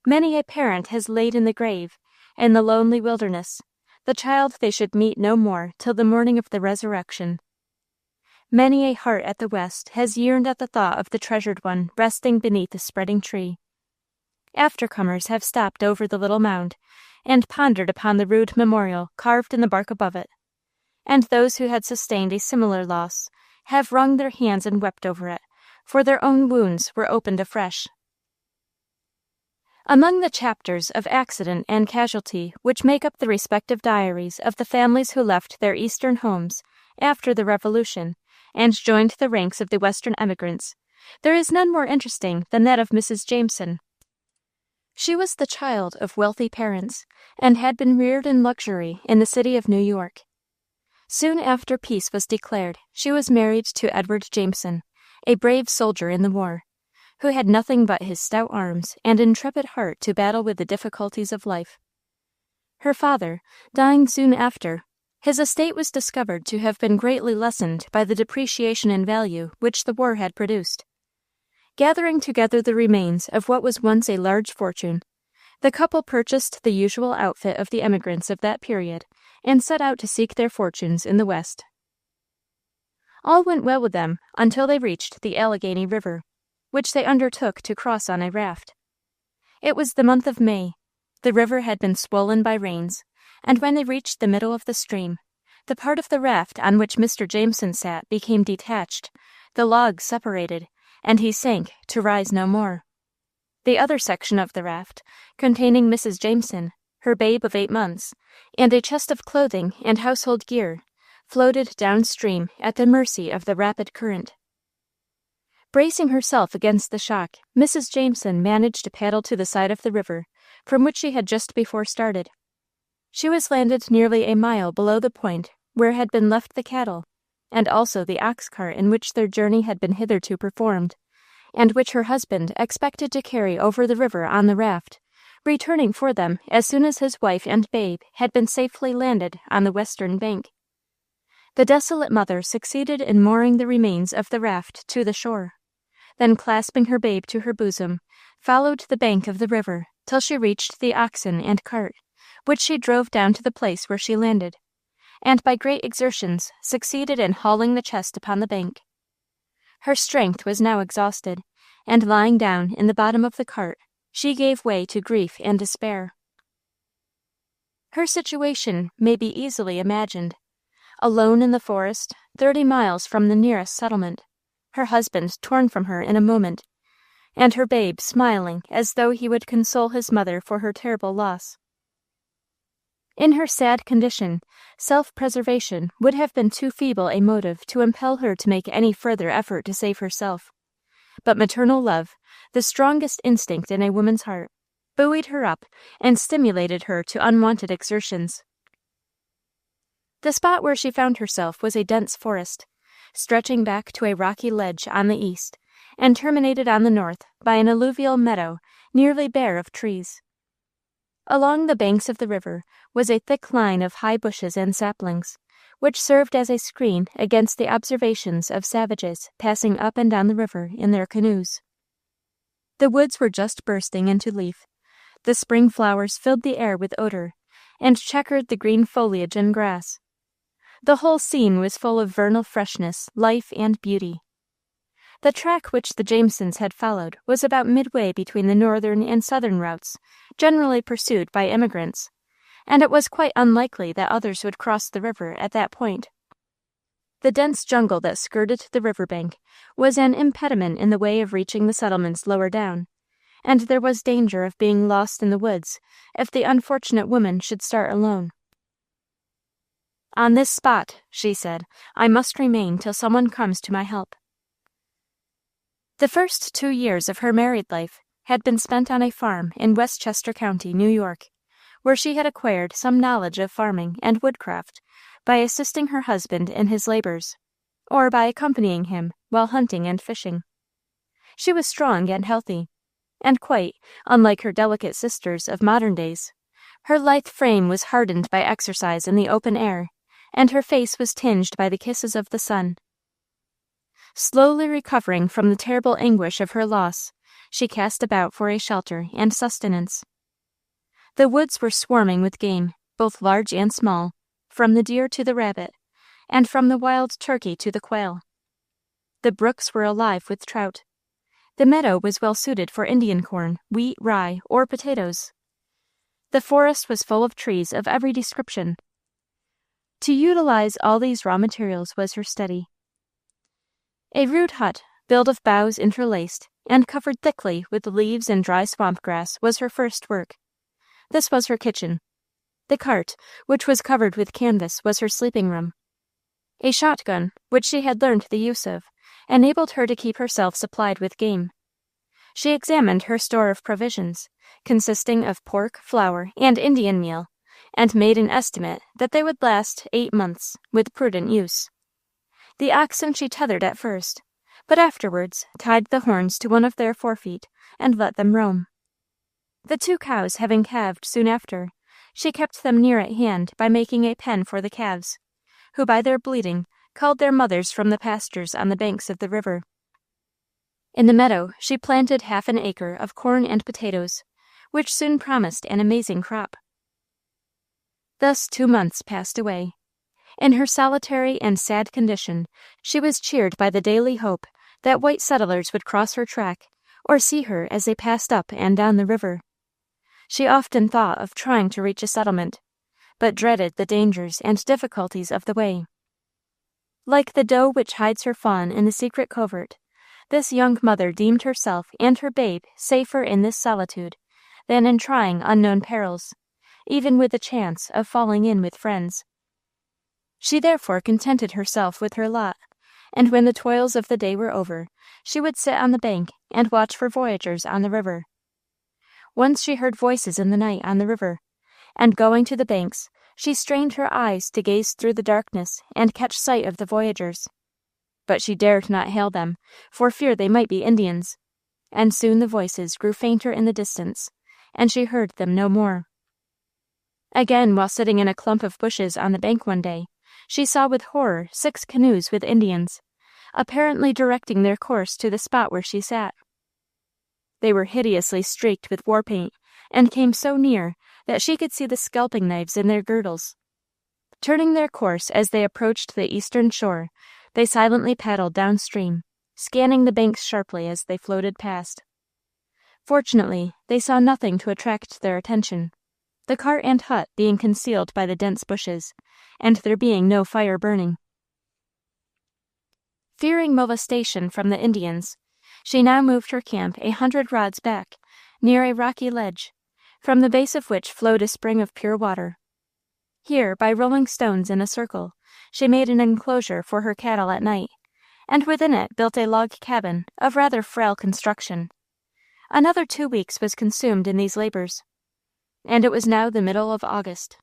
Many a parent has laid in the grave, in the lonely wilderness, the child they should meet no more till the morning of the resurrection. Many a heart at the West has yearned at the thought of the treasured one resting beneath the spreading tree. Aftercomers have stopped over the little mound, and pondered upon the rude memorial carved in the bark above it, and those who had sustained a similar loss have wrung their hands and wept over it, for their own wounds were opened afresh. Among the chapters of accident and casualty which make up the respective diaries of the families who left their Eastern homes after the Revolution and joined the ranks of the Western emigrants, there is none more interesting than that of Mrs. Jameson. She was the child of wealthy parents, and had been reared in luxury in the city of New York. Soon after peace was declared, she was married to Edward Jameson, a brave soldier in the war, who had nothing but his stout arms and intrepid heart to battle with the difficulties of life. Her father, dying soon after, his estate was discovered to have been greatly lessened by the depreciation in value which the war had produced. Gathering together the remains of what was once a large fortune, the couple purchased the usual outfit of the emigrants of that period and set out to seek their fortunes in the West. All went well with them until they reached the Allegheny River, which they undertook to cross on a raft. It was the month of May. The river had been swollen by rains, and when they reached the middle of the stream, the part of the raft on which Mr. Jameson sat became detached, the logs separated, and he sank to rise no more. The other section of the raft, containing Mrs. Jameson, her babe of 8 months, and a chest of clothing and household gear, floated downstream at the mercy of the rapid current. Bracing herself against the shock, Mrs. Jameson managed to paddle to the side of the river, from which she had just before started. She was landed nearly a mile below the point where had been left the cattle, and also the ox cart in which their journey had been hitherto performed, and which her husband expected to carry over the river on the raft, returning for them as soon as his wife and babe had been safely landed on the western bank. The desolate mother succeeded in mooring the remains of the raft to the shore, then clasping her babe to her bosom, followed the bank of the river till she reached the oxen and cart, which she drove down to the place where she landed, and by great exertions succeeded in hauling the chest upon the bank. Her strength was now exhausted, and lying down in the bottom of the cart, she gave way to grief and despair. Her situation may be easily imagined. Alone in the forest, 30 miles from the nearest settlement, her husband torn from her in a moment, and her babe smiling as though he would console his mother for her terrible loss. In her sad condition, self-preservation would have been too feeble a motive to impel her to make any further effort to save herself. But maternal love, the strongest instinct in a woman's heart, buoyed her up and stimulated her to unwonted exertions. The spot where she found herself was a dense forest, stretching back to a rocky ledge on the east, and terminated on the north by an alluvial meadow nearly bare of trees. Along the banks of the river was a thick line of high bushes and saplings, which served as a screen against the observations of savages passing up and down the river in their canoes. The woods were just bursting into leaf. The spring flowers filled the air with odor, and checkered the green foliage and grass. The whole scene was full of vernal freshness, life, and beauty. The track which the Jamesons had followed was about midway between the northern and southern routes, generally pursued by emigrants, and it was quite unlikely that others would cross the river at that point. The dense jungle that skirted the river bank was an impediment in the way of reaching the settlements lower down, and there was danger of being lost in the woods if the unfortunate woman should start alone. "On this spot," she said, "I must remain till someone comes to my help." The first 2 years of her married life had been spent on a farm in Westchester County, New York, where she had acquired some knowledge of farming and woodcraft by assisting her husband in his labors, or by accompanying him while hunting and fishing. She was strong and healthy, and quite unlike her delicate sisters of modern days, her lithe frame was hardened by exercise in the open air, and her face was tinged by the kisses of the sun. Slowly recovering from the terrible anguish of her loss, she cast about for a shelter and sustenance. The woods were swarming with game, both large and small, from the deer to the rabbit, and from the wild turkey to the quail. The brooks were alive with trout. The meadow was well suited for Indian corn, wheat, rye, or potatoes. The forest was full of trees of every description. To utilize all these raw materials was her study. A rude hut, built of boughs interlaced, and covered thickly with leaves and dry swamp grass, was her first work. This was her kitchen. The cart, which was covered with canvas, was her sleeping room. A shotgun, which she had learned the use of, enabled her to keep herself supplied with game. She examined her store of provisions, consisting of pork, flour, and Indian meal, and made an estimate that they would last 8 months, with prudent use. The oxen she tethered at first, but afterwards tied the horns to one of their forefeet and let them roam. The 2 cows having calved soon after, she kept them near at hand by making a pen for the calves, who by their bleating called their mothers from the pastures on the banks of the river. In the meadow she planted 1/2 an acre of corn and potatoes, which soon promised an amazing crop. Thus 2 months passed away. In her solitary and sad condition, she was cheered by the daily hope that white settlers would cross her track, or see her as they passed up and down the river. She often thought of trying to reach a settlement, but dreaded the dangers and difficulties of the way. Like the doe which hides her fawn in the secret covert, this young mother deemed herself and her babe safer in this solitude than in trying unknown perils, even with the chance of falling in with friends. She therefore contented herself with her lot, and when the toils of the day were over, she would sit on the bank and watch for voyagers on the river. Once she heard voices in the night on the river, and going to the banks, she strained her eyes to gaze through the darkness and catch sight of the voyagers. But she dared not hail them, for fear they might be Indians, and soon the voices grew fainter in the distance, and she heard them no more. Again, while sitting in a clump of bushes on the bank one day, she saw with horror 6 canoes with Indians, apparently directing their course to the spot where she sat. They were hideously streaked with war paint, and came so near that she could see the scalping knives in their girdles. Turning their course as they approached the eastern shore, they silently paddled downstream, scanning the banks sharply as they floated past. Fortunately, they saw nothing to attract their attention, the cart and hut being concealed by the dense bushes, and there being no fire burning. Fearing molestation from the Indians, she now moved her camp 100 rods back, near a rocky ledge, from the base of which flowed a spring of pure water. Here, by rolling stones in a circle, she made an enclosure for her cattle at night, and within it built a log cabin of rather frail construction. Another 2 weeks was consumed in these labors, and it was now the middle of August.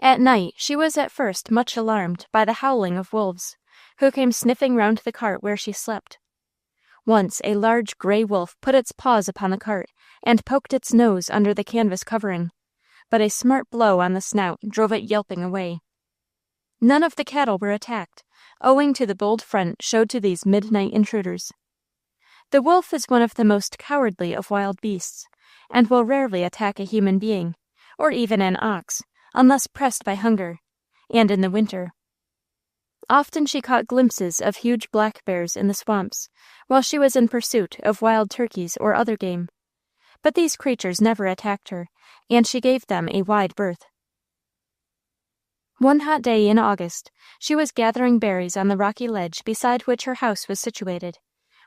At night she was at first much alarmed by the howling of wolves, who came sniffing round the cart where she slept. Once a large gray wolf put its paws upon the cart and poked its nose under the canvas covering, but a smart blow on the snout drove it yelping away. None of the cattle were attacked, owing to the bold front showed to these midnight intruders. The wolf is one of the most cowardly of wild beasts, and will rarely attack a human being, or even an ox, unless pressed by hunger, and in the winter. Often she caught glimpses of huge black bears in the swamps, while she was in pursuit of wild turkeys or other game. But these creatures never attacked her, and she gave them a wide berth. One hot day in August, she was gathering berries on the rocky ledge beside which her house was situated,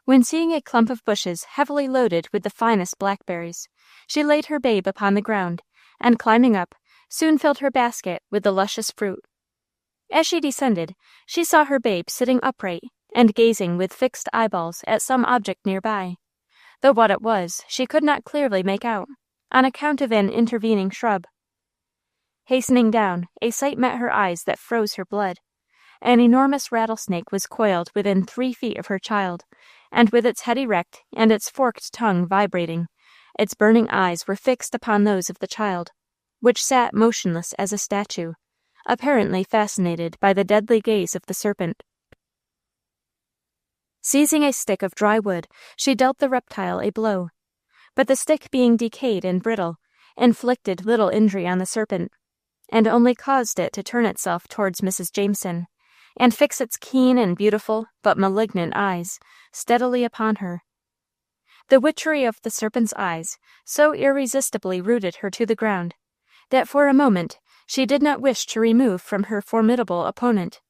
when seeing a clump of bushes heavily loaded with the finest blackberries, she laid her babe upon the ground, and climbing up, soon filled her basket with the luscious fruit. As she descended, she saw her babe sitting upright and gazing with fixed eyeballs at some object nearby, though what it was she could not clearly make out, on account of an intervening shrub. Hastening down, a sight met her eyes that froze her blood. An enormous rattlesnake was coiled within 3 feet of her child, and with its head erect and its forked tongue vibrating, its burning eyes were fixed upon those of the child, which sat motionless as a statue, apparently fascinated by the deadly gaze of the serpent. Seizing a stick of dry wood, she dealt the reptile a blow, but the stick being decayed and brittle, inflicted little injury on the serpent, and only caused it to turn itself towards Mrs. Jameson, and fix its keen and beautiful but malignant eyes steadily upon her. The witchery of the serpent's eyes so irresistibly rooted her to the ground, that for a moment she did not wish to remove from her formidable opponent.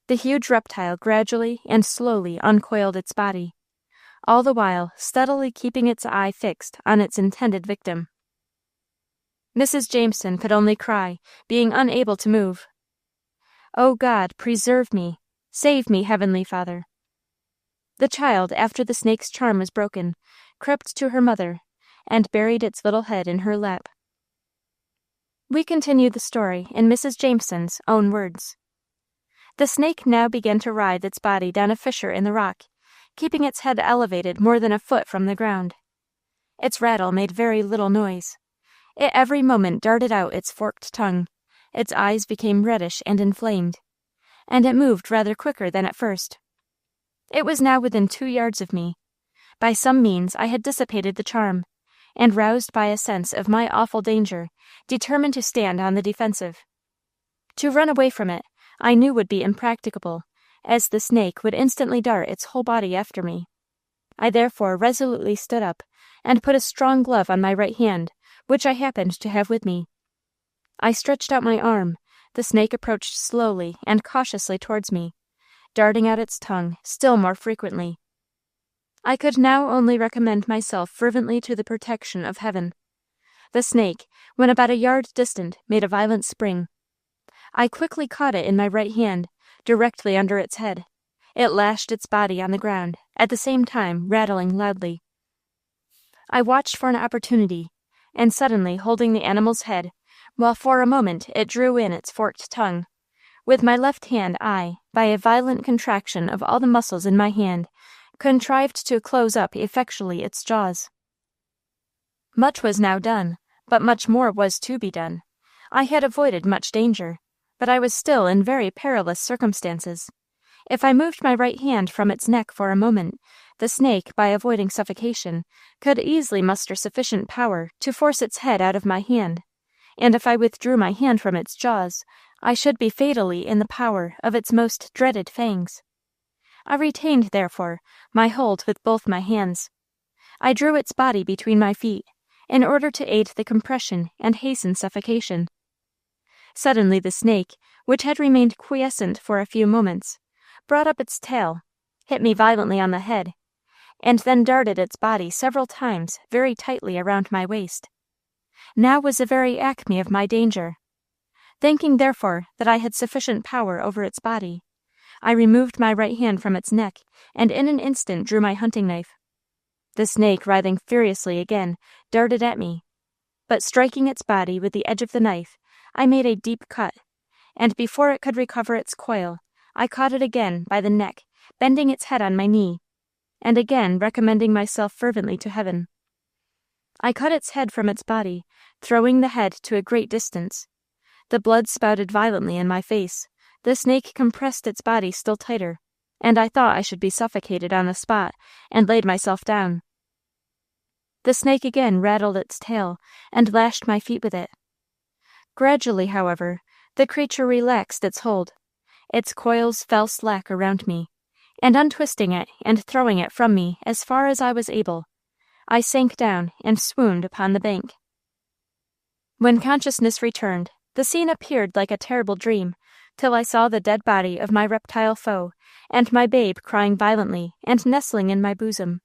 The huge reptile gradually and slowly uncoiled its body, all the while steadily keeping its eye fixed on its intended victim. Mrs. Jameson could only cry, being unable to move. "O God, preserve me! Save me, Heavenly Father!" The child, after the snake's charm was broken, crept to her mother, and buried its little head in her lap. We continue the story in Mrs. Jameson's own words. The snake now began to writhe its body down a fissure in the rock, keeping its head elevated more than a foot from the ground. Its rattle made very little noise. It every moment darted out its forked tongue, its eyes became reddish and inflamed, and it moved rather quicker than at first. It was now within 2 yards of me. By some means I had dissipated the charm, and roused by a sense of my awful danger, determined to stand on the defensive. To run away from it, I knew would be impracticable, as the snake would instantly dart its whole body after me. I therefore resolutely stood up, and put a strong glove on my right hand, which I happened to have with me. I stretched out my arm. The snake approached slowly and cautiously towards me, darting out its tongue still more frequently. I could now only recommend myself fervently to the protection of Heaven. The snake, when about a yard distant, made a violent spring. I quickly caught it in my right hand, directly under its head. It lashed its body on the ground, at the same time rattling loudly. I watched for an opportunity, and suddenly holding the animal's head, while for a moment it drew in its forked tongue, with my left hand I, by a violent contraction of all the muscles in my hand, contrived to close up effectually its jaws. Much was now done, but much more was to be done. I had avoided much danger, but I was still in very perilous circumstances. If I moved my right hand from its neck for a moment, the snake, by avoiding suffocation, could easily muster sufficient power to force its head out of my hand, and if I withdrew my hand from its jaws, I should be fatally in the power of its most dreaded fangs. I retained, therefore, my hold with both my hands. I drew its body between my feet, in order to aid the compression and hasten suffocation. Suddenly the snake, which had remained quiescent for a few moments, brought up its tail, hit me violently on the head, and then darted its body several times very tightly around my waist. Now was the very acme of my danger. Thinking, therefore, that I had sufficient power over its body, I removed my right hand from its neck, and in an instant drew my hunting knife. The snake, writhing furiously again, darted at me, but striking its body with the edge of the knife, I made a deep cut, and before it could recover its coil, I caught it again by the neck, bending its head on my knee, and again recommending myself fervently to heaven. I cut its head from its body, throwing the head to a great distance. The blood spouted violently in my face. The snake compressed its body still tighter, and I thought I should be suffocated on the spot, and laid myself down. The snake again rattled its tail, and lashed my feet with it. Gradually, however, the creature relaxed its hold. Its coils fell slack around me, and untwisting it and throwing it from me as far as I was able, I sank down and swooned upon the bank. When consciousness returned, the scene appeared like a terrible dream, till I saw the dead body of my reptile foe, and my babe crying violently and nestling in my bosom.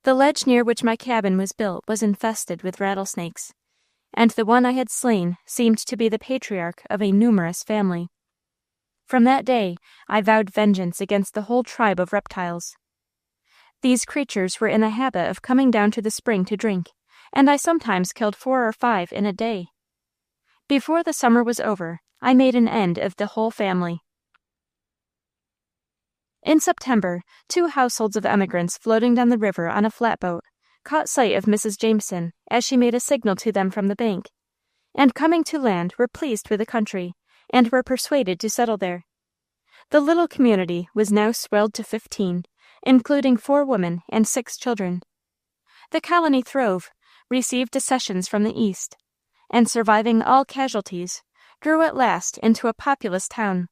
The ledge near which my cabin was built was infested with rattlesnakes, and the one I had slain seemed to be the patriarch of a numerous family. From that day I vowed vengeance against the whole tribe of reptiles. These creatures were in the habit of coming down to the spring to drink, and I sometimes killed 4 or 5 in a day. Before the summer was over, I made an end of the whole family. In September, 2 households of emigrants floating down the river on a flatboat caught sight of Mrs. Jameson as she made a signal to them from the bank, and coming to land were pleased with the country, and were persuaded to settle there. The little community was now swelled to 15, including 4 women and 6 children. The colony throve, received accessions from the East, and surviving all casualties, grew at last into a populous town.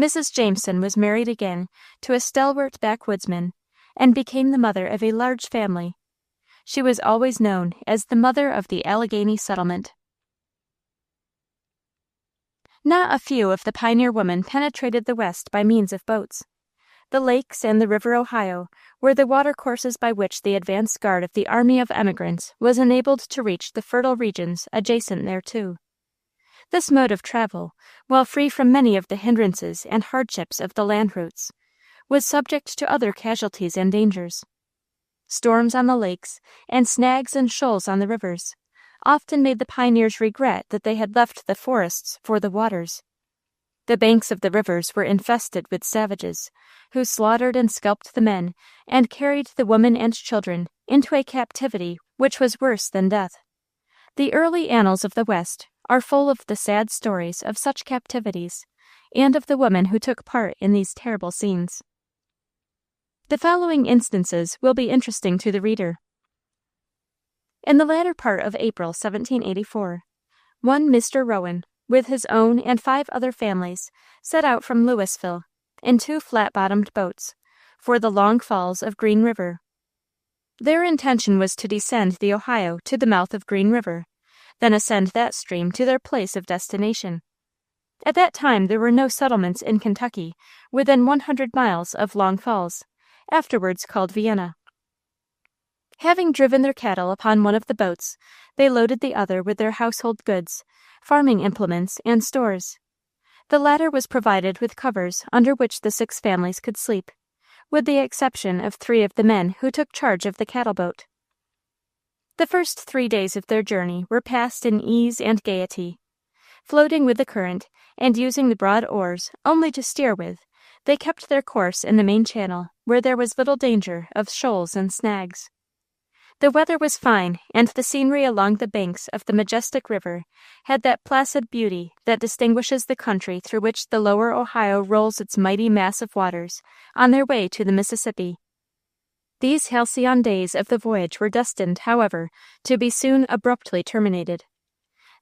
Mrs. Jameson was married again to a stalwart backwoodsman, and became the mother of a large family. She was always known as the mother of the Allegheny settlement. Not a few of the pioneer women penetrated the West by means of boats. The lakes and the river Ohio were the watercourses by which the advance guard of the army of emigrants was enabled to reach the fertile regions adjacent thereto. This mode of travel, while free from many of the hindrances and hardships of the land routes, was subject to other casualties and dangers. Storms on the lakes, and snags and shoals on the rivers, often made the pioneers regret that they had left the forests for the waters. The banks of the rivers were infested with savages, who slaughtered and scalped the men, and carried the women and children into a captivity which was worse than death. The early annals of the West are full of the sad stories of such captivities, and of the women who took part in these terrible scenes. The following instances will be interesting to the reader. In the latter part of April 1784, one Mr. Rowan, with his own and 5 other families, set out from Louisville in 2 flat-bottomed boats for the Long Falls of Green River. Their intention was to descend the Ohio to the mouth of Green River, then ascend that stream to their place of destination. At that time there were no settlements in Kentucky within 100 miles of Long Falls, afterwards called Vienna. Having driven their cattle upon one of the boats, they loaded the other with their household goods, farming implements, and stores. The latter was provided with covers under which the 6 families could sleep, with the exception of 3 of the men who took charge of the cattle boat. The first 3 days of their journey were passed in ease and gaiety. Floating with the current, and using the broad oars only to steer with, They kept their course in the main channel, where there was little danger of shoals and snags. The weather was fine, and the scenery along the banks of the majestic river had that placid beauty that distinguishes the country through which the lower Ohio rolls its mighty mass of waters on their way to the Mississippi. These halcyon days of the voyage were destined, however, to be soon abruptly terminated.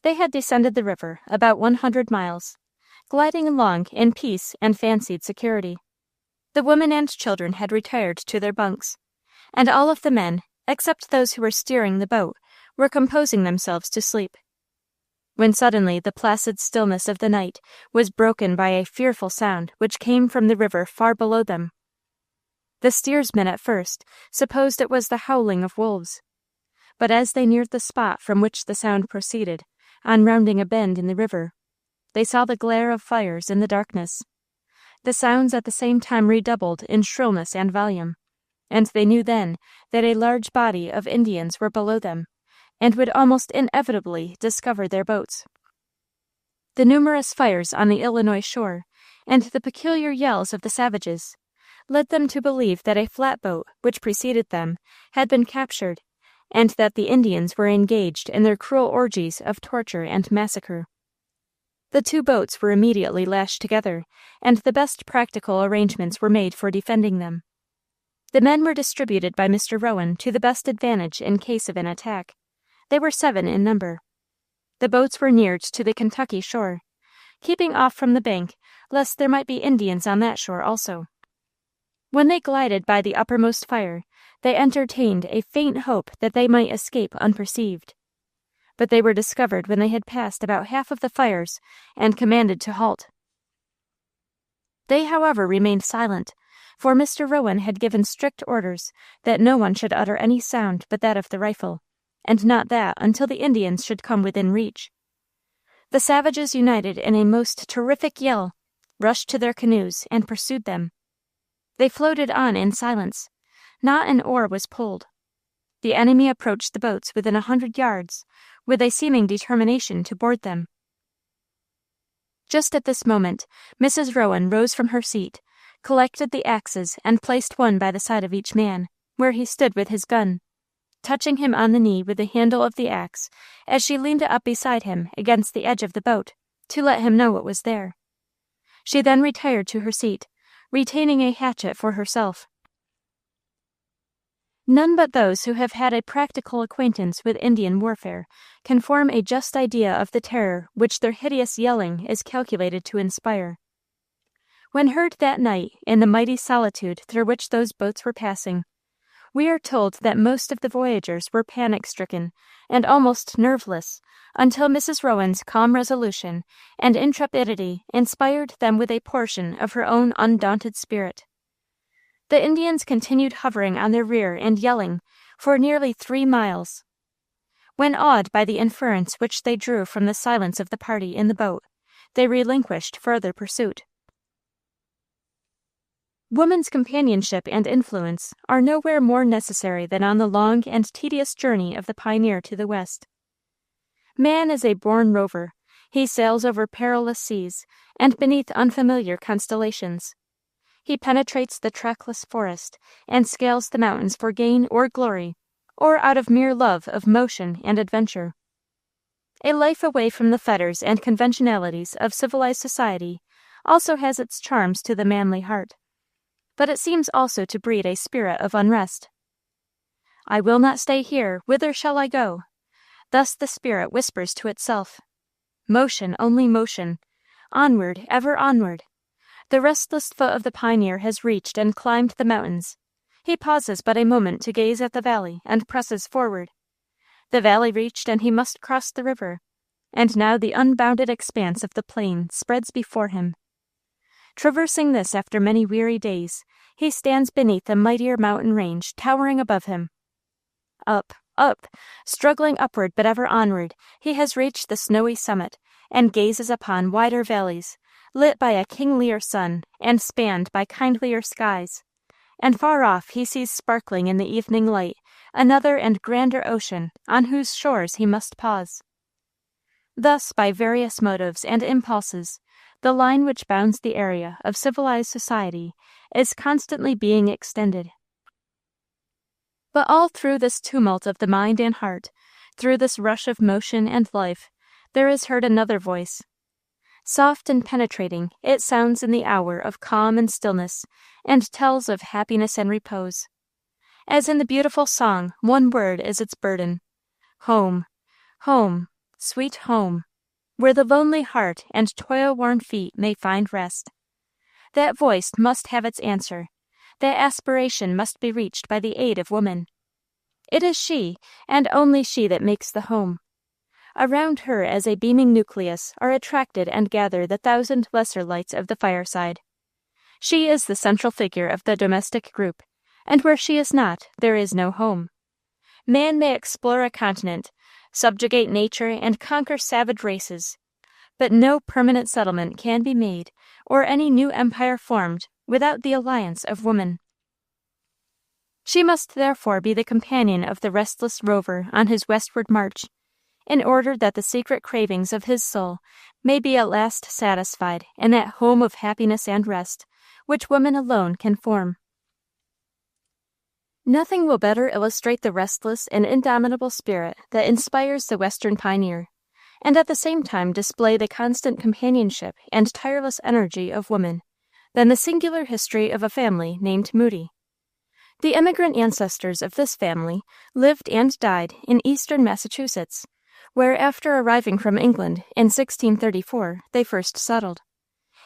They had descended the river about 100 miles, gliding along in peace and fancied security. The women and children had retired to their bunks, and all of the men, except those who were steering the boat, were composing themselves to sleep, when suddenly the placid stillness of the night was broken by a fearful sound which came from the river far below them. The steersmen at first supposed it was the howling of wolves, but as they neared the spot from which the sound proceeded, on rounding a bend in the river, they saw the glare of fires in the darkness. The sounds at the same time redoubled in shrillness and volume, and they knew then that a large body of Indians were below them, and would almost inevitably discover their boats. The numerous fires on the Illinois shore, and the peculiar yells of the savages, led them to believe that a flatboat which preceded them had been captured, and that the Indians were engaged in their cruel orgies of torture and massacre. The two boats were immediately lashed together, and the best practical arrangements were made for defending them. The men were distributed by Mr. Rowan to the best advantage in case of an attack. They were 7 in number. The boats were neared to the Kentucky shore, keeping off from the bank, lest there might be Indians on that shore also. When they glided by the uppermost fire, they entertained a faint hope that they might escape unperceived. But they were discovered when they had passed about half of the fires and commanded to halt. They, however, remained silent, for Mr. Rowan had given strict orders that no one should utter any sound but that of the rifle, and not that until the Indians should come within reach. The savages, united in a most terrific yell, rushed to their canoes and pursued them. They floated on in silence. Not an oar was pulled. The enemy approached the boats within 100 yards, with a seeming determination to board them. Just at this moment, Mrs. Rowan rose from her seat, collected the axes, and placed one by the side of each man, where he stood with his gun, touching him on the knee with the handle of the axe as she leaned it up beside him against the edge of the boat, to let him know what was there. She then retired to her seat, retaining a hatchet for herself. None but those who have had a practical acquaintance with Indian warfare can form a just idea of the terror which their hideous yelling is calculated to inspire. When heard that night in the mighty solitude through which those boats were passing, we are told that most of the voyagers were panic-stricken and almost nerveless, until Mrs. Rowan's calm resolution and intrepidity inspired them with a portion of her own undaunted spirit. The Indians continued hovering on their rear and yelling for nearly 3 miles. When awed by the inference which they drew from the silence of the party in the boat, they relinquished further pursuit. Woman's companionship and influence are nowhere more necessary than on the long and tedious journey of the pioneer to the West. Man is a born rover. He sails over perilous seas and beneath unfamiliar constellations. He penetrates the trackless forest and scales the mountains for gain or glory, or out of mere love of motion and adventure. A life away from the fetters and conventionalities of civilized society also has its charms to the manly heart, but it seems also to breed a spirit of unrest. I will not stay here, whither shall I go? Thus the spirit whispers to itself. Motion, only motion. Onward, ever onward. The restless foot of the pioneer has reached and climbed the mountains. He pauses but a moment to gaze at the valley and presses forward. The valley reached, and he must cross the river, and now the unbounded expanse of the plain spreads before him. Traversing this after many weary days, he stands beneath a mightier mountain range towering above him. Up, up, struggling upward but ever onward, he has reached the snowy summit, and gazes upon wider valleys, lit by a kinglier sun and spanned by kindlier skies, and far off he sees sparkling in the evening light another and grander ocean on whose shores he must pause. Thus, by various motives and impulses, the line which bounds the area of civilized society is constantly being extended. But all through this tumult of the mind and heart, through this rush of motion and life, there is heard another voice. Soft and penetrating, it sounds in the hour of calm and stillness, and tells of happiness and repose. As in the beautiful song, one word is its burden: home, home, sweet home, where the lonely heart and toil-worn feet may find rest. That voice must have its answer. That aspiration must be reached by the aid of woman. It is she, and only she, that makes the home. Around her, as a beaming nucleus, are attracted and gather the thousand lesser lights of the fireside. She is the central figure of the domestic group, and where she is not, there is no home. Man may explore a continent, subjugate nature, and conquer savage races, but no permanent settlement can be made, or any new empire formed, without the alliance of woman. She must therefore be the companion of the restless rover on his westward march, in order that the secret cravings of his soul may be at last satisfied in that home of happiness and rest, which woman alone can form. Nothing will better illustrate the restless and indomitable spirit that inspires the Western pioneer, and at the same time display the constant companionship and tireless energy of woman, than the singular history of a family named Moody. The emigrant ancestors of this family lived and died in eastern Massachusetts, where, after arriving from England in 1634, they first settled.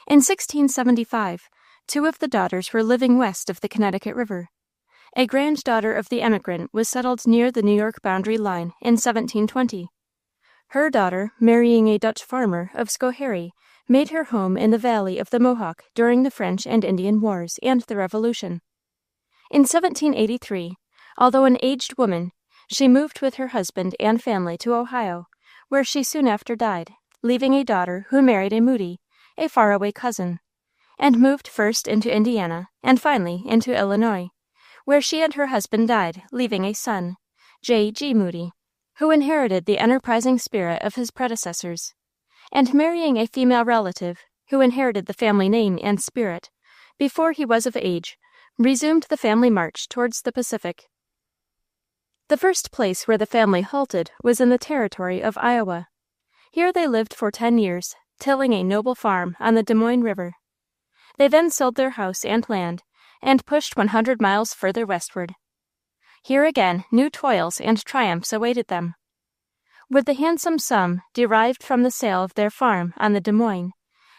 In 1675, two of the daughters were living west of the Connecticut River. A granddaughter of the emigrant was settled near the New York boundary line in 1720. Her daughter, marrying a Dutch farmer of Schoharie, made her home in the valley of the Mohawk during the French and Indian Wars and the Revolution. In 1783, although an aged woman, she moved with her husband and family to Ohio, where she soon after died, leaving a daughter who married a Moody, a faraway cousin, and moved first into Indiana and finally into Illinois, where she and her husband died, leaving a son, J. G. Moody, who inherited the enterprising spirit of his predecessors, and marrying a female relative, who inherited the family name and spirit, before he was of age, resumed the family march towards the Pacific. The first place where the family halted was in the territory of Iowa. Here they lived for 10 years, tilling a noble farm on the Des Moines River. They then sold their house and land, and pushed 100 miles further westward. Here again new toils and triumphs awaited them. With the handsome sum derived from the sale of their farm on the Des Moines,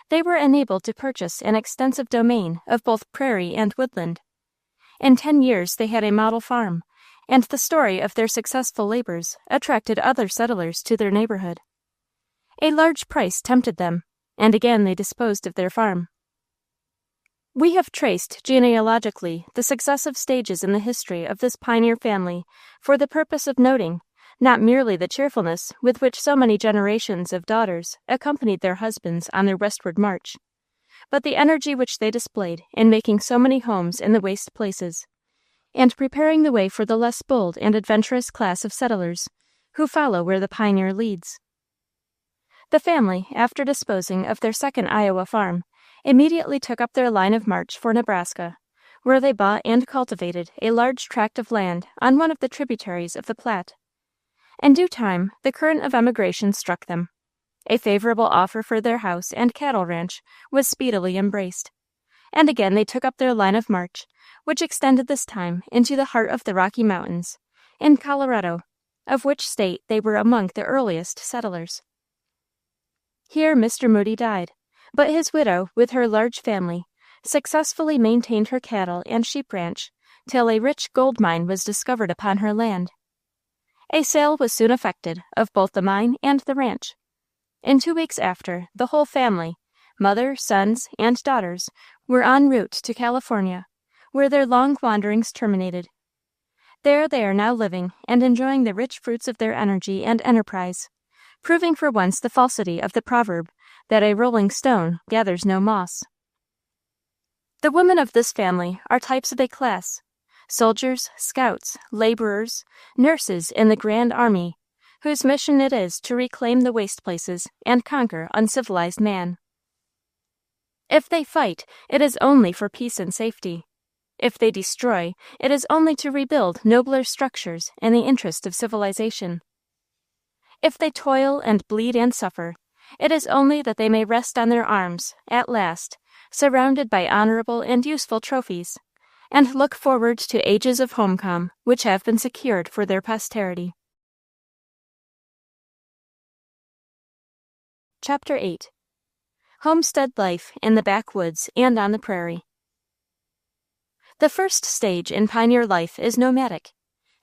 they were enabled to purchase an extensive domain of both prairie and woodland. In 10 years they had a model farm, and the story of their successful labors attracted other settlers to their neighborhood. A large price tempted them, and again they disposed of their farm. We have traced genealogically the successive stages in the history of this pioneer family for the purpose of noting not merely the cheerfulness with which so many generations of daughters accompanied their husbands on their westward march, but the energy which they displayed in making so many homes in the waste places, and preparing the way for the less bold and adventurous class of settlers who follow where the pioneer leads. The family, after disposing of their second Iowa farm, immediately took up their line of march for Nebraska, where they bought and cultivated a large tract of land on one of the tributaries of the Platte. In due time, the current of emigration struck them. A favorable offer for their house and cattle ranch was speedily embraced, and again they took up their line of march, which extended this time into the heart of the Rocky Mountains, in Colorado, of which state they were among the earliest settlers. Here Mr. Moody died, but his widow, with her large family, successfully maintained her cattle and sheep ranch till a rich gold mine was discovered upon her land. A sale was soon effected of both the mine and the ranch. In 2 weeks after, the whole family, mother, sons, and daughters, were en route to California, where their long wanderings terminated. There they are now living and enjoying the rich fruits of their energy and enterprise, proving for once the falsity of the proverb that a rolling stone gathers no moss. The women of this family are types of a class: soldiers, scouts, laborers, nurses in the Grand Army, whose mission it is to reclaim the waste places and conquer uncivilized man. If they fight, it is only for peace and safety. If they destroy, it is only to rebuild nobler structures in the interest of civilization. If they toil and bleed and suffer, it is only that they may rest on their arms, at last, surrounded by honorable and useful trophies, and look forward to ages of homecoming which have been secured for their posterity. Chapter 8. Homestead Life in the Backwoods and on the Prairie. The first stage in pioneer life is nomadic,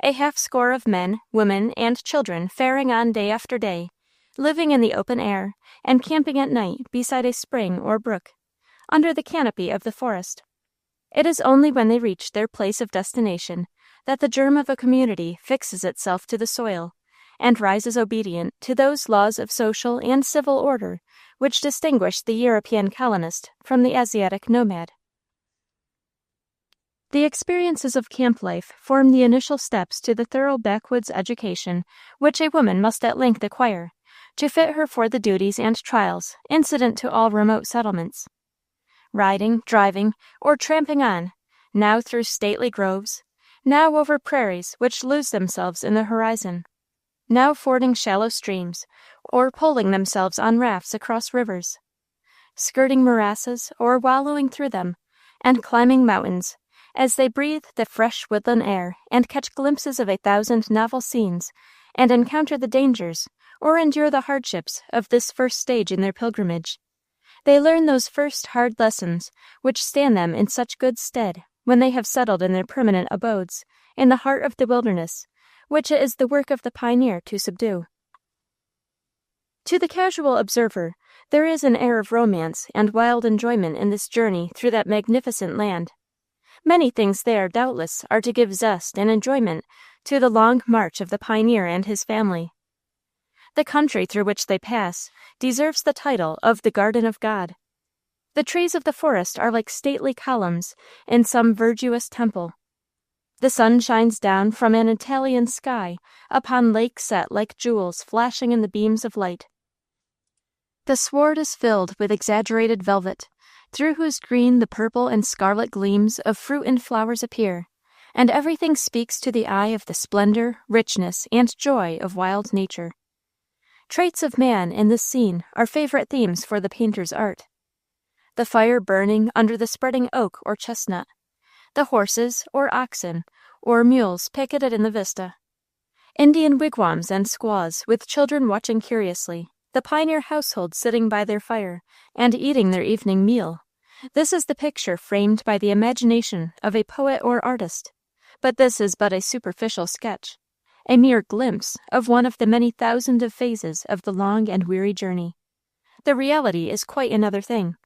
a half-score of men, women, and children faring on day after day, living in the open air, and camping at night beside a spring or brook, under the canopy of the forest. It is only when they reach their place of destination that the germ of a community fixes itself to the soil, and rises obedient to those laws of social and civil order which distinguish the European colonist from the Asiatic nomad. The experiences of camp life form the initial steps to the thorough backwoods education which a woman must at length acquire, to fit her for the duties and trials incident to all remote settlements. Riding, driving, or tramping on, now through stately groves, now over prairies which lose themselves in the horizon, now fording shallow streams, or poling themselves on rafts across rivers, skirting morasses or wallowing through them, and climbing mountains, as they breathe the fresh woodland air and catch glimpses of 1,000 novel scenes, and encounter the dangers or endure the hardships of this first stage in their pilgrimage. They learn those first hard lessons which stand them in such good stead when they have settled in their permanent abodes in the heart of the wilderness, which it is the work of the pioneer to subdue. To the casual observer, there is an air of romance and wild enjoyment in this journey through that magnificent land. Many things there, doubtless, are to give zest and enjoyment to the long march of the pioneer and his family. The country through which they pass deserves the title of the Garden of God. The trees of the forest are like stately columns in some verdurous temple. The sun shines down from an Italian sky upon lakes set like jewels flashing in the beams of light. The sward is filled with exaggerated velvet, through whose green the purple and scarlet gleams of fruit and flowers appear, and everything speaks to the eye of the splendor, richness, and joy of wild nature. Traits of man in this scene are favorite themes for the painter's art. The fire burning under the spreading oak or chestnut, the horses or oxen or mules picketed in the vista, Indian wigwams and squaws with children watching curiously, the pioneer household sitting by their fire and eating their evening meal. This is the picture framed by the imagination of a poet or artist, but this is but a superficial sketch, a mere glimpse of one of the many thousand of phases of the long and weary journey. The reality is quite another thing.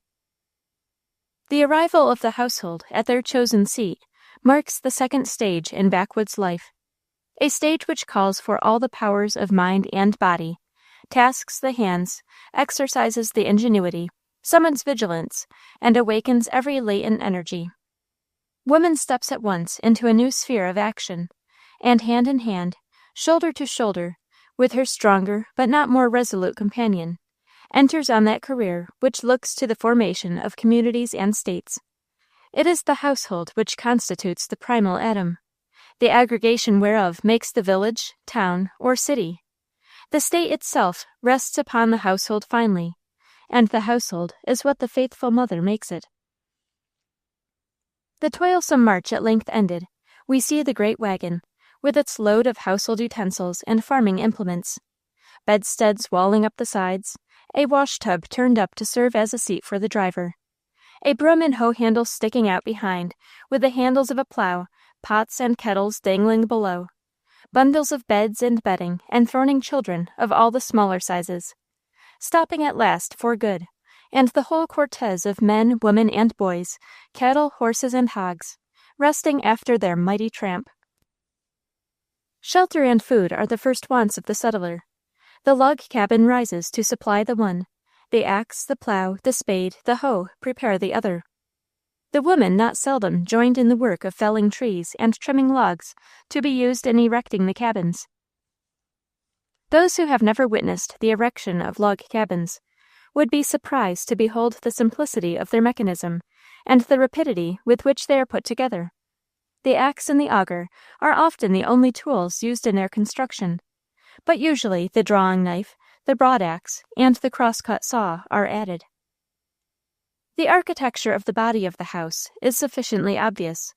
The arrival of the household at their chosen seat marks the second stage in backwoods life, a stage which calls for all the powers of mind and body, tasks the hands, exercises the ingenuity, summons vigilance, and awakens every latent energy. Woman steps at once into a new sphere of action, and hand in hand, shoulder to shoulder, with her stronger but not more resolute companion, enters on that career which looks to the formation of communities and states. It is the household which constitutes the primal atom, the aggregation whereof makes the village, town, or city. The state itself rests upon the household finally, and the household is what the faithful mother makes it. The toilsome march at length ended, we see the great wagon, with its load of household utensils and farming implements, bedsteads walling up the sides, a wash-tub turned up to serve as a seat for the driver, a broom and hoe handle sticking out behind, with the handles of a plow, pots and kettles dangling below, bundles of beds and bedding, and throning children of all the smaller sizes, stopping at last for good, and the whole cortez of men, women, and boys, cattle, horses, and hogs, resting after their mighty tramp. Shelter and food are the first wants of the settler. The log cabin rises to supply the one, the axe, the plow, the spade, the hoe prepare the other. The woman not seldom joined in the work of felling trees and trimming logs to be used in erecting the cabins. Those who have never witnessed the erection of log cabins would be surprised to behold the simplicity of their mechanism and the rapidity with which they are put together. The axe and the auger are often the only tools used in their construction, but usually the drawing knife, the broadaxe, and the crosscut saw are added. The architecture of the body of the house is sufficiently obvious,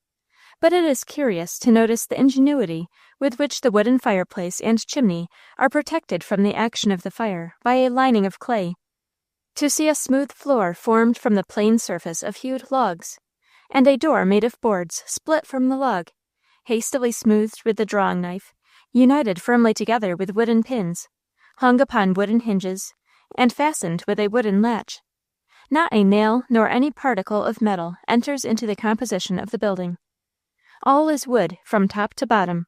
but it is curious to notice the ingenuity with which the wooden fireplace and chimney are protected from the action of the fire by a lining of clay, to see a smooth floor formed from the plain surface of hewed logs, and a door made of boards split from the log, hastily smoothed with the drawing knife, united firmly together with wooden pins, hung upon wooden hinges, and fastened with a wooden latch. Not a nail nor any particle of metal enters into the composition of the building. All is wood from top to bottom.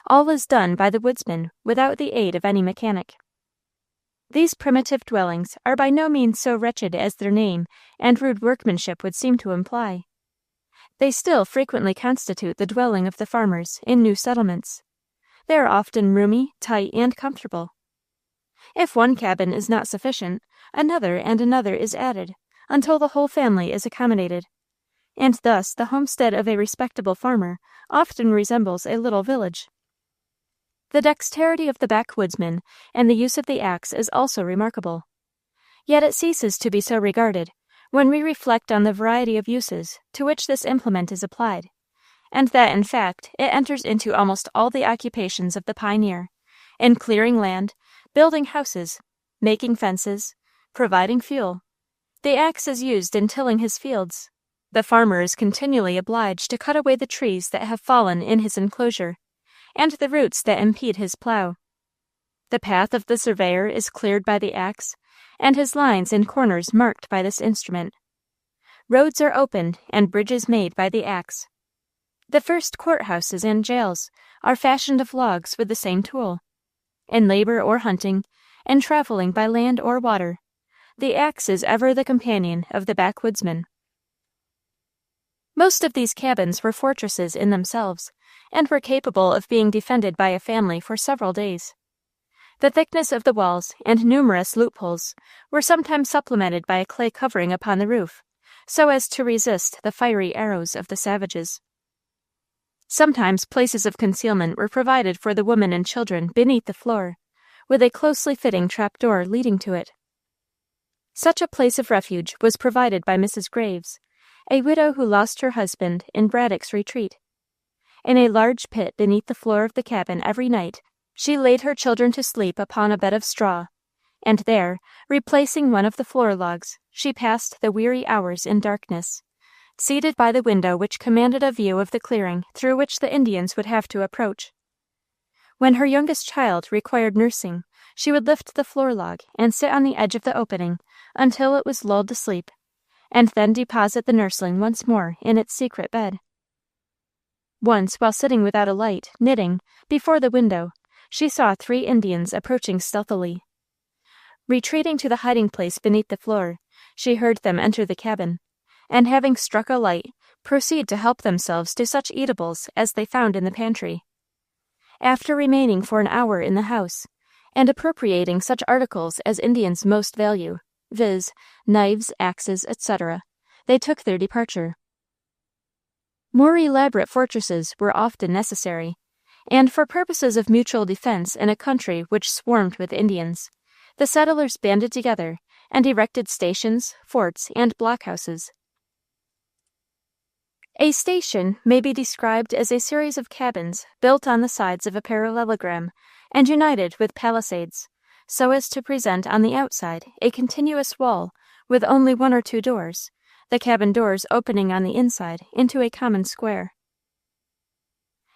All is done by the woodsman without the aid of any mechanic. These primitive dwellings are by no means so wretched as their name and rude workmanship would seem to imply. They still frequently constitute the dwelling of the farmers in new settlements. They are often roomy, tight, and comfortable. If one cabin is not sufficient, another and another is added, until the whole family is accommodated, and thus the homestead of a respectable farmer often resembles a little village. The dexterity of the backwoodsman and the use of the axe is also remarkable. Yet it ceases to be so regarded when we reflect on the variety of uses to which this implement is applied, and that, in fact, it enters into almost all the occupations of the pioneer, in clearing land, building houses, making fences, providing fuel. The axe is used in tilling his fields. The farmer is continually obliged to cut away the trees that have fallen in his enclosure, and the roots that impede his plow. The path of the surveyor is cleared by the axe, and his lines and corners marked by this instrument. Roads are opened and bridges made by the axe. The first courthouses and jails are fashioned of logs with the same tool. In labor or hunting, in traveling by land or water, the axe is ever the companion of the backwoodsman. Most of these cabins were fortresses in themselves, and were capable of being defended by a family for several days. The thickness of the walls and numerous loopholes were sometimes supplemented by a clay covering upon the roof, so as to resist the fiery arrows of the savages. Sometimes places of concealment were provided for the women and children beneath the floor, with a closely fitting trapdoor leading to it. Such a place of refuge was provided by Mrs. Graves, a widow who lost her husband in Braddock's retreat. In a large pit beneath the floor of the cabin every night, she laid her children to sleep upon a bed of straw, and there, replacing one of the floor logs, she passed the weary hours in darkness, seated by the window which commanded a view of the clearing through which the Indians would have to approach. When her youngest child required nursing, she would lift the floor log and sit on the edge of the opening until it was lulled to sleep, and then deposit the nursling once more in its secret bed. Once, while sitting without a light, knitting, before the window, she saw 3 Indians approaching stealthily. Retreating to the hiding place beneath the floor, she heard them enter the cabin, and having struck a light, proceed to help themselves to such eatables as they found in the pantry. After remaining for an hour in the house, and appropriating such articles as Indians most value, viz., knives, axes, etc., they took their departure. More elaborate fortresses were often necessary, and for purposes of mutual defense in a country which swarmed with Indians, the settlers banded together and erected stations, forts, and blockhouses. A station may be described as a series of cabins built on the sides of a parallelogram and united with palisades, so as to present on the outside a continuous wall with only 1 or 2 doors, the cabin doors opening on the inside into a common square.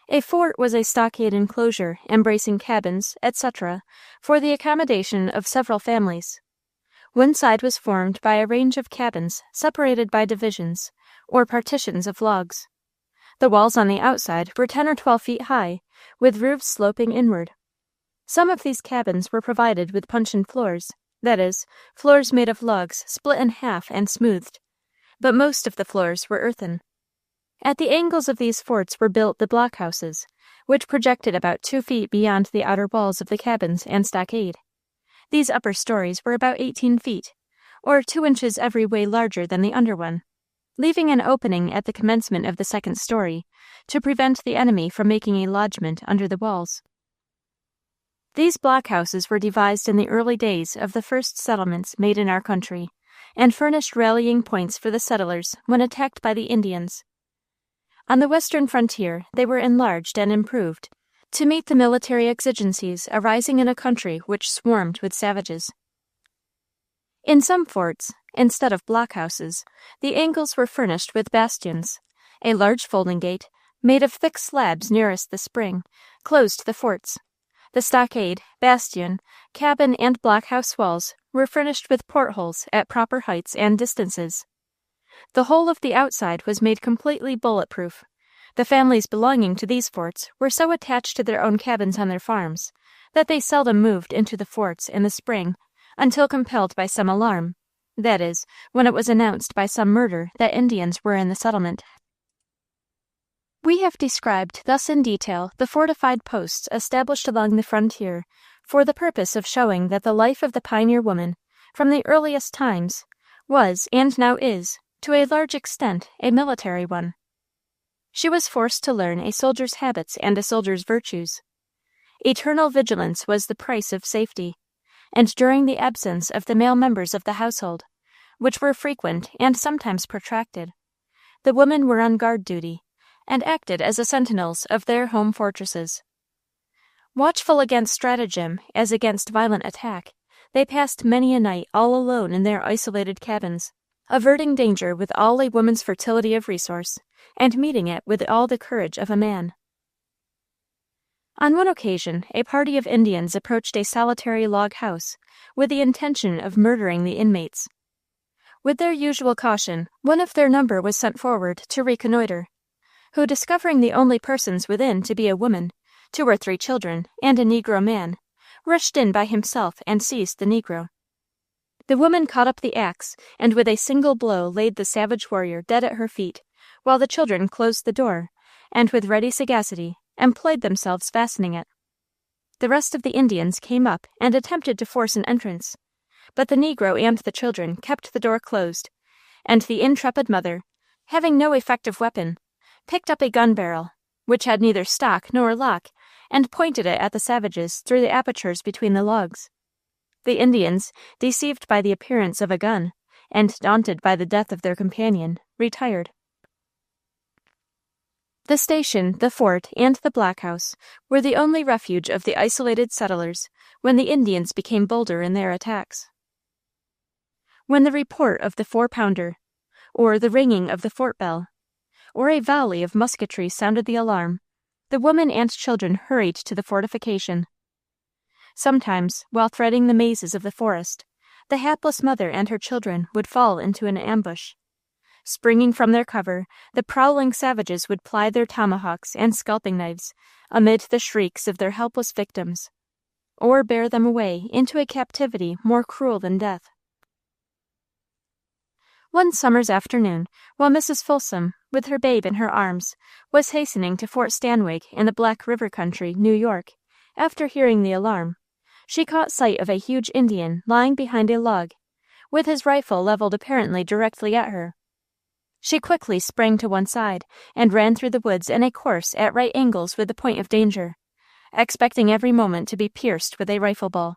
A fort was a stockade enclosure embracing cabins, etc., for the accommodation of several families. One side was formed by a range of cabins separated by divisions, or partitions of logs. The walls on the outside were 10 or 12 feet high, with roofs sloping inward. Some of these cabins were provided with puncheon floors, that is, floors made of logs split in half and smoothed, but most of the floors were earthen. At the angles of these forts were built the blockhouses, which projected about 2 feet beyond the outer walls of the cabins and stockade. These upper stories were about 18 feet, or 2 inches every way larger than the under one, leaving an opening at the commencement of the second story to prevent the enemy from making a lodgment under the walls. These blockhouses were devised in the early days of the first settlements made in our country, and furnished rallying points for the settlers when attacked by the Indians. On the western frontier, they were enlarged and improved to meet the military exigencies arising in a country which swarmed with savages. In some forts, instead of blockhouses, the angles were furnished with bastions. A large folding gate, made of thick slabs nearest the spring, closed the forts. The stockade, bastion, cabin, and blockhouse walls were furnished with portholes at proper heights and distances. The whole of the outside was made completely bullet-proof. The families belonging to these forts were so attached to their own cabins on their farms that they seldom moved into the forts in the spring until compelled by some alarm, that is, when it was announced by some murder that Indians were in the settlement. We have described thus in detail the fortified posts established along the frontier for the purpose of showing that the life of the pioneer woman, from the earliest times, was, and now is, to a large extent, a military one. She was forced to learn a soldier's habits and a soldier's virtues. Eternal vigilance was the price of safety, and during the absence of the male members of the household, which were frequent and sometimes protracted, the women were on guard duty, and acted as the sentinels of their home fortresses. Watchful against stratagem as against violent attack, they passed many a night all alone in their isolated cabins, averting danger with all a woman's fertility of resource, and meeting it with all the courage of a man. On one occasion, a party of Indians approached a solitary log house with the intention of murdering the inmates. With their usual caution, one of their number was sent forward to reconnoiter, who, discovering the only persons within to be a woman, 2 or 3 children, and a Negro man, rushed in by himself and seized the Negro. The woman caught up the axe, and with a single blow laid the savage warrior dead at her feet, while the children closed the door, and with ready sagacity employed themselves fastening it. The rest of the Indians came up and attempted to force an entrance, but the Negro and the children kept the door closed, and the intrepid mother, having no effective weapon, picked up a gun barrel, which had neither stock nor lock, and pointed it at the savages through the apertures between the logs. The Indians, deceived by the appearance of a gun, and daunted by the death of their companion, retired. The station, the fort, and the blockhouse were the only refuge of the isolated settlers when the Indians became bolder in their attacks. When the report of the 4-pounder, or the ringing of the fort bell, or a volley of musketry sounded the alarm, the women and children hurried to the fortification. Sometimes, while threading the mazes of the forest, the hapless mother and her children would fall into an ambush. Springing from their cover, the prowling savages would ply their tomahawks and scalping knives amid the shrieks of their helpless victims, or bear them away into a captivity more cruel than death. One summer's afternoon, while Mrs. Folsom, with her babe in her arms, was hastening to Fort Stanwig in the Black River country, New York, after hearing the alarm, she caught sight of a huge Indian lying behind a log, with his rifle leveled apparently directly at her. She quickly sprang to one side and ran through the woods in a course at right angles with the point of danger, expecting every moment to be pierced with a rifle ball.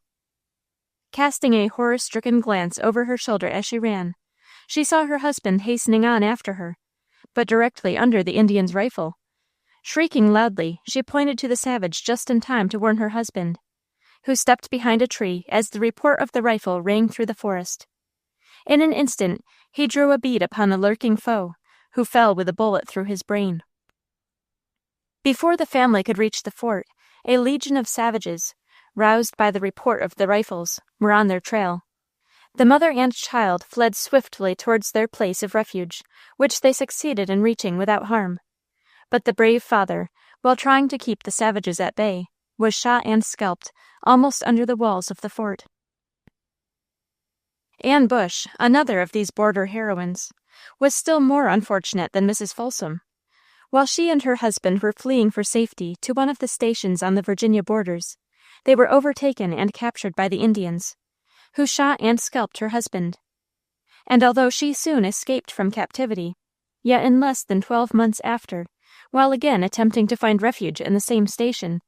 Casting a horror-stricken glance over her shoulder as she ran, she saw her husband hastening on after her, but directly under the Indian's rifle. Shrieking loudly, she pointed to the savage just in time to warn her husband, who stepped behind a tree as the report of the rifle rang through the forest. In an instant, he drew a bead upon the lurking foe, who fell with a bullet through his brain. Before the family could reach the fort, a legion of savages, roused by the report of the rifles, were on their trail. The mother and child fled swiftly towards their place of refuge, which they succeeded in reaching without harm. But the brave father, while trying to keep the savages at bay, was shot and scalped almost under the walls of the fort. Anne Bush, another of these border heroines, was still more unfortunate than Mrs. Folsom. While she and her husband were fleeing for safety to one of the stations on the Virginia borders, they were overtaken and captured by the Indians, who shot and scalped her husband. And although she soon escaped from captivity, yet in less than 12 months after, while again attempting to find refuge in the same station,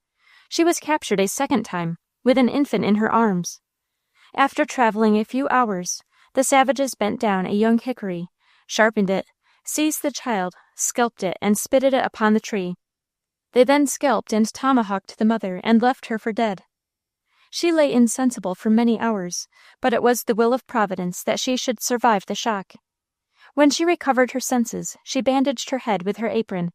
she was captured a second time, with an infant in her arms. After traveling a few hours, the savages bent down a young hickory, sharpened it, seized the child, scalped it, and spitted it upon the tree. They then scalped and tomahawked the mother and left her for dead. She lay insensible for many hours, but it was the will of Providence that she should survive the shock. When she recovered her senses, she bandaged her head with her apron,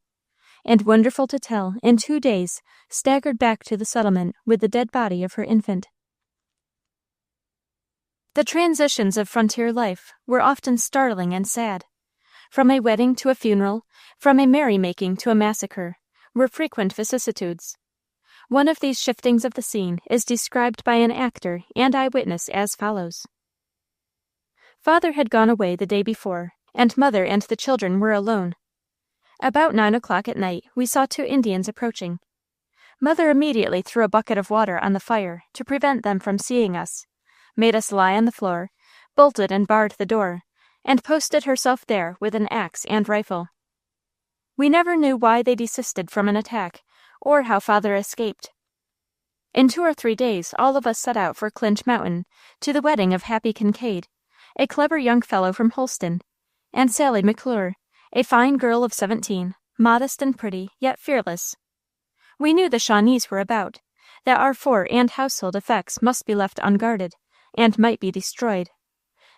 and, wonderful to tell, in 2 days staggered back to the settlement with the dead body of her infant. The transitions of frontier life were often startling and sad. From a wedding to a funeral, from a merrymaking to a massacre, were frequent vicissitudes. One of these shiftings of the scene is described by an actor and eyewitness as follows. Father had gone away the day before, and mother and the children were alone. About 9 o'clock at night, we saw 2 Indians approaching. Mother immediately threw a bucket of water on the fire to prevent them from seeing us, made us lie on the floor, bolted and barred the door, and posted herself there with an axe and rifle. We never knew why they desisted from an attack, or how father escaped. In 2 or 3 days all of us set out for Clinch Mountain, to the wedding of Happy Kincaid, a clever young fellow from Holston, and Sally McClure, a fine girl of 17, modest and pretty, yet fearless. We knew the Shawnees were about, that our fort and household effects must be left unguarded, and might be destroyed,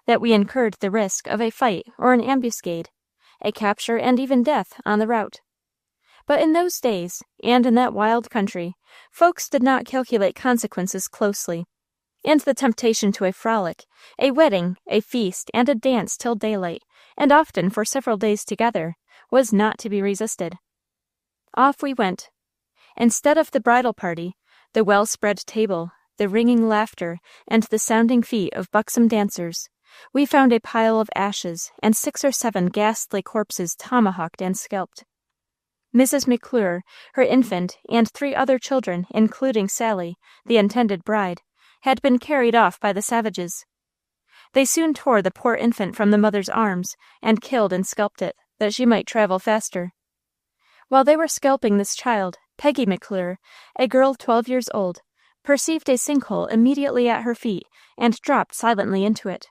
that we incurred the risk of a fight or an ambuscade, a capture and even death on the route. But in those days, and in that wild country, folks did not calculate consequences closely, and the temptation to a frolic, a wedding, a feast, and a dance till daylight, and often for several days together, was not to be resisted. Off we went. Instead of the bridal party, the well-spread table, the ringing laughter, and the sounding feet of buxom dancers, we found a pile of ashes and 6 or 7 ghastly corpses tomahawked and scalped. Mrs. McClure, her infant, and 3 other children, including Sally, the intended bride, had been carried off by the savages. They soon tore the poor infant from the mother's arms, and killed and scalped it, that she might travel faster. While they were scalping this child, Peggy McClure, a girl 12 years old, perceived a sinkhole immediately at her feet, and dropped silently into it.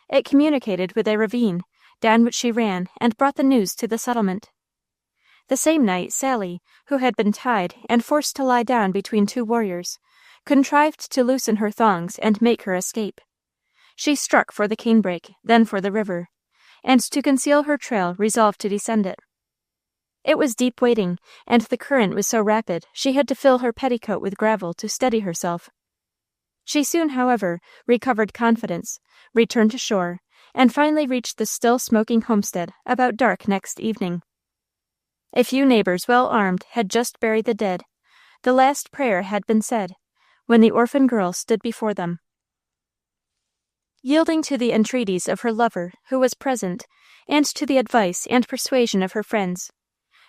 It communicated with a ravine, down which she ran, and brought the news to the settlement. The same night, Sally, who had been tied and forced to lie down between 2 warriors, contrived to loosen her thongs and make her escape. She struck for the canebrake, then for the river, and to conceal her trail resolved to descend it. It was deep wading, and the current was so rapid she had to fill her petticoat with gravel to steady herself. She soon, however, recovered confidence, returned to shore, and finally reached the still smoking homestead about dark next evening. A few neighbors, well armed, had just buried the dead. The last prayer had been said, when the orphan girl stood before them. Yielding to the entreaties of her lover, who was present, and to the advice and persuasion of her friends,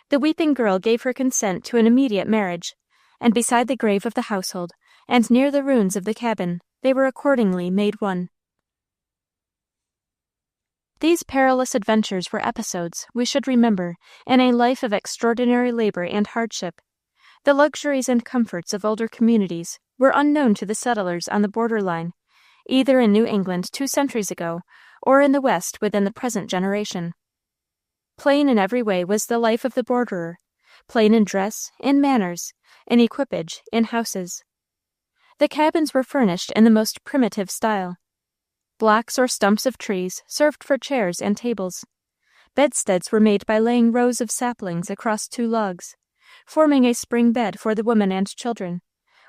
the weeping girl gave her consent to an immediate marriage, and beside the grave of the household, and near the ruins of the cabin, they were accordingly made one. These perilous adventures were episodes, we should remember, in a life of extraordinary labor and hardship. The luxuries and comforts of older communities were unknown to the settlers on the border line, either in New England 2 centuries ago, or in the West within the present generation. Plain in every way was the life of the borderer, plain in dress, in manners, in equipage, in houses. The cabins were furnished in the most primitive style. Blocks or stumps of trees served for chairs and tables. Bedsteads were made by laying rows of saplings across 2 logs, forming a spring bed for the women and children,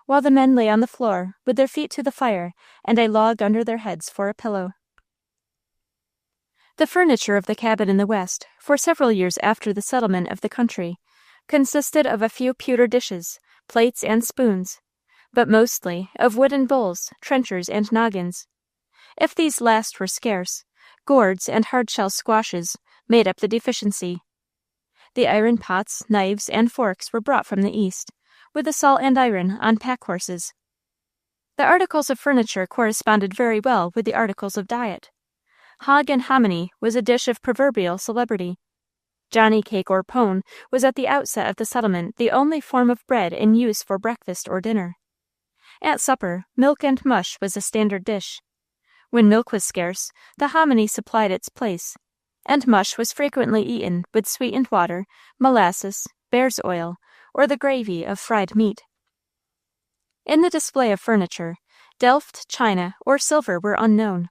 while the men lay on the floor with their feet to the fire and a log under their heads for a pillow. The furniture of the cabin in the West, for several years after the settlement of the country, consisted of a few pewter dishes, plates, and spoons, but mostly of wooden bowls, trenchers, and noggins. If these last were scarce, gourds and hard-shell squashes made up the deficiency. The iron pots, knives, and forks were brought from the east, with the salt and iron on pack horses. The articles of furniture corresponded very well with the articles of diet. Hog and hominy was a dish of proverbial celebrity. Johnny cake or pone was at the outset of the settlement the only form of bread in use for breakfast or dinner. At supper, milk and mush was a standard dish. When milk was scarce, the hominy supplied its place, and mush was frequently eaten with sweetened water, molasses, bear's oil, or the gravy of fried meat. In the display of furniture, Delft, china, or silver were unknown.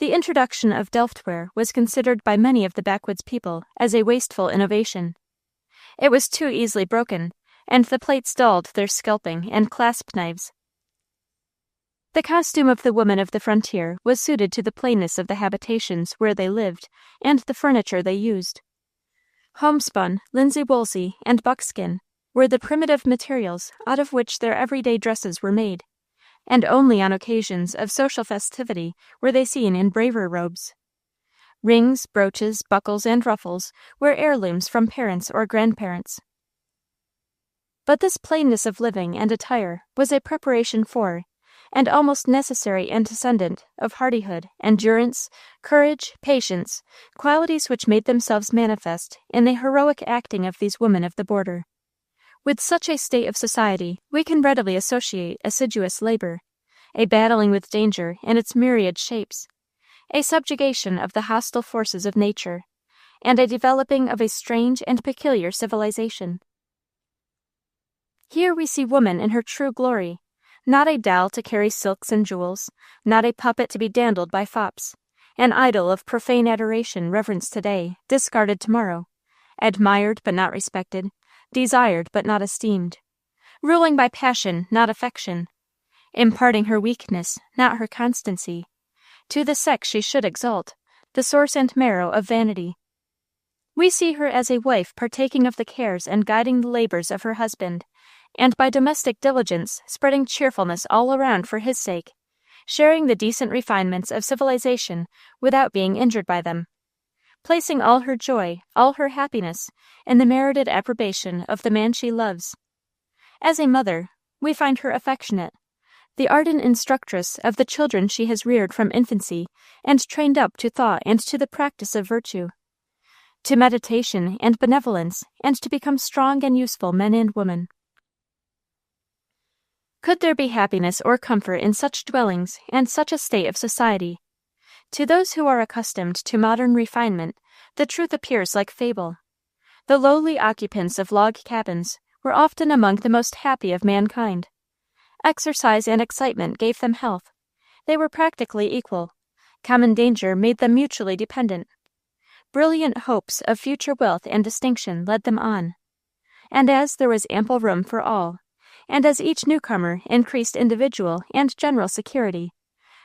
The introduction of Delftware was considered by many of the backwoods people as a wasteful innovation. It was too easily broken, and the plates dulled their scalping and clasp knives. The costume of the women of the frontier was suited to the plainness of the habitations where they lived and the furniture they used. Homespun, linsey-woolsey, and buckskin were the primitive materials out of which their everyday dresses were made, and only on occasions of social festivity were they seen in braver robes. Rings, brooches, buckles, and ruffles were heirlooms from parents or grandparents. But this plainness of living and attire was a preparation for, and almost necessary antecedent of hardihood, endurance, courage, patience, qualities which made themselves manifest in the heroic acting of these women of the border. With such a state of society, we can readily associate assiduous labor, a battling with danger in its myriad shapes, a subjugation of the hostile forces of nature, and a developing of a strange and peculiar civilization. Here we see woman in her true glory, not a doll to carry silks and jewels, not a puppet to be dandled by fops, an idol of profane adoration reverenced today, discarded tomorrow, admired but not respected, desired but not esteemed, ruling by passion, not affection, imparting her weakness, not her constancy, to the sex she should exalt, the source and marrow of vanity. We see her as a wife partaking of the cares and guiding the labors of her husband, and by domestic diligence spreading cheerfulness all around for his sake, sharing the decent refinements of civilization without being injured by them, placing all her joy, all her happiness, in the merited approbation of the man she loves. As a mother, we find her affectionate, the ardent instructress of the children she has reared from infancy and trained up to thought and to the practice of virtue, to meditation and benevolence, and to become strong and useful men and women. Could there be happiness or comfort in such dwellings and such a state of society? To those who are accustomed to modern refinement, the truth appears like fable. The lowly occupants of log cabins were often among the most happy of mankind. Exercise and excitement gave them health. They were practically equal. Common danger made them mutually dependent. Brilliant hopes of future wealth and distinction led them on. And as there was ample room for all, and as each newcomer increased individual and general security,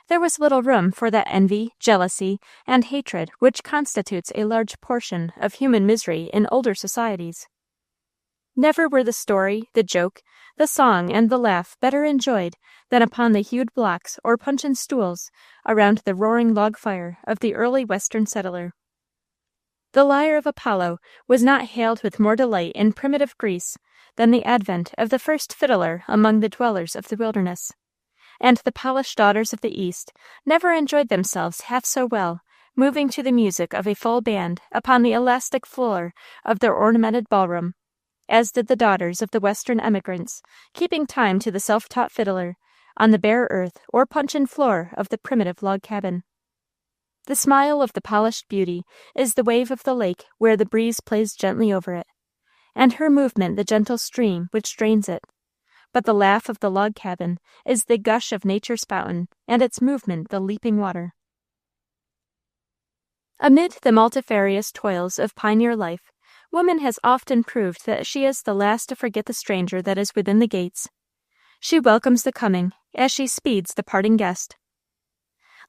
there was little room for that envy, jealousy, and hatred which constitutes a large portion of human misery in older societies. Never were the story, the joke, the song, and the laugh better enjoyed than upon the hewed blocks or puncheon stools around the roaring log fire of the early Western settler. The lyre of Apollo was not hailed with more delight in primitive Greece than the advent of the first fiddler among the dwellers of the wilderness, and the polished daughters of the East never enjoyed themselves half so well moving to the music of a full band upon the elastic floor of their ornamented ballroom, as did the daughters of the Western emigrants, keeping time to the self-taught fiddler on the bare earth or puncheon floor of the primitive log cabin. The smile of the polished beauty is the wave of the lake where the breeze plays gently over it, and her movement the gentle stream which drains it. But the laugh of the log cabin is the gush of nature's fountain, and its movement the leaping water. Amid the multifarious toils of pioneer life, woman has often proved that she is the last to forget the stranger that is within the gates. She welcomes the coming as she speeds the parting guest.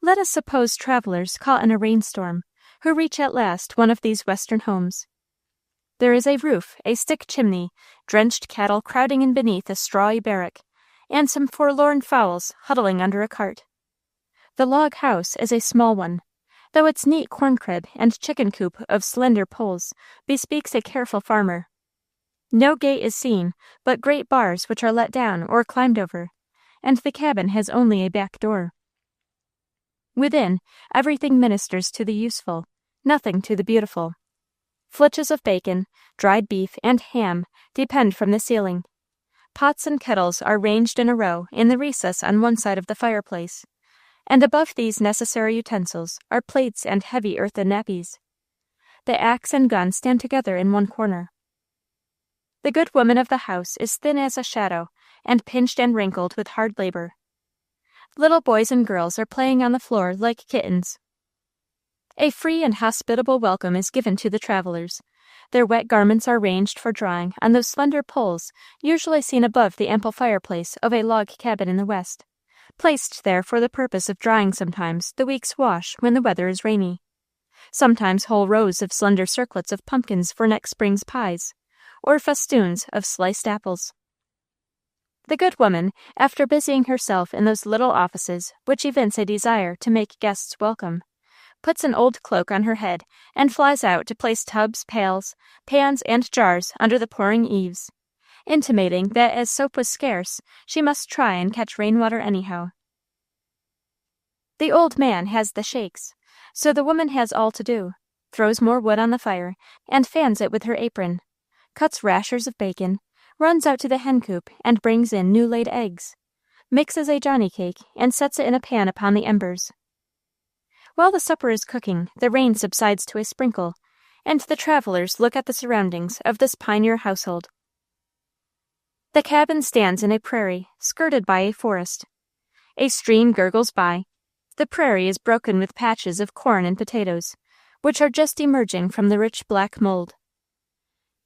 Let us suppose travelers caught in a rainstorm, who reach at last one of these western homes. There is a roof, a stick chimney, drenched cattle crowding in beneath a strawy barrack, and some forlorn fowls huddling under a cart. The log house is a small one, though its neat corn crib and chicken coop of slender poles bespeaks a careful farmer. No gate is seen, but great bars which are let down or climbed over, and the cabin has only a back door. Within, everything ministers to the useful, nothing to the beautiful. Flitches of bacon, dried beef, and ham depend from the ceiling. Pots and kettles are ranged in a row in the recess on one side of the fireplace, and above these necessary utensils are plates and heavy earthen nappies. The axe and gun stand together in one corner. The good woman of the house is thin as a shadow, and pinched and wrinkled with hard labor. Little boys and girls are playing on the floor like kittens. A free and hospitable welcome is given to the travelers. Their wet garments are ranged for drying on those slender poles usually seen above the ample fireplace of a log cabin in the West, placed there for the purpose of drying sometimes the week's wash when the weather is rainy, sometimes whole rows of slender circlets of pumpkins for next spring's pies, or festoons of sliced apples. The good woman, after busying herself in those little offices which evince a desire to make guests welcome, puts an old cloak on her head and flies out to place tubs, pails, pans, and jars under the pouring eaves, intimating that as soap was scarce, she must try and catch rainwater anyhow. The old man has the shakes, so the woman has all to do, throws more wood on the fire, and fans it with her apron, cuts rashers of bacon, runs out to the hen coop and brings in new-laid eggs, mixes a johnny cake, and sets it in a pan upon the embers. While the supper is cooking, the rain subsides to a sprinkle, and the travelers look at the surroundings of this pioneer household. The cabin stands in a prairie, skirted by a forest. A stream gurgles by. The prairie is broken with patches of corn and potatoes, which are just emerging from the rich black mold.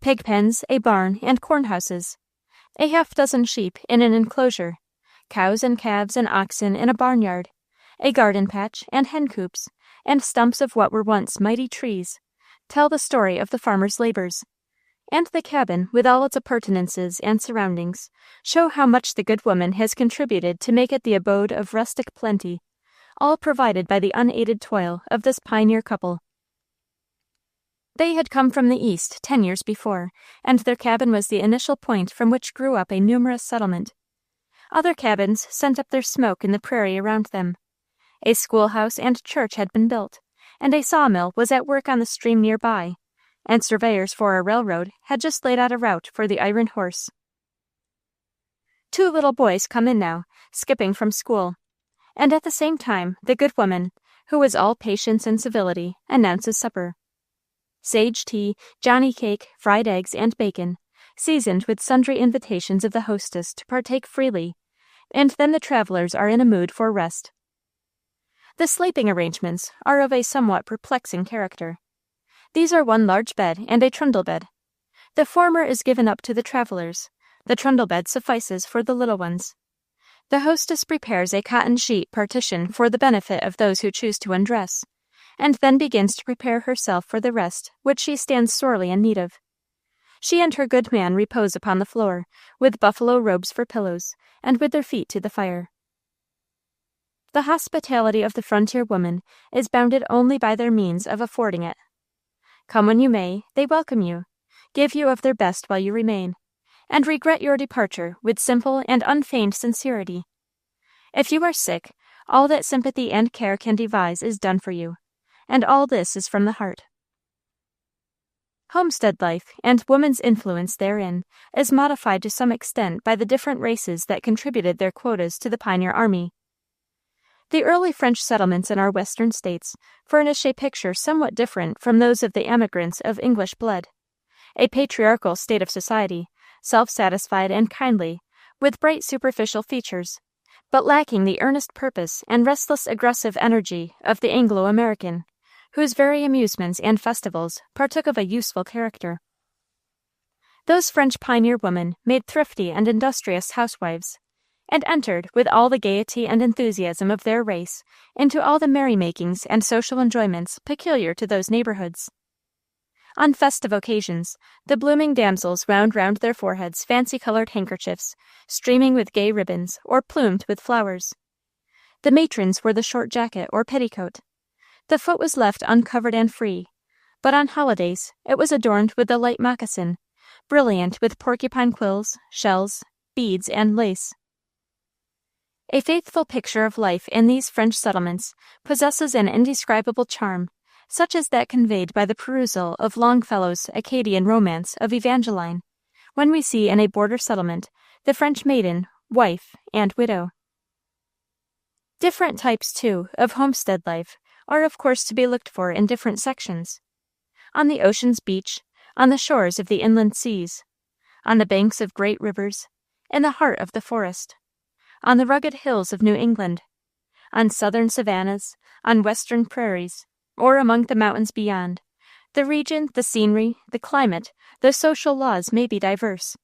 Pig pens, a barn, and corn houses, a half-dozen sheep in an enclosure, cows and calves and oxen in a barnyard, a garden patch, and hen coops, and stumps of what were once mighty trees, tell the story of the farmer's labors, and the cabin, with all its appurtenances and surroundings, show how much the good woman has contributed to make it the abode of rustic plenty, all provided by the unaided toil of this pioneer couple. They had come from the East 10 years before, and their cabin was the initial point from which grew up a numerous settlement. Other cabins sent up their smoke in the prairie around them. A schoolhouse and church had been built, and a sawmill was at work on the stream nearby, and surveyors for a railroad had just laid out a route for the iron horse. 2 little boys come in now, skipping from school, and at the same time the good woman, who was all patience and civility, announces supper. Sage tea, johnny cake, fried eggs, and bacon, seasoned with sundry invitations of the hostess to partake freely, and then the travelers are in a mood for rest. The sleeping arrangements are of a somewhat perplexing character. These are one large bed and a trundle bed. The former is given up to the travelers. The trundle bed suffices for the little ones. The hostess prepares a cotton sheet partition for the benefit of those who choose to undress, and then begins to prepare herself for the rest which she stands sorely in need of. She and her good man repose upon the floor, with buffalo robes for pillows, and with their feet to the fire. The hospitality of the frontier woman is bounded only by their means of affording it. Come when you may, they welcome you, give you of their best while you remain, and regret your departure with simple and unfeigned sincerity. If you are sick, all that sympathy and care can devise is done for you, and all this is from the heart. Homestead life and woman's influence therein is modified to some extent by the different races that contributed their quotas to the pioneer army. The early French settlements in our western states furnish a picture somewhat different from those of the emigrants of English blood, a patriarchal state of society, self-satisfied and kindly, with bright superficial features, but lacking the earnest purpose and restless aggressive energy of the Anglo-American, whose very amusements and festivals partook of a useful character. Those French pioneer women made thrifty and industrious housewives, and entered, with all the gaiety and enthusiasm of their race, into all the merrymakings and social enjoyments peculiar to those neighborhoods. On festive occasions, the blooming damsels wound round their foreheads fancy-colored handkerchiefs, streaming with gay ribbons, or plumed with flowers. The matrons wore the short jacket or petticoat. The foot was left uncovered and free, but on holidays it was adorned with the light moccasin, brilliant with porcupine quills, shells, beads, and lace. A faithful picture of life in these French settlements possesses an indescribable charm, such as that conveyed by the perusal of Longfellow's Acadian romance of Evangeline, when we see in a border settlement the French maiden, wife, and widow. Different types, too, of homestead life are of course to be looked for in different sections. On the ocean's beach, on the shores of the inland seas, on the banks of great rivers, in the heart of the forest, on the rugged hills of New England, on southern savannas, on western prairies, or among the mountains beyond, the region, the scenery, the climate, the social laws may be diverse,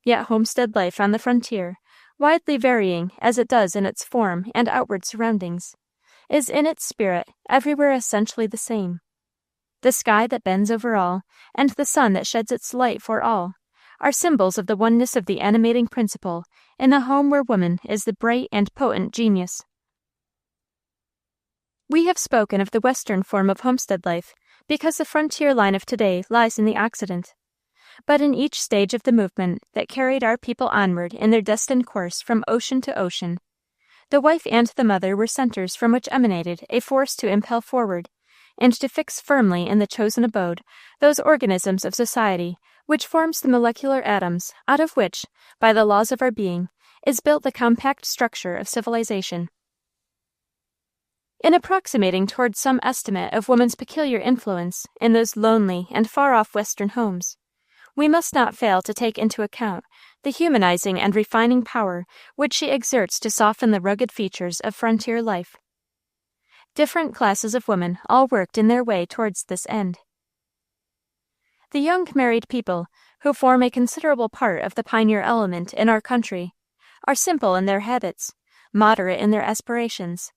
yet homestead life on the frontier, widely varying as it does in its form and outward surroundings, is in its spirit everywhere essentially the same. The sky that bends over all, and the sun that sheds its light for all, are symbols of the oneness of the animating principle in the home where woman is the bright and potent genius. We have spoken of the Western form of homestead life because the frontier line of today lies in the Occident. But in each stage of the movement that carried our people onward in their destined course from ocean to ocean, the wife and the mother were centers from which emanated a force to impel forward, and to fix firmly in the chosen abode those organisms of society which forms the molecular atoms out of which, by the laws of our being, is built the compact structure of civilization. In approximating towards some estimate of woman's peculiar influence in those lonely and far-off Western homes, we must not fail to take into account the humanizing and refining power which she exerts to soften the rugged features of frontier life. Different classes of women all worked in their way towards this end. The young married people, who form a considerable part of the pioneer element in our country, are simple in their habits, moderate in their aspirations,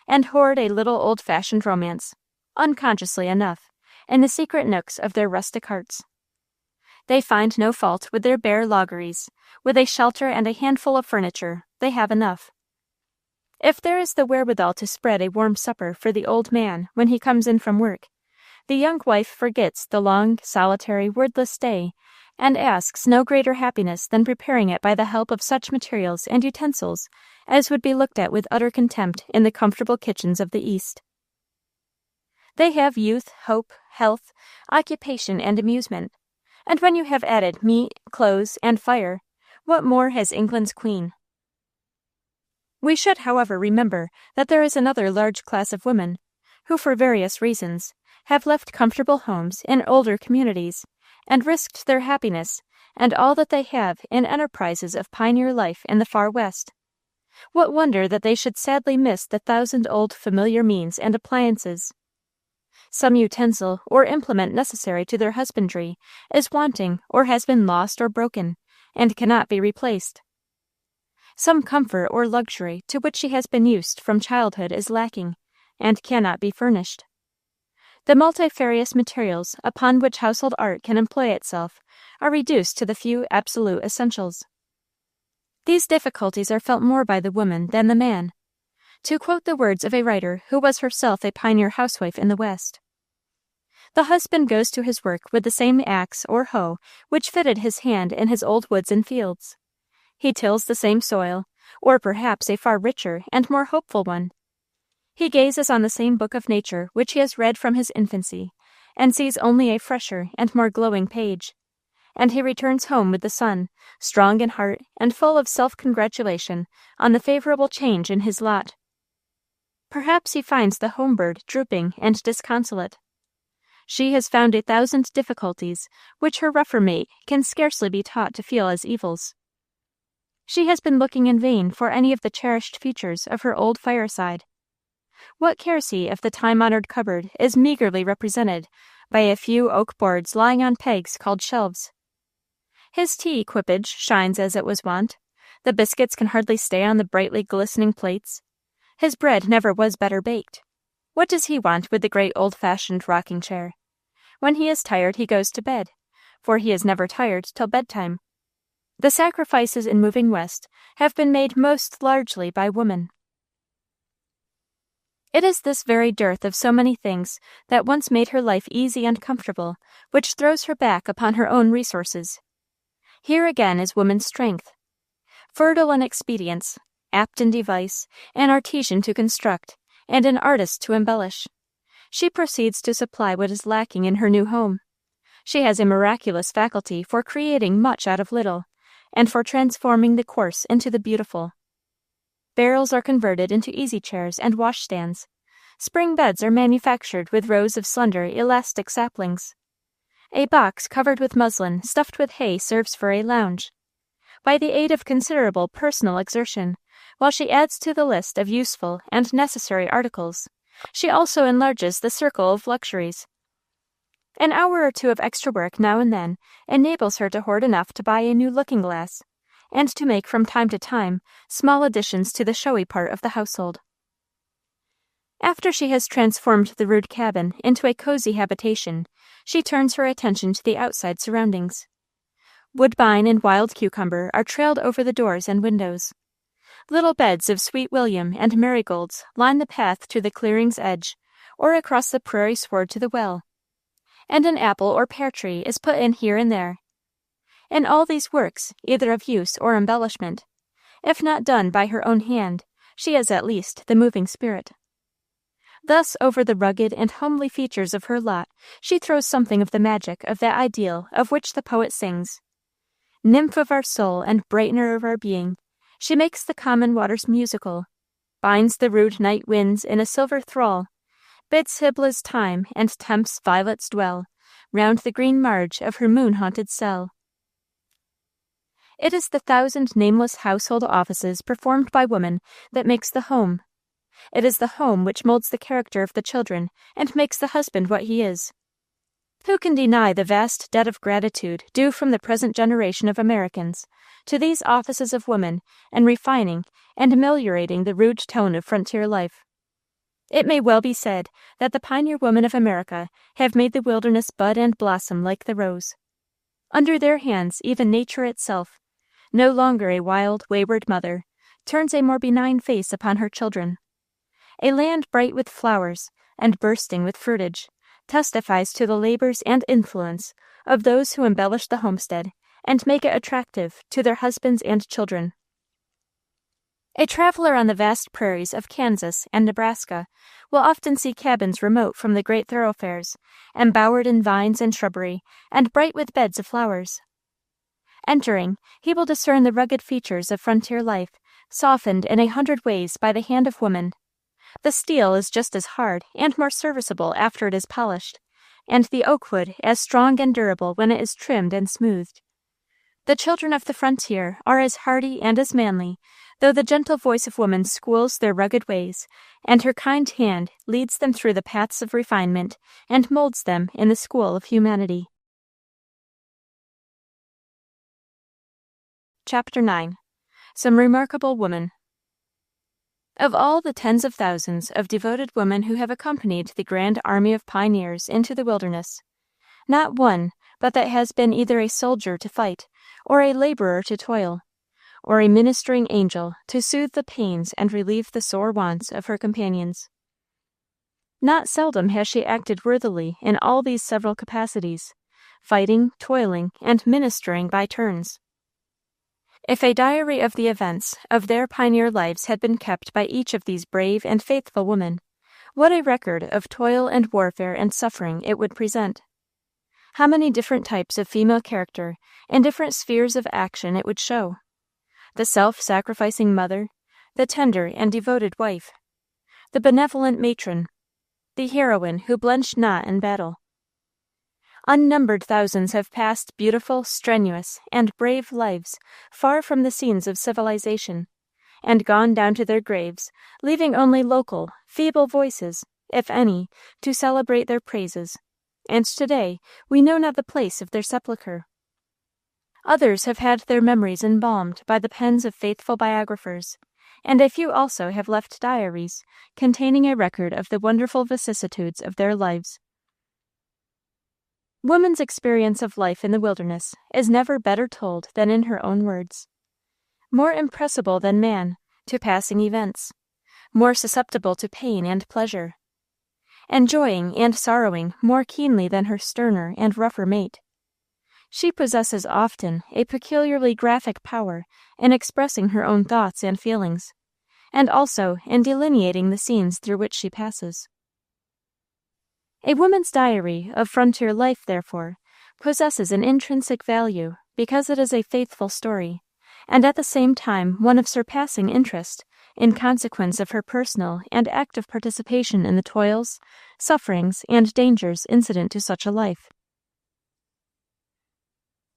and hoard a little old-fashioned romance, unconsciously enough, in the secret nooks of their rustic hearts. They find no fault with their bare loggeries. With a shelter and a handful of furniture, they have enough. If there is the wherewithal to spread a warm supper for the old man when he comes in from work, the young wife forgets the long, solitary, wordless day, and asks no greater happiness than preparing it by the help of such materials and utensils as would be looked at with utter contempt in the comfortable kitchens of the East. They have youth, hope, health, occupation, and amusement, and when you have added meat, clothes, and fire, what more has England's queen? We should, however, remember that there is another large class of women, who, for various reasons, have left comfortable homes in older communities, and risked their happiness and all that they have in enterprises of pioneer life in the far West. What wonder that they should sadly miss the thousand old familiar means and appliances? Some utensil or implement necessary to their husbandry is wanting or has been lost or broken, and cannot be replaced. Some comfort or luxury to which she has been used from childhood is lacking, and cannot be furnished. The multifarious materials upon which household art can employ itself are reduced to the few absolute essentials. These difficulties are felt more by the woman than the man. To quote the words of a writer who was herself a pioneer housewife in the West, "The husband goes to his work with the same axe or hoe which fitted his hand in his old woods and fields. He tills the same soil, or perhaps a far richer and more hopeful one. He gazes on the same book of nature which he has read from his infancy, and sees only a fresher and more glowing page. And he returns home with the sun, strong in heart and full of self-congratulation on the favorable change in his lot. Perhaps he finds the home bird drooping and disconsolate. She has found 1,000 difficulties which her rougher mate can scarcely be taught to feel as evils. She has been looking in vain for any of the cherished features of her old fireside. What cares he if the time-honored cupboard is meagerly represented by a few oak boards lying on pegs called shelves? His tea equipage shines as it was wont. The biscuits can hardly stay on the brightly glistening plates. His bread never was better baked. What does he want with the great old-fashioned rocking-chair? When he is tired he goes to bed, for he is never tired till bedtime. The sacrifices in moving west have been made most largely by woman. It is this very dearth of so many things that once made her life easy and comfortable, which throws her back upon her own resources. Here again is woman's strength. Fertile in expedients, apt in device, an artisan to construct, and an artist to embellish, she proceeds to supply what is lacking in her new home. She has a miraculous faculty for creating much out of little, and for transforming the coarse into the beautiful. Barrels are converted into easy chairs and washstands. Spring beds are manufactured with rows of slender, elastic saplings. A box covered with muslin stuffed with hay serves for a lounge. By the aid of considerable personal exertion, while she adds to the list of useful and necessary articles, she also enlarges the circle of luxuries. An hour or two of extra work now and then enables her to hoard enough to buy a new looking-glass, and to make from time to time small additions to the showy part of the household. After she has transformed the rude cabin into a cozy habitation, she turns her attention to the outside surroundings. Woodbine and wild cucumber are trailed over the doors and windows. Little beds of sweet william and marigolds line the path to the clearing's edge, or across the prairie sward to the well, and an apple or pear tree is put in here and there. In all these works, either of use or embellishment, if not done by her own hand, she is at least the moving spirit. Thus over the rugged and homely features of her lot she throws something of the magic of that ideal of which the poet sings. Nymph of our soul and brightener of our being, she makes the common waters musical, binds the rude night winds in a silver thrall, bids Hybla's time and tempts violets dwell round the green marge of her moon-haunted cell. It is the thousand nameless household offices performed by woman that makes the home. It is the home which molds the character of the children and makes the husband what he is. Who can deny the vast debt of gratitude due from the present generation of Americans to these offices of woman in refining and ameliorating the rude tone of frontier life? It may well be said that the pioneer women of America have made the wilderness bud and blossom like the rose. Under their hands even nature itself, no longer a wild, wayward mother, turns a more benign face upon her children. A land bright with flowers and bursting with fruitage testifies to the labors and influence of those who embellish the homestead and make it attractive to their husbands and children. A traveler on the vast prairies of Kansas and Nebraska will often see cabins remote from the great thoroughfares, embowered in vines and shrubbery, and bright with beds of flowers. Entering, he will discern the rugged features of frontier life, softened in 100 ways by the hand of woman. The steel is just as hard and more serviceable after it is polished, and the oak wood as strong and durable when it is trimmed and smoothed. The children of the frontier are as hardy and as manly, though the gentle voice of woman schools their rugged ways, and her kind hand leads them through the paths of refinement and molds them in the school of humanity. Chapter 9. Some Remarkable Women. Of all the tens of thousands of devoted women who have accompanied the grand army of pioneers into the wilderness, not one but that has been either a soldier to fight, or a laborer to toil, or a ministering angel to soothe the pains and relieve the sore wants of her companions. Not seldom has she acted worthily in all these several capacities, fighting, toiling, and ministering by turns. If a diary of the events of their pioneer lives had been kept by each of these brave and faithful women, what a record of toil and warfare and suffering it would present! How many different types of female character and different spheres of action it would show! The self-sacrificing mother, the tender and devoted wife, the benevolent matron, the heroine who blenched not in battle. Unnumbered thousands have passed beautiful, strenuous, and brave lives far from the scenes of civilization, and gone down to their graves, leaving only local, feeble voices, if any, to celebrate their praises, and today we know not the place of their sepulchre. Others have had their memories embalmed by the pens of faithful biographers, and a few also have left diaries containing a record of the wonderful vicissitudes of their lives. Woman's experience of life in the wilderness is never better told than in her own words. More impressible than man, to passing events, more susceptible to pain and pleasure, enjoying and sorrowing more keenly than her sterner and rougher mate. She possesses often a peculiarly graphic power in expressing her own thoughts and feelings, and also in delineating the scenes through which she passes. A woman's diary of frontier life, therefore, possesses an intrinsic value because it is a faithful story, and at the same time one of surpassing interest in consequence of her personal and active participation in the toils, sufferings, and dangers incident to such a life.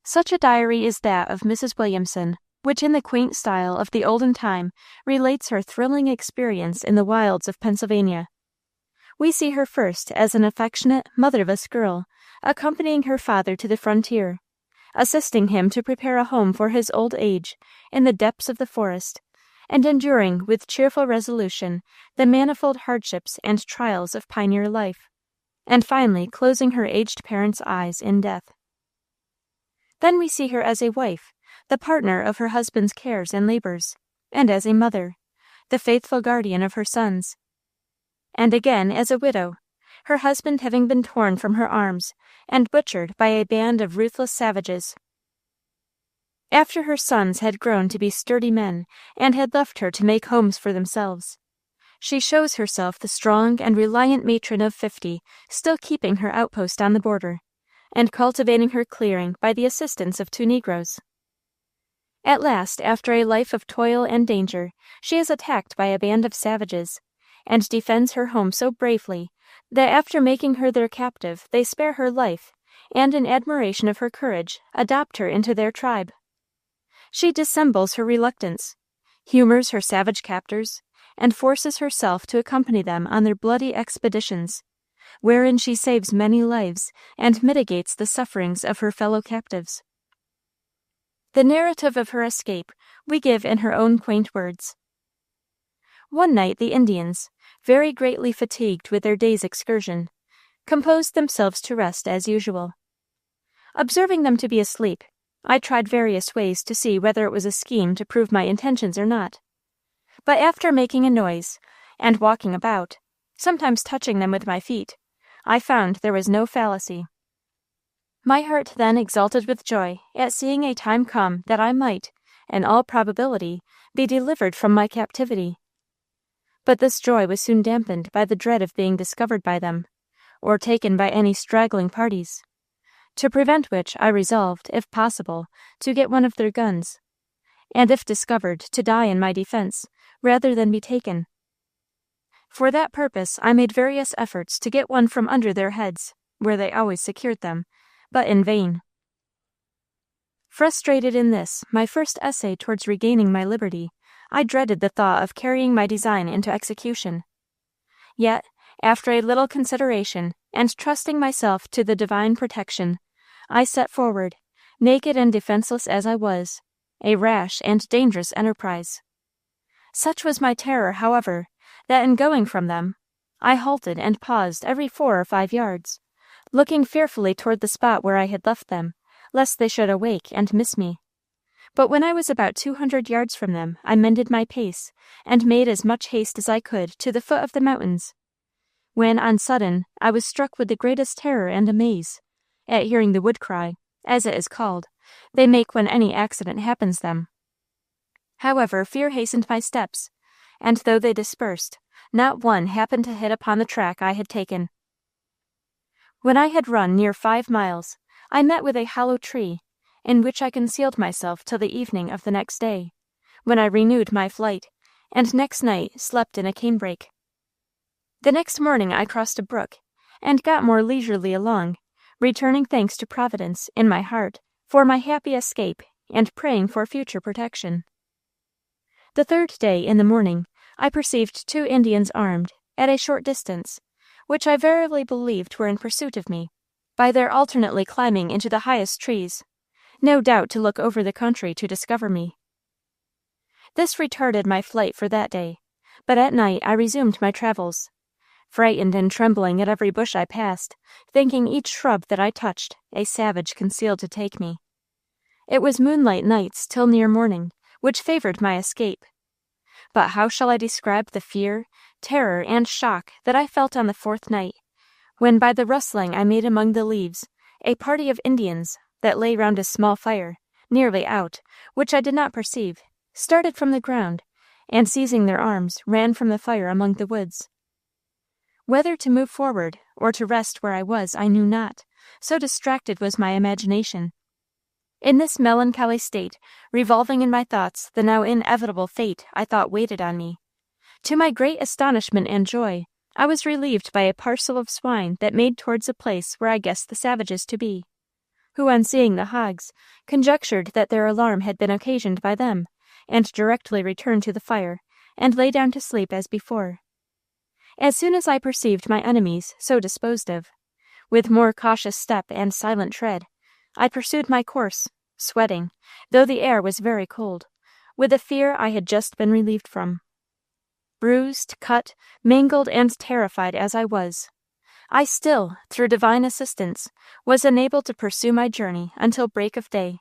Such a diary is that of Mrs. Williamson, which in the quaint style of the olden time relates her thrilling experience in the wilds of Pennsylvania. We see her first as an affectionate, motherless girl, accompanying her father to the frontier, assisting him to prepare a home for his old age in the depths of the forest, and enduring with cheerful resolution the manifold hardships and trials of pioneer life, and finally closing her aged parents' eyes in death. Then we see her as a wife, the partner of her husband's cares and labors, and as a mother, the faithful guardian of her sons, and again as a widow, her husband having been torn from her arms and butchered by a band of ruthless savages. After her sons had grown to be sturdy men and had left her to make homes for themselves, she shows herself the strong and reliant matron of 50, still keeping her outpost on the border, and cultivating her clearing by the assistance of 2 negroes. At last, after a life of toil and danger, she is attacked by a band of savages, and defends her home so bravely that after making her their captive they spare her life, and in admiration of her courage adopt her into their tribe. She dissembles her reluctance, humors her savage captors, and forces herself to accompany them on their bloody expeditions, wherein she saves many lives and mitigates the sufferings of her fellow captives. The narrative of her escape we give in her own quaint words. One night the Indians, very greatly fatigued with their day's excursion, composed themselves to rest as usual. Observing them to be asleep, I tried various ways to see whether it was a scheme to prove my intentions or not. But after making a noise, and walking about, sometimes touching them with my feet, I found there was no fallacy. My heart then exulted with joy at seeing a time come that I might, in all probability, be delivered from my captivity. But this joy was soon dampened by the dread of being discovered by them, or taken by any straggling parties, to prevent which I resolved, if possible, to get one of their guns, and if discovered, to die in my defense, rather than be taken. For that purpose I made various efforts to get one from under their heads, where they always secured them, but in vain. Frustrated in this, my first essay towards regaining my liberty, I dreaded the thought of carrying my design into execution. Yet, after a little consideration, and trusting myself to the divine protection, I set forward, naked and defenseless as I was, a rash and dangerous enterprise. Such was my terror, however, that in going from them, I halted and paused every 4 or 5 yards, looking fearfully toward the spot where I had left them, lest they should awake and miss me. But when I was about 200 yards from them, I mended my pace, and made as much haste as I could to the foot of the mountains, when on sudden I was struck with the greatest terror and amaze, at hearing the wood cry, as it is called, they make when any accident happens them. However, fear hastened my steps, and though they dispersed, not one happened to hit upon the track I had taken. When I had run near 5 miles, I met with a hollow tree, in which I concealed myself till the evening of the next day, when I renewed my flight, and next night slept in a canebrake. The next morning I crossed a brook, and got more leisurely along, returning thanks to Providence in my heart for my happy escape, and praying for future protection. The 3rd day in the morning I perceived 2 Indians armed, at a short distance, which I verily believed were in pursuit of me, by their alternately climbing into the highest trees, no doubt to look over the country to discover me. This retarded my flight for that day, but at night I resumed my travels, frightened and trembling at every bush I passed, thinking each shrub that I touched a savage concealed to take me. It was moonlight nights till near morning, which favored my escape. But how shall I describe the fear, terror, and shock that I felt on the fourth night, when by the rustling I made among the leaves, a party of Indians, that lay round a small fire, nearly out, which I did not perceive, started from the ground, and seizing their arms, ran from the fire among the woods. Whether to move forward, or to rest where I was, I knew not, so distracted was my imagination. In this melancholy state, revolving in my thoughts the now inevitable fate I thought waited on me, to my great astonishment and joy, I was relieved by a parcel of swine that made towards a place where I guessed the savages to be, who, on seeing the hogs, conjectured that their alarm had been occasioned by them, and directly returned to the fire, and lay down to sleep as before. As soon as I perceived my enemies so disposed of, with more cautious step and silent tread, I pursued my course, sweating, though the air was very cold, with the fear I had just been relieved from. Bruised, cut, mangled, and terrified as I was, I still, through divine assistance, was enabled to pursue my journey until break of day,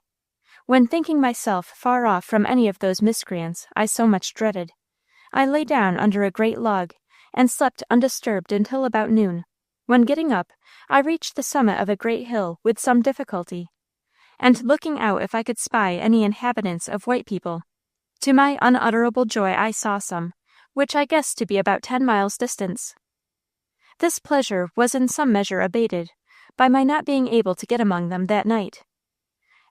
when, thinking myself far off from any of those miscreants I so much dreaded, I lay down under a great log, and slept undisturbed until about noon, when, getting up, I reached the summit of a great hill with some difficulty, and looking out if I could spy any inhabitants of white people, to my unutterable joy I saw some, which I guessed to be about 10 miles distance. This pleasure was in some measure abated by my not being able to get among them that night.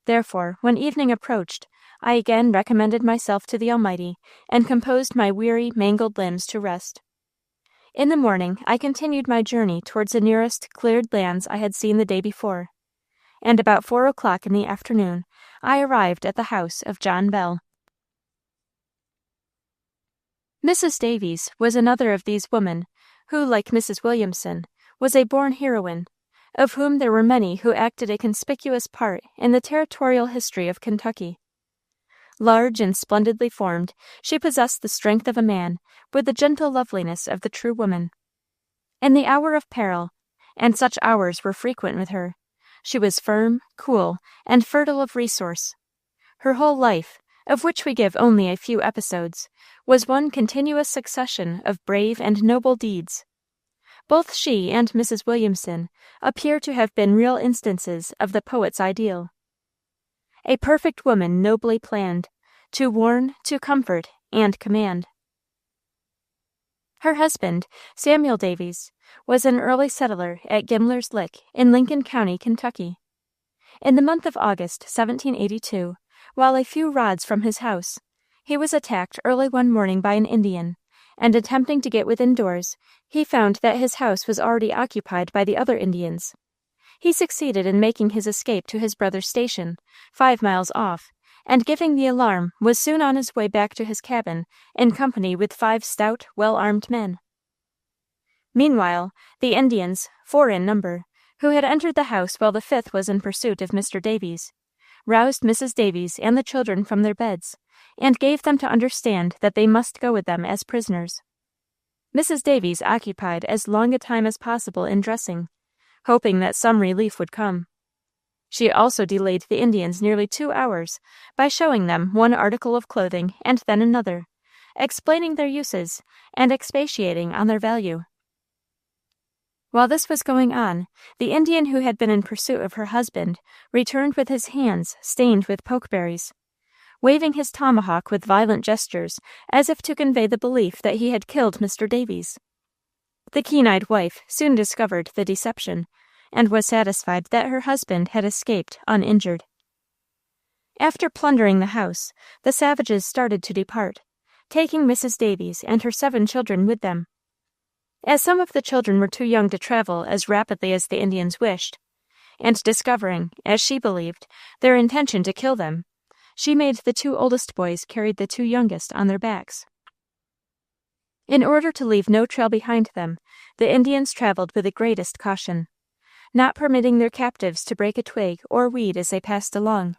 Therefore, when evening approached, I again recommended myself to the Almighty, and composed my weary, mangled limbs to rest. In the morning I continued my journey towards the nearest cleared lands I had seen the day before, and about 4 o'clock in the afternoon I arrived at the house of John Bell. Mrs. Davies was another of these women who, like Mrs. Williamson, was a born heroine, of whom there were many who acted a conspicuous part in the territorial history of Kentucky. Large and splendidly formed, she possessed the strength of a man, with the gentle loveliness of the true woman. In the hour of peril, and such hours were frequent with her, she was firm, cool, and fertile of resource. Her whole life, of which we give only a few episodes, was one continuous succession of brave and noble deeds. Both she and Mrs. Williamson appear to have been real instances of the poet's ideal. A perfect woman nobly planned, to warn, to comfort, and command. Her husband, Samuel Davies, was an early settler at Gimler's Lick in Lincoln County, Kentucky. In the month of August, 1782, while a few rods from his house, he was attacked early one morning by an Indian, and attempting to get within doors, he found that his house was already occupied by the other Indians. He succeeded in making his escape to his brother's station, 5 miles off, and giving the alarm, was soon on his way back to his cabin, in company with 5 stout, well-armed men. Meanwhile, the Indians, 4 in number, who had entered the house while the 5th was in pursuit of Mr. Davies, roused Mrs. Davies and the children from their beds, and gave them to understand that they must go with them as prisoners. Mrs. Davies occupied as long a time as possible in dressing, hoping that some relief would come. She also delayed the Indians nearly 2 hours by showing them one article of clothing and then another, explaining their uses and expatiating on their value. While this was going on, the Indian who had been in pursuit of her husband returned with his hands stained with pokeberries, waving his tomahawk with violent gestures as if to convey the belief that he had killed Mr. Davies. The keen-eyed wife soon discovered the deception, and was satisfied that her husband had escaped uninjured. After plundering the house, the savages started to depart, taking Mrs. Davies and her 7 children with them. As some of the children were too young to travel as rapidly as the Indians wished, and discovering, as she believed, their intention to kill them, she made the 2 oldest boys carry the 2 youngest on their backs. In order to leave no trail behind them, the Indians traveled with the greatest caution, not permitting their captives to break a twig or weed as they passed along.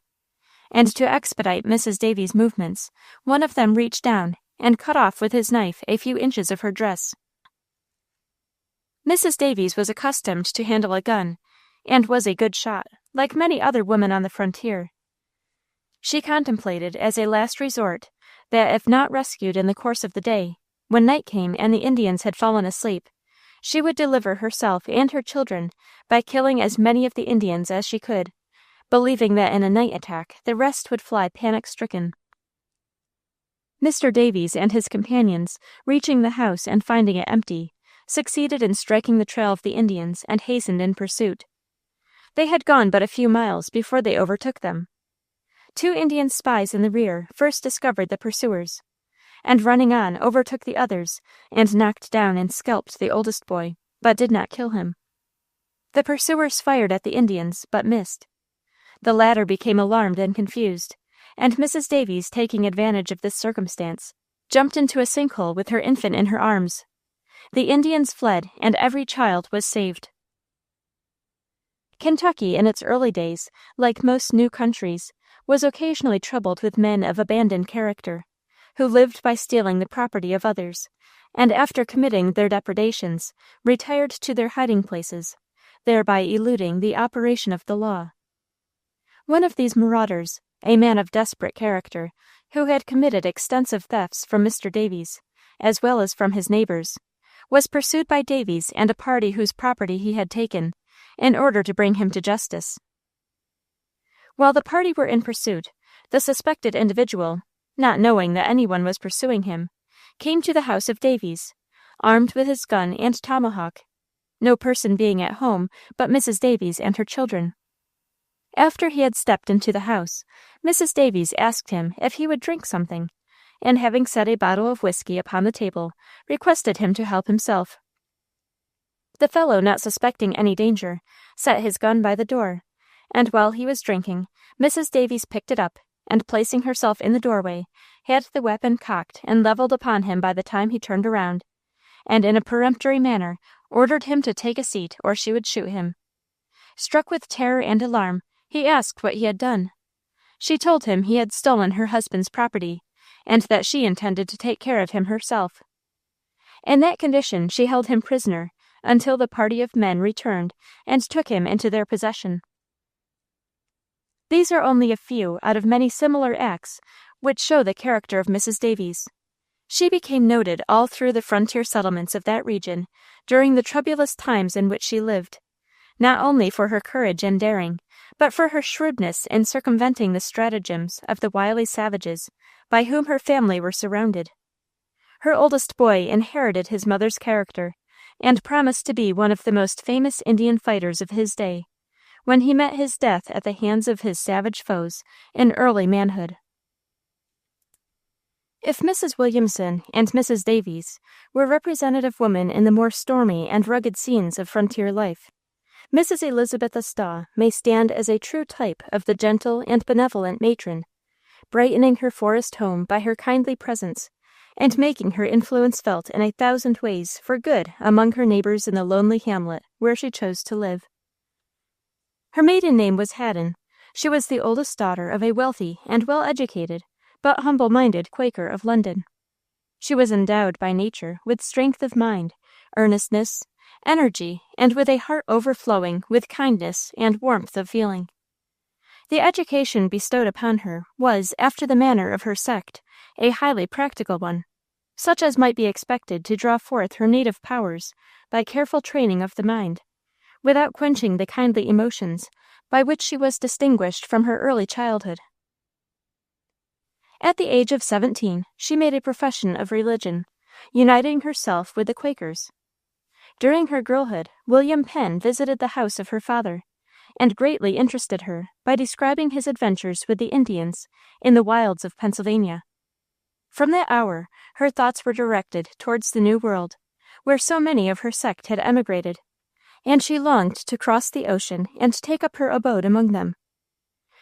And to expedite Mrs. Davies' movements, one of them reached down and cut off with his knife a few inches of her dress. Mrs. Davies was accustomed to handle a gun, and was a good shot, like many other women on the frontier. She contemplated, as a last resort, that if not rescued in the course of the day, when night came and the Indians had fallen asleep, she would deliver herself and her children by killing as many of the Indians as she could, believing that in a night attack the rest would fly panic-stricken. Mr. Davies and his companions, reaching the house and finding it empty, succeeded in striking the trail of the Indians and hastened in pursuit. They had gone but a few miles before they overtook them. 2 Indian spies in the rear first discovered the pursuers, and running on overtook the others and knocked down and scalped the oldest boy, but did not kill him. The pursuers fired at the Indians, but missed. The latter became alarmed and confused, and Mrs. Davies, taking advantage of this circumstance, jumped into a sinkhole with her infant in her arms. The Indians fled, and every child was saved. Kentucky in its early days, like most new countries, was occasionally troubled with men of abandoned character, who lived by stealing the property of others, and after committing their depredations, retired to their hiding places, thereby eluding the operation of the law. One of these marauders, a man of desperate character, who had committed extensive thefts from Mr. Davies, as well as from his neighbors, was pursued by Davies and a party whose property he had taken, in order to bring him to justice. While the party were in pursuit, the suspected individual, not knowing that anyone was pursuing him, came to the house of Davies, armed with his gun and tomahawk, no person being at home but Mrs. Davies and her children. After he had stepped into the house, Mrs. Davies asked him if he would drink something, and having set a bottle of whiskey upon the table, requested him to help himself. The fellow, not suspecting any danger, set his gun by the door, and while he was drinking, Mrs. Davies picked it up, and placing herself in the doorway, had the weapon cocked and leveled upon him by the time he turned around, and in a peremptory manner ordered him to take a seat or she would shoot him. Struck with terror and alarm, he asked what he had done. She told him he had stolen her husband's property, and that she intended to take care of him herself. In that condition she held him prisoner until the party of men returned and took him into their possession. These are only a few out of many similar acts which show the character of Mrs. Davies. She became noted all through the frontier settlements of that region during the troublous times in which she lived, not only for her courage and daring, but for her shrewdness in circumventing the stratagems of the wily savages by whom her family were surrounded. Her oldest boy inherited his mother's character, and promised to be one of the most famous Indian fighters of his day, when he met his death at the hands of his savage foes in early manhood. If Mrs. Williamson and Mrs. Davies were representative women in the more stormy and rugged scenes of frontier life, Mrs. Elizabeth Astaw may stand as a true type of the gentle and benevolent matron, brightening her forest home by her kindly presence, and making her influence felt in 1,000 ways for good among her neighbors in the lonely hamlet where she chose to live. Her maiden name was Haddon. She was the oldest daughter of a wealthy and well-educated, but humble-minded Quaker of London. She was endowed by nature with strength of mind, earnestness, energy, and with a heart overflowing with kindness and warmth of feeling. The education bestowed upon her was, after the manner of her sect, a highly practical one, such as might be expected to draw forth her native powers by careful training of the mind, without quenching the kindly emotions by which she was distinguished from her early childhood. At the age of 17, she made a profession of religion, uniting herself with the Quakers. During her girlhood, William Penn visited the house of her father, and greatly interested her by describing his adventures with the Indians in the wilds of Pennsylvania. From that hour, her thoughts were directed towards the New World, where so many of her sect had emigrated, and she longed to cross the ocean and take up her abode among them.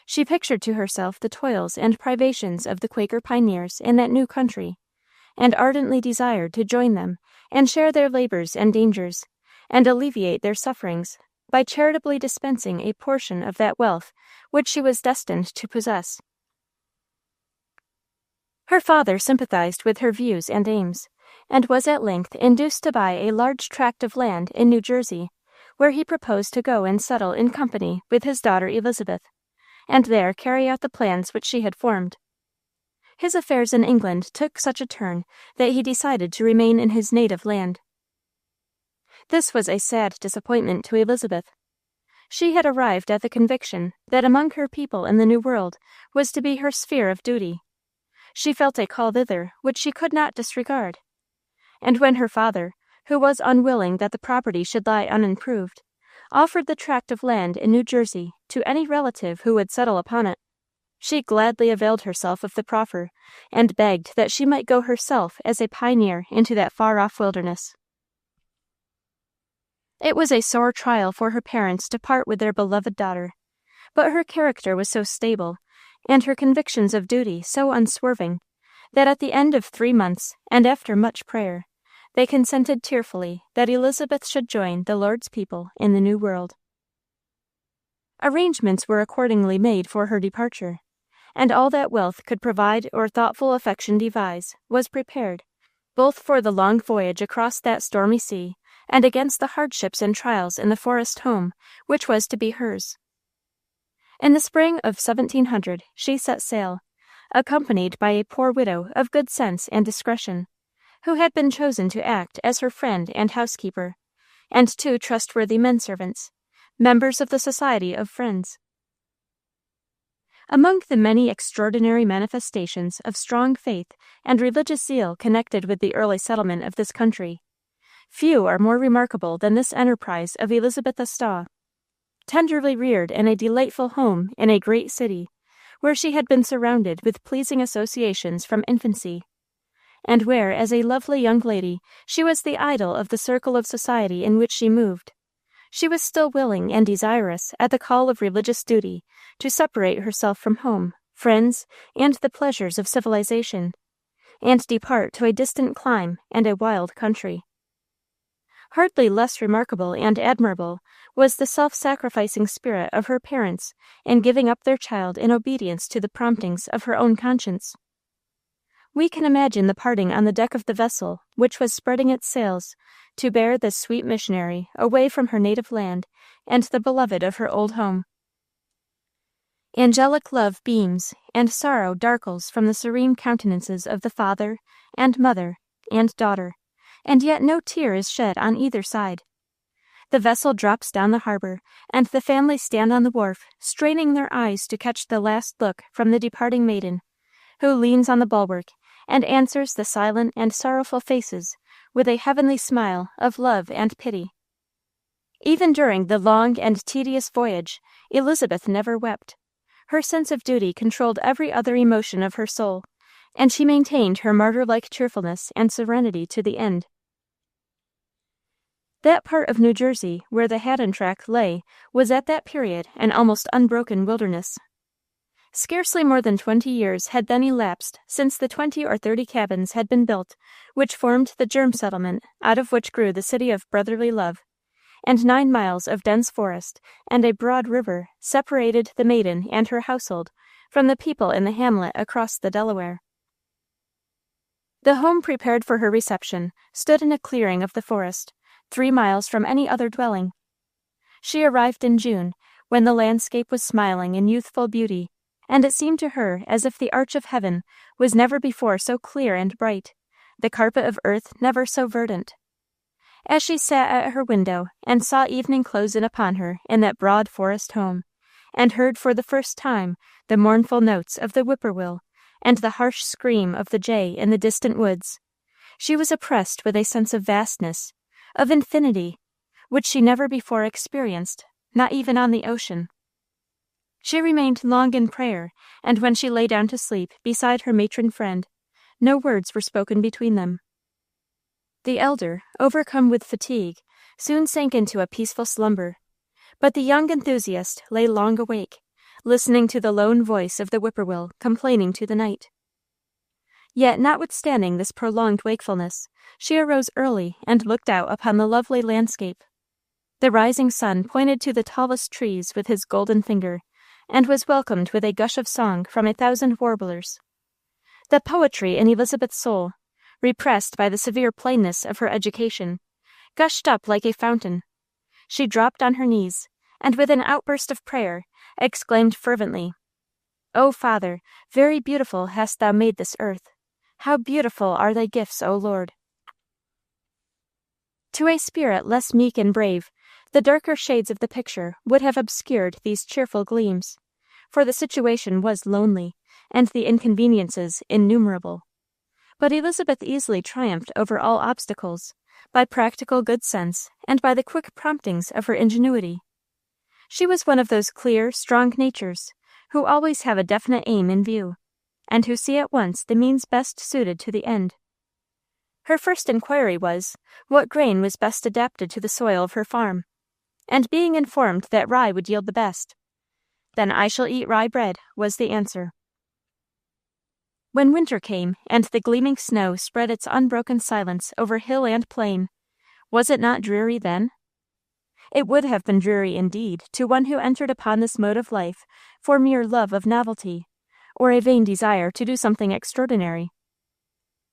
She pictured to herself the toils and privations of the Quaker pioneers in that new country, and ardently desired to join them and share their labors and dangers, and alleviate their sufferings by charitably dispensing a portion of that wealth which she was destined to possess. Her father sympathized with her views and aims, and was at length induced to buy a large tract of land in New Jersey, where he proposed to go and settle in company with his daughter Elizabeth, and there carry out the plans which she had formed. His affairs in England took such a turn that he decided to remain in his native land. This was a sad disappointment to Elizabeth. She had arrived at the conviction that among her people in the New World was to be her sphere of duty. She felt a call thither which she could not disregard. And when her father, who was unwilling that the property should lie unimproved, offered the tract of land in New Jersey to any relative who would settle upon it, she gladly availed herself of the proffer, and begged that she might go herself as a pioneer into that far-off wilderness. It was a sore trial for her parents to part with their beloved daughter, but her character was so stable, and her convictions of duty so unswerving, that at the end of 3 months, and after much prayer, they consented tearfully that Elizabeth should join the Lord's people in the New World. Arrangements were accordingly made for her departure, and all that wealth could provide or thoughtful affection devise was prepared, both for the long voyage across that stormy sea, and against the hardships and trials in the forest home which was to be hers. In the spring of 1700 she set sail, accompanied by a poor widow of good sense and discretion, who had been chosen to act as her friend and housekeeper, and 2 trustworthy men-servants, members of the Society of Friends. Among the many extraordinary manifestations of strong faith and religious zeal connected with the early settlement of this country, few are more remarkable than this enterprise of Elizabeth Staw, tenderly reared in a delightful home in a great city, where she had been surrounded with pleasing associations from infancy, and where, as a lovely young lady, she was the idol of the circle of society in which she moved. She was still willing and desirous, at the call of religious duty, to separate herself from home, friends, and the pleasures of civilization, and depart to a distant clime and a wild country. Hardly less remarkable and admirable was the self-sacrificing spirit of her parents in giving up their child in obedience to the promptings of her own conscience. We can imagine the parting on the deck of the vessel which was spreading its sails to bear this sweet missionary away from her native land and the beloved of her old home. Angelic love beams, and sorrow darkles from the serene countenances of the father, and mother, and daughter, and yet no tear is shed on either side. The vessel drops down the harbor, and the family stand on the wharf, straining their eyes to catch the last look from the departing maiden, who leans on the bulwark, and answers the silent and sorrowful faces with a heavenly smile of love and pity. Even during the long and tedious voyage, Elizabeth never wept. Her sense of duty controlled every other emotion of her soul, and she maintained her martyr-like cheerfulness and serenity to the end. That part of New Jersey where the Haddon tract lay was at that period an almost unbroken wilderness. Scarcely more than 20 years had then elapsed since the 20 or 30 cabins had been built, which formed the germ settlement out of which grew the city of brotherly love, and 9 miles of dense forest and a broad river separated the maiden and her household from the people in the hamlet across the Delaware. The home prepared for her reception stood in a clearing of the forest, 3 miles from any other dwelling. She arrived in June, when the landscape was smiling in youthful beauty, and it seemed to her as if the arch of heaven was never before so clear and bright, the carpet of earth never so verdant. As she sat at her window and saw evening close in upon her in that broad forest home, and heard for the first time the mournful notes of the whippoorwill and the harsh scream of the jay in the distant woods, she was oppressed with a sense of vastness, of infinity, which she never before experienced, not even on the ocean. She remained long in prayer, and when she lay down to sleep beside her matron friend, no words were spoken between them. The elder, overcome with fatigue, soon sank into a peaceful slumber, but the young enthusiast lay long awake, listening to the lone voice of the whippoorwill complaining to the night. Yet, notwithstanding this prolonged wakefulness, she arose early and looked out upon the lovely landscape. The rising sun pointed to the tallest trees with his golden finger, and was welcomed with a gush of song from 1,000 warblers. The poetry in Elizabeth's soul, repressed by the severe plainness of her education, gushed up like a fountain. She dropped on her knees, and with an outburst of prayer, exclaimed fervently, O Father, very beautiful hast thou made this earth. How beautiful are thy gifts, O Lord! To a spirit less meek and brave, the darker shades of the picture would have obscured these cheerful gleams, for the situation was lonely, and the inconveniences innumerable. But Elizabeth easily triumphed over all obstacles, by practical good sense and by the quick promptings of her ingenuity. She was one of those clear, strong natures who always have a definite aim in view, and who see at once the means best suited to the end. Her first inquiry was, what grain was best adapted to the soil of her farm, and being informed that rye would yield the best, "Then I shall eat rye bread," was the answer. When winter came, and the gleaming snow spread its unbroken silence over hill and plain, was it not dreary then? It would have been dreary indeed to one who entered upon this mode of life for mere love of novelty, or a vain desire to do something extraordinary.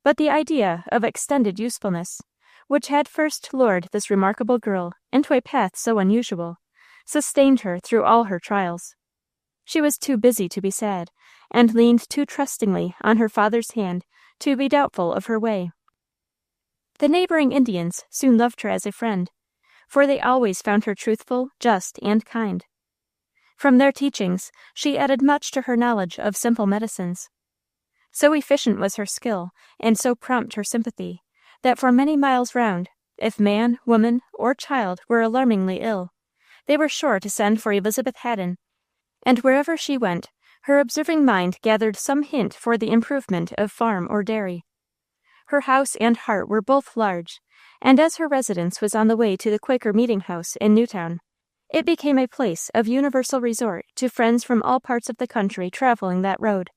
But the idea of extended usefulness, which had first lured this remarkable girl into a path so unusual, sustained her through all her trials. She was too busy to be sad, and leaned too trustingly on her father's hand to be doubtful of her way. The neighboring Indians soon loved her as a friend, for they always found her truthful, just, and kind. From their teachings she added much to her knowledge of simple medicines. So efficient was her skill, and so prompt her sympathy, that for many miles round, if man, woman, or child were alarmingly ill, they were sure to send for Elizabeth Haddon, and wherever she went, her observing mind gathered some hint for the improvement of farm or dairy. Her house and heart were both large, and as her residence was on the way to the Quaker meeting house in Newtown, it became a place of universal resort to friends from all parts of the country traveling that road,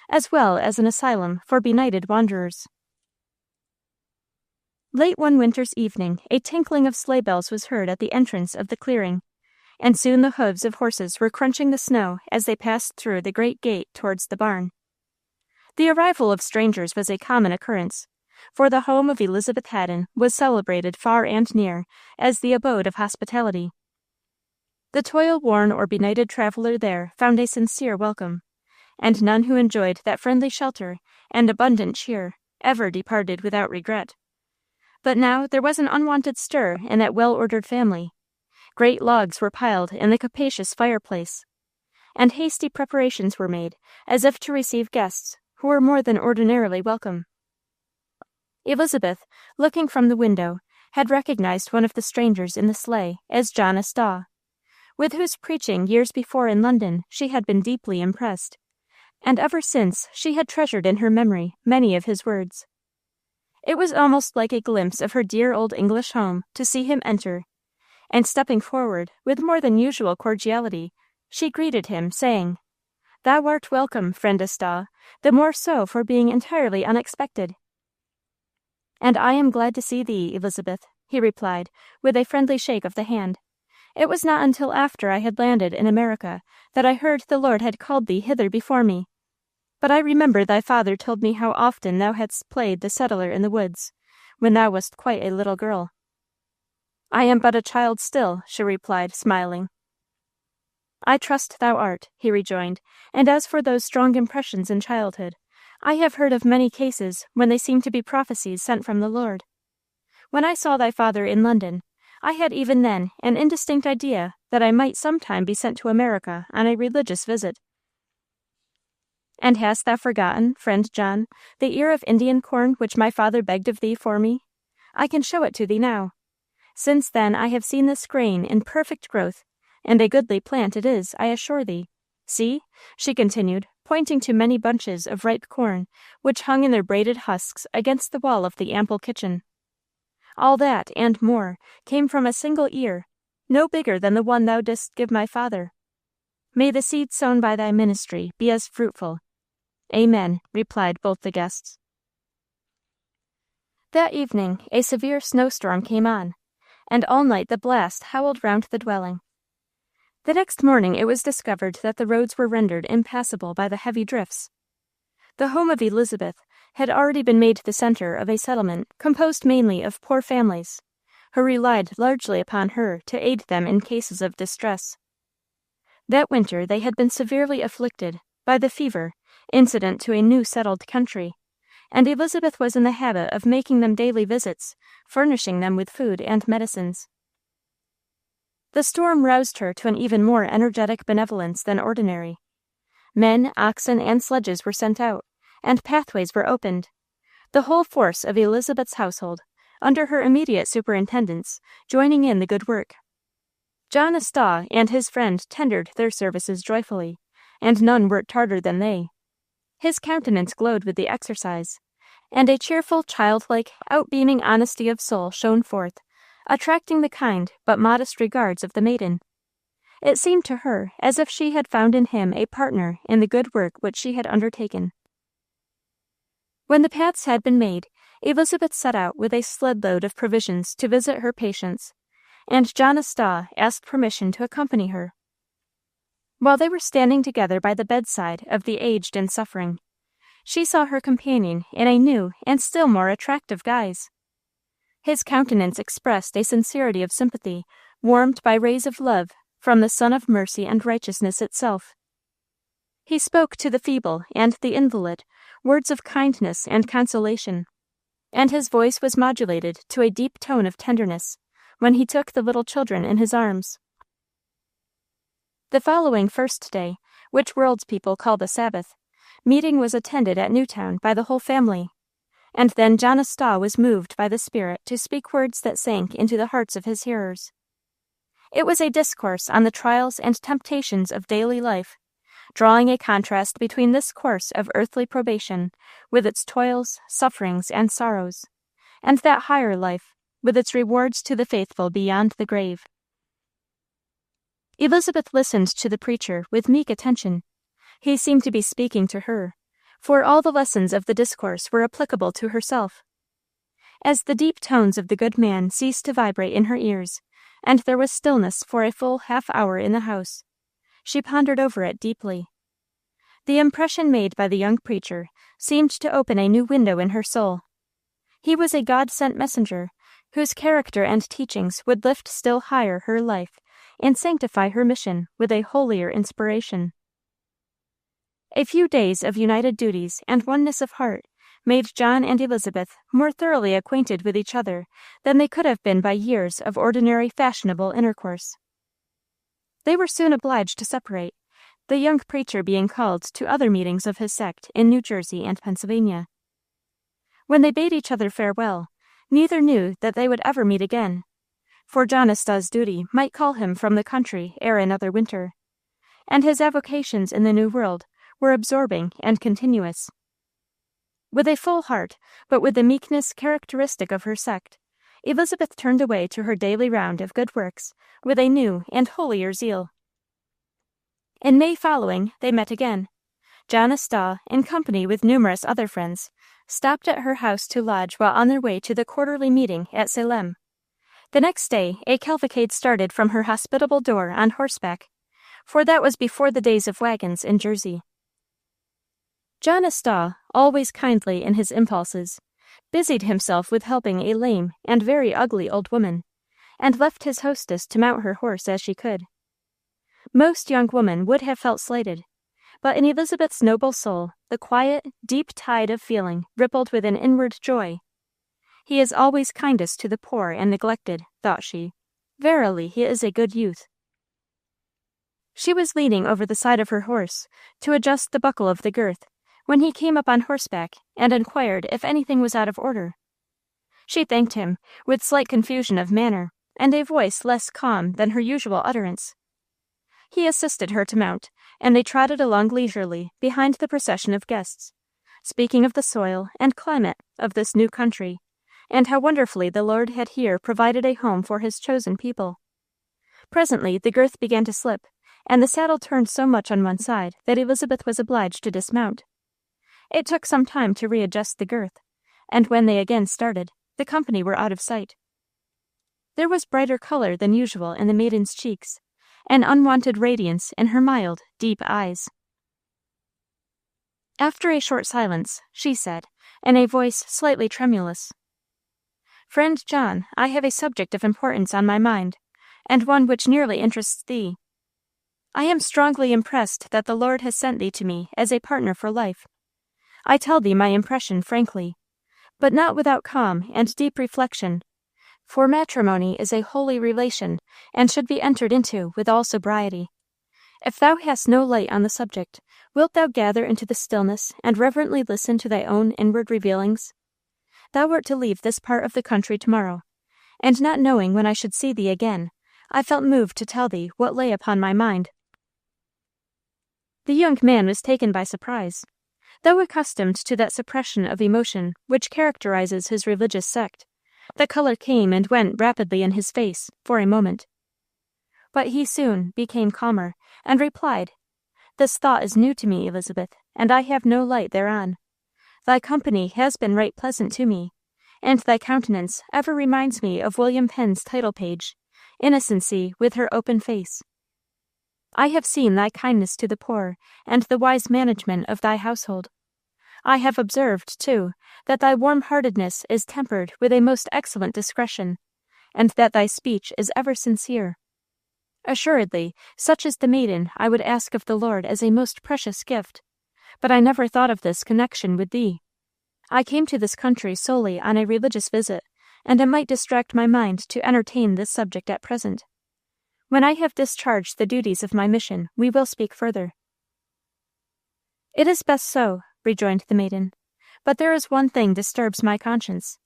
as well as an asylum for benighted wanderers. Late one winter's evening a tinkling of sleigh bells was heard at the entrance of the clearing, and soon the hoofs of horses were crunching the snow as they passed through the great gate towards the barn. The arrival of strangers was a common occurrence, for the home of Elizabeth Haddon was celebrated far and near as the abode of hospitality. The toil-worn or benighted traveler there found a sincere welcome, and none who enjoyed that friendly shelter and abundant cheer ever departed without regret. But now there was an unwonted stir in that well-ordered family. Great logs were piled in the capacious fireplace, and hasty preparations were made, as if to receive guests who were more than ordinarily welcome. Elizabeth, looking from the window, had recognized one of the strangers in the sleigh as John Estaw, with whose preaching years before in London she had been deeply impressed, and ever since she had treasured in her memory many of his words. It was almost like a glimpse of her dear old English home to see him enter, and stepping forward with more than usual cordiality, she greeted him, saying, "Thou art welcome, friend Estaw, the more so for being entirely unexpected." "And I am glad to see thee, Elizabeth," he replied, with a friendly shake of the hand. "It was not until after I had landed in America that I heard the Lord had called thee hither before me. But I remember thy father told me how often thou hadst played the settler in the woods, when thou wast quite a little girl." "I am but a child still," she replied, smiling. "I trust thou art," he rejoined, "and as for those strong impressions in childhood, I have heard of many cases when they seem to be prophecies sent from the Lord. When I saw thy father in London, I had even then an indistinct idea that I might sometime be sent to America on a religious visit." "And hast thou forgotten, friend John, the ear of Indian corn which my father begged of thee for me? I can show it to thee now. Since then I have seen this grain in perfect growth, and a goodly plant it is, I assure thee. See," she continued, pointing to many bunches of ripe corn which hung in their braided husks against the wall of the ample kitchen. "All that, and more, came from a single ear, no bigger than the one thou didst give my father. May the seed sown by thy ministry be as fruitful." "Amen," replied both the guests. That evening a severe snowstorm came on, and all night the blast howled round the dwelling. The next morning it was discovered that the roads were rendered impassable by the heavy drifts. The home of Elizabeth had already been made the center of a settlement composed mainly of poor families, who relied largely upon her to aid them in cases of distress. That winter they had been severely afflicted by the fever, incident to a new settled country, and Elizabeth was in the habit of making them daily visits, furnishing them with food and medicines. The storm roused her to an even more energetic benevolence than ordinary. Men, oxen, and sledges were sent out, and pathways were opened. The whole force of Elizabeth's household, under her immediate superintendence, joining in the good work. John Astaw and his friend tendered their services joyfully, and none worked harder than they. His countenance glowed with the exercise, and a cheerful, childlike, outbeaming honesty of soul shone forth, attracting the kind but modest regards of the maiden. It seemed to her as if she had found in him a partner in the good work which she had undertaken. When the paths had been made, Elizabeth set out with a sled-load of provisions to visit her patients, and John Astaw asked permission to accompany her. While they were standing together by the bedside of the aged and suffering, she saw her companion in a new and still more attractive guise. His countenance expressed a sincerity of sympathy, warmed by rays of love from the sun of mercy and righteousness itself. He spoke to the feeble and the invalid words of kindness and consolation, and his voice was modulated to a deep tone of tenderness when he took the little children in his arms. The following first day, which world's people call the Sabbath, meeting was attended at Newtown by the whole family, and then John Astaw was moved by the Spirit to speak words that sank into the hearts of his hearers. It was a discourse on the trials and temptations of daily life, drawing a contrast between this course of earthly probation, with its toils, sufferings, and sorrows, and that higher life, with its rewards to the faithful beyond the grave. Elizabeth listened to the preacher with meek attention. He seemed to be speaking to her, for all the lessons of the discourse were applicable to herself. As the deep tones of the good man ceased to vibrate in her ears, and there was stillness for a full half-hour in the house, she pondered over it deeply. The impression made by the young preacher seemed to open a new window in her soul. He was a God-sent messenger, whose character and teachings would lift still higher her life and sanctify her mission with a holier inspiration. A few days of united duties and oneness of heart made John and Elizabeth more thoroughly acquainted with each other than they could have been by years of ordinary fashionable intercourse. They were soon obliged to separate, the young preacher being called to other meetings of his sect in New Jersey and Pennsylvania. When they bade each other farewell, neither knew that they would ever meet again, for John Astaw's duty might call him from the country ere another winter, and his avocations in the New World were absorbing and continuous. With a full heart, but with the meekness characteristic of her sect, Elizabeth turned away to her daily round of good works with a new and holier zeal. In May following, they met again. John Astaw, in company with numerous other friends, stopped at her house to lodge while on their way to the quarterly meeting at Salem. The next day, a cavalcade started from her hospitable door on horseback, for that was before the days of wagons in Jersey. John Astaw, always kindly in his impulses, busied himself with helping a lame and very ugly old woman, and left his hostess to mount her horse as she could. Most young women would have felt slighted, but in Elizabeth's noble soul the quiet, deep tide of feeling rippled with an inward joy. He is always kindest to the poor and neglected, thought she. Verily, he is a good youth. She was leaning over the side of her horse to adjust the buckle of the girth, when he came up on horseback and inquired if anything was out of order. She thanked him, with slight confusion of manner, and a voice less calm than her usual utterance. He assisted her to mount, and they trotted along leisurely behind the procession of guests, speaking of the soil and climate of this new country, and how wonderfully the Lord had here provided a home for his chosen people. Presently the girth began to slip, and the saddle turned so much on one side that Elizabeth was obliged to dismount. It took some time to readjust the girth, and when they again started, the company were out of sight. There was brighter color than usual in the maiden's cheeks, an unwonted radiance in her mild, deep eyes. After a short silence, she said, in a voice slightly tremulous, "Friend John, I have a subject of importance on my mind, and one which nearly interests thee." I am strongly impressed that the Lord has sent thee to me as a partner for life. I tell thee my impression frankly, but not without calm and deep reflection, for matrimony is a holy relation, and should be entered into with all sobriety. If thou hast no light on the subject, wilt thou gather into the stillness and reverently listen to thy own inward revealings? Thou wert to leave this part of the country tomorrow, and not knowing when I should see thee again, I felt moved to tell thee what lay upon my mind. The young man was taken by surprise. Though accustomed to that suppression of emotion which characterizes his religious sect, the color came and went rapidly in his face for a moment. But he soon became calmer, and replied, "This thought is new to me, Elizabeth, and I have no light thereon. Thy company has been right pleasant to me, and thy countenance ever reminds me of William Penn's title page, Innocency with her open face. I have seen thy kindness to the poor, and the wise management of thy household. I have observed, too, that thy warm-heartedness is tempered with a most excellent discretion, and that thy speech is ever sincere. Assuredly, such is the maiden I would ask of the Lord as a most precious gift, but I never thought of this connection with thee. I came to this country solely on a religious visit, and it might distract my mind to entertain this subject at present. When I have discharged the duties of my mission, we will speak further." "It is best so," rejoined the maiden, "but there is one thing disturbs my conscience.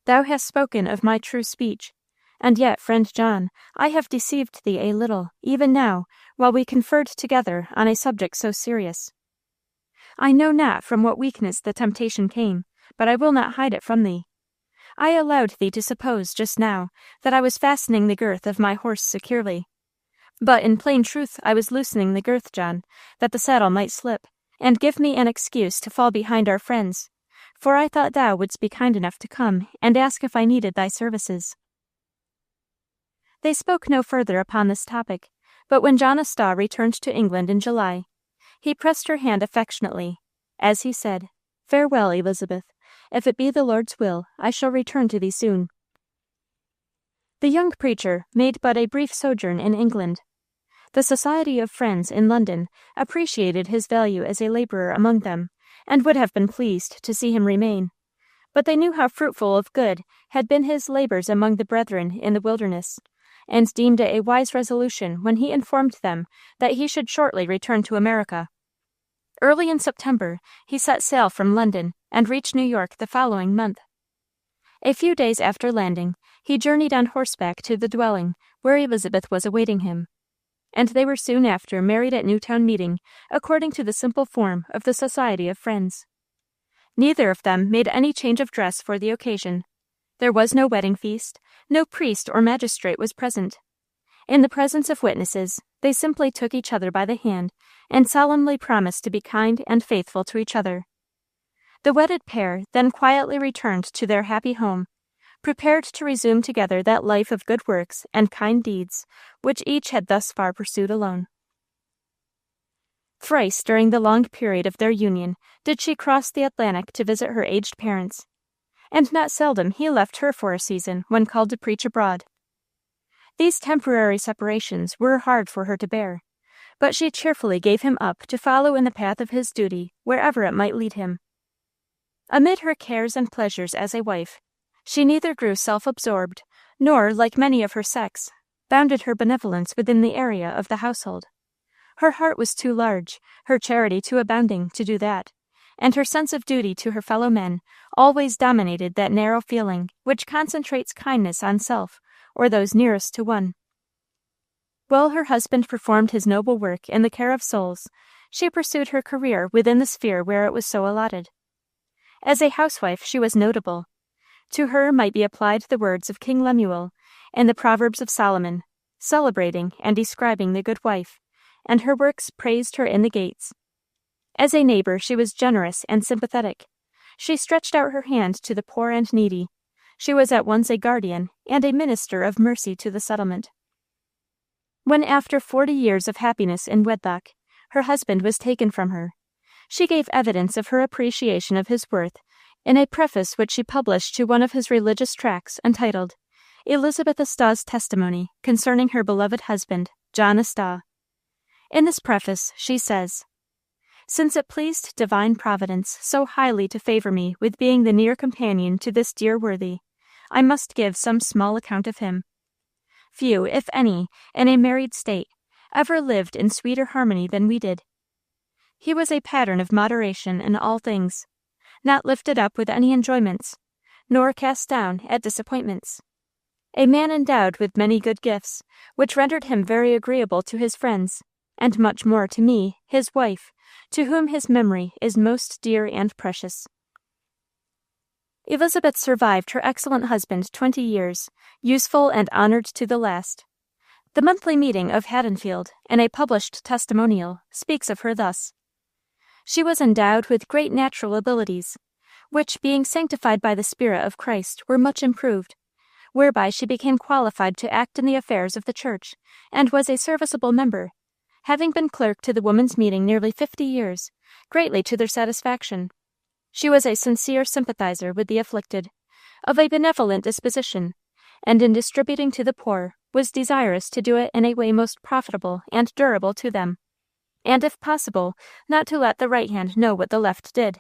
Thou hast spoken of my true speech, and yet, friend John, I have deceived thee a little, even now, while we conferred together on a subject so serious. I know not from what weakness the temptation came, but I will not hide it from thee. I allowed thee to suppose just now that I was fastening the girth of my horse securely. But in plain truth I was loosening the girth, John, that the saddle might slip, and give me an excuse to fall behind our friends, for I thought thou wouldst be kind enough to come and ask if I needed thy services." They spoke no further upon this topic, but when John Astaw returned to England in July, he pressed her hand affectionately, as he said, "Farewell, Elizabeth. If it be the Lord's will, I shall return to thee soon." The young preacher made but a brief sojourn in England. The Society of Friends in London appreciated his value as a laborer among them, and would have been pleased to see him remain, but they knew how fruitful of good had been his labors among the brethren in the wilderness, and deemed it a wise resolution when he informed them that he should shortly return to America. Early in September, he set sail from London and reached New York the following month. A few days after landing, he journeyed on horseback to the dwelling where Elizabeth was awaiting him, and they were soon after married at Newtown Meeting, according to the simple form of the Society of Friends. Neither of them made any change of dress for the occasion. There was no wedding feast, no priest or magistrate was present. In the presence of witnesses, they simply took each other by the hand and solemnly promised to be kind and faithful to each other. The wedded pair then quietly returned to their happy home, prepared to resume together that life of good works and kind deeds which each had thus far pursued alone. Thrice during the long period of their union did she cross the Atlantic to visit her aged parents, and not seldom he left her for a season when called to preach abroad. These temporary separations were hard for her to bear, but she cheerfully gave him up to follow in the path of his duty wherever it might lead him. Amid her cares and pleasures as a wife, she neither grew self-absorbed, nor, like many of her sex, bounded her benevolence within the area of the household. Her heart was too large, her charity too abounding to do that, and her sense of duty to her fellow men always dominated that narrow feeling which concentrates kindness on self or those nearest to one. While her husband performed his noble work in the care of souls, she pursued her career within the sphere where it was so allotted. As a housewife she was notable. To her might be applied the words of King Lemuel and the Proverbs of Solomon, celebrating and describing the good wife, and her works praised her in the gates. As a neighbor she was generous and sympathetic. She stretched out her hand to the poor and needy. She was at once a guardian and a minister of mercy to the settlement. When after 40 years of happiness in wedlock, her husband was taken from her, she gave evidence of her appreciation of his worth in a preface which she published to one of his religious tracts entitled Elizabeth Astaw's Testimony Concerning Her Beloved Husband, John Astaw. In this preface, she says, "Since it pleased divine providence so highly to favor me with being the near companion to this dear worthy, I must give some small account of him. Few, if any, in a married state, ever lived in sweeter harmony than we did. He was a pattern of moderation in all things, not lifted up with any enjoyments, nor cast down at disappointments. A man endowed with many good gifts, which rendered him very agreeable to his friends, and much more to me, his wife, to whom his memory is most dear and precious." Elizabeth survived her excellent husband 20 years, useful and honored to the last. The monthly meeting of Haddonfield, in a published testimonial, speaks of her thus: "She was endowed with great natural abilities, which, being sanctified by the Spirit of Christ, were much improved, whereby she became qualified to act in the affairs of the Church, and was a serviceable member, having been clerk to the women's meeting nearly 50 years, greatly to their satisfaction. She was a sincere sympathizer with the afflicted, of a benevolent disposition, and in distributing to the poor, was desirous to do it in a way most profitable and durable to them, and, if possible, not to let the right hand know what the left did.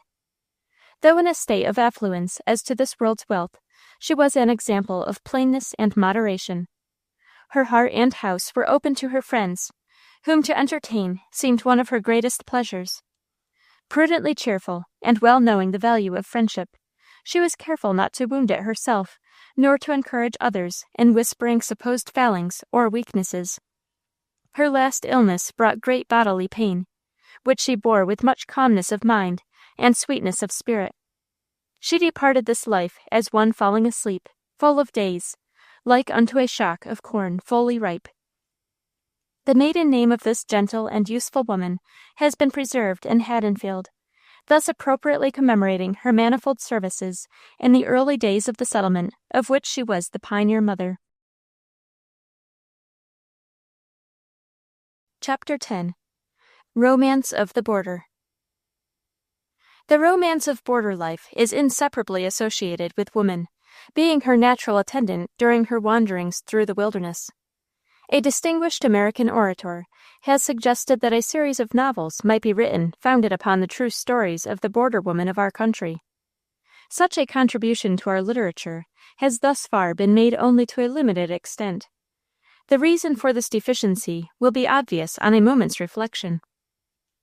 Though in a state of affluence as to this world's wealth, she was an example of plainness and moderation. Her heart and house were open to her friends, whom to entertain seemed one of her greatest pleasures. Prudently cheerful, and well knowing the value of friendship, she was careful not to wound it herself, nor to encourage others in whispering supposed failings or weaknesses. Her last illness brought great bodily pain, which she bore with much calmness of mind and sweetness of spirit. She departed this life as one falling asleep, full of days, like unto a shock of corn fully ripe." The maiden name of this gentle and useful woman has been preserved in Haddonfield, thus appropriately commemorating her manifold services in the early days of the settlement of which she was the pioneer mother. Chapter 10. Romance of the Border. The romance of border life is inseparably associated with woman, being her natural attendant during her wanderings through the wilderness. A distinguished American orator has suggested that a series of novels might be written founded upon the true stories of the border women of our country. Such a contribution to our literature has thus far been made only to a limited extent. The reason for this deficiency will be obvious on a moment's reflection.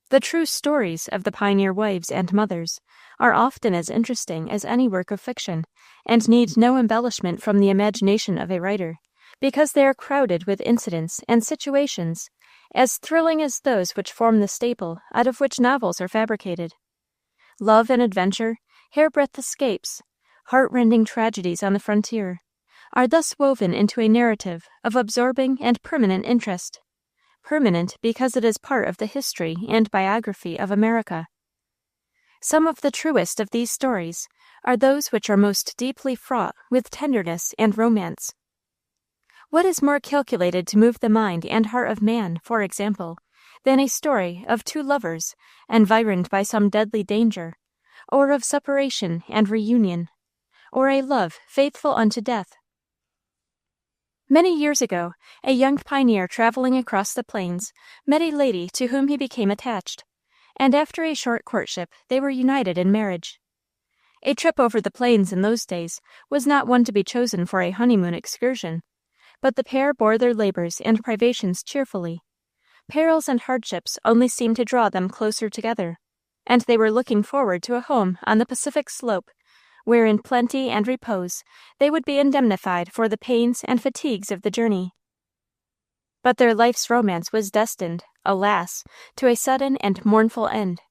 The true stories of the pioneer wives and mothers are often as interesting as any work of fiction, and need no embellishment from the imagination of a writer, because they are crowded with incidents and situations as thrilling as those which form the staple out of which novels are fabricated. Love and adventure, hairbreadth escapes, heart-rending tragedies on the frontier, are thus woven into a narrative of absorbing and permanent interest. Permanent because it is part of the history and biography of America. Some of the truest of these stories are those which are most deeply fraught with tenderness and romance. What is more calculated to move the mind and heart of man, for example, than a story of two lovers environed by some deadly danger, or of separation and reunion, or a love faithful unto death? Many years ago, a young pioneer traveling across the plains met a lady to whom he became attached, and after a short courtship they were united in marriage. A trip over the plains in those days was not one to be chosen for a honeymoon excursion, but the pair bore their labors and privations cheerfully. Perils and hardships only seemed to draw them closer together, and they were looking forward to a home on the Pacific slope, where in plenty and repose they would be indemnified for the pains and fatigues of the journey. But their life's romance was destined, alas, to a sudden and mournful end.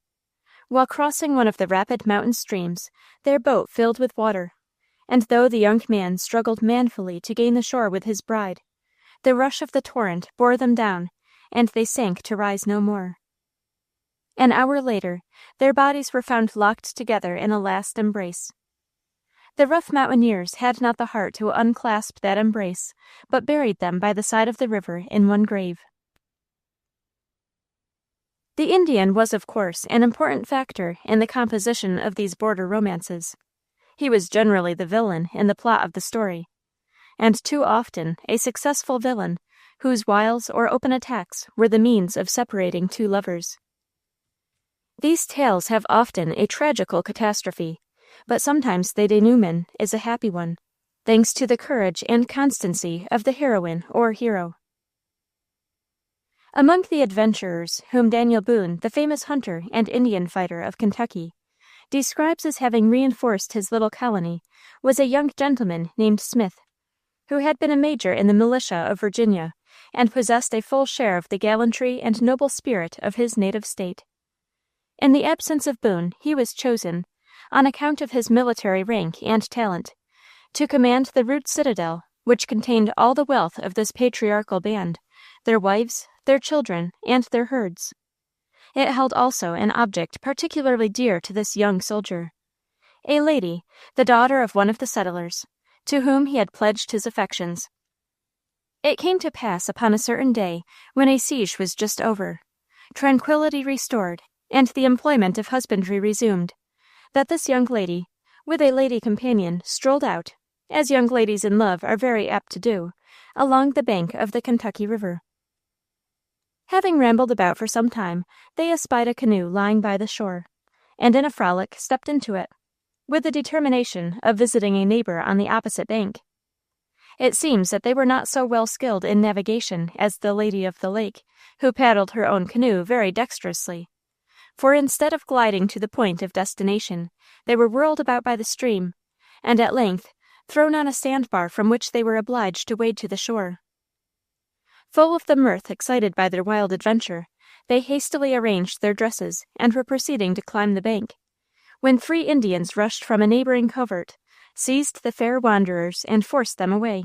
While crossing one of the rapid mountain streams, their boat filled with water, and though the young man struggled manfully to gain the shore with his bride, the rush of the torrent bore them down, and they sank to rise no more. An hour later, their bodies were found locked together in a last embrace. The rough mountaineers had not the heart to unclasp that embrace, but buried them by the side of the river in one grave. The Indian was, of course, an important factor in the composition of these border romances. He was generally the villain in the plot of the story, and too often a successful villain whose wiles or open attacks were the means of separating two lovers. These tales have often a tragical catastrophe, but sometimes the denouement is a happy one, thanks to the courage and constancy of the heroine or hero. Among the adventurers whom Daniel Boone, the famous hunter and Indian fighter of Kentucky, describes as having reinforced his little colony, was a young gentleman named Smith, who had been a major in the militia of Virginia, and possessed a full share of the gallantry and noble spirit of his native state. In the absence of Boone, he was chosen, on account of his military rank and talent, to command the rude citadel, which contained all the wealth of this patriarchal band, their wives, their children, and their herds. It held also an object particularly dear to this young soldier, a lady, the daughter of one of the settlers, to whom he had pledged his affections. It came to pass upon a certain day, when a siege was just over, tranquillity restored, and the employment of husbandry resumed, that this young lady, with a lady companion, strolled out, as young ladies in love are very apt to do, along the bank of the Kentucky River. Having rambled about for some time, they espied a canoe lying by the shore, and in a frolic stepped into it, with the determination of visiting a neighbor on the opposite bank. It seems that they were not so well skilled in navigation as the lady of the lake, who paddled her own canoe very dexterously, for instead of gliding to the point of destination, they were whirled about by the stream, and at length thrown on a sandbar from which they were obliged to wade to the shore. Full of the mirth excited by their wild adventure, they hastily arranged their dresses and were proceeding to climb the bank, when 3 Indians rushed from a neighboring covert, seized the fair wanderers, and forced them away.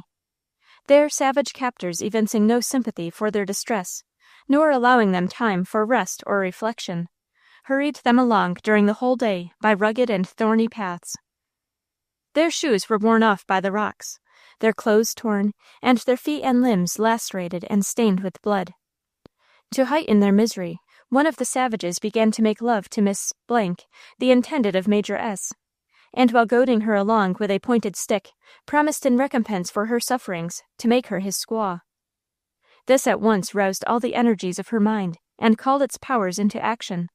Their savage captors evincing no sympathy for their distress, nor allowing them time for rest or reflection, hurried them along during the whole day by rugged and thorny paths. Their shoes were worn off by the rocks, their clothes torn, and their feet and limbs lacerated and stained with blood. To heighten their misery, one of the savages began to make love to Miss Blank, the intended of Major S., and while goading her along with a pointed stick, promised in recompense for her sufferings to make her his squaw. This at once roused all the energies of her mind, and called its powers into action.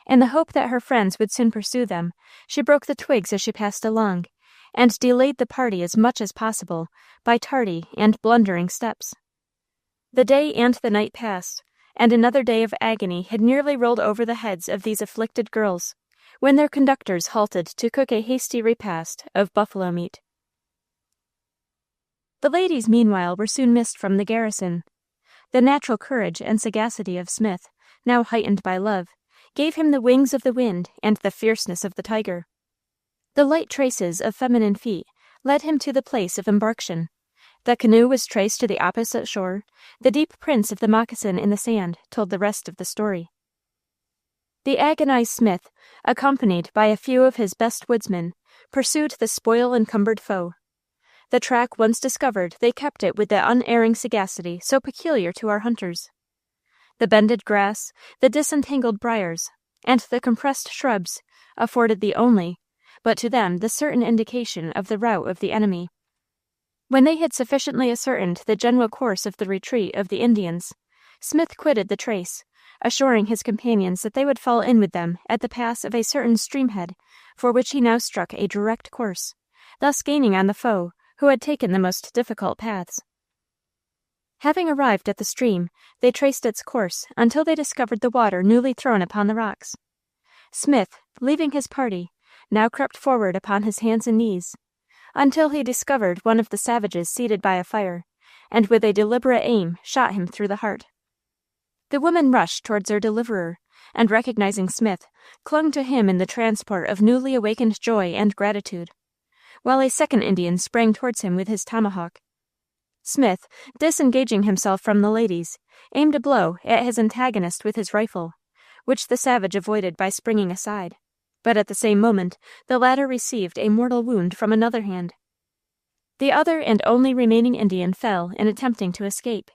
In the hope that her friends would soon pursue them, she broke the twigs as she passed along, and delayed the party as much as possible by tardy and blundering steps. The day and the night passed, and another day of agony had nearly rolled over the heads of these afflicted girls, when their conductors halted to cook a hasty repast of buffalo meat. The ladies, meanwhile, were soon missed from the garrison. The natural courage and sagacity of Smith, now heightened by love, gave him the wings of the wind and the fierceness of the tiger. The light traces of feminine feet led him to the place of embarkation. The canoe was traced to the opposite shore. The deep prints of the moccasin in the sand told the rest of the story. The agonized Smith, accompanied by a few of his best woodsmen, pursued the spoil-encumbered foe. The track once discovered, they kept it with the unerring sagacity so peculiar to our hunters. The bended grass, the disentangled briars, and the compressed shrubs afforded the only, but to them the certain indication of the route of the enemy. When they had sufficiently ascertained the general course of the retreat of the Indians, Smith quitted the trace, assuring his companions that they would fall in with them at the pass of a certain streamhead, for which he now struck a direct course, thus gaining on the foe, who had taken the most difficult paths. Having arrived at the stream, they traced its course until they discovered the water newly thrown upon the rocks. Smith, leaving his party, now crept forward upon his hands and knees, until he discovered one of the savages seated by a fire, and with a deliberate aim shot him through the heart. The woman rushed towards her deliverer, and recognizing Smith, clung to him in the transport of newly awakened joy and gratitude, while a second Indian sprang towards him with his tomahawk. Smith, disengaging himself from the ladies, aimed a blow at his antagonist with his rifle, which the savage avoided by springing aside, but at the same moment the latter received a mortal wound from another hand. The other and only remaining Indian fell in attempting to escape.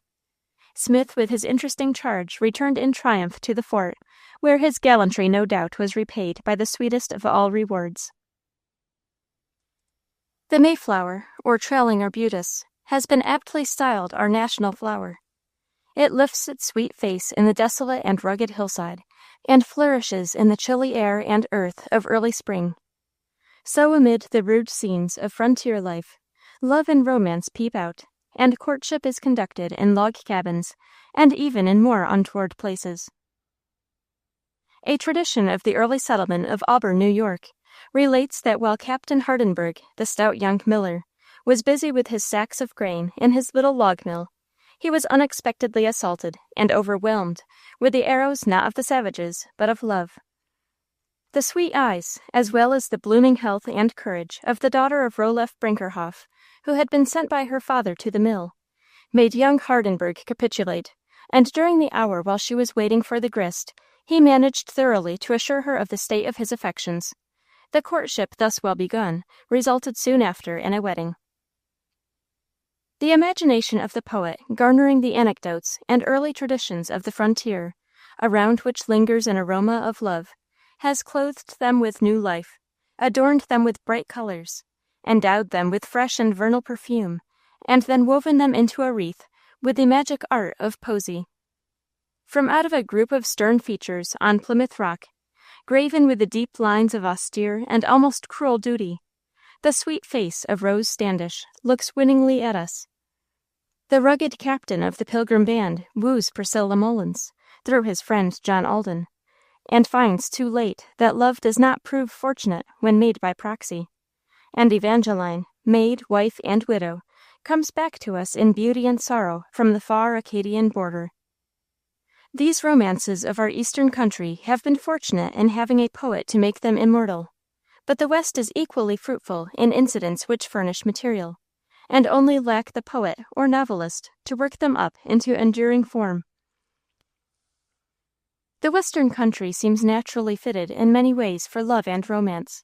Smith, with his interesting charge, returned in triumph to the fort, where his gallantry no doubt was repaid by the sweetest of all rewards. The Mayflower, or trailing arbutus, has been aptly styled our national flower. It lifts its sweet face in the desolate and rugged hillside, and flourishes in the chilly air and earth of early spring. So amid the rude scenes of frontier life, love and romance peep out, and courtship is conducted in log cabins, and even in more untoward places. A tradition of the early settlement of Auburn, New York, relates that while Captain Hardenberg, the stout young miller, was busy with his sacks of grain in his little log mill, he was unexpectedly assaulted and overwhelmed with the arrows not of the savages, but of love. The sweet eyes, as well as the blooming health and courage of the daughter of Rolef Brinkerhoff, who had been sent by her father to the mill, made young Hardenberg capitulate, and during the hour while she was waiting for the grist, he managed thoroughly to assure her of the state of his affections. The courtship thus well begun resulted soon after in a wedding. The imagination of the poet, garnering the anecdotes and early traditions of the frontier, around which lingers an aroma of love, has clothed them with new life, adorned them with bright colors, endowed them with fresh and vernal perfume, and then woven them into a wreath with the magic art of poesy. From out of a group of stern features on Plymouth Rock, graven with the deep lines of austere and almost cruel duty, the sweet face of Rose Standish looks winningly at us. The rugged captain of the Pilgrim band woos Priscilla Mullins through his friend John Alden, and finds too late that love does not prove fortunate when made by proxy, and Evangeline, maid, wife, and widow, comes back to us in beauty and sorrow from the far Acadian border. These romances of our eastern country have been fortunate in having a poet to make them immortal, but the West is equally fruitful in incidents which furnish material, and only lack the poet or novelist to work them up into enduring form. The Western country seems naturally fitted in many ways for love and romance.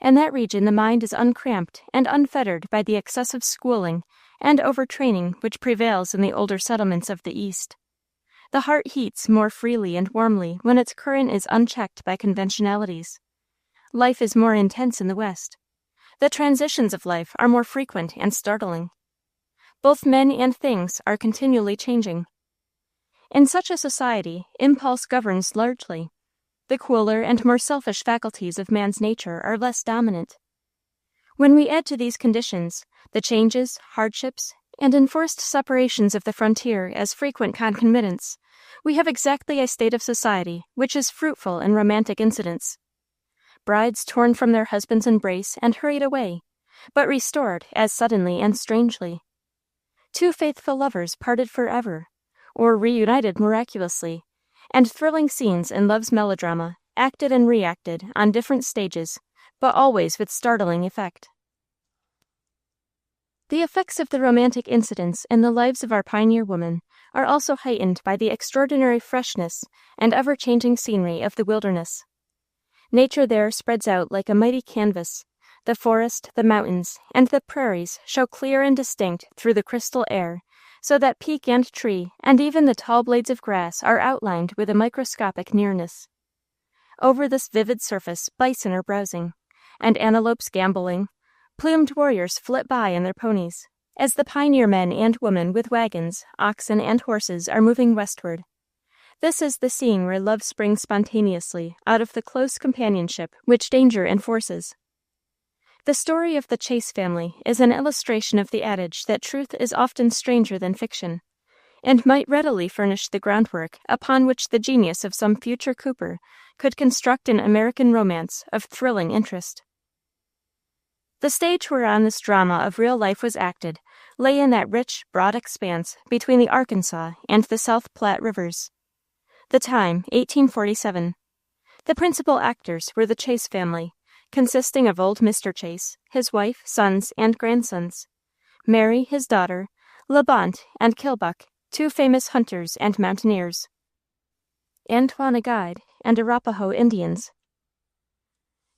In that region the mind is uncramped and unfettered by the excessive schooling and overtraining which prevails in the older settlements of the East. The heart heats more freely and warmly when its current is unchecked by conventionalities. Life is more intense in the West. The transitions of life are more frequent and startling. Both men and things are continually changing. In such a society, impulse governs largely. The cooler and more selfish faculties of man's nature are less dominant. When we add to these conditions the changes, hardships, and enforced separations of the frontier as frequent concomitants, we have exactly a state of society which is fruitful in romantic incidents. Brides torn from their husband's embrace and hurried away, but restored as suddenly and strangely. Two faithful lovers parted forever, or reunited miraculously, and thrilling scenes in love's melodrama, acted and reacted on different stages, but always with startling effect. The effects of the romantic incidents in the lives of our pioneer women are also heightened by the extraordinary freshness and ever-changing scenery of the wilderness. Nature there spreads out like a mighty canvas. The forest, the mountains, and the prairies show clear and distinct through the crystal air, so that peak and tree, and even the tall blades of grass, are outlined with a microscopic nearness. Over this vivid surface bison are browsing, and antelopes gamboling. Plumed warriors flit by on their ponies, as the pioneer men and women with wagons, oxen, and horses are moving westward. This is the scene where love springs spontaneously out of the close companionship which danger enforces. The story of the Chase family is an illustration of the adage that truth is often stranger than fiction, and might readily furnish the groundwork upon which the genius of some future Cooper could construct an American romance of thrilling interest. The stage whereon this drama of real life was acted lay in that rich, broad expanse between the Arkansas and the South Platte rivers. The time, 1847. The principal actors were the Chase family, consisting of old Mr. Chase, his wife, sons, and grandsons, Mary, his daughter, Labont, and Kilbuck, two famous hunters and mountaineers, Antoine, a guide, and Arapaho Indians.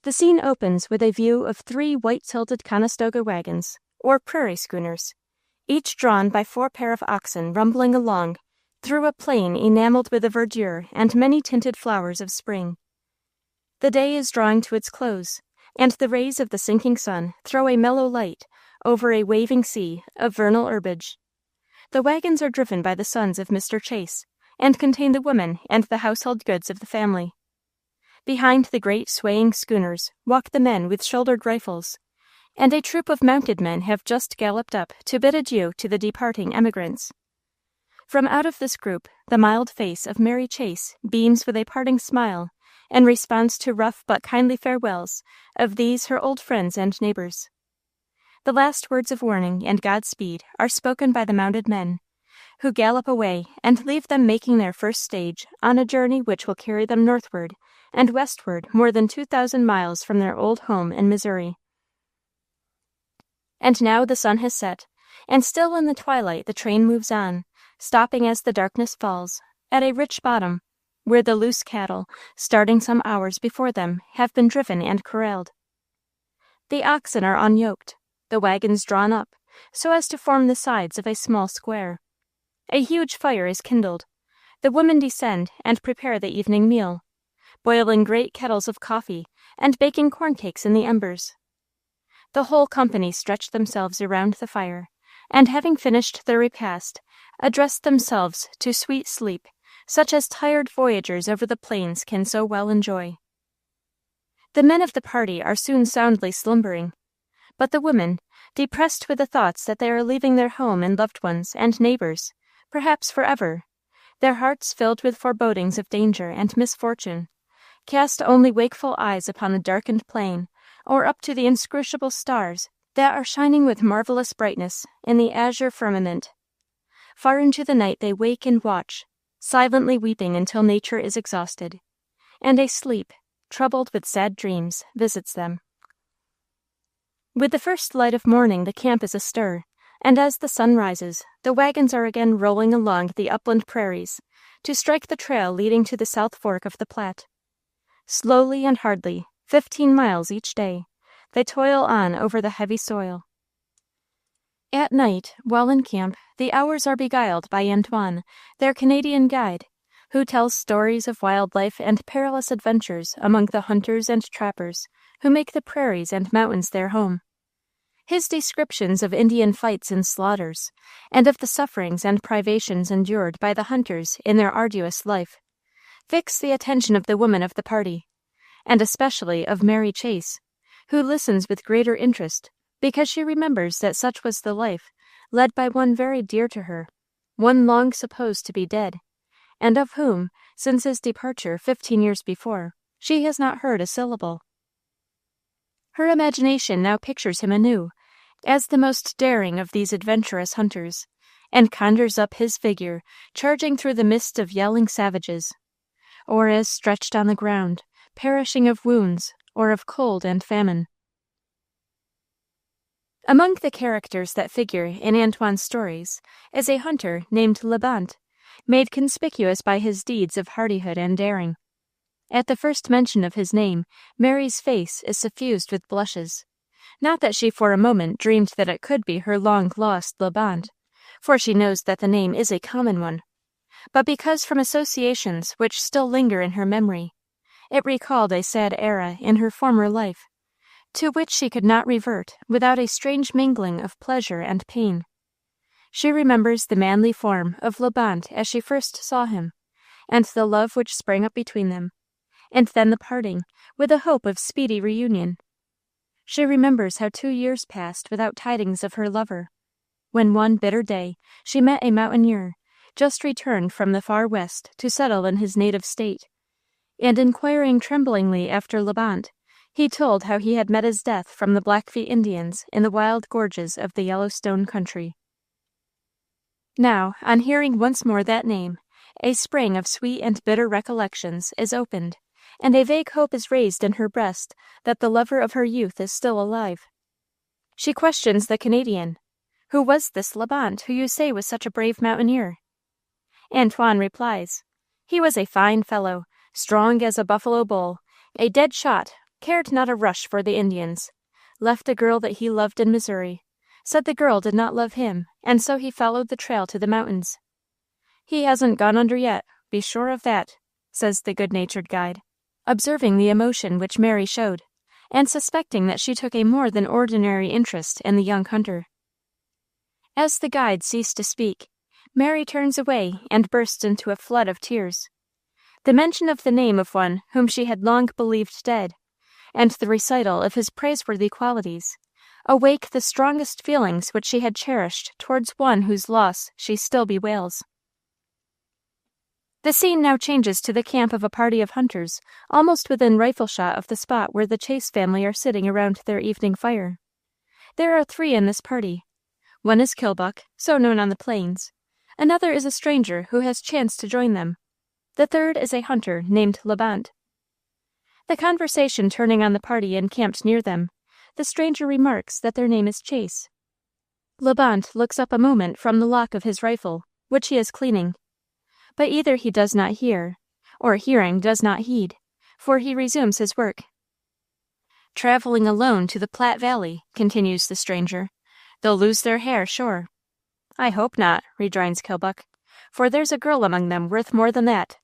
The scene opens with a view of 3 white-tilted Conestoga wagons, or prairie schooners, each drawn by 4 pair of oxen rumbling along through a plain enameled with the verdure and many tinted flowers of spring. The day is drawing to its close, and the rays of the sinking sun throw a mellow light over a waving sea of vernal herbage. The wagons are driven by the sons of Mr. Chase, and contain the women and the household goods of the family. Behind the great swaying schooners walk the men with shouldered rifles, and a troop of mounted men have just galloped up to bid adieu to the departing emigrants. From out of this group, the mild face of Mary Chase beams with a parting smile in response to rough but kindly farewells of these her old friends and neighbors. The last words of warning and Godspeed are spoken by the mounted men, who gallop away and leave them making their first stage on a journey which will carry them northward and westward more than 2,000 miles from their old home in Missouri. And now the sun has set, and still in the twilight the train moves on, stopping as the darkness falls, at a rich bottom, where the loose cattle, starting some hours before them, have been driven and corralled. The oxen are unyoked, the wagons drawn up, so as to form the sides of a small square. A huge fire is kindled. The women descend and prepare the evening meal, boiling great kettles of coffee and baking corn cakes in the embers. The whole company stretch themselves around the fire, and having finished their repast, address themselves to sweet sleep, such as tired voyagers over the plains can so well enjoy. The men of the party are soon soundly slumbering, but the women, depressed with the thoughts that they are leaving their home and loved ones and neighbors, perhaps forever, their hearts filled with forebodings of danger and misfortune, cast only wakeful eyes upon the darkened plain, or up to the inscrutable stars that are shining with marvelous brightness in the azure firmament. Far into the night they wake and watch, silently weeping until nature is exhausted, and a sleep, troubled with sad dreams, visits them. With the first light of morning the camp is astir, and as the sun rises, the wagons are again rolling along the upland prairies to strike the trail leading to the South Fork of the Platte. Slowly and hardly, 15 miles each day, they toil on over the heavy soil. At night, while in camp, the hours are beguiled by Antoine, their Canadian guide, who tells stories of wild life and perilous adventures among the hunters and trappers who make the prairies and mountains their home. His descriptions of Indian fights and slaughters, and of the sufferings and privations endured by the hunters in their arduous life, fix the attention of the women of the party, and especially of Mary Chase, who listens with greater interest because she remembers that such was the life led by one very dear to her, one long supposed to be dead, and of whom, since his departure 15 years before, she has not heard a syllable. Her imagination now pictures him anew as the most daring of these adventurous hunters, and conjures up his figure charging through the midst of yelling savages, or as stretched on the ground, perishing of wounds or of cold and famine. Among the characters that figure in Antoine's stories is a hunter named Labant, made conspicuous by his deeds of hardihood and daring. At the first mention of his name, Mary's face is suffused with blushes. Not that she for a moment dreamed that it could be her long-lost Labant, for she knows that the name is a common one, but because from associations which still linger in her memory, it recalled a sad era in her former life, to which she could not revert without a strange mingling of pleasure and pain. She remembers the manly form of Labant as she first saw him, and the love which sprang up between them, and then the parting, with a hope of speedy reunion. She remembers how 2 years passed without tidings of her lover, when one bitter day she met a mountaineer, just returned from the far west to settle in his native state, and inquiring tremblingly after Labant, he told how he had met his death from the Blackfeet Indians in the wild gorges of the Yellowstone country. Now, on hearing once more that name, a spring of sweet and bitter recollections is opened, and a vague hope is raised in her breast that the lover of her youth is still alive. She questions the Canadian. Who was this Labant who you say was such a brave mountaineer? Antoine replies, he was a fine fellow, strong as a buffalo bull, a dead shot, cared not a rush for the Indians, left a girl that he loved in Missouri, said the girl did not love him, and so he followed the trail to the mountains. He hasn't gone under yet, be sure of that, says the good-natured guide, observing the emotion which Mary showed, and suspecting that she took a more than ordinary interest in the young hunter. As the guide ceased to speak, Mary turns away and bursts into a flood of tears. The mention of the name of one whom she had long believed dead, and the recital of his praiseworthy qualities, awake the strongest feelings which she had cherished towards one whose loss she still bewails. The scene now changes to the camp of a party of hunters, almost within rifle shot of the spot where the Chase family are sitting around their evening fire. There are 3 in this party. One is Kilbuck, so known on the plains. Another is a stranger who has chanced to join them. The third is a hunter named Labant. The conversation turning on the party encamped near them, the stranger remarks that their name is Chase. Labant looks up a moment from the lock of his rifle, which he is cleaning. But either he does not hear, or hearing does not heed, for he resumes his work. "Traveling alone to the Platte Valley," continues the stranger. "They'll lose their hair, sure." "I hope not," rejoins Kilbuck, "for there's a girl among them worth more than that."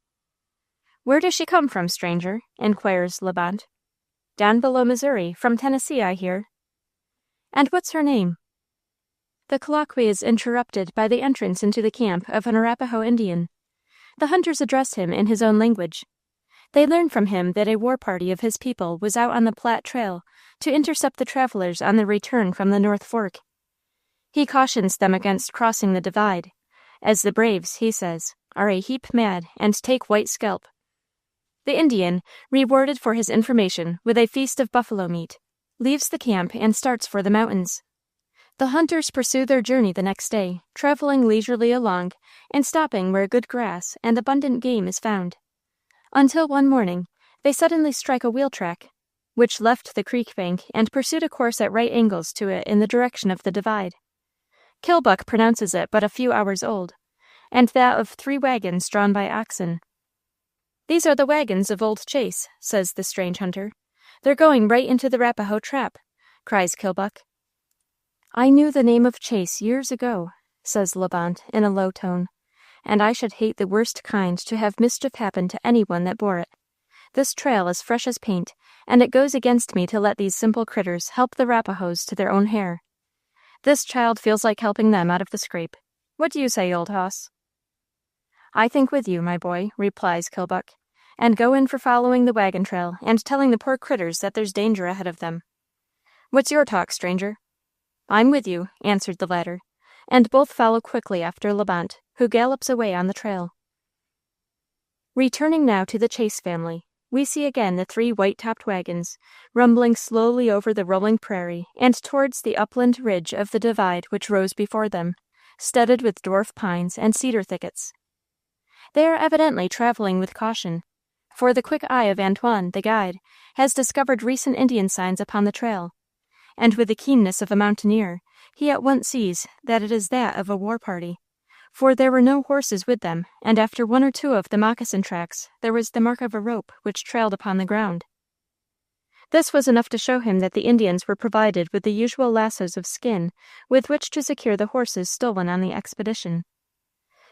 "Where does she come from, stranger?" inquires Labant. "Down below Missouri, from Tennessee, I hear." "And what's her name?" The colloquy is interrupted by the entrance into the camp of an Arapaho Indian. The hunters address him in his own language. They learn from him that a war party of his people was out on the Platte Trail to intercept the travelers on their return from the North Fork. He cautions them against crossing the divide, as the braves, he says, are a heap mad and take white scalp. The Indian, rewarded for his information with a feast of buffalo meat, leaves the camp and starts for the mountains. The hunters pursue their journey the next day, traveling leisurely along and stopping where good grass and abundant game is found, until one morning they suddenly strike a wheel track, which left the creek bank and pursued a course at right angles to it in the direction of the divide. Kilbuck pronounces it but a few hours old, and that of 3 wagons drawn by oxen. "These are the wagons of old Chase," says the strange hunter. "They're going right into the Rapaho trap," cries Kilbuck. "I knew the name of Chase years ago," says Labant in a low tone, "and I should hate the worst kind to have mischief happen to any one that bore it. This trail is fresh as paint, and it goes against me to let these simple critters help the Rapahos to their own hair. This child feels like helping them out of the scrape. What do you say, old hoss?" "I think with you, my boy," replies Kilbuck, "and go in for following the wagon trail and telling the poor critters that there's danger ahead of them. What's your talk, stranger?" "I'm with you," answered the latter, and both follow quickly after Labant, who gallops away on the trail. Returning now to the Chase family, we see again the 3 white-topped wagons, rumbling slowly over the rolling prairie and towards the upland ridge of the divide which rose before them, studded with dwarf pines and cedar thickets. They are evidently traveling with caution, for the quick eye of Antoine, the guide, has discovered recent Indian signs upon the trail, and with the keenness of a mountaineer, he at once sees that it is that of a war party, for there were no horses with them, and after 1 or 2 of the moccasin tracks there was the mark of a rope which trailed upon the ground. This was enough to show him that the Indians were provided with the usual lassos of skin with which to secure the horses stolen on the expedition.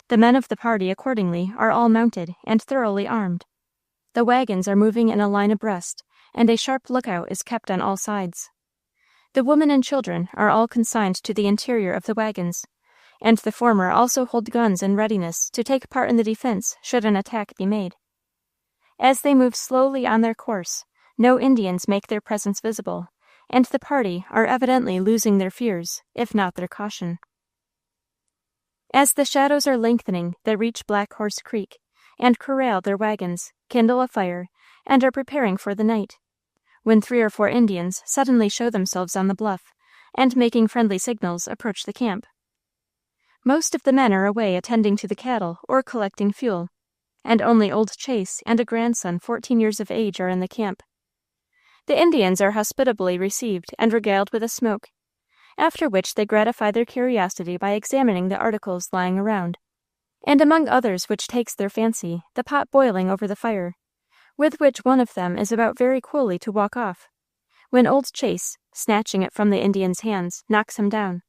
The men of the party accordingly are all mounted and thoroughly armed. The wagons are moving in a line abreast, and a sharp lookout is kept on all sides. The women and children are all consigned to the interior of the wagons, and the former also hold guns in readiness to take part in the defense should an attack be made. As they move slowly on their course, no Indians make their presence visible, and the party are evidently losing their fears, if not their caution. As the shadows are lengthening, they reach Black Horse Creek, and corral their wagons, kindle a fire, and are preparing for the night, when 3 or 4 Indians suddenly show themselves on the bluff, and making friendly signals approach the camp. Most of the men are away attending to the cattle or collecting fuel, and only old Chase and a grandson 14 years of age are in the camp. The Indians are hospitably received and regaled with a smoke, after which they gratify their curiosity by examining the articles lying around, and among others which takes their fancy, the pot boiling over the fire, with which one of them is about very coolly to walk off, when old Chase, snatching it from the Indian's hands, knocks him down.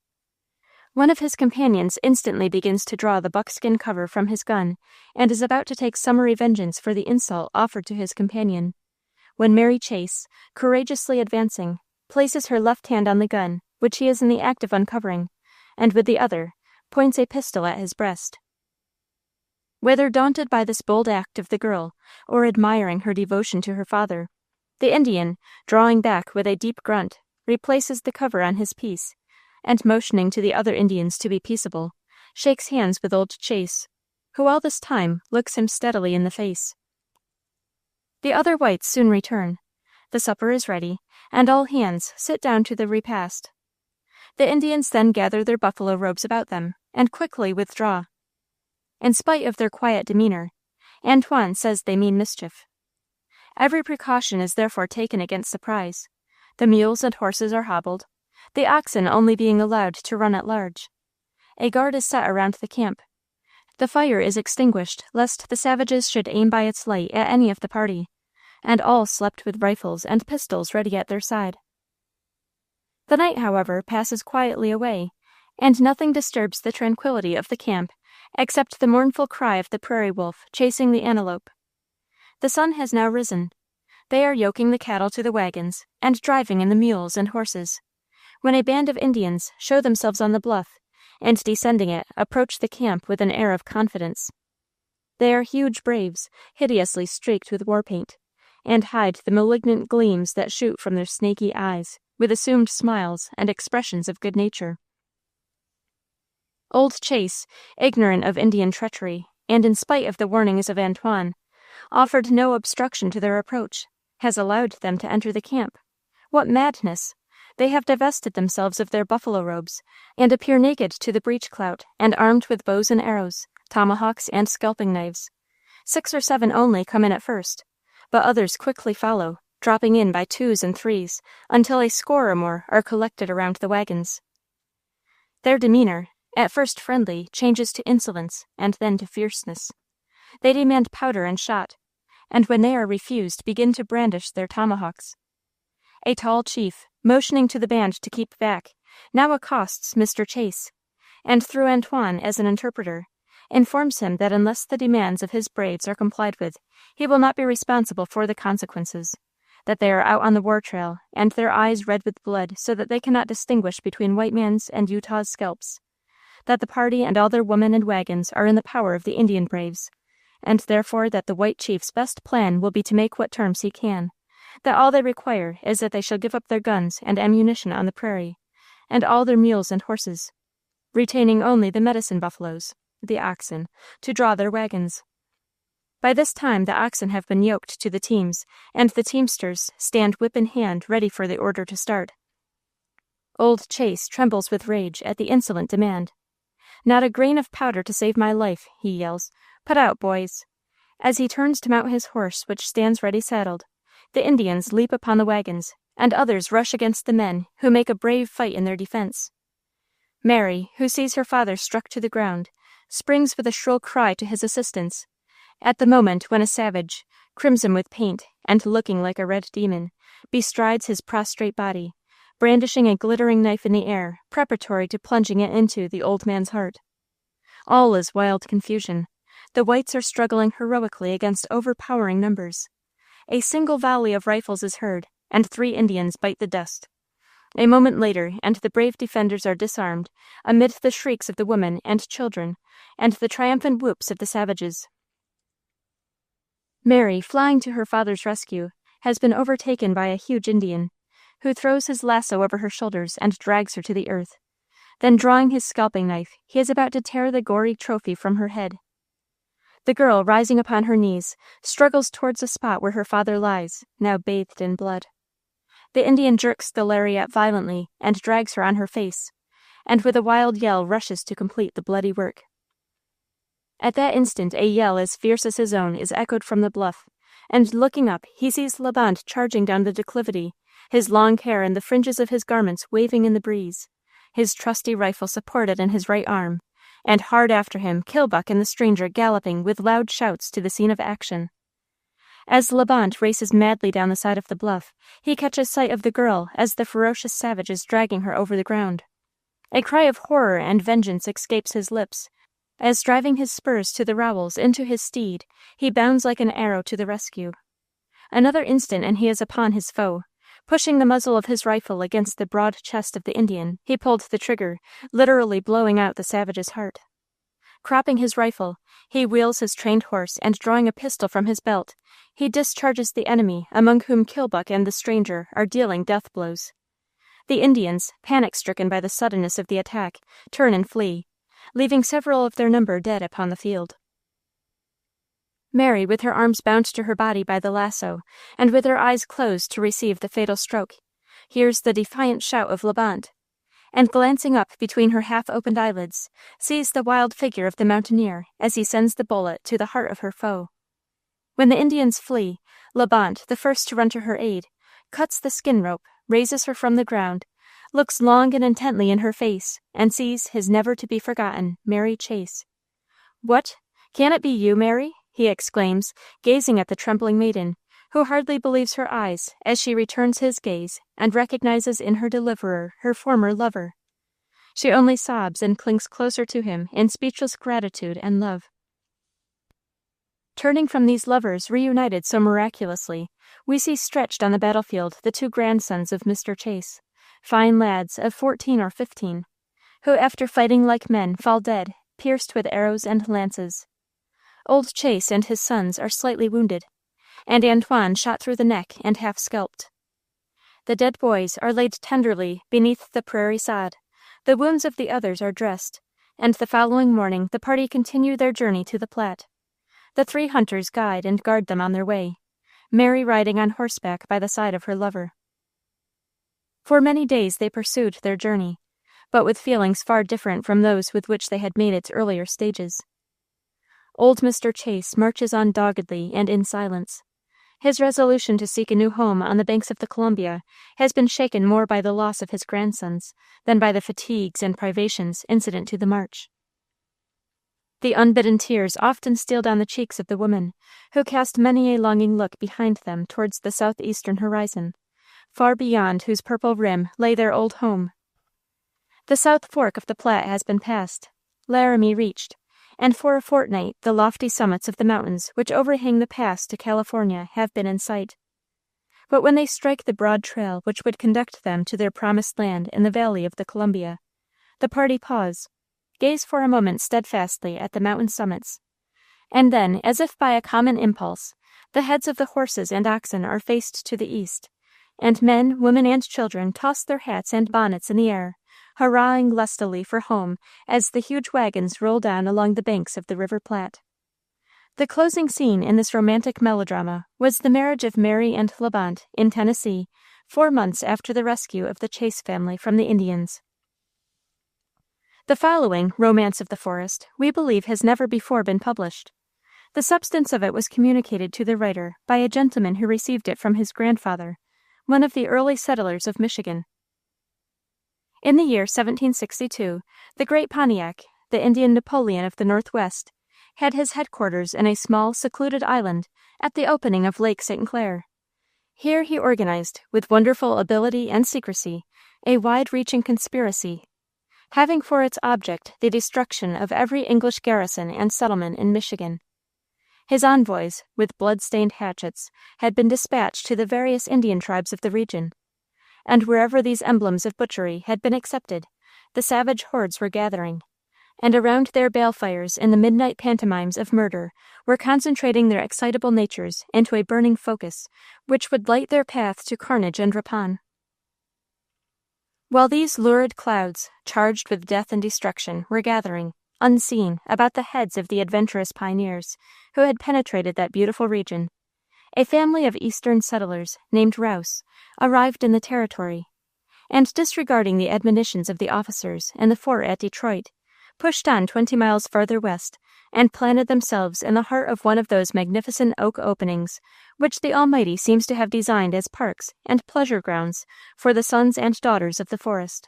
One of his companions instantly begins to draw the buckskin cover from his gun, and is about to take summary vengeance for the insult offered to his companion, when Mary Chase, courageously advancing, places her left hand on the gun, which he is in the act of uncovering, and with the other points a pistol at his breast. Whether daunted by this bold act of the girl, or admiring her devotion to her father, the Indian, drawing back with a deep grunt, replaces the cover on his piece, and motioning to the other Indians to be peaceable, shakes hands with old Chase, who all this time looks him steadily in the face. The other whites soon return. The supper is ready, and all hands sit down to the repast. The Indians then gather their buffalo robes about them, and quickly withdraw. In spite of their quiet demeanor, Antoine says they mean mischief. Every precaution is therefore taken against surprise. The mules and horses are hobbled, the oxen only being allowed to run at large. A guard is set around the camp. The fire is extinguished, lest the savages should aim by its light at any of the party, and all slept with rifles and pistols ready at their side. The night, however, passes quietly away, and nothing disturbs the tranquillity of the camp except the mournful cry of the prairie wolf chasing the antelope. The sun has now risen. They are yoking the cattle to the wagons and driving in the mules and horses, when a band of Indians show themselves on the bluff, and descending it, approach the camp with an air of confidence. They are huge braves, hideously streaked with war paint, and hide the malignant gleams that shoot from their snaky eyes with assumed smiles and expressions of good nature. Old Chase, ignorant of Indian treachery, and in spite of the warnings of Antoine, offered no obstruction to their approach, has allowed them to enter the camp. What madness! They have divested themselves of their buffalo robes, and appear naked to the breech-clout, and armed with bows and arrows, tomahawks and scalping knives. 6 or 7 only come in at first, but others quickly follow, dropping in by 2s and 3s, until a score or more are collected around the wagons. Their demeanor, at first friendly, changes to insolence, and then to fierceness. They demand powder and shot, and when they are refused, begin to brandish their tomahawks. A tall chief, motioning to the band to keep back, now accosts Mr. Chase, and through Antoine as an interpreter, informs him that unless the demands of his braves are complied with, he will not be responsible for the consequences, that they are out on the war trail, and their eyes red with blood so that they cannot distinguish between white man's and Utah's scalps, that the party and all their women and wagons are in the power of the Indian braves, and therefore that the white chief's best plan will be to make what terms he can, that all they require is that they shall give up their guns and ammunition on the prairie, and all their mules and horses, retaining only the medicine buffaloes, the oxen, to draw their wagons. By this time the oxen have been yoked to the teams, and the teamsters stand whip in hand ready for the order to start. Old Chase trembles with rage at the insolent demand. "Not a grain of powder to save my life," he yells. "Put out, boys." As he turns to mount his horse, which stands ready saddled, the Indians leap upon the wagons, and others rush against the men, who make a brave fight in their defense. Mary, who sees her father struck to the ground, springs with a shrill cry to his assistance, at the moment when a savage, crimson with paint, and looking like a red demon, bestrides his prostrate body, brandishing a glittering knife in the air, preparatory to plunging it into the old man's heart. All is wild confusion. The whites are struggling heroically against overpowering numbers. A single volley of rifles is heard, and 3 Indians bite the dust. A moment later, and the brave defenders are disarmed, amid the shrieks of the women and children, and the triumphant whoops of the savages. Mary, flying to her father's rescue, has been overtaken by a huge Indian, who throws his lasso over her shoulders and drags her to the earth. Then, drawing his scalping knife, he is about to tear the gory trophy from her head. The girl, rising upon her knees, struggles towards the spot where her father lies, now bathed in blood. The Indian jerks the lariat violently and drags her on her face, and with a wild yell rushes to complete the bloody work. At that instant a yell as fierce as his own is echoed from the bluff, and looking up he sees Laband charging down the declivity, his long hair and the fringes of his garments waving in the breeze, his trusty rifle supported in his right arm, and hard after him Kilbuck and the stranger galloping with loud shouts to the scene of action. As Laband races madly down the side of the bluff, he catches sight of the girl as the ferocious savage is dragging her over the ground. A cry of horror and vengeance escapes his lips, as driving his spurs to the rowels into his steed, he bounds like an arrow to the rescue. Another instant and he is upon his foe, Pushing the muzzle of his rifle against the broad chest of the Indian, he pulled the trigger, literally blowing out the savage's heart. Cropping his rifle, he wheels his trained horse, and drawing a pistol from his belt, he discharges the enemy, among whom Kilbuck and the stranger are dealing death blows. The Indians, panic-stricken by the suddenness of the attack, turn and flee, leaving several of their number dead upon the field. Mary, with her arms bound to her body by the lasso, and with her eyes closed to receive the fatal stroke, hears the defiant shout of Labant, and glancing up between her half-opened eyelids, sees the wild figure of the mountaineer as he sends the bullet to the heart of her foe. When the Indians flee, Labant, the first to run to her aid, cuts the skin rope, raises her from the ground, looks long and intently in her face, and sees his never-to-be-forgotten Mary Chase. "What? Can it be you, Mary?" he exclaims, gazing at the trembling maiden, who hardly believes her eyes as she returns his gaze and recognizes in her deliverer her former lover. She only sobs and clings closer to him in speechless gratitude and love. Turning from these lovers reunited so miraculously, we see stretched on the battlefield the two grandsons of Mr. Chase, fine lads of 14 or 15, who after fighting like men fall dead, pierced with arrows and lances. Old Chase and his sons are slightly wounded, and Antoine shot through the neck and half scalped. The dead boys are laid tenderly beneath the prairie sod, the wounds of the others are dressed, and the following morning the party continue their journey to the Platte. The 3 hunters guide and guard them on their way, Mary riding on horseback by the side of her lover. For many days they pursued their journey, but with feelings far different from those with which they had made its earlier stages. Old Mr. Chase marches on doggedly and in silence. His resolution to seek a new home on the banks of the Columbia has been shaken more by the loss of his grandsons than by the fatigues and privations incident to the march. The unbidden tears often steal down the cheeks of the women, who cast many a longing look behind them towards the southeastern horizon, far beyond whose purple rim lay their old home. The South Fork of the Platte has been passed, Laramie reached, and for a fortnight the lofty summits of the mountains which overhang the pass to California have been in sight. But when they strike the broad trail which would conduct them to their promised land in the valley of the Columbia, the party pause, gaze for a moment steadfastly at the mountain summits, and then, as if by a common impulse, the heads of the horses and oxen are faced to the east, and men, women, and children toss their hats and bonnets in the air, hurrahing lustily for home as the huge wagons roll down along the banks of the River Platte. The closing scene in this romantic melodrama was the marriage of Mary and Labant in Tennessee, 4 months after the rescue of the Chase family from the Indians. The following Romance of the Forest we believe has never before been published. The substance of it was communicated to the writer by a gentleman who received it from his grandfather, one of the early settlers of Michigan. In the year 1762, the great Pontiac, the Indian Napoleon of the Northwest, had his headquarters in a small, secluded island at the opening of Lake St. Clair. Here he organized, with wonderful ability and secrecy, a wide-reaching conspiracy, having for its object the destruction of every English garrison and settlement in Michigan. His envoys, with blood-stained hatchets, had been dispatched to the various Indian tribes of the region, and wherever these emblems of butchery had been accepted, the savage hordes were gathering, and around their balefires in the midnight pantomimes of murder were concentrating their excitable natures into a burning focus which would light their path to carnage and rapine. While these lurid clouds, charged with death and destruction, were gathering, unseen, about the heads of the adventurous pioneers who had penetrated that beautiful region, a family of eastern settlers, named Rouse, arrived in the territory, and disregarding the admonitions of the officers in the fort at Detroit, pushed on 20 miles farther west, and planted themselves in the heart of one of those magnificent oak openings which the Almighty seems to have designed as parks and pleasure grounds for the sons and daughters of the forest.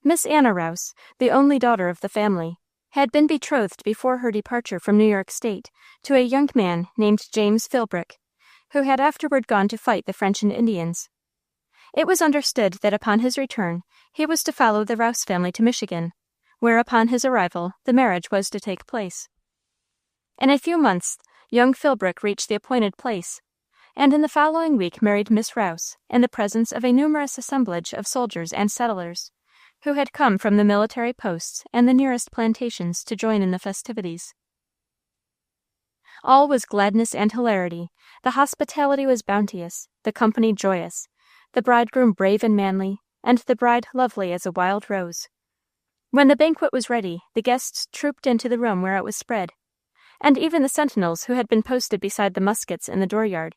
Miss Anna Rouse, the only daughter of the family, had been betrothed before her departure from New York State to a young man named James Philbrick, who had afterward gone to fight the French and Indians. It was understood that upon his return he was to follow the Rouse family to Michigan, where upon his arrival the marriage was to take place. In a few months young Philbrick reached the appointed place, and in the following week married Miss Rouse, in the presence of a numerous assemblage of soldiers and settlers, who had come from the military posts and the nearest plantations to join in the festivities. All was gladness and hilarity. The hospitality was bounteous, the company joyous, the bridegroom brave and manly, and the bride lovely as a wild rose. When the banquet was ready, the guests trooped into the room where it was spread, and even the sentinels who had been posted beside the muskets in the dooryard,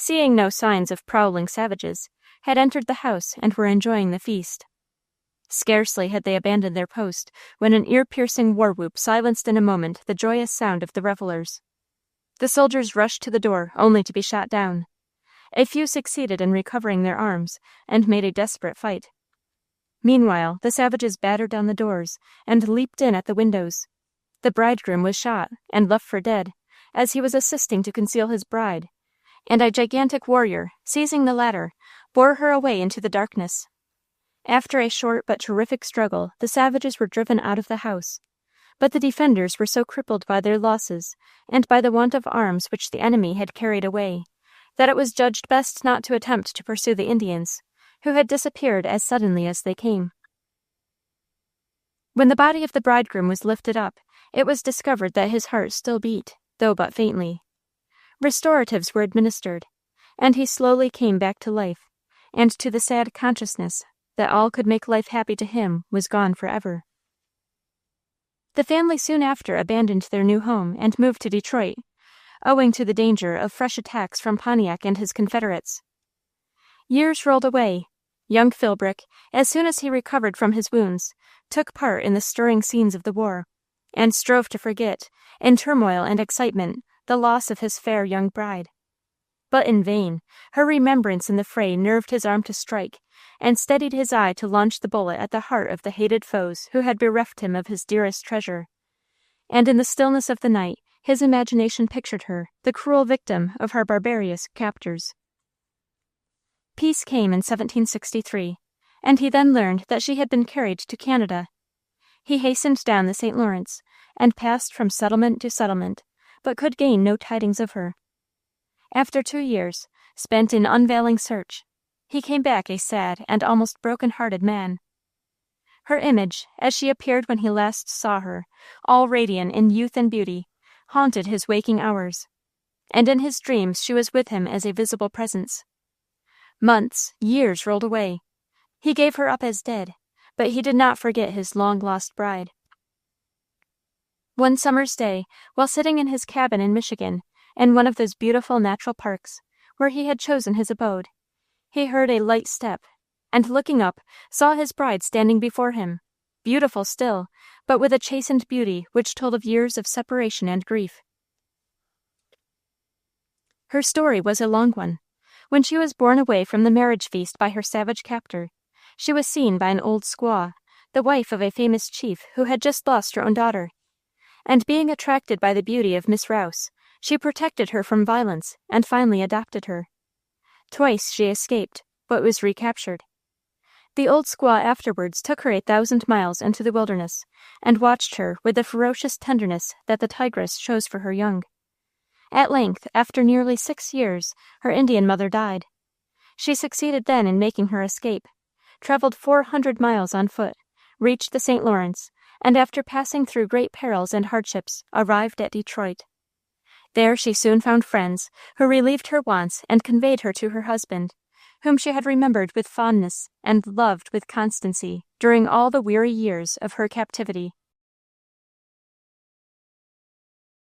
seeing no signs of prowling savages, had entered the house and were enjoying the feast. Scarcely had they abandoned their post when an ear-piercing war-whoop silenced in a moment the joyous sound of the revelers. The soldiers rushed to the door only to be shot down. A few succeeded in recovering their arms and made a desperate fight. Meanwhile, the savages battered down the doors and leaped in at the windows. The bridegroom was shot and left for dead as he was assisting to conceal his bride, and a gigantic warrior, seizing the latter, bore her away into the darkness. After a short but terrific struggle, the savages were driven out of the house, but the defenders were so crippled by their losses and by the want of arms which the enemy had carried away, that it was judged best not to attempt to pursue the Indians, who had disappeared as suddenly as they came. When the body of the bridegroom was lifted up, it was discovered that his heart still beat, though but faintly. Restoratives were administered, and he slowly came back to life, and to the sad consciousness that all could make life happy to him was gone forever. The family soon after abandoned their new home and moved to Detroit, owing to the danger of fresh attacks from Pontiac and his Confederates. Years rolled away. Young Philbrick, as soon as he recovered from his wounds, took part in the stirring scenes of the war, and strove to forget, in turmoil and excitement, the loss of his fair young bride. But in vain. Her remembrance in the fray nerved his arm to strike, and steadied his eye to launch the bullet at the heart of the hated foes who had bereft him of his dearest treasure. And in the stillness of the night, his imagination pictured her, the cruel victim of her barbarous captors. Peace came in 1763, and he then learned that she had been carried to Canada. He hastened down the St. Lawrence, and passed from settlement to settlement, but could gain no tidings of her. After 2 years, spent in unveiling search, he came back a sad and almost broken-hearted man. Her image, as she appeared when he last saw her, all radiant in youth and beauty, haunted his waking hours, and in his dreams she was with him as a visible presence. Months, years rolled away. He gave her up as dead, but he did not forget his long-lost bride. One summer's day, while sitting in his cabin in Michigan, in one of those beautiful natural parks, where he had chosen his abode, he heard a light step, and looking up, saw his bride standing before him, beautiful still, but with a chastened beauty which told of years of separation and grief. Her story was a long one. When she was borne away from the marriage feast by her savage captor, she was seen by an old squaw, the wife of a famous chief who had just lost her own daughter, and being attracted by the beauty of Miss Rouse, she protected her from violence and finally adopted her. Twice she escaped, but was recaptured. The old squaw afterwards took her 1,000 miles into the wilderness, and watched her with the ferocious tenderness that the tigress shows for her young. At length, after nearly 6 years, her Indian mother died. She succeeded then in making her escape, traveled 400 miles on foot, reached the St. Lawrence, and after passing through great perils and hardships, arrived at Detroit. There she soon found friends, who relieved her wants and conveyed her to her husband, whom she had remembered with fondness and loved with constancy during all the weary years of her captivity.